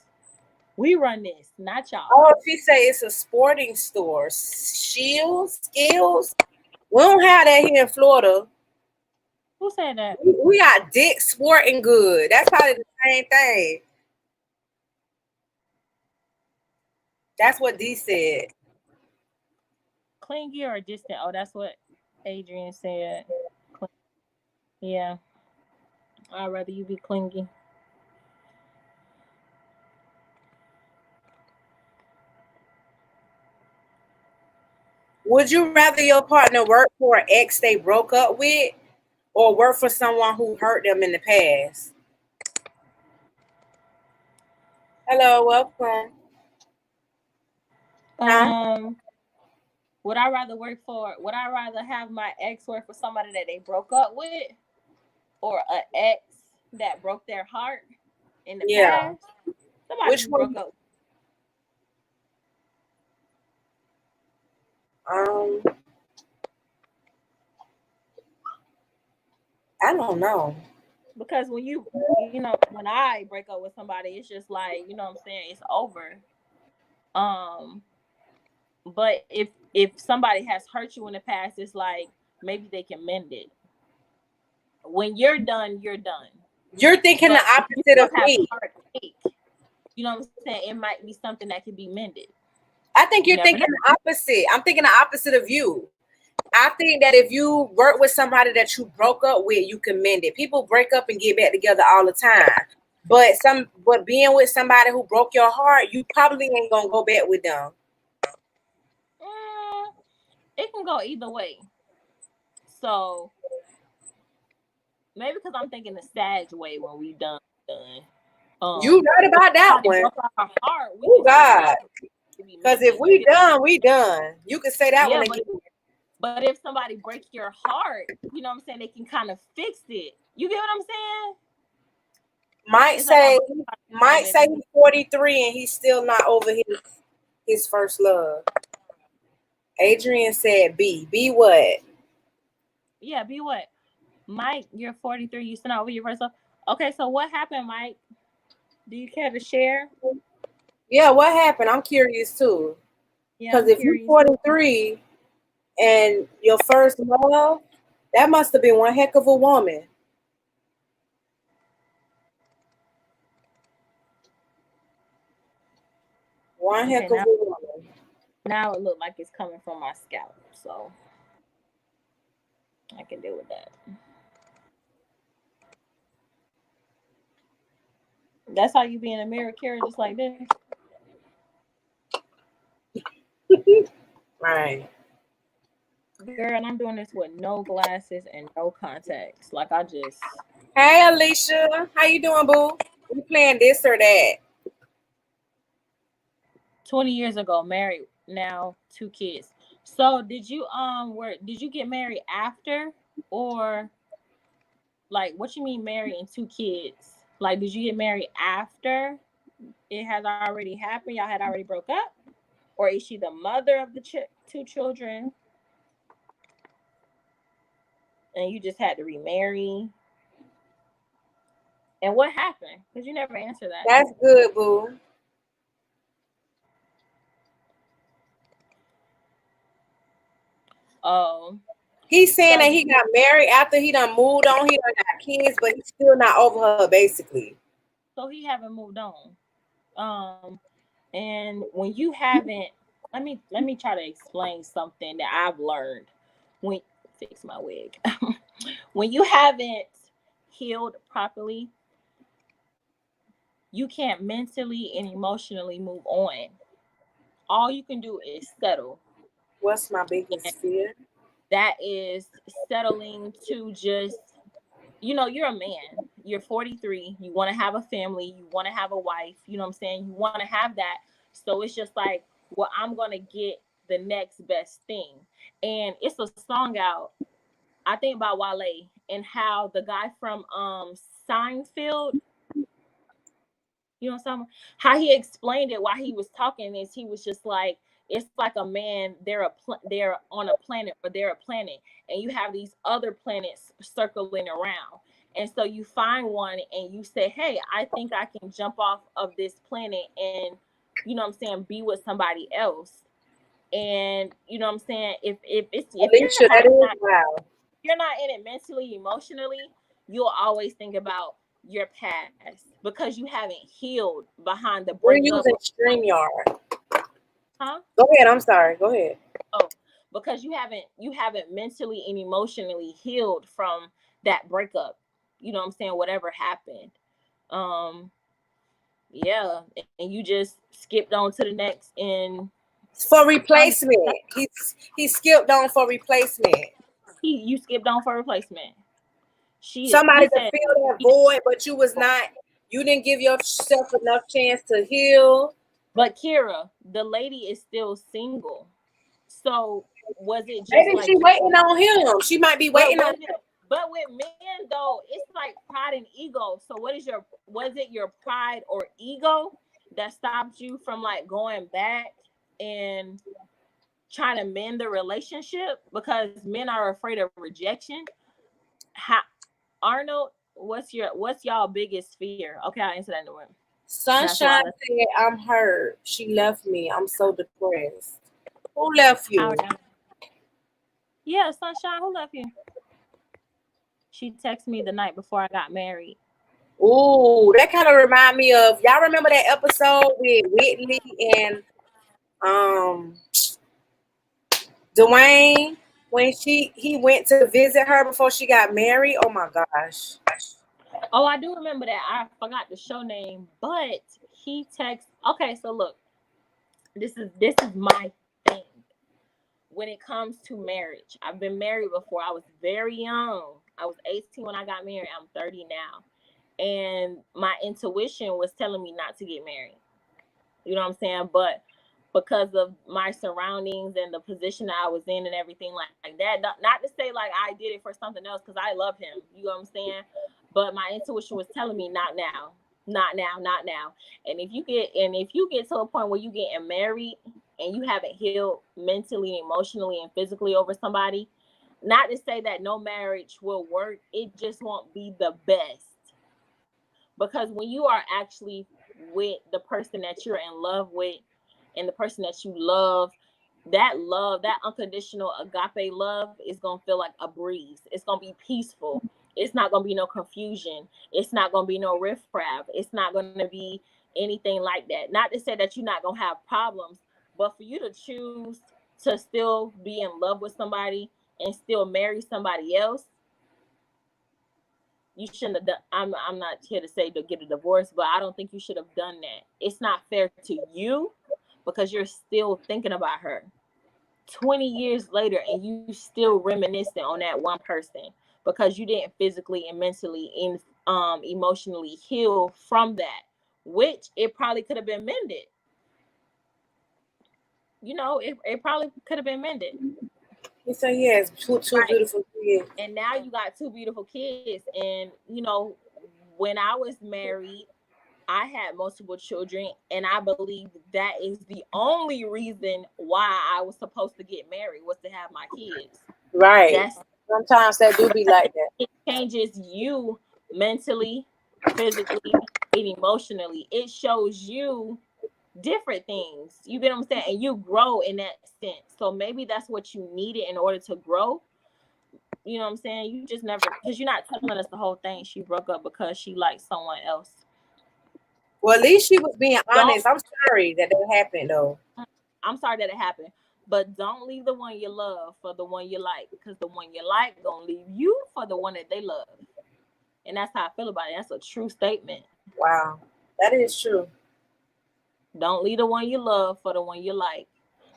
[SPEAKER 2] We run this, not y'all.
[SPEAKER 1] Oh, she say it's a sporting store. Skills? We don't have that here in Florida.
[SPEAKER 2] Who said that?
[SPEAKER 1] We got Dick Sporting Good. That's probably the same thing. That's what D said.
[SPEAKER 2] Clingy or distant? Oh, that's what Adrian said. Yeah. I'd rather you be clingy.
[SPEAKER 1] Would you rather your partner work for an ex they broke up with or work for someone who hurt them in the past? Hello, welcome.
[SPEAKER 2] Would I rather have my ex work for somebody that they broke up with, or an ex that broke their heart in the past? Somebody
[SPEAKER 1] Which one?
[SPEAKER 2] broke up.
[SPEAKER 1] I don't know.
[SPEAKER 2] Because when when I break up with somebody, it's just like, you know what I'm saying, it's over. But if somebody has hurt you in the past, it's like maybe they can mend it. When you're done, you're done.
[SPEAKER 1] You're thinking
[SPEAKER 2] But
[SPEAKER 1] the opposite of me.
[SPEAKER 2] Heartache, you know what I'm saying? It might be something that can be mended.
[SPEAKER 1] I think you're thinking the opposite. I'm thinking the opposite of you. I think that if you work with somebody that you broke up with, you can mend it. People break up and get back together all the time. But being with somebody who broke your heart, you probably ain't gonna go back with them.
[SPEAKER 2] It can go either way. So maybe because I'm thinking the sad way when we done.
[SPEAKER 1] You right about that one. Oh God. Because if we done, we done. You can say that one again.
[SPEAKER 2] But if somebody breaks your heart, you know what I'm saying, they can kind of fix it. You get what I'm saying?
[SPEAKER 1] Might say he's 43 and he's still not over his first love. Adrian said B. B what?
[SPEAKER 2] Yeah, B what? Mike, you're 43. You still not over your first love. Okay, so what happened, Mike? Do you care to share?
[SPEAKER 1] Yeah, what happened? I'm curious too. Because if you're 43 and your first love, that must have been one heck of a woman. One heck of a woman.
[SPEAKER 2] Now it looks like it's coming from my scalp, so I can deal with that. That's how you be in a mirror, Kara, just like this.
[SPEAKER 1] Right.
[SPEAKER 2] Girl, and I'm doing this with no glasses and no contacts. Like I just.
[SPEAKER 1] Hey, Alicia, how you doing, boo? We playing this or that?
[SPEAKER 2] 20 years ago, married, now 2 kids. So did you did you get married after, or like what you mean married and 2 kids? Like did you get married after it had already happened? Y'all had already broke up, or is she the mother of the 2 children? And you just had to remarry. And what happened? Because you never answered that.
[SPEAKER 1] That's good, boo.
[SPEAKER 2] Oh.
[SPEAKER 1] He's saying that he got married after he done moved on. He done got kids, but he's still not over her, basically.
[SPEAKER 2] So he haven't moved on. And when you haven't, let me try to explain something that I've learned. When fix my wig. When you haven't healed properly, you can't mentally and emotionally move on. All you can do is settle.
[SPEAKER 1] What's my biggest fear?
[SPEAKER 2] That is settling to just, you're a man. You're 43. You want to have a family. You want to have a wife. You know what I'm saying? You want to have that. So it's just like, well, I'm going to get the next best thing. And it's a song out, I think, by Wale, and how the guy from Seinfeld, how he explained it while he was talking is he was just like, it's like a man, they're on a planet, or they're a planet, and you have these other planets circling around. And so you find one and you say, hey, I think I can jump off of this planet and, be with somebody else. And you know what I'm saying? If you're not in it mentally, emotionally, you'll always think about your past because you haven't healed behind the
[SPEAKER 1] breakup. We're using StreamYard.
[SPEAKER 2] Huh?
[SPEAKER 1] Go ahead. I'm sorry. Go ahead.
[SPEAKER 2] Oh, because you haven't mentally and emotionally healed from that breakup. You know what I'm saying? Whatever happened. Yeah, and you just skipped on to the next and
[SPEAKER 1] for replacement. He skipped on for replacement.
[SPEAKER 2] You skipped on for replacement.
[SPEAKER 1] Somebody to fill that void, but you didn't give yourself enough chance to heal.
[SPEAKER 2] But Kira, the lady is still single. So was it just
[SPEAKER 1] maybe she waiting on him? She might be waiting on him.
[SPEAKER 2] But with men though, it's like pride and ego. So was it your pride or ego that stopped you from like going back and trying to mend the relationship? Because men are afraid of rejection. Arnold, what's y'all biggest fear? Okay, I'll answer that in the room.
[SPEAKER 1] Sunshine said, I'm hurt. She left me. I'm so depressed. Who left you?
[SPEAKER 2] Yeah, Sunshine, who left you? She texted me the night before I got married.
[SPEAKER 1] Ooh, that kind of remind me of, y'all remember that episode with Whitley and Dwayne when he went to visit her before she got married? Oh my gosh.
[SPEAKER 2] Oh, I do remember that. I forgot the show name, but he texted. Okay, so look, this is my thing. When it comes to marriage, I've been married before. I was very young. I was 18 when I got married. I'm 30 now. And my intuition was telling me not to get married. You know what I'm saying? But because of my surroundings and the position that I was in and everything like that, not to say like I did it for something else, because I love him. You know what I'm saying? But my intuition was telling me not now. Not now, not now. And if you get to a point where you getting married and you haven't healed mentally, emotionally, and physically over somebody, not to say that no marriage will work, it just won't be the best. Because when you are actually with the person that you're in love with and the person that you love, that unconditional agape love is going to feel like a breeze. It's going to be peaceful. It's not going to be no confusion. It's not going to be no riffraff. It's not going to be anything like that. Not to say that you're not going to have problems, but for you to choose to still be in love with somebody and still marry somebody else, you shouldn't have done. I'm not here to say to get a divorce, but I don't think you should have done that. It's not fair to you because you're still thinking about her 20 years later and you still reminiscing on that one person because you didn't physically and mentally and emotionally heal from that, which it probably could have been mended. You know, it probably could have been mended.
[SPEAKER 1] He said he has two beautiful kids.
[SPEAKER 2] And now you got two beautiful kids. And, you know, when I was married, I had multiple children, and I believe that is the only reason why I was supposed to get married was to have my kids.
[SPEAKER 1] Right. Sometimes that do be like that.
[SPEAKER 2] It changes you mentally, physically, and emotionally. It shows you different things. You get what I'm saying? And you grow in that sense. So maybe that's what you needed in order to grow. You know what I'm saying? You just never, because you're not telling us the whole thing. She broke up because she liked someone else.
[SPEAKER 1] Well, at least she was being honest. I'm sorry that happened, though.
[SPEAKER 2] I'm sorry that it happened. But don't leave the one you love for the one you like, because the one you like gonna leave you for the one that they love. And that's how I feel about it. That's a true statement.
[SPEAKER 1] Wow, that is true.
[SPEAKER 2] Don't leave the one you love for the one you like,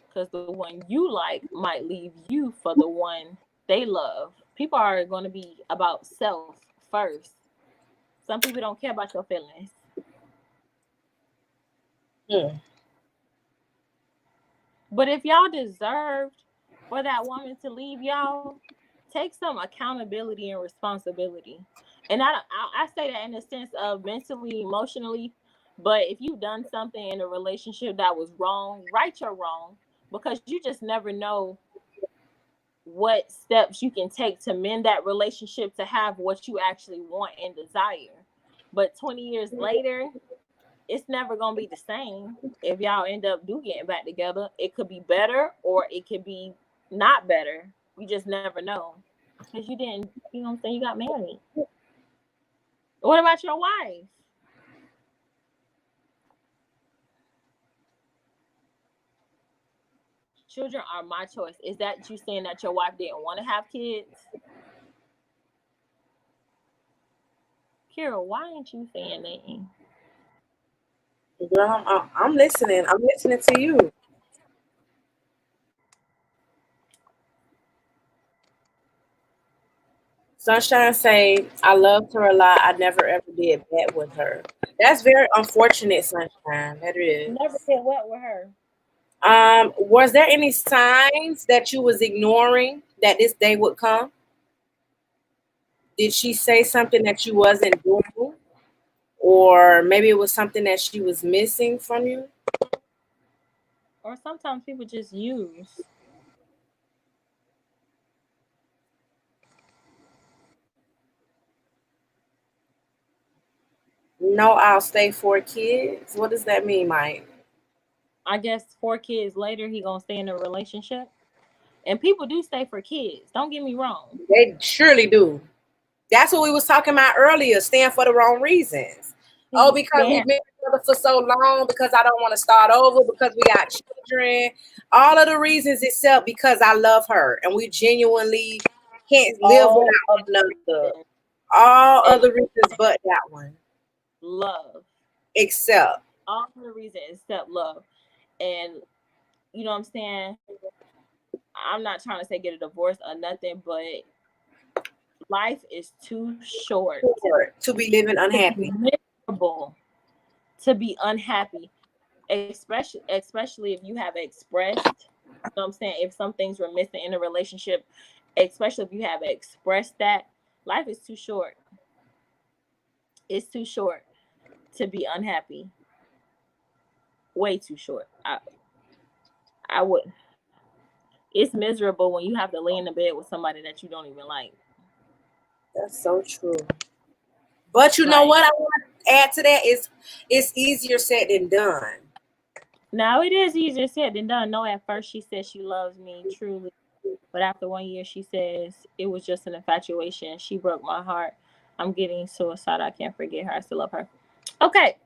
[SPEAKER 2] because the one you like might leave you for the one they love. People are going to be about self first. Some people don't care about your feelings. But if y'all deserved for that woman to leave y'all, take some accountability and responsibility. And I say that in the sense of mentally, emotionally. But if you've done something in a relationship that was wrong, right your wrong, because you just never know what steps you can take to mend that relationship to have what you actually want and desire. But 20 years later, it's never going to be the same. If y'all end up getting back together, it could be better or it could be not better. You just never know. Because you didn't, you know what I'm saying, you got married. What about your wife? Children are my choice. Is that you saying that your wife didn't want to have kids? Kira, why ain't you saying that?
[SPEAKER 1] Girl, I'm listening. I'm listening to you. Sunshine say, I loved her a lot. I never ever did bad with her. That's very unfortunate, Sunshine. That is.
[SPEAKER 2] Never did what with her?
[SPEAKER 1] Was there any signs that you was ignoring that this day would come? Did she say something that you wasn't doing? Or maybe it was something that she was missing from you?
[SPEAKER 2] Or sometimes people just use.
[SPEAKER 1] No, I'll stay 4 kids. What does that mean, Mike?
[SPEAKER 2] I guess 4 kids later, he gonna stay in a relationship. And people do stay for kids. Don't get me wrong.
[SPEAKER 1] They surely do. That's what we was talking about earlier, staying for the wrong reasons. Oh, because we've been together for so long, because I don't want to start over, because we got children. All of the reasons except because I love her and we genuinely can't live
[SPEAKER 2] All
[SPEAKER 1] without
[SPEAKER 2] of
[SPEAKER 1] one
[SPEAKER 2] the
[SPEAKER 1] another.
[SPEAKER 2] reasons.
[SPEAKER 1] All other reasons but that one.
[SPEAKER 2] Love.
[SPEAKER 1] Except.
[SPEAKER 2] All of the reasons except love. And you know what I'm saying? I'm not trying to say get a divorce or nothing, but life is too short
[SPEAKER 1] to be living unhappy.
[SPEAKER 2] Miserable, to be unhappy, especially if you have expressed, you know what I'm saying, if some things were missing in a relationship, especially if you have expressed that, life is too short. It's too short to be unhappy. Way too short. I would. It's miserable when you have to lay in the bed with somebody that you don't even like.
[SPEAKER 1] That's so true. But you know what I want to add to that is it's easier said than done.
[SPEAKER 2] Now it is easier said than done. No, at first she said she loves me truly, but after 1 year she says it was just an infatuation. She broke my heart. I'm getting suicide. I can't forget her. I still love her. Okay,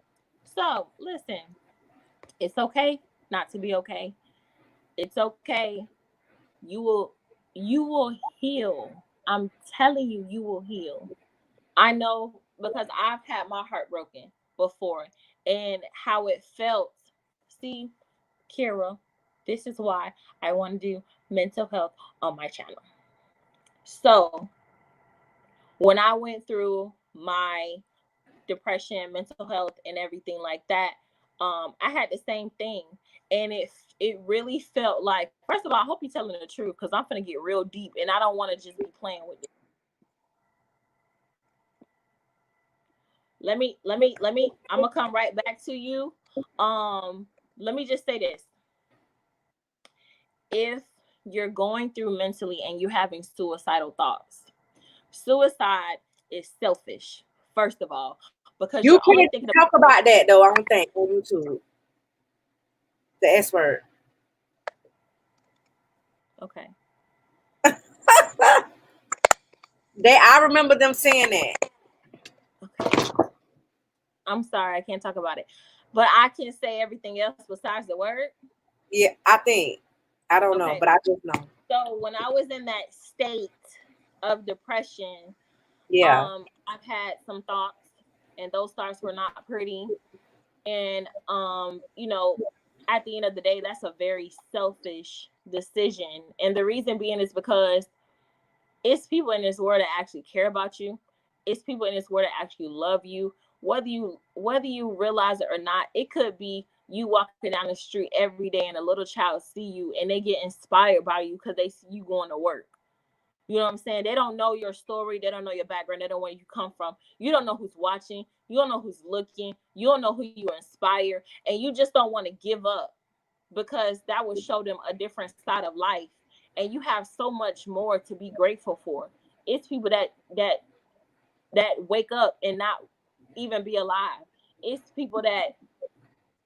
[SPEAKER 2] so listen, it's okay not to be okay. It's okay. You will heal. I'm telling you, you will heal. I know because I've had my heart broken before and how it felt. See, Kira, this is why I want to do mental health on my channel. So when I went through my depression, mental health, and everything like that, I had the same thing. And it really felt like, first of all, I hope you're telling the truth, because I'm gonna get real deep and I don't want to just be playing with it. Let me, I'm gonna come right back to you. Let me just say this. If you're going through mentally and you're having suicidal thoughts, suicide is selfish, first of all, because
[SPEAKER 1] you
[SPEAKER 2] you're
[SPEAKER 1] can't
[SPEAKER 2] only thinking
[SPEAKER 1] talk about that though. I don't think on YouTube. The S word.
[SPEAKER 2] Okay.
[SPEAKER 1] I remember them saying that.
[SPEAKER 2] Okay. I'm sorry, I can't talk about it, but I can say everything else besides the word.
[SPEAKER 1] Yeah, I think. I don't know, but I just know.
[SPEAKER 2] So when I was in that state of depression,
[SPEAKER 1] yeah,
[SPEAKER 2] I've had some thoughts, and those thoughts were not pretty. And you know, at the end of the day, that's a very selfish decision. And the reason being is because it's people in this world that actually care about you. It's people in this world that actually love you. Whether you realize it or not, it could be you walking down the street every day and a little child see you and they get inspired by you because they see you going to work. You know what I'm saying? They don't know your story. They don't know your background. They don't know where you come from. You don't know who's watching. You don't know who's looking. You don't know who you inspire. And you just don't want to give up, because that will show them a different side of life. And you have so much more to be grateful for. It's people that wake up and not even be alive. It's people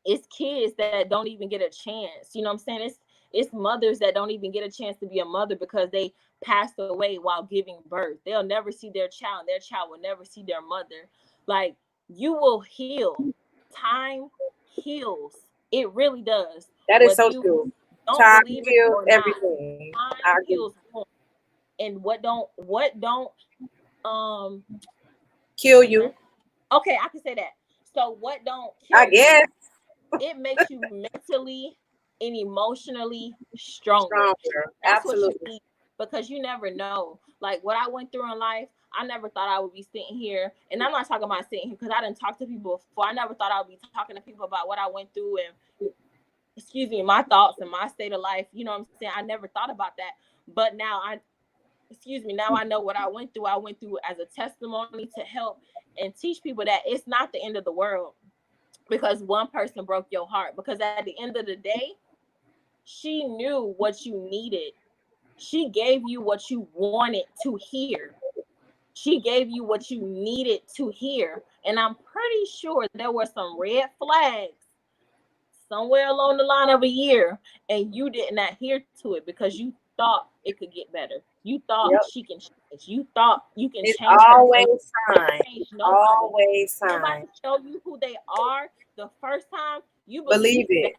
[SPEAKER 2] it's kids that don't even get a chance. You know what I'm saying? It's mothers that don't even get a chance to be a mother because they passed away while giving birth. They'll never see their child. Their child will never see their mother. Like, you will heal. Time heals. It really does.
[SPEAKER 1] That is so true.
[SPEAKER 2] Don't believe it or
[SPEAKER 1] everything.
[SPEAKER 2] Not. Time heals. And what don't
[SPEAKER 1] kill you?
[SPEAKER 2] Okay, I can say that. So what don't kill
[SPEAKER 1] I guess
[SPEAKER 2] it makes you mentally and emotionally stronger. That's
[SPEAKER 1] absolutely.
[SPEAKER 2] What you need, because you never know. Like what I went through in life, I never thought I would be sitting here. And I'm not talking about sitting here because I didn't talk to people before. I never thought I would be talking to people about what I went through and, my thoughts and my state of life. You know what I'm saying? I never thought about that. But now now I know what I went through. I went through as a testimony to help and teach people that it's not the end of the world because one person broke your heart. Because at the end of the day, she knew what you needed. She gave you what you wanted to hear. She gave you what you needed to hear. And I'm pretty sure there were some red flags somewhere along the line of a year, and you didn't adhere to it because you thought it could get better. You thought she can change. You thought you can
[SPEAKER 1] It's
[SPEAKER 2] change her.
[SPEAKER 1] always sign. Always sign.
[SPEAKER 2] Somebody show you who they are the first time, you
[SPEAKER 1] Believe it.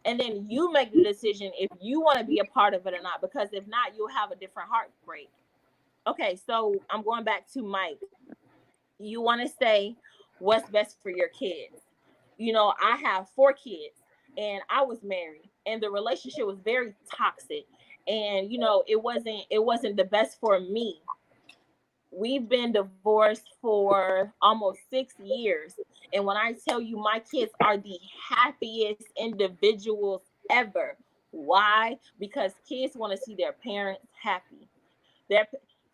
[SPEAKER 2] and then you make the decision if you want to be a part of it or not, because if not, you'll have a different heartbreak. Okay, so I'm going back to Mike. You want to say what's best for your kids. You know, I have 4 kids and I was married and the relationship was very toxic, and you know, it wasn't the best for me. We've been divorced for almost 6 years, and when I tell you my kids are the happiest individuals ever. Why? Because kids want to see their parents happy. Their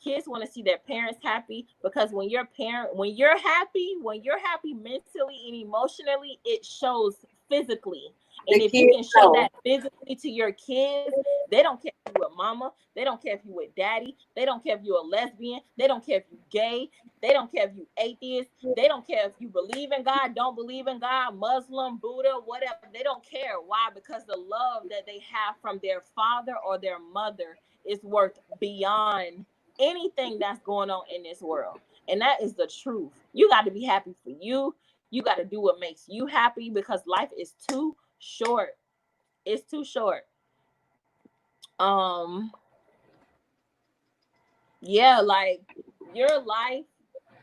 [SPEAKER 2] kids want to see their parents happy, because when you're happy mentally and emotionally, it shows physically. And if you can show that physically to your kids, they don't care if you're a mama, they don't care if you're with daddy, they don't care if you're a lesbian, they don't care if you're gay, they don't care if you're atheist, they don't care if you believe in God, don't believe in God, Muslim, Buddha, whatever. They don't care. Why? Because the love that they have from their father or their mother is worth beyond anything that's going on in this world. And that is the truth. You got to be happy for you. You got to do what makes you happy, because life is too short. It's too short. Yeah, like your life.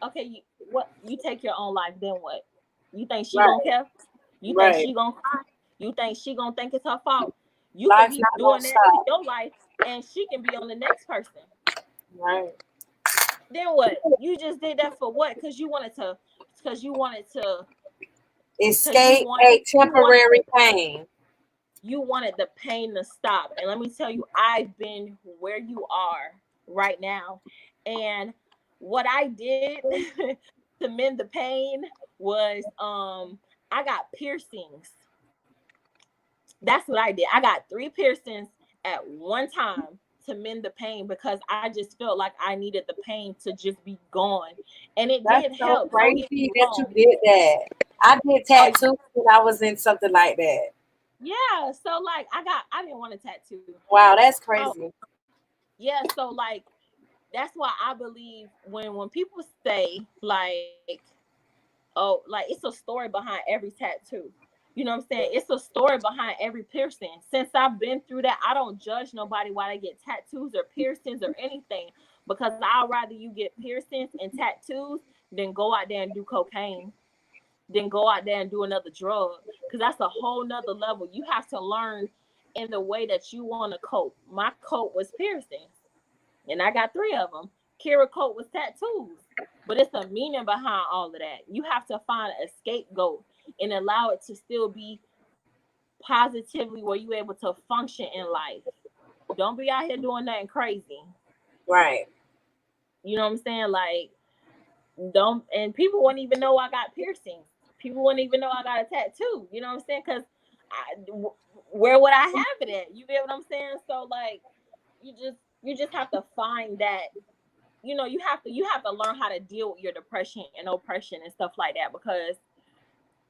[SPEAKER 2] Okay, you take your own life, then what? You think she gonna care? You think she gonna cry? You think she gonna think it's her fault? You can be doing that in your life, and she can be on the next person.
[SPEAKER 1] Right.
[SPEAKER 2] Then what? You just did that for what? Because you wanted to
[SPEAKER 1] escape a temporary pain.
[SPEAKER 2] You wanted the pain to stop. And let me tell you, I've been where you are right now. And what I did to mend the pain was I got piercings. That's what I did. I got 3 piercings at one time to mend the pain, because I just felt like I needed the pain to just be gone. And it did help.
[SPEAKER 1] That's so crazy that you did that. I did tattoos when I was in something like that.
[SPEAKER 2] Yeah, so like I didn't want a tattoo.
[SPEAKER 1] Wow, that's crazy.
[SPEAKER 2] Yeah, so like that's why I believe when people say like, oh, like it's a story behind every tattoo. You know what I'm saying? It's a story behind every piercing. Since I've been through that, I don't judge nobody why they get tattoos or piercings or anything, because I'd rather you get piercings and tattoos than go out there and do cocaine, then go out there and do another drug, because that's a whole nother level. You have to learn in the way that you want to cope. My cope was piercing, and I got 3 of them. Kira cope was tattoos, but it's a meaning behind all of that. You have to find a scapegoat and allow it to still be positively where you're able to function in life. Don't be out here doing nothing crazy.
[SPEAKER 1] Right.
[SPEAKER 2] You know what I'm saying? Like, don't, and people wouldn't even know I got piercings. People wouldn't even know I got a tattoo. You know what I'm saying? Because where would I have it at? You get what I'm saying? So like, you just have to find that. You know, you have to learn how to deal with your depression and oppression and stuff like that, because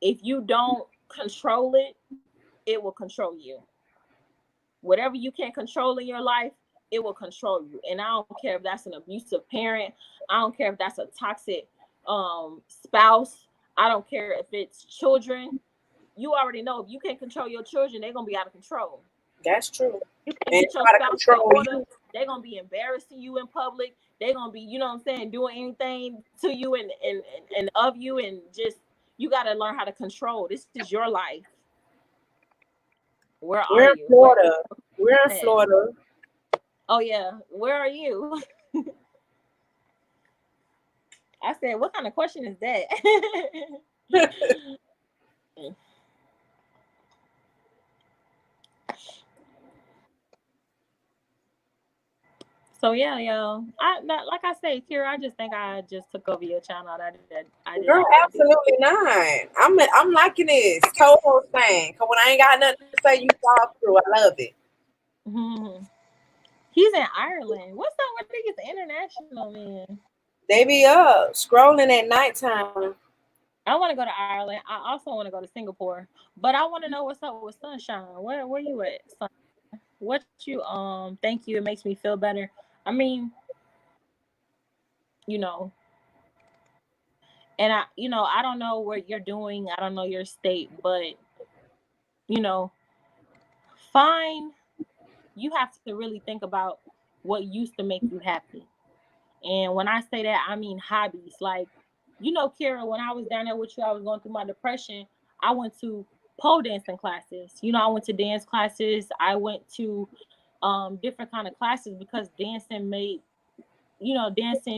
[SPEAKER 2] if you don't control it, it will control you. Whatever you can't control in your life, it will control you. And I don't care if that's an abusive parent. I don't care if that's a toxic spouse. I don't care if it's children. You already know if you can't control your children, they're going to be out of control.
[SPEAKER 1] That's true.
[SPEAKER 2] You can't get your spouse in order, they're going to be embarrassing you in public. They're going to be, you know what I'm saying, doing anything to you and of you, and just, you got to learn how to control. This is your life. We're in
[SPEAKER 1] Florida. We're in Florida.
[SPEAKER 2] Oh, yeah. Where are you? I said, what kind of question is that? So yeah, y'all. Like I say, Kira, I just think I just took over your channel.
[SPEAKER 1] Girl, absolutely not. I'm liking this co-host thing. Cause when I ain't got nothing to say, you talk through. I love it.
[SPEAKER 2] Mm-hmm. He's in Ireland. What's up with niggas international, man?
[SPEAKER 1] They be up scrolling at nighttime.
[SPEAKER 2] I want to go to Ireland. I also want to go to Singapore, but I want to know what's up with Sunshine. Where you at? What you thank you. It makes me feel better. I mean, you know, and I don't know what you're doing. I don't know your state, but you know, fine. You have to really think about what used to make you happy. And when I say that, I mean hobbies. Like, Kira, when I was down there with you, I was going through my depression. I went to pole dancing classes. I went to dance classes. I went to different kind of classes because dancing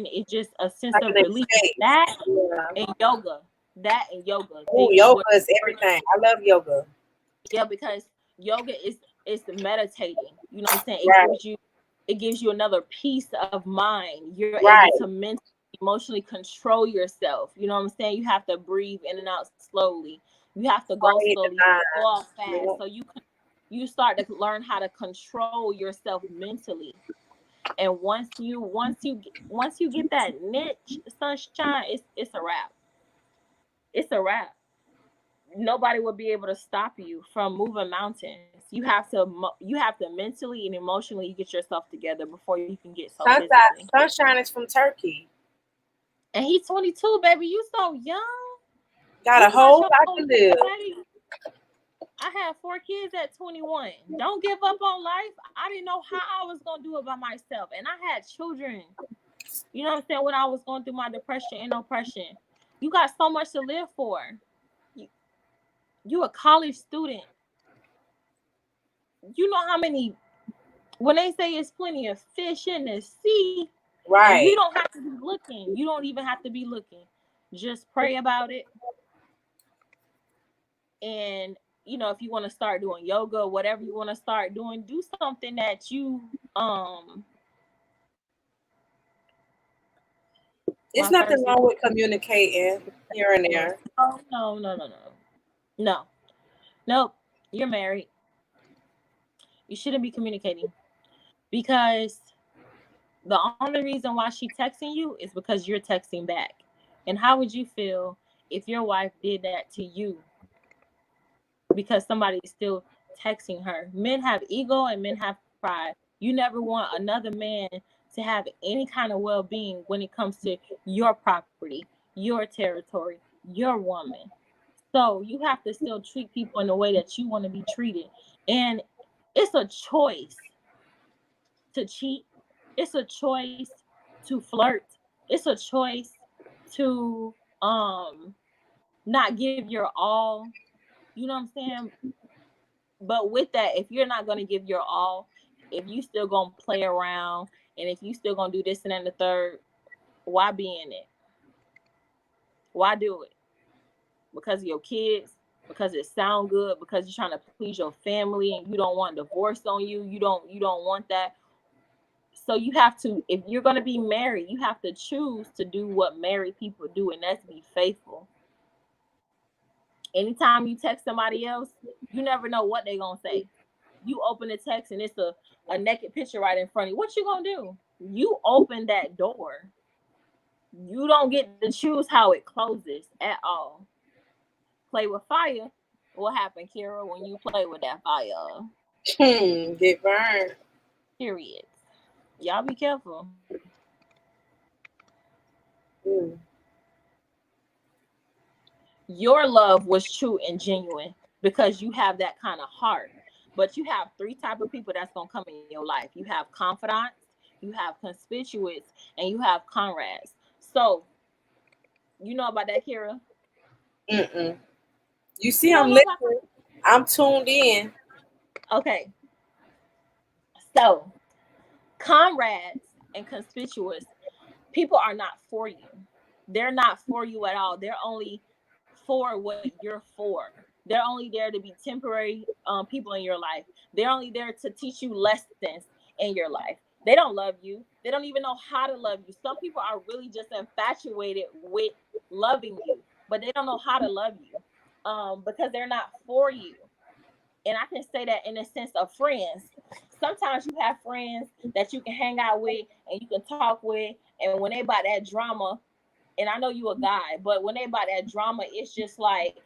[SPEAKER 2] is just a sense
[SPEAKER 1] Like
[SPEAKER 2] of
[SPEAKER 1] an
[SPEAKER 2] relief.
[SPEAKER 1] escape.
[SPEAKER 2] That
[SPEAKER 1] Yeah.
[SPEAKER 2] and yoga. That and yoga.
[SPEAKER 1] Oh, yoga is everything. I love yoga.
[SPEAKER 2] Yeah, because yoga is meditating. You know what I'm saying?
[SPEAKER 1] Right.
[SPEAKER 2] It gives you another peace of mind. You're
[SPEAKER 1] Right.
[SPEAKER 2] able to mentally, emotionally control yourself. You know what I'm saying? You have to breathe in and out slowly. You have to go
[SPEAKER 1] Quiet
[SPEAKER 2] slowly,
[SPEAKER 1] the mind.
[SPEAKER 2] go out fast.
[SPEAKER 1] Yeah.
[SPEAKER 2] So you start to learn how to control yourself mentally. And once you get that niche, Sunshine, it's a wrap. It's a wrap. Nobody will be able to stop you from moving mountains. You have to mentally and emotionally get yourself together before you can get so physically.
[SPEAKER 1] Sunshine is from Turkey.
[SPEAKER 2] And he's 22, baby. You so young.
[SPEAKER 1] Got
[SPEAKER 2] You
[SPEAKER 1] a whole
[SPEAKER 2] got
[SPEAKER 1] lot to live.
[SPEAKER 2] I had 4 kids at 21. Don't give up on life. I didn't know how I was gonna do it by myself, and I had children. You know what I'm saying? When I was going through my depression and oppression, you got so much to live for. You a college student. You know how many, when they say it's plenty of fish in the sea,
[SPEAKER 1] Right.
[SPEAKER 2] you don't have to be looking. You don't even have to be looking. Just pray about it. And if you want to start doing yoga, whatever you want to start doing, do something that you
[SPEAKER 1] It's nothing wrong with communicating here and there.
[SPEAKER 2] Oh, no. Nope. You're married. You shouldn't be communicating, because the only reason why she's texting you is because you're texting back. And how would you feel if your wife did that to you because somebody is still texting her? Men have ego and men have pride. You never want another man to have any kind of well-being when it comes to your property, your territory, your woman. So you have to still treat people in the way that you want to be treated. And it's a choice to cheat. It's a choice to flirt. It's a choice to not give your all. You know what I'm saying? But with that, if you're not going to give your all, if you still going to play around, and if you still going to do this and then the third, why be in it? Why do it? Because of your kids? Because it sound good? Because you're trying to please your family and you don't want divorce on you? You don't want that? So you have to, if you're going to be married, you have to choose to do what married people do, and that's be faithful. Anytime you text somebody else, you never know what they're going to say. You open the text and it's a naked picture right in front of you. What you going to do? You open that door. You don't get to choose how it closes at all. Play with fire. What happened, Kira, when you play with that fire?
[SPEAKER 1] Get burned.
[SPEAKER 2] Period. Y'all be careful. Your love was true and genuine because you have that kind of heart. But you have 3 type of people that's going to come in your life. You have confidants, you have conspicuous, and you have comrades. So, you know about that, Kira?
[SPEAKER 1] You see, I'm listening. I'm tuned in.
[SPEAKER 2] Okay. So, comrades and conspicuous people are not for you. They're not for you at all. They're only for what you're for. They're only there to be temporary people in your life. They're only there to teach you lessons in your life. They don't love you. They don't even know how to love you. Some people are really just infatuated with loving you, but they don't know how to love you because they're not for you. And I can say that in the sense of friends. Sometimes you have friends that you can hang out with and you can talk with, and when they about that drama, and I know you a guy, but when they about that drama, it's just like,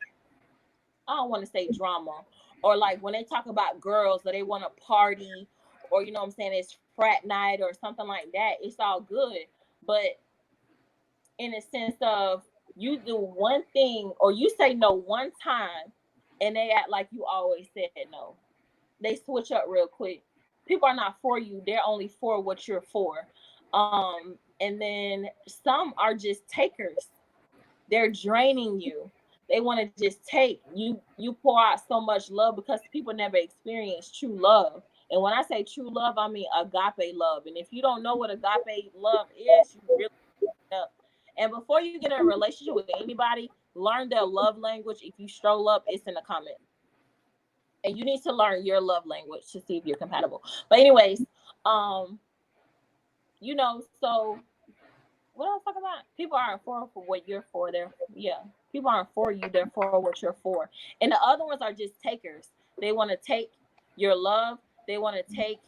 [SPEAKER 2] I don't want to say drama, or like when they talk about girls or they want to party, or you know what I'm saying, it's frat night or something like that, it's all good. But in a sense of, you do one thing or you say no one time and they act like you always said no. They switch up real quick. People are not for you, they're only for what you're for. And then some are just takers. They're draining you. They want to just take you. You pour out so much love because people never experience true love. And when I say true love, I mean agape love. And if you don't know what agape love is, you really up. And before you get in a relationship with anybody, learn their love language. If you stroll up, it's in the comment. And you need to learn your love language to see if you're compatible. But anyways, you know, so what I was talking about? People aren't for what you're for. People aren't for you. They're for what you're for. And the other ones are just takers. They want to take your love. They want to take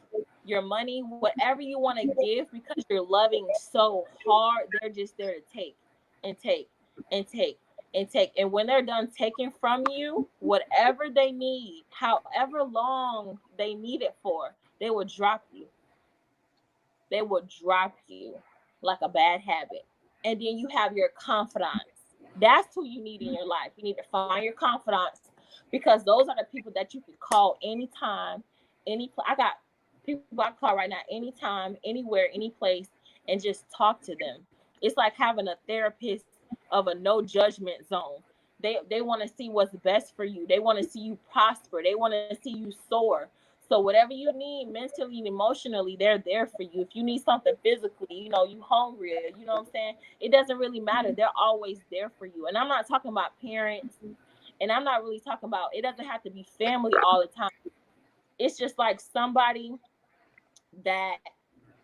[SPEAKER 2] your money, whatever you want to give, because you're loving so hard. They're just there to take and take and take and take. And when they're done taking from you, whatever they need, however long they need it for, they will drop you. They will drop you like a bad habit. And then you have your confidants. That's who you need in your life. You need to find your confidants, because those are the people that you can call anytime, I got people I call right now anytime, anywhere, any place, and just talk to them. It's like having a therapist of a no judgment zone. They want to see what's best for you. They want to see you prosper. They want to see you soar. So whatever you need mentally and emotionally, they're there for you. If you need something physically, you know, you hungry, you know what I'm saying? It doesn't really matter. They're always there for you. And I'm not talking about parents, and I'm not really talking about, it doesn't have to be family all the time. It's just like somebody that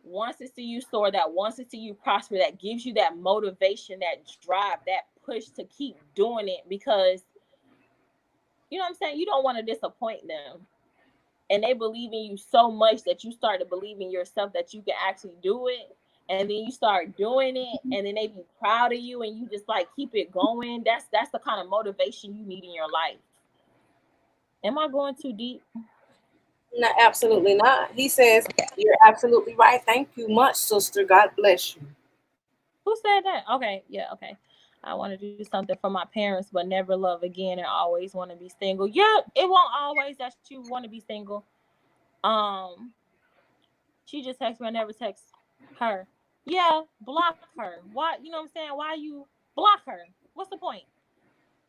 [SPEAKER 2] wants to see you soar, that wants to see you prosper, that gives you that motivation, that drive, that push to keep doing it, because, you know what I'm saying, you don't want to disappoint them. And they believe in you so much that you start to believe in yourself that you can actually do it. And then you start doing it, and then they be proud of you, and you just like keep it going. That's the kind of motivation you need in your life. Am I going too deep?
[SPEAKER 1] No, absolutely not. He says, you're absolutely right. Thank you much, sister. God bless you.
[SPEAKER 2] Who said that? Okay, yeah, okay. I want to do something for my parents, but never love again, and always want to be single. Yeah, it won't always that you want to be single. She just texted me. I never text her. Yeah, block her. Why? You know what I'm saying? Why you block her? What's the point?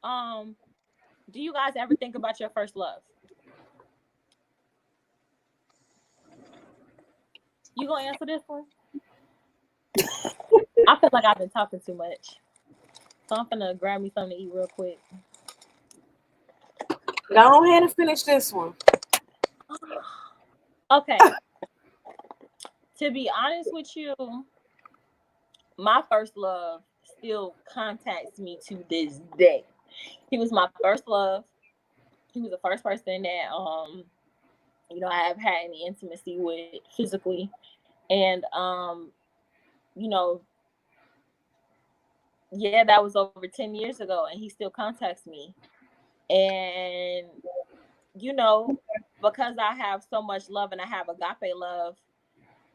[SPEAKER 2] Do you guys ever think about your first love? You gonna answer this one? I feel like I've been talking too much, so I'm gonna grab me something to eat real quick.
[SPEAKER 1] Go ahead and finish this one.
[SPEAKER 2] Okay. To be honest with you, my first love still contacts me to this day. He was my first love. He was the first person that you know, I have had any intimacy with physically. And you know, yeah, that was over 10 years ago, and he still contacts me. And you know, because I have so much love and I have agape love,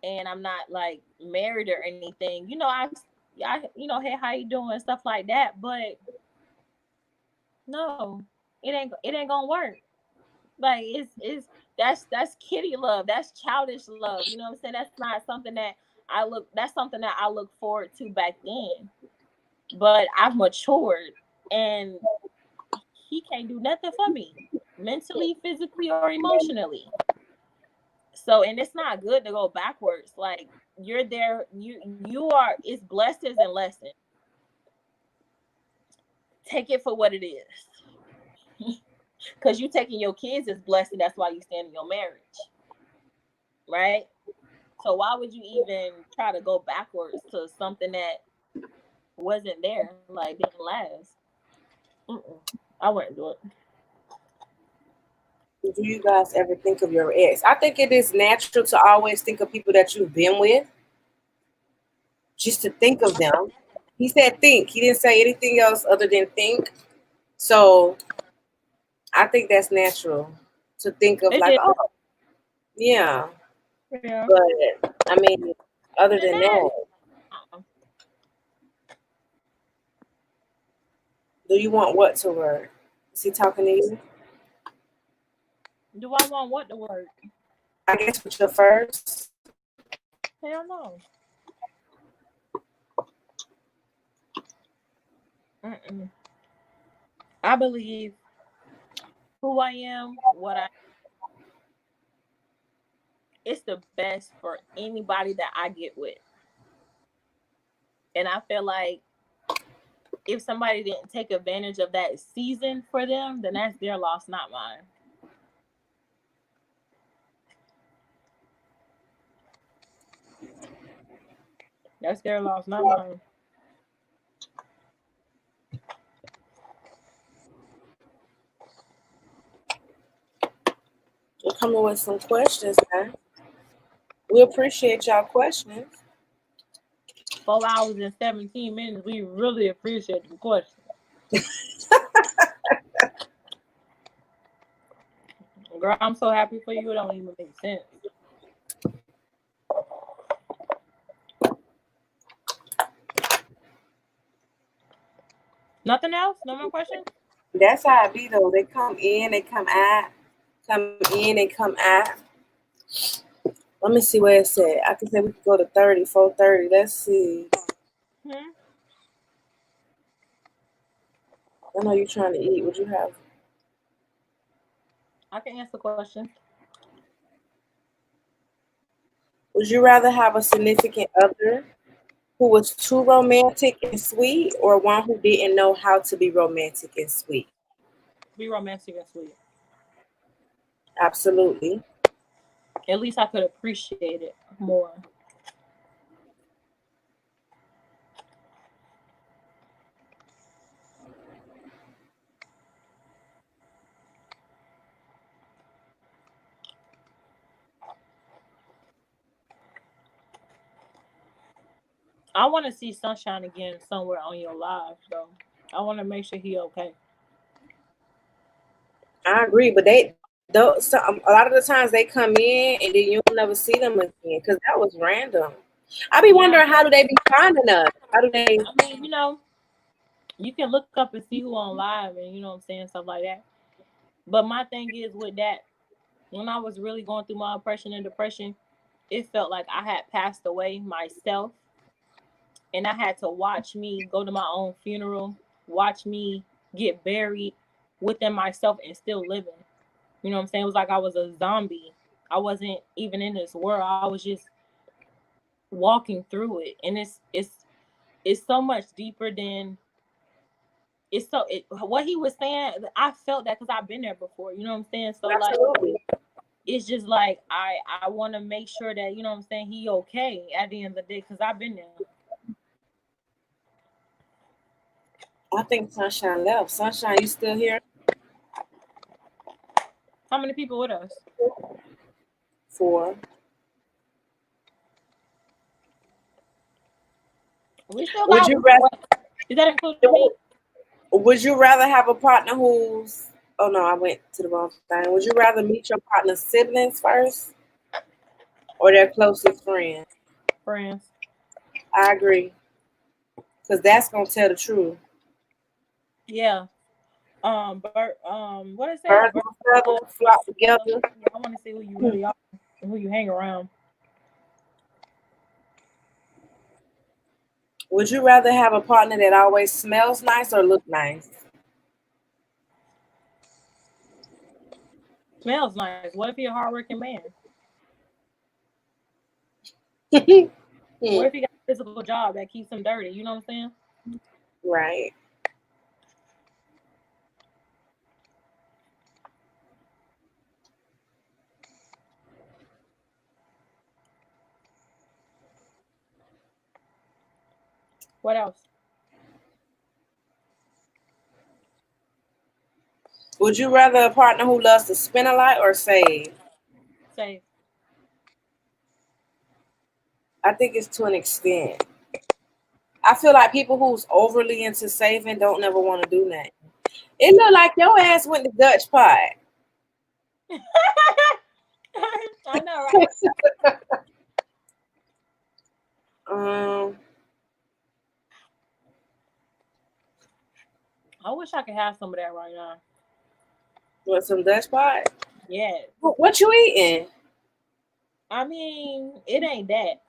[SPEAKER 2] and I'm not like married or anything, you know, I you know, hey, how you doing, stuff like that. But no, it ain't gonna work. Like it's that's kitty love, that's childish love, you know what I'm saying? That's not something that that's something that I look forward to back then. But I've matured, and he can't do nothing for me mentally, physically, or emotionally. So, and it's not good to go backwards. Like, you're there, you are, it's blessings and lessons. Take it for what it is. Because you taking your kids as blessing, that's why you stand in your marriage. Right? So why would you even try to go backwards to something that wasn't there, like didn't last? I wouldn't do it.
[SPEAKER 1] Do you guys ever think of your ex? I think it is natural to always think of people that you've been with, just to think of them. He said think. He didn't say anything else other than think. So I think that's natural to think of
[SPEAKER 2] It
[SPEAKER 1] like,
[SPEAKER 2] is.
[SPEAKER 1] oh, yeah.
[SPEAKER 2] Yeah.
[SPEAKER 1] But I mean, other
[SPEAKER 2] And
[SPEAKER 1] than
[SPEAKER 2] then,
[SPEAKER 1] that, do you want what to work? Is he talking to you?
[SPEAKER 2] do I want what to work?
[SPEAKER 1] I guess with your first.
[SPEAKER 2] Hell no. Mm-mm. I believe who I am, what I. It's the best for anybody that I get with, and I feel like if somebody didn't take advantage of that season for them, then that's their loss, not mine. That's their loss, not mine.
[SPEAKER 1] You're coming with some questions, man. We appreciate y'all questions.
[SPEAKER 2] 4 hours and 17 minutes. We really appreciate the question. Girl, I'm so happy for you. It don't even make sense. Nothing else? No more questions?
[SPEAKER 1] That's how it be though. They come in, they come out, come in, and come out. Let me see where it's at. I can say we could go to 30, 4:30. Let's see.
[SPEAKER 2] Hmm?
[SPEAKER 1] I know you're trying to eat. Would you have?
[SPEAKER 2] I can answer questions.
[SPEAKER 1] Would you rather have a significant other who was too romantic and sweet, or one who didn't know how to be romantic and sweet?
[SPEAKER 2] Be romantic and sweet.
[SPEAKER 1] Absolutely.
[SPEAKER 2] At least I could appreciate it more. I want to see Sunshine again somewhere on your live, though. I want to make sure he okay.
[SPEAKER 1] I agree, but a lot of the times they come in and then you'll never see them again because that was random. I be
[SPEAKER 2] Yeah,
[SPEAKER 1] wondering, how do they be finding us? How do they?
[SPEAKER 2] I mean, you can look up and see who on live and what I'm saying, stuff like that. But my thing is with that, when I was really going through my oppression and depression, it felt like I had passed away myself, and I had to watch me go to my own funeral, watch me get buried within myself and still living. You know what I'm saying? It was like I was a zombie. I wasn't even in this world. I was just walking through it, and it's so much deeper than what he was saying. I felt that because I've been there before. You know what I'm saying? So like,
[SPEAKER 1] Absolutely.
[SPEAKER 2] it's just like I want to make sure that what I'm saying, he okay at the end of the day because I've been there.
[SPEAKER 1] I think Sunshine left. Sunshine, you still here?
[SPEAKER 2] How many people with us?
[SPEAKER 1] 4.
[SPEAKER 2] We still
[SPEAKER 1] Would
[SPEAKER 2] got
[SPEAKER 1] you
[SPEAKER 2] one.
[SPEAKER 1] rather?
[SPEAKER 2] Is that including me?
[SPEAKER 1] Would you rather have a partner who's? Oh no, I went to the wrong thing. Would you rather meet your partner's siblings first or their closest friends?
[SPEAKER 2] Friends.
[SPEAKER 1] I agree, because that's gonna tell the truth.
[SPEAKER 2] Yeah. What is that?
[SPEAKER 1] Birds of a feather flock together.
[SPEAKER 2] Yeah, I want to see who you really are and who you hang around.
[SPEAKER 1] Would you rather have a partner that always smells nice or look nice?
[SPEAKER 2] Smells nice. What if he a hardworking man? What if he got a physical job that keeps him dirty? You know what I'm saying?
[SPEAKER 1] Right.
[SPEAKER 2] What else?
[SPEAKER 1] Would you rather a partner who loves to spend a lot or save?
[SPEAKER 2] Save.
[SPEAKER 1] I think it's to an extent. I feel like people who's overly into saving don't never want to do that. It look like your ass went to Dutch pot.
[SPEAKER 2] I know, right? I wish I could have some of that right now.
[SPEAKER 1] What, some Dutch pot?
[SPEAKER 2] Yeah.
[SPEAKER 1] What you eating?
[SPEAKER 2] I mean, it ain't that.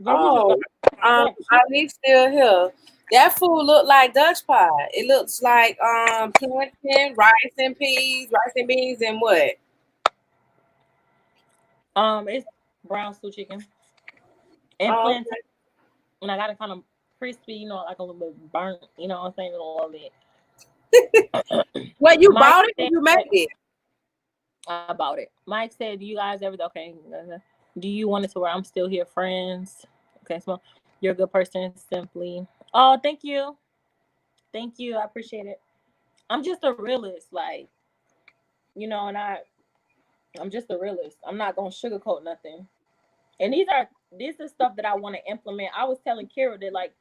[SPEAKER 1] Oh, Ali's still here. That food look like Dutch pie. It looks like plantain, rice and peas, rice and beans, and what?
[SPEAKER 2] It's brown stew chicken and
[SPEAKER 1] Oh,
[SPEAKER 2] plantain, and I got it kind of crispy, you know, like a little bit burnt, you know what I'm saying, a little bit.
[SPEAKER 1] What, you
[SPEAKER 2] Mike
[SPEAKER 1] bought it or
[SPEAKER 2] said
[SPEAKER 1] you made it?
[SPEAKER 2] I bought it. Mike said, "Do you guys ever okay? Do you want it to where I'm still here, friends? Okay, so you're a good person, simply. Oh, thank you, I appreciate it. I'm just a realist, like, you know, and I'm just a realist. I'm not gonna sugarcoat nothing. And this is stuff that I want to implement. I was telling Kira that like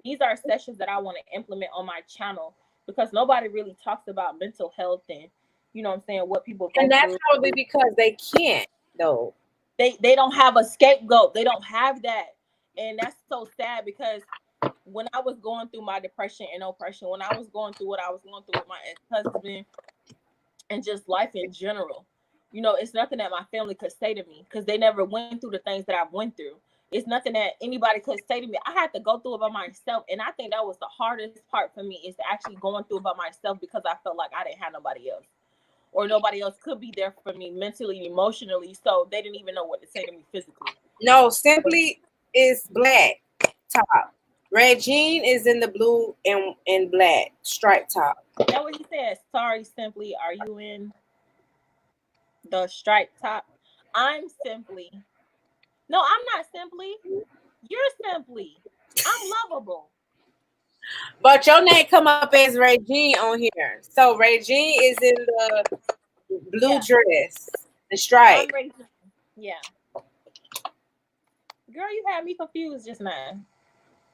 [SPEAKER 2] these are sessions that I want to implement on my channel because nobody really talks about mental health and you know what I'm saying, what people go
[SPEAKER 1] And that's
[SPEAKER 2] through.
[SPEAKER 1] probably because they can't though.
[SPEAKER 2] They don't have a scapegoat. They don't have that. And that's so sad because when I was going through my depression and oppression, when I was going through what I was going through with my ex-husband and just life in general, you know, it's nothing that my family could say to me because they never went through the things that I went through. It's nothing that anybody could say to me. I had to go through it by myself. And I think that was the hardest part for me is actually going through it by myself because I felt like I didn't have nobody else. Or nobody else could be there for me mentally, emotionally. So they didn't even know what to say to me physically.
[SPEAKER 1] No, Simply is black top. Regine is in the blue and black striped top.
[SPEAKER 2] That what he said. Sorry, Simply. Are you in the striped top? I'm Simply. No, I'm not Simply. You're Simply. I'm Lovable.
[SPEAKER 1] But your name come up as Regine on here. So Regine is in the blue dress, the stripe.
[SPEAKER 2] I'm Regine. Yeah. Girl, you had me confused just now.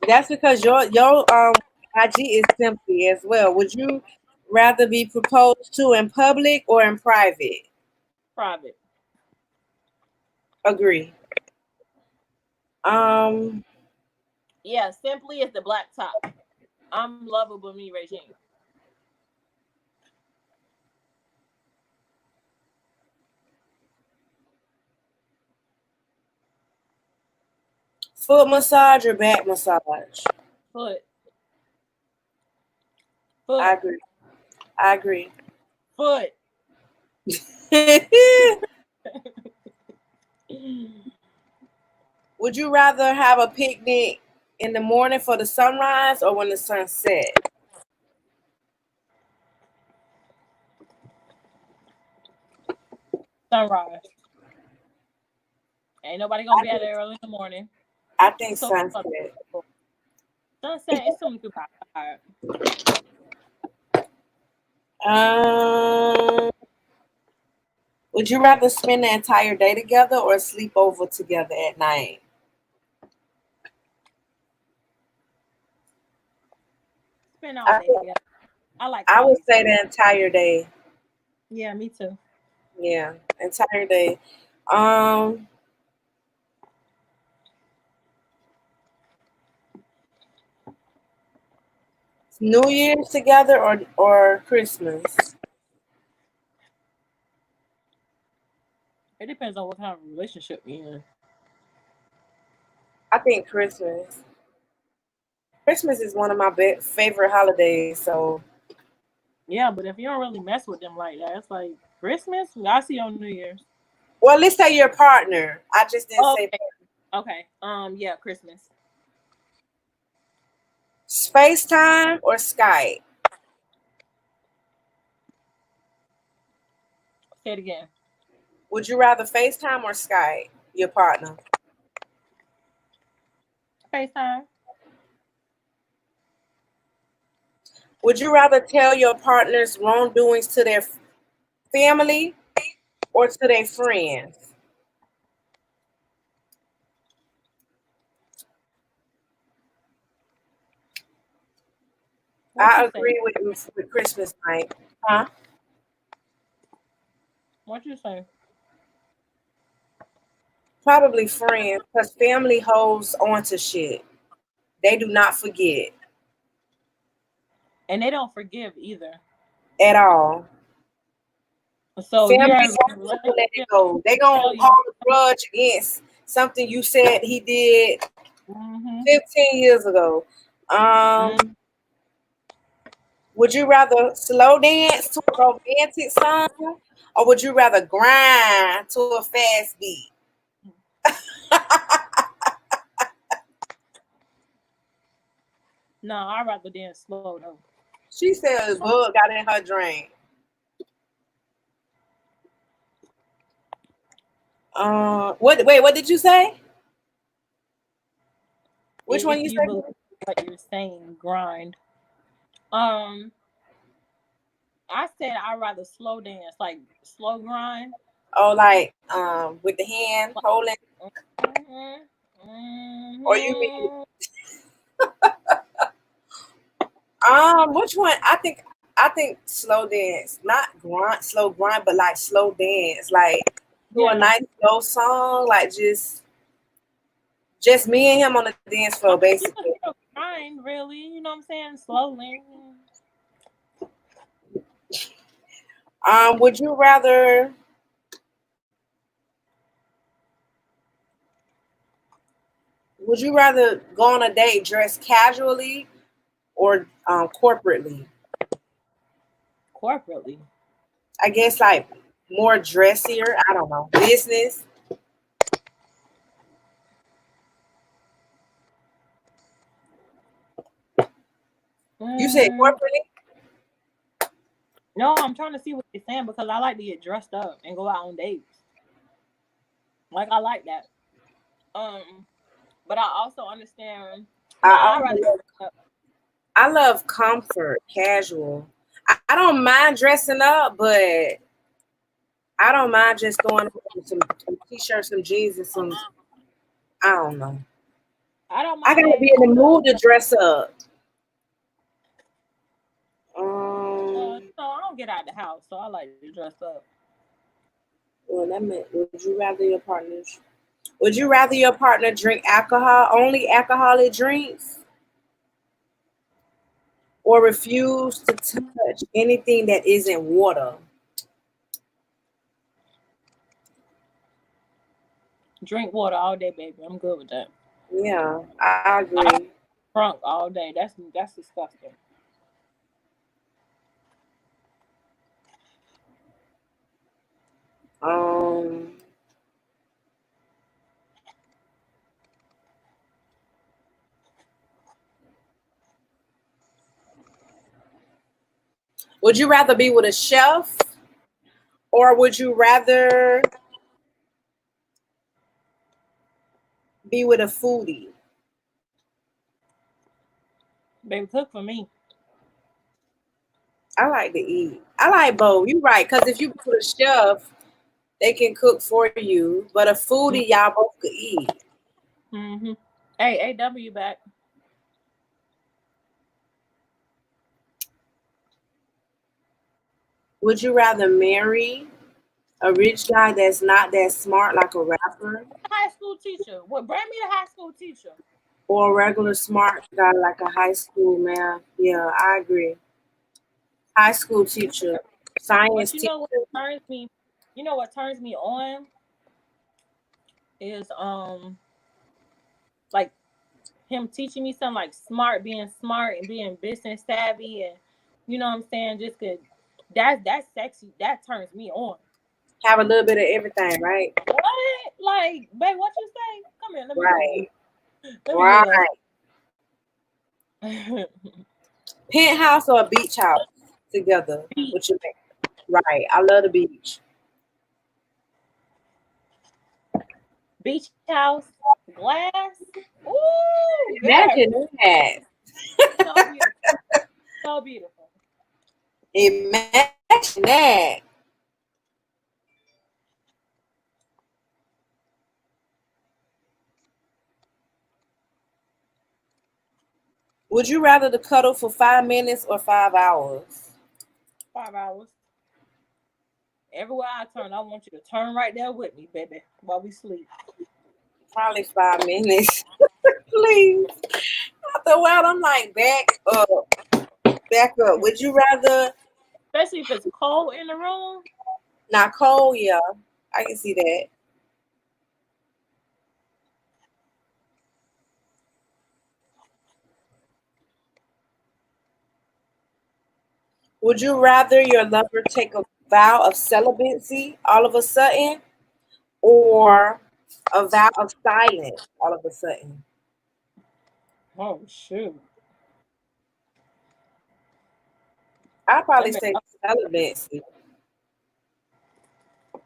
[SPEAKER 1] That's because your IG is Simply as well. Would you rather be proposed to in public or in private?
[SPEAKER 2] Private.
[SPEAKER 1] Agree.
[SPEAKER 2] Yeah, Simply is the black top. I'm Lovable, me, Regine.
[SPEAKER 1] Foot massage or back massage?
[SPEAKER 2] Foot.
[SPEAKER 1] I agree.
[SPEAKER 2] Foot.
[SPEAKER 1] Would you rather have a picnic in the morning for the sunrise or when the sun sets?
[SPEAKER 2] Sunrise. Ain't nobody gonna be out there early in the morning.
[SPEAKER 1] I think sunset.
[SPEAKER 2] Sunset is something too tired.
[SPEAKER 1] Would you rather spend the entire day together or sleep over together at night?
[SPEAKER 2] Spend all day together.
[SPEAKER 1] I would say the entire day.
[SPEAKER 2] Yeah, me too.
[SPEAKER 1] Yeah, entire day. New Year's together or Christmas?
[SPEAKER 2] It depends on what kind of relationship you're in.
[SPEAKER 1] I think Christmas. Christmas is one of my favorite holidays. So
[SPEAKER 2] yeah, but if you don't really mess with them like that, it's like Christmas. I see you on New Year's.
[SPEAKER 1] Well, let's say your partner. I just didn't say.
[SPEAKER 2] Okay. Yeah, Christmas.
[SPEAKER 1] FaceTime or Skype?
[SPEAKER 2] Say it again.
[SPEAKER 1] Would you rather FaceTime or Skype your partner?
[SPEAKER 2] FaceTime.
[SPEAKER 1] Would you rather tell your partner's wrongdoings to their family or to their friends?
[SPEAKER 2] What
[SPEAKER 1] I
[SPEAKER 2] you say?
[SPEAKER 1] agree with Christmas night. Huh?
[SPEAKER 2] What you say?
[SPEAKER 1] Probably friends, because family holds on to shit. They do not forget
[SPEAKER 2] And they don't forgive either.
[SPEAKER 1] at all.
[SPEAKER 2] So
[SPEAKER 1] Family
[SPEAKER 2] you're in a
[SPEAKER 1] won't let it
[SPEAKER 2] relationship.
[SPEAKER 1] go. They gonna
[SPEAKER 2] Tell you.
[SPEAKER 1] hold a grudge against something you said he did
[SPEAKER 2] Mm-hmm.
[SPEAKER 1] 15 years ago.
[SPEAKER 2] Mm-hmm.
[SPEAKER 1] Would you rather slow dance to a romantic song or would you rather grind to a fast beat?
[SPEAKER 2] No, I'd rather dance slow though.
[SPEAKER 1] She said a bug got in her drink. What did you say? Which one
[SPEAKER 2] If
[SPEAKER 1] you
[SPEAKER 2] you believe
[SPEAKER 1] say?
[SPEAKER 2] what you're saying, grind. Um, I said I'd rather slow dance, like slow grind.
[SPEAKER 1] Oh, like with the hand
[SPEAKER 2] Like,
[SPEAKER 1] holding,
[SPEAKER 2] mm-hmm,
[SPEAKER 1] or you mean
[SPEAKER 2] mm-hmm.
[SPEAKER 1] which one? I think slow dance, not grind, slow grind, but like slow dance, like do a
[SPEAKER 2] Yeah.
[SPEAKER 1] nice slow song, like just me and him on the dance
[SPEAKER 2] I
[SPEAKER 1] floor,
[SPEAKER 2] mean, you can
[SPEAKER 1] basically.
[SPEAKER 2] still grind, really. You know what I'm saying? Slowly.
[SPEAKER 1] Would you rather? Would you rather go on a date dressed casually or corporately?
[SPEAKER 2] Corporately.
[SPEAKER 1] I guess like more dressier. I don't know. Business. You said
[SPEAKER 2] Mm,
[SPEAKER 1] corporately.
[SPEAKER 2] no, I'm trying to see what you're saying because I like to get dressed up and go out on dates. Like I like that. But I also understand. Nah,
[SPEAKER 1] I
[SPEAKER 2] I'd
[SPEAKER 1] also
[SPEAKER 2] rather.
[SPEAKER 1] I love comfort, casual. I don't mind dressing up, but I don't mind just throwing on some t-shirts, some jeans, and some. I don't know.
[SPEAKER 2] I don't
[SPEAKER 1] I
[SPEAKER 2] mind
[SPEAKER 1] gotta
[SPEAKER 2] that.
[SPEAKER 1] be in the mood to dress up.
[SPEAKER 2] No, I don't get out the house, so I like to dress up.
[SPEAKER 1] Well, that meant. Would you rather your partner drink alcohol, only alcoholic drinks, or refuse to touch anything that isn't water?
[SPEAKER 2] Drink water all day, baby. I'm good with that.
[SPEAKER 1] Yeah, I
[SPEAKER 2] I
[SPEAKER 1] agree.
[SPEAKER 2] drunk all day. That's disgusting.
[SPEAKER 1] Um, would you rather be with a chef, or would you rather be with a foodie?
[SPEAKER 2] Baby, cook for me.
[SPEAKER 1] I like to eat. I like both. You're right, because if you put a chef, they can cook for you, but a foodie, y'all both could eat.
[SPEAKER 2] Mm-hmm. Hey, AW back.
[SPEAKER 1] Would you rather marry a rich guy that's not that smart, like a rapper,
[SPEAKER 2] High school teacher. What? Bring me the high school teacher.
[SPEAKER 1] or a regular smart guy like a high school man? Yeah, I agree. High school teacher, science
[SPEAKER 2] But you
[SPEAKER 1] teacher.
[SPEAKER 2] know what turns me? You know what turns me on is like him teaching me something like being smart and being business savvy, and you know what I'm saying. Just cause that's sexy. That turns me on.
[SPEAKER 1] Have a little bit of everything, right?
[SPEAKER 2] What? Like, babe, what you say? Come here. Let me get
[SPEAKER 1] Right,
[SPEAKER 2] one. Let me get
[SPEAKER 1] right.
[SPEAKER 2] one.
[SPEAKER 1] Penthouse or a beach house together? What you think? Right. I love the beach.
[SPEAKER 2] Beach house, glass. Ooh, girl,
[SPEAKER 1] Imagine that.
[SPEAKER 2] so beautiful, so beautiful.
[SPEAKER 1] Imagine that. Would you rather to cuddle for 5 minutes or 5 hours?
[SPEAKER 2] 5 hours. Everywhere I turn, I want you to turn right there with me, baby, while we sleep.
[SPEAKER 1] Probably 5 minutes. Please. After a while, I'm like, back up. Back up. Would you rather?
[SPEAKER 2] Especially if it's cold in the room.
[SPEAKER 1] Not cold, yeah. I can see that. Would you rather your lover take a vow of celibacy all of a sudden or a vow of silence all of a sudden?
[SPEAKER 2] Oh shoot.
[SPEAKER 1] I'd probably
[SPEAKER 2] That
[SPEAKER 1] say
[SPEAKER 2] makes,
[SPEAKER 1] celibacy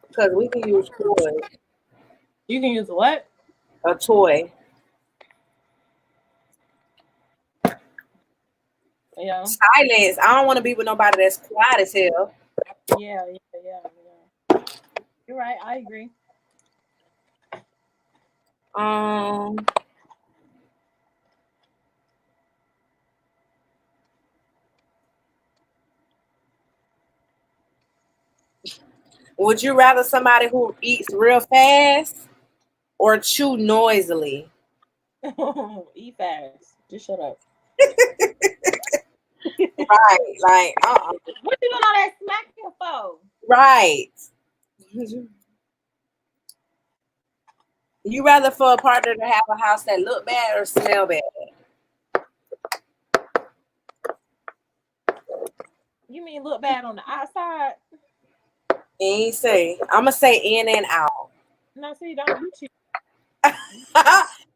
[SPEAKER 1] because we can use toys.
[SPEAKER 2] you can use what?
[SPEAKER 1] A toy.
[SPEAKER 2] Yeah.
[SPEAKER 1] Silence. I don't want to be with nobody that's quiet as hell.
[SPEAKER 2] Yeah. You're right. I agree.
[SPEAKER 1] Um, would you rather somebody who eats real fast or chew noisily?
[SPEAKER 2] Eat fast. Just shut up.
[SPEAKER 1] Right, like,
[SPEAKER 2] What you doing all that smacking for?
[SPEAKER 1] right. You rather for a partner to have a house that look bad or smell bad?
[SPEAKER 2] You mean look bad on the outside?
[SPEAKER 1] Ain't say. I'ma say in and out.
[SPEAKER 2] No, see, don't you cheat.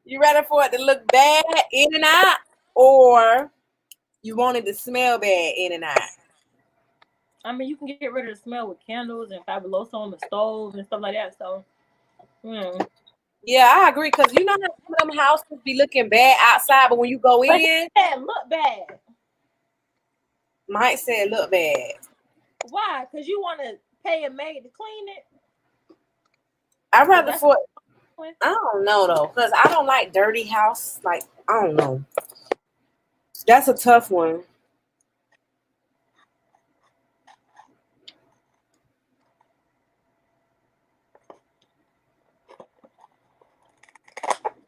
[SPEAKER 1] You rather for it to look bad in and out, or you want it to smell bad in and out?
[SPEAKER 2] I mean, you can get rid of the smell with candles and fabuloso on the stove and stuff like that. So,
[SPEAKER 1] Yeah, I agree. Cause you know how some of them houses be looking bad outside, but when you go
[SPEAKER 2] but
[SPEAKER 1] in,
[SPEAKER 2] it look bad.
[SPEAKER 1] might say it look bad.
[SPEAKER 2] Why? Because you want to pay a maid to clean it.
[SPEAKER 1] I'd rather
[SPEAKER 2] That's
[SPEAKER 1] for. I don't know though, cause I don't like dirty house. Like I don't know. That's a tough one.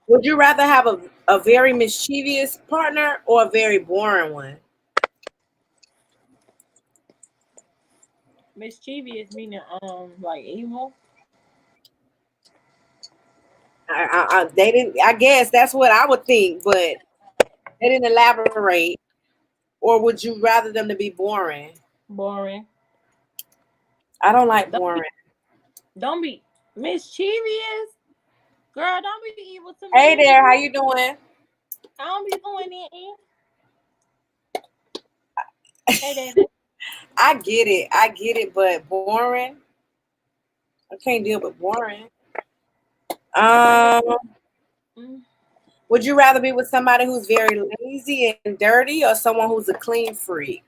[SPEAKER 1] Would you rather have a very mischievous partner or a very boring one?
[SPEAKER 2] mischievous, meaning like evil.
[SPEAKER 1] They didn't. I guess that's what I would think, but they didn't elaborate. Or would you rather them to be boring?
[SPEAKER 2] Boring.
[SPEAKER 1] I don't like
[SPEAKER 2] Don't be,
[SPEAKER 1] boring.
[SPEAKER 2] don't be mischievous. Girl, don't be evil to
[SPEAKER 1] Hey
[SPEAKER 2] me.
[SPEAKER 1] there, how you doing?
[SPEAKER 2] I don't be doing it. Hey, David.
[SPEAKER 1] I get it, but boring. I can't deal with boring. Um,
[SPEAKER 2] Mm,
[SPEAKER 1] would you rather be with somebody who's very lazy and dirty, or someone who's a clean freak?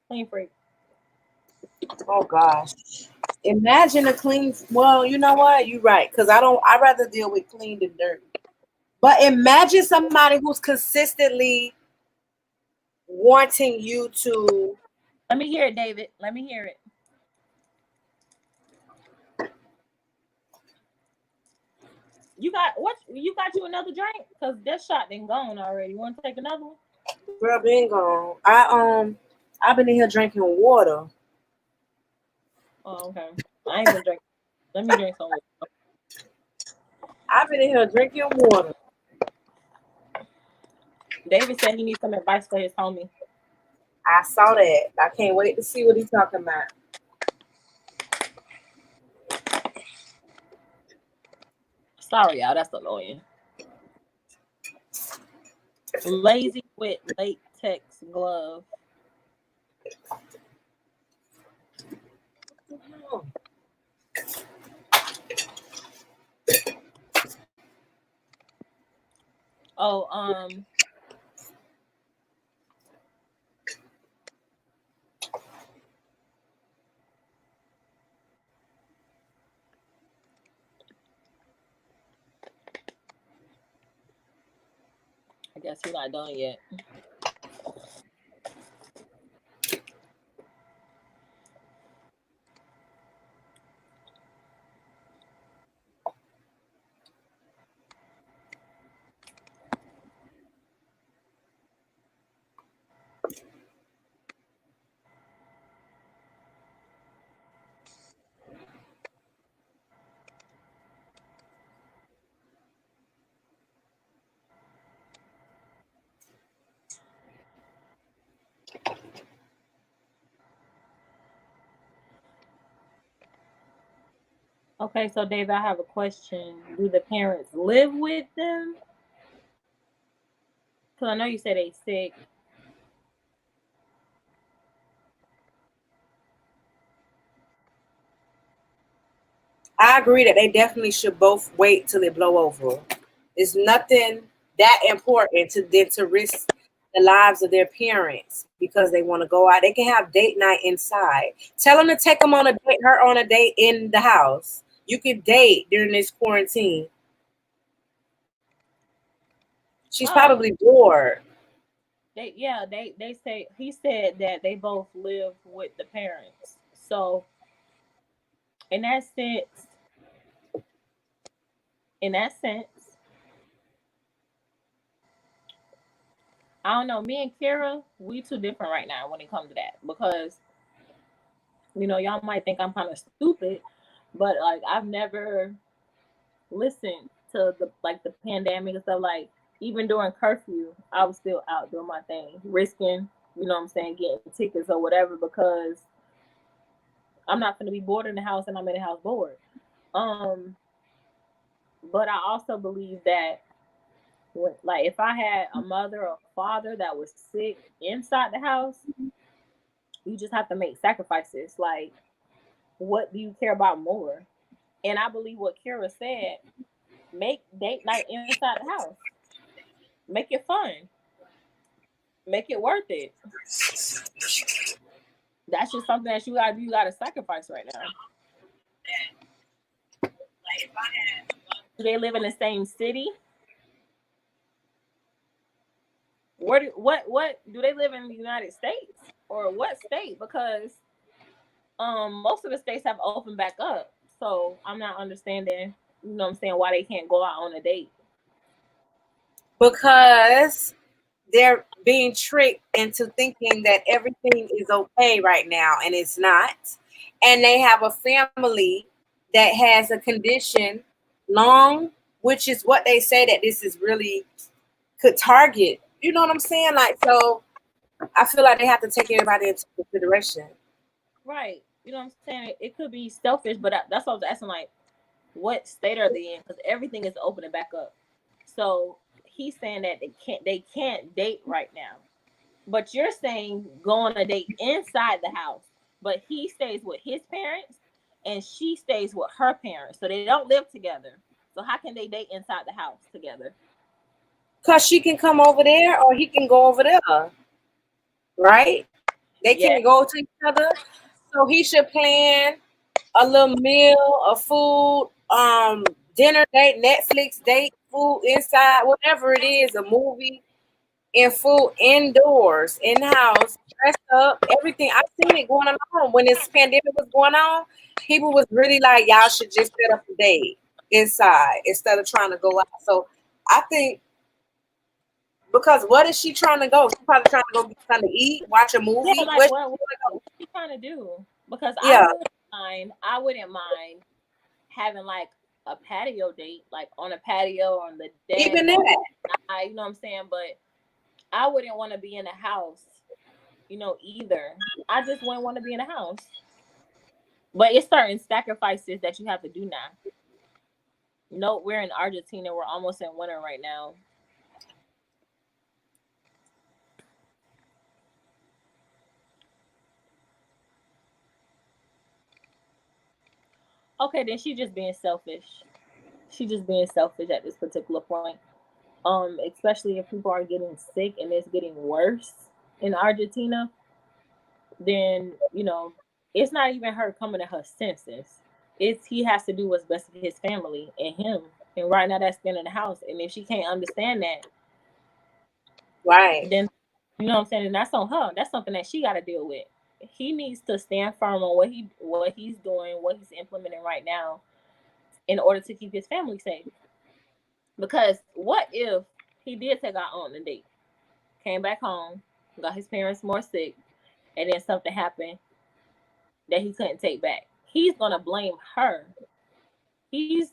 [SPEAKER 2] clean freak.
[SPEAKER 1] Oh gosh. Imagine a clean. Well, you know what? You're right. Cause I don't. I'd rather deal with clean than dirty. But imagine somebody who's consistently wanting you to.
[SPEAKER 2] Let me hear it, David. Let me hear it. You got what? You got you another drink? Cause that shot been gone already. You want to take another one?
[SPEAKER 1] Girl, been gone. I've been in here drinking water.
[SPEAKER 2] Oh, okay. I ain't gonna drink. Let me drink some.
[SPEAKER 1] I've been in here drinking water.
[SPEAKER 2] David said he needs some advice for his homie.
[SPEAKER 1] I saw that. I can't wait to see what he's talking about.
[SPEAKER 2] Sorry, y'all. That's annoying. Lazy with latex glove. Oh, guess he's not done yet. Okay, so Dave, I have a question. Do the parents live with them? Because I know you said they sick.
[SPEAKER 1] I agree that they definitely should both wait till it blow over. It's nothing that important to risk the lives of their parents because they want to go out. They can have date night inside. Tell them to take them on a date, her on a date in the house. You could date during this quarantine. She's probably bored.
[SPEAKER 2] They say he said that they both live with the parents. So in that sense, I don't know. Me and Kira, we too different right now when it comes to that because y'all might think I'm kind of stupid, but like I've never listened to the pandemic and stuff. Like even during curfew, I was still out doing my thing, risking, getting tickets or whatever because I'm not going to be bored in the house and I'm in the house bored. But I also believe that if I had a mother or father that was sick inside the house, you just have to make sacrifices. Like, what do you care about more? And I believe what Kira said, make date night inside the house. Make it fun. Make it worth it. That's just something that you gotta sacrifice right now. Do they live in the same city? What do they live in the United States or what state? Because most of the states have opened back up. So I'm not understanding, why they can't go out on a date.
[SPEAKER 1] Because they're being tricked into thinking that everything is okay right now and it's not. And they have a family that has a condition which is what they say that this is really could target. You know what I'm saying? Like, so I feel like they have to take everybody into consideration.
[SPEAKER 2] Right. You know what I'm saying? It could be selfish, but that's what I was asking, like, what state are they in? Because everything is opening back up. So he's saying that they can't date right now. But you're saying go on a date inside the house. But he stays with his parents and she stays with her parents. So they don't live together. So how can they date inside the house together?
[SPEAKER 1] Because she can come over there or he can go over there. Right? They can't go to each other. So he should plan a little meal, a food, dinner date, Netflix date, food inside, whatever it is, a movie, and food indoors, in house, dressed up, everything. I've seen it going on when this pandemic was going on. People was really like, y'all should just set up a date inside instead of trying to go out. So I think because what is she trying to go? She's probably trying to go get something to eat, watch a movie.
[SPEAKER 2] Yeah, like, what she trying to do? Because I wouldn't mind having like a patio date, like on a patio on the deck.
[SPEAKER 1] Even that.
[SPEAKER 2] You know what I'm saying? But I wouldn't want to be in a house, either. I just wouldn't want to be in a house. But it's certain sacrifices that you have to do now. No, we're in Argentina. We're almost in winter right now. Okay, then she's just being selfish. She's just being selfish at this particular point. Especially if people are getting sick and it's getting worse in Argentina, then it's not even her coming to her senses. He has to do what's best for his family and him. And right now that's been in the house. And if she can't understand that,
[SPEAKER 1] Right.
[SPEAKER 2] then you know what I'm saying, and that's on her. That's something that she got to deal with. He needs to stand firm on what he's doing, what he's implementing right now, in order to keep his family safe. Because what if he did take out on a date, came back home, got his parents more sick, and then something happened that he couldn't take back? He's gonna blame her. He's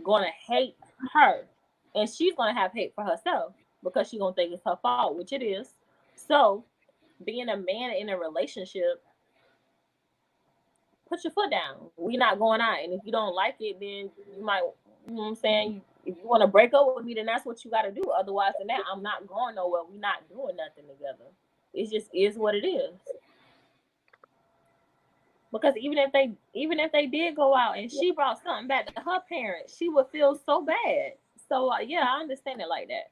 [SPEAKER 2] gonna hate her, and she's gonna have hate for herself because she's gonna think it's her fault, which it is. So, being a man in a relationship, put your foot down. We're not going out, and if you don't like it, then you might, you know what I'm saying. If you want to break up with me, then that's what you got to do. Otherwise than that, I'm not going nowhere. We're not doing nothing together. It just is what it is. Because even if they did go out and she brought something back to her parents, she would feel so bad. So yeah, I understand it like that.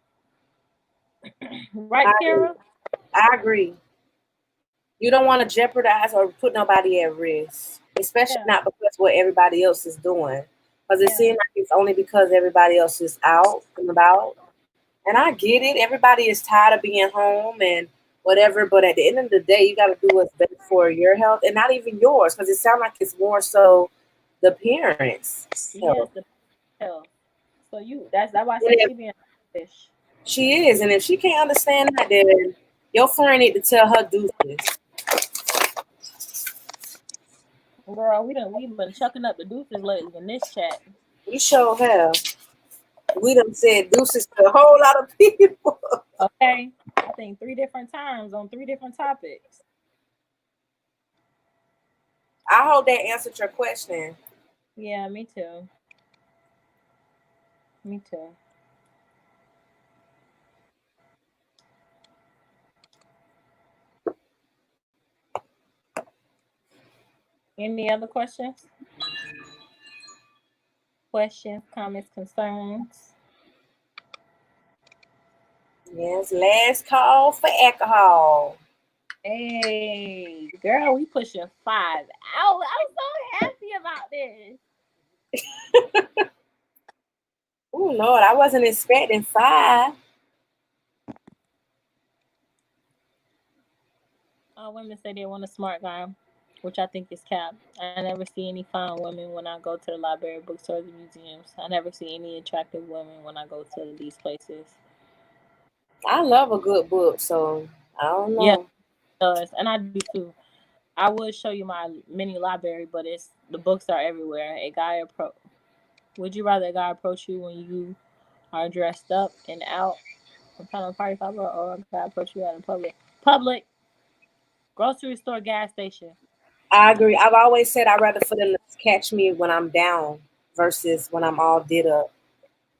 [SPEAKER 2] Right, Kara?
[SPEAKER 1] I agree. You don't want to jeopardize or put nobody at risk, especially not because what everybody else is doing. Because it seems like it's only because everybody else is out and about. And I get it. Everybody is tired of being home and whatever. But at the end of the day, you got to do what's best for your health and not even yours. Because it sounds like it's more so the parents' health.
[SPEAKER 2] Yes, the health. So that's why I said she being selfish.
[SPEAKER 1] She is. And if she can't understand that, then your friend need to tell her deuces.
[SPEAKER 2] Girl, we've been chucking up the deuces lately in this chat.
[SPEAKER 1] We sure have. We done said deuces to a whole lot of people.
[SPEAKER 2] Okay. I think 3 different times on 3 different topics.
[SPEAKER 1] I hope that answered your question.
[SPEAKER 2] Yeah, me too. Me too. Any other questions? Questions, comments, concerns?
[SPEAKER 1] Yes, last call for alcohol.
[SPEAKER 2] Hey, girl, we pushing 5 out. I'm so happy about this.
[SPEAKER 1] Oh Lord, I wasn't expecting 5.
[SPEAKER 2] Women say they want a smart guy, which I think is cap. I never see any fine women when I go to the library, bookstores, and museums. I never see any attractive women when I go to these places.
[SPEAKER 1] I love a good book, so I don't know.
[SPEAKER 2] Yeah, it does, and I do too. I would show you my mini library, but the books are everywhere. Would you rather a guy approach you when you are dressed up and out, some kind of party popper, or a guy approach you out in public, grocery store, gas station?
[SPEAKER 1] I agree. I've always said I'd rather for them to catch me when I'm down versus when I'm all did up.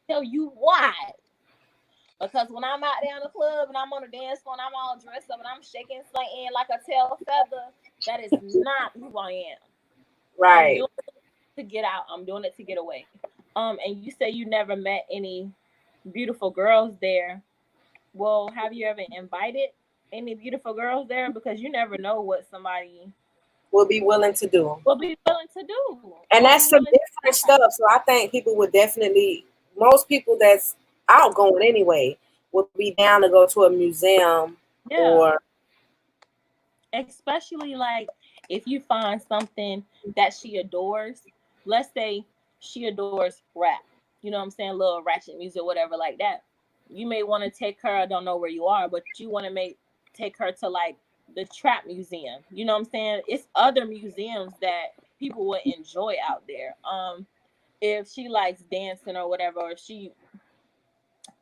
[SPEAKER 2] Tell you why. Because when I'm out there in the club and I'm on the dance floor and I'm all dressed up and I'm shaking, slaying like a tail feather, that is not who I am.
[SPEAKER 1] Right.
[SPEAKER 2] I'm doing it to get out. I'm doing it to get away. And you say you never met any beautiful girls there. Well, have you ever invited any beautiful girls there? Because you never know what somebody
[SPEAKER 1] will be willing to do.
[SPEAKER 2] And
[SPEAKER 1] that's some different stuff. So I think people would definitely, most people that's outgoing anyway, would be down to go to a museum or.
[SPEAKER 2] Especially like if you find something that she adores, let's say she adores rap, you know what I'm saying, little ratchet music, whatever like that. You may want to take her, I don't know where you are, but you want to take her to like the trap museum. You know what I'm saying? It's other museums that people would enjoy out there. If she likes dancing or whatever, or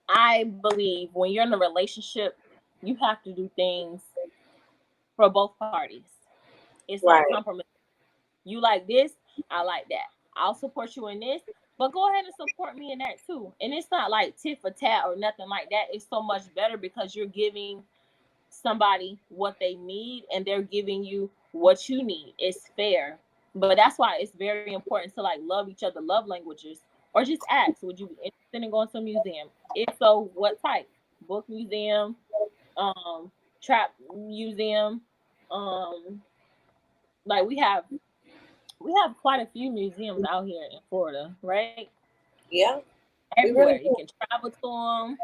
[SPEAKER 2] I believe when you're in a relationship, you have to do things for both parties. It's like compromise. You like this, I like that. I'll support you in this, but go ahead and support me in that too. And it's not like tit for tat or nothing like that. It's so much better because you're giving somebody what they need and they're giving you what you need. It's fair. But that's why it's very important to like love each other, love languages, or just ask, would you be interested in going to a museum? If so, what type? Book museum, trap museum, like we have quite a few museums out here in Florida, right?
[SPEAKER 1] Yeah.
[SPEAKER 2] Everywhere. You can travel to them.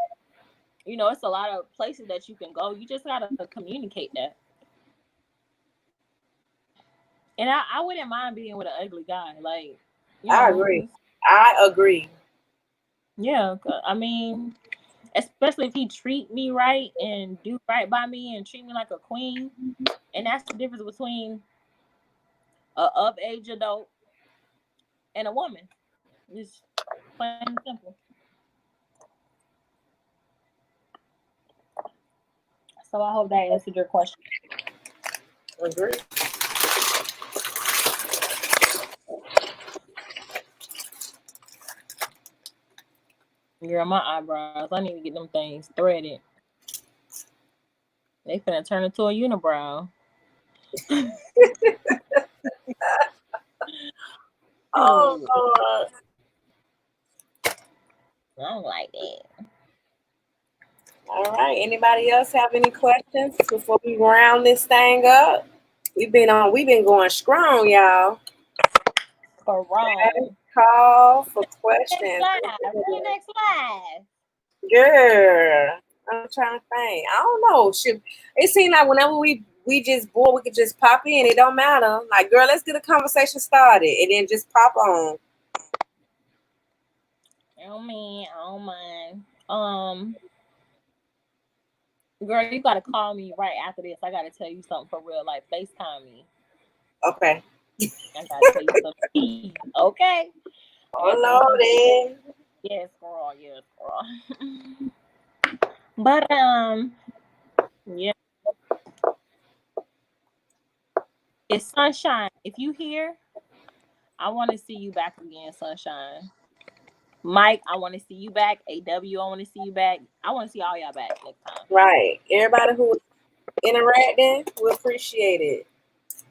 [SPEAKER 2] you know, it's a lot of places that you can go. You just gotta communicate that. And I wouldn't mind being with an ugly guy. Like, you
[SPEAKER 1] I
[SPEAKER 2] know,
[SPEAKER 1] agree. I agree.
[SPEAKER 2] yeah. I mean, especially if he treat me right and do right by me and treat me like a queen. And that's the difference between a of age adult and a woman. It's plain and simple. So I hope that answered your question.
[SPEAKER 1] Agree.
[SPEAKER 2] Girl, my eyebrows. I need to get them things threaded. They finna turn into a unibrow.
[SPEAKER 1] Oh,
[SPEAKER 2] Ooh,
[SPEAKER 1] Lord.
[SPEAKER 2] I don't like that.
[SPEAKER 1] All right. Anybody else have any questions before we round this thing up? We've been going strong, y'all.
[SPEAKER 2] For wrong.
[SPEAKER 1] Call for
[SPEAKER 2] Next
[SPEAKER 1] questions.
[SPEAKER 2] live. When next live?
[SPEAKER 1] Girl, I'm trying to think. I don't know. It seems like whenever we just bored, we could just pop in. It don't matter. Like, girl, let's get a conversation started, and then just pop on.
[SPEAKER 2] Oh man, oh my. Girl, you gotta call me right after this. I gotta tell you something for real. Like, FaceTime me.
[SPEAKER 1] Okay.
[SPEAKER 2] I gotta tell you something. Okay.
[SPEAKER 1] Oh Lordy.
[SPEAKER 2] Yes, girl. Yes, girl. But yeah. It's Sunshine. If you here, I want to see you back again, Sunshine. Mike, I want to see you back. AW, I want to see you back. I want to see all y'all back next time.
[SPEAKER 1] Right. Everybody who interacting, we appreciate it.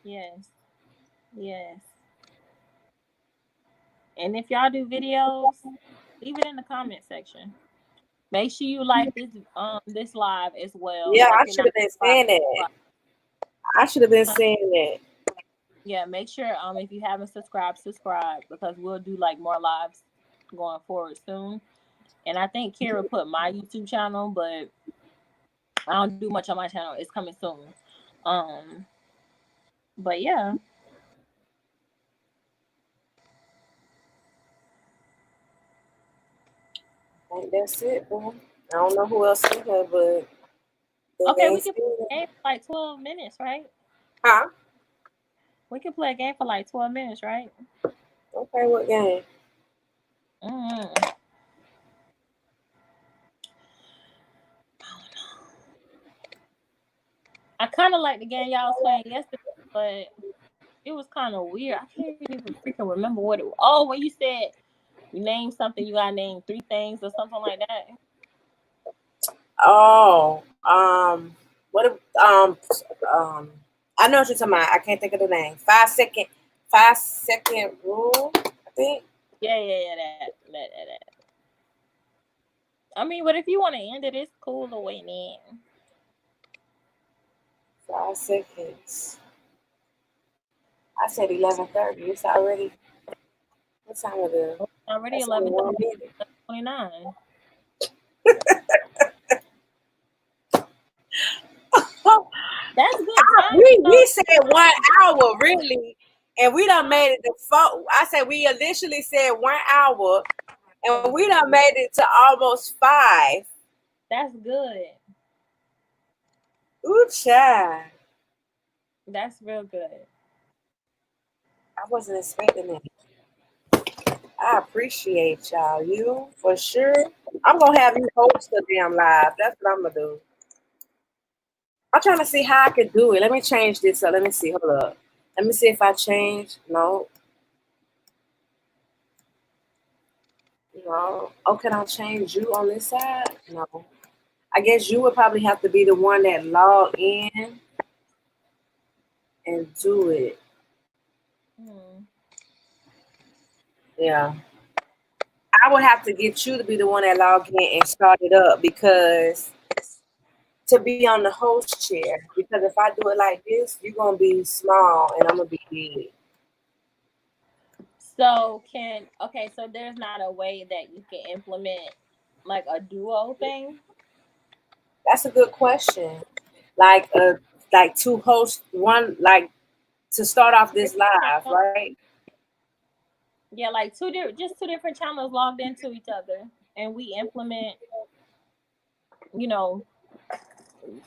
[SPEAKER 2] Yes. Yes. And if y'all do videos, leave it in the comment section. Make sure you like this live as well.
[SPEAKER 1] Yeah,
[SPEAKER 2] And if
[SPEAKER 1] I
[SPEAKER 2] you're
[SPEAKER 1] should
[SPEAKER 2] not
[SPEAKER 1] have been saying that. I should have been saying that.
[SPEAKER 2] yeah, make sure if you haven't subscribed, subscribe, because we'll do like more lives going forward soon. And I think Kira put my YouTube channel, but I don't do much on my channel. It's coming soon. But yeah.
[SPEAKER 1] I think that's it, boy. I don't know who else in here, but
[SPEAKER 2] Okay, we can play a game for like 12 minutes, right?
[SPEAKER 1] Huh?
[SPEAKER 2] We can play a game for like 12 minutes, right?
[SPEAKER 1] Okay, what game?
[SPEAKER 2] I kind of like the game y'all was playing yesterday, but it was kind of weird. I can't even freaking remember what it was. Oh, when you said you name something, you gotta name 3 things or something like that.
[SPEAKER 1] Oh, what? I know what you're talking about. I can't think of the name. 5 second rule. I think.
[SPEAKER 2] Yeah, that. I mean, but if you want to end it, it's cool to wait in.
[SPEAKER 1] 5 seconds. I said 11:30. It's already. What time is it?
[SPEAKER 2] It's already 11:29. That's good time.
[SPEAKER 1] We said 1 hour really, and we done made it to 4. I said we initially said 1 hour, and we done made it to almost 5.
[SPEAKER 2] That's good.
[SPEAKER 1] Ooh, child.
[SPEAKER 2] That's real good.
[SPEAKER 1] I wasn't expecting that. I appreciate y'all. You for sure. I'm gonna have you host the damn live. That's what I'm gonna do. I'm trying to see how I can do it. Let me change this up. Let me see. Hold up. Let me see if I change. No. No. Oh, can I change you on this side? No. I guess you would probably have to be the one that log in and do it. Yeah. I would have to get you to be the one that log in and start it up, because to be on the host chair. Because if I do it like this, you're gonna be small and I'm gonna be big.
[SPEAKER 2] So so there's not a way that you can implement like a duo thing?
[SPEAKER 1] That's a good question. Like to host one, like to start off this live, right?
[SPEAKER 2] Yeah, like two different channels logged into each other, and we implement,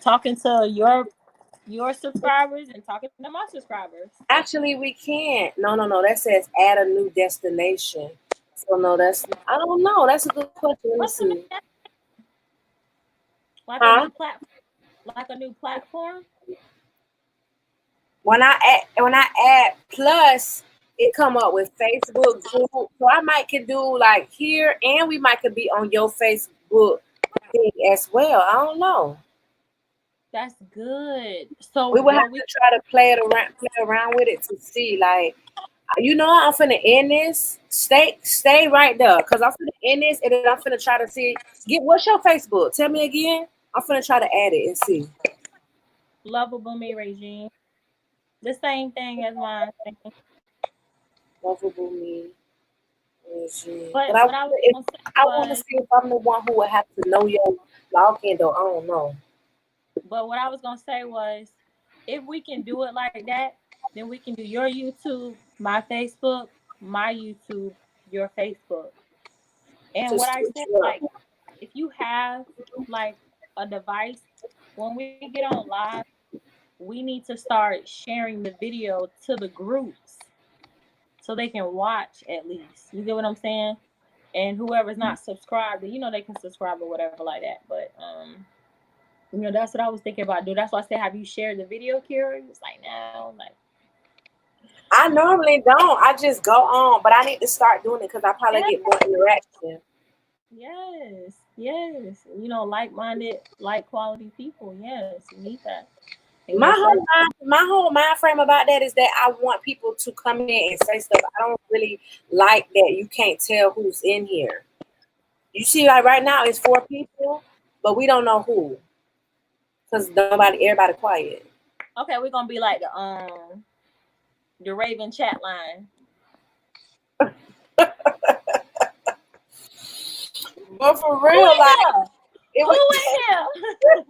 [SPEAKER 2] talking to your subscribers and talking to my subscribers.
[SPEAKER 1] Actually, we can't. No. That says add a new destination. So no, I don't know. That's a good question. Let me see.
[SPEAKER 2] Like a new platform. Like a new platform.
[SPEAKER 1] When I add plus, it come up with Facebook group. So I could do like here, and we could be on your Facebook thing as well. I don't know.
[SPEAKER 2] That's good. So
[SPEAKER 1] we would have to try to play around with it to see. Like, I'm finna end this. Stay right there, cause I'm finna end this, and then I'm finna try to see. What's your Facebook? Tell me again. I'm finna try to add it and see.
[SPEAKER 2] Lovable me regime. The same thing as mine.
[SPEAKER 1] Lovable me regime.
[SPEAKER 2] But
[SPEAKER 1] I
[SPEAKER 2] want
[SPEAKER 1] to see if I'm the one who would have to know your login, though. I don't know.
[SPEAKER 2] But what I was gonna say was, if we can do it like that, then we can do your YouTube, my Facebook, my YouTube, your Facebook. And what I said, like, if you have like a device, when we get on live, we need to start sharing the video to the groups so they can watch at least. You get what I'm saying? And whoever's not subscribed, they can subscribe or whatever like that. But that's what I was thinking about, dude. That's why I said, have you shared the video, Kira? It's like, no, like.
[SPEAKER 1] I normally don't. I just go on, but I need to start doing it because I probably get more interaction.
[SPEAKER 2] Yes. Like-minded, like-quality people. Yes, you need that.
[SPEAKER 1] My whole mind frame about that is that I want people to come in and say stuff. I don't really like that you can't tell who's in here. You see, like right now it's 4 people, but we don't know who. Because everybody quiet.
[SPEAKER 2] Okay, we're gonna be like the Raven chat line.
[SPEAKER 1] But for real, like
[SPEAKER 2] who in here?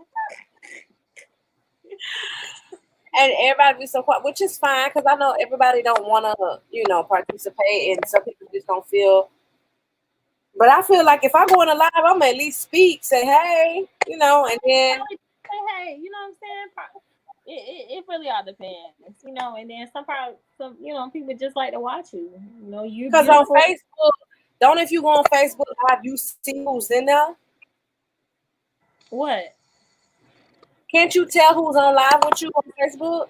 [SPEAKER 1] And everybody be so quiet, which is fine because I know everybody don't want to, participate, and some people just don't feel. But I feel like if I go in a live, I'm at least speak, say hey, and then
[SPEAKER 2] say hey, you know what I'm saying? It really all depends, and then some people just like to watch you, you
[SPEAKER 1] because on Facebook, if you go on Facebook Live, you see who's in there.
[SPEAKER 2] What?
[SPEAKER 1] Can't you tell who's on live with you on Facebook?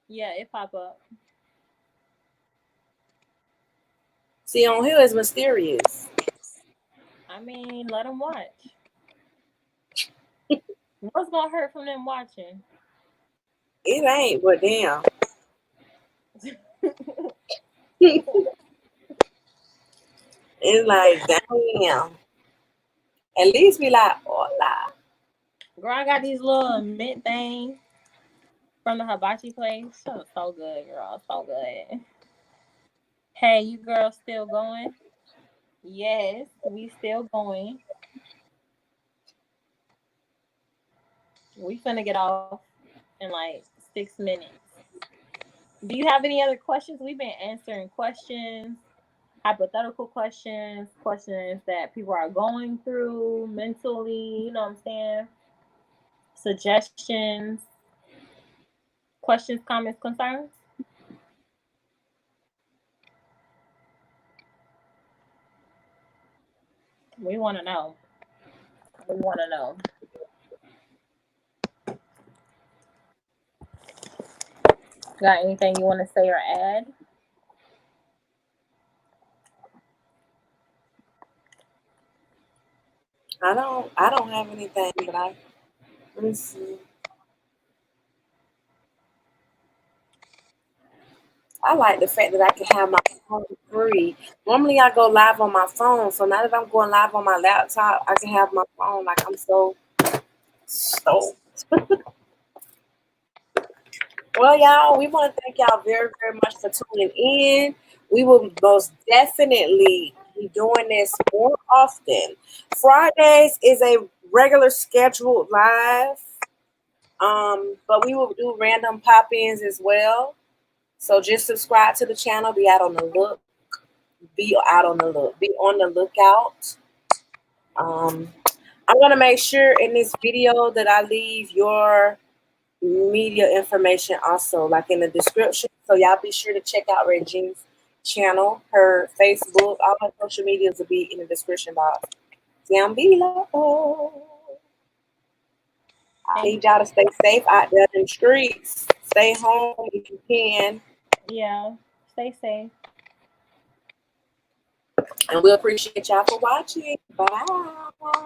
[SPEAKER 2] Yeah, it pop up.
[SPEAKER 1] See, on here is mysterious.
[SPEAKER 2] I mean, let them watch. What's gonna hurt from them watching?
[SPEAKER 1] It ain't, but damn. It's like, damn. At least be like, hola.
[SPEAKER 2] Girl, I got these little mint things from the hibachi place. So good, girl. So good. Hey, you girls still going? Yes, we still going. We finna get off in like 6 minutes. Do you have any other questions? We've been answering questions, hypothetical questions that people are going through mentally, you know what I'm saying? Suggestions, questions, comments, concerns? We want to know. Got anything you want to say or add?
[SPEAKER 1] I don't have anything, but let me see. I like the fact that I can have my phone free. Normally I go live on my phone, so now that I'm going live on my laptop, I can have my phone. Like, I'm so Well, y'all, we want to thank y'all very, very much for tuning in. We will most definitely be doing this more often. Fridays is a regular scheduled live. But we will do random pop-ins as well. So just subscribe to the channel. Be on the lookout. I'm gonna make sure in this video that I leave your media information also, like in the description. So y'all be sure to check out Regine's channel, her Facebook, all her social medias will be in the description box down below. I need y'all to stay safe out there in the streets. Stay home if you can.
[SPEAKER 2] Yeah, stay safe.
[SPEAKER 1] And we appreciate y'all for watching. Bye.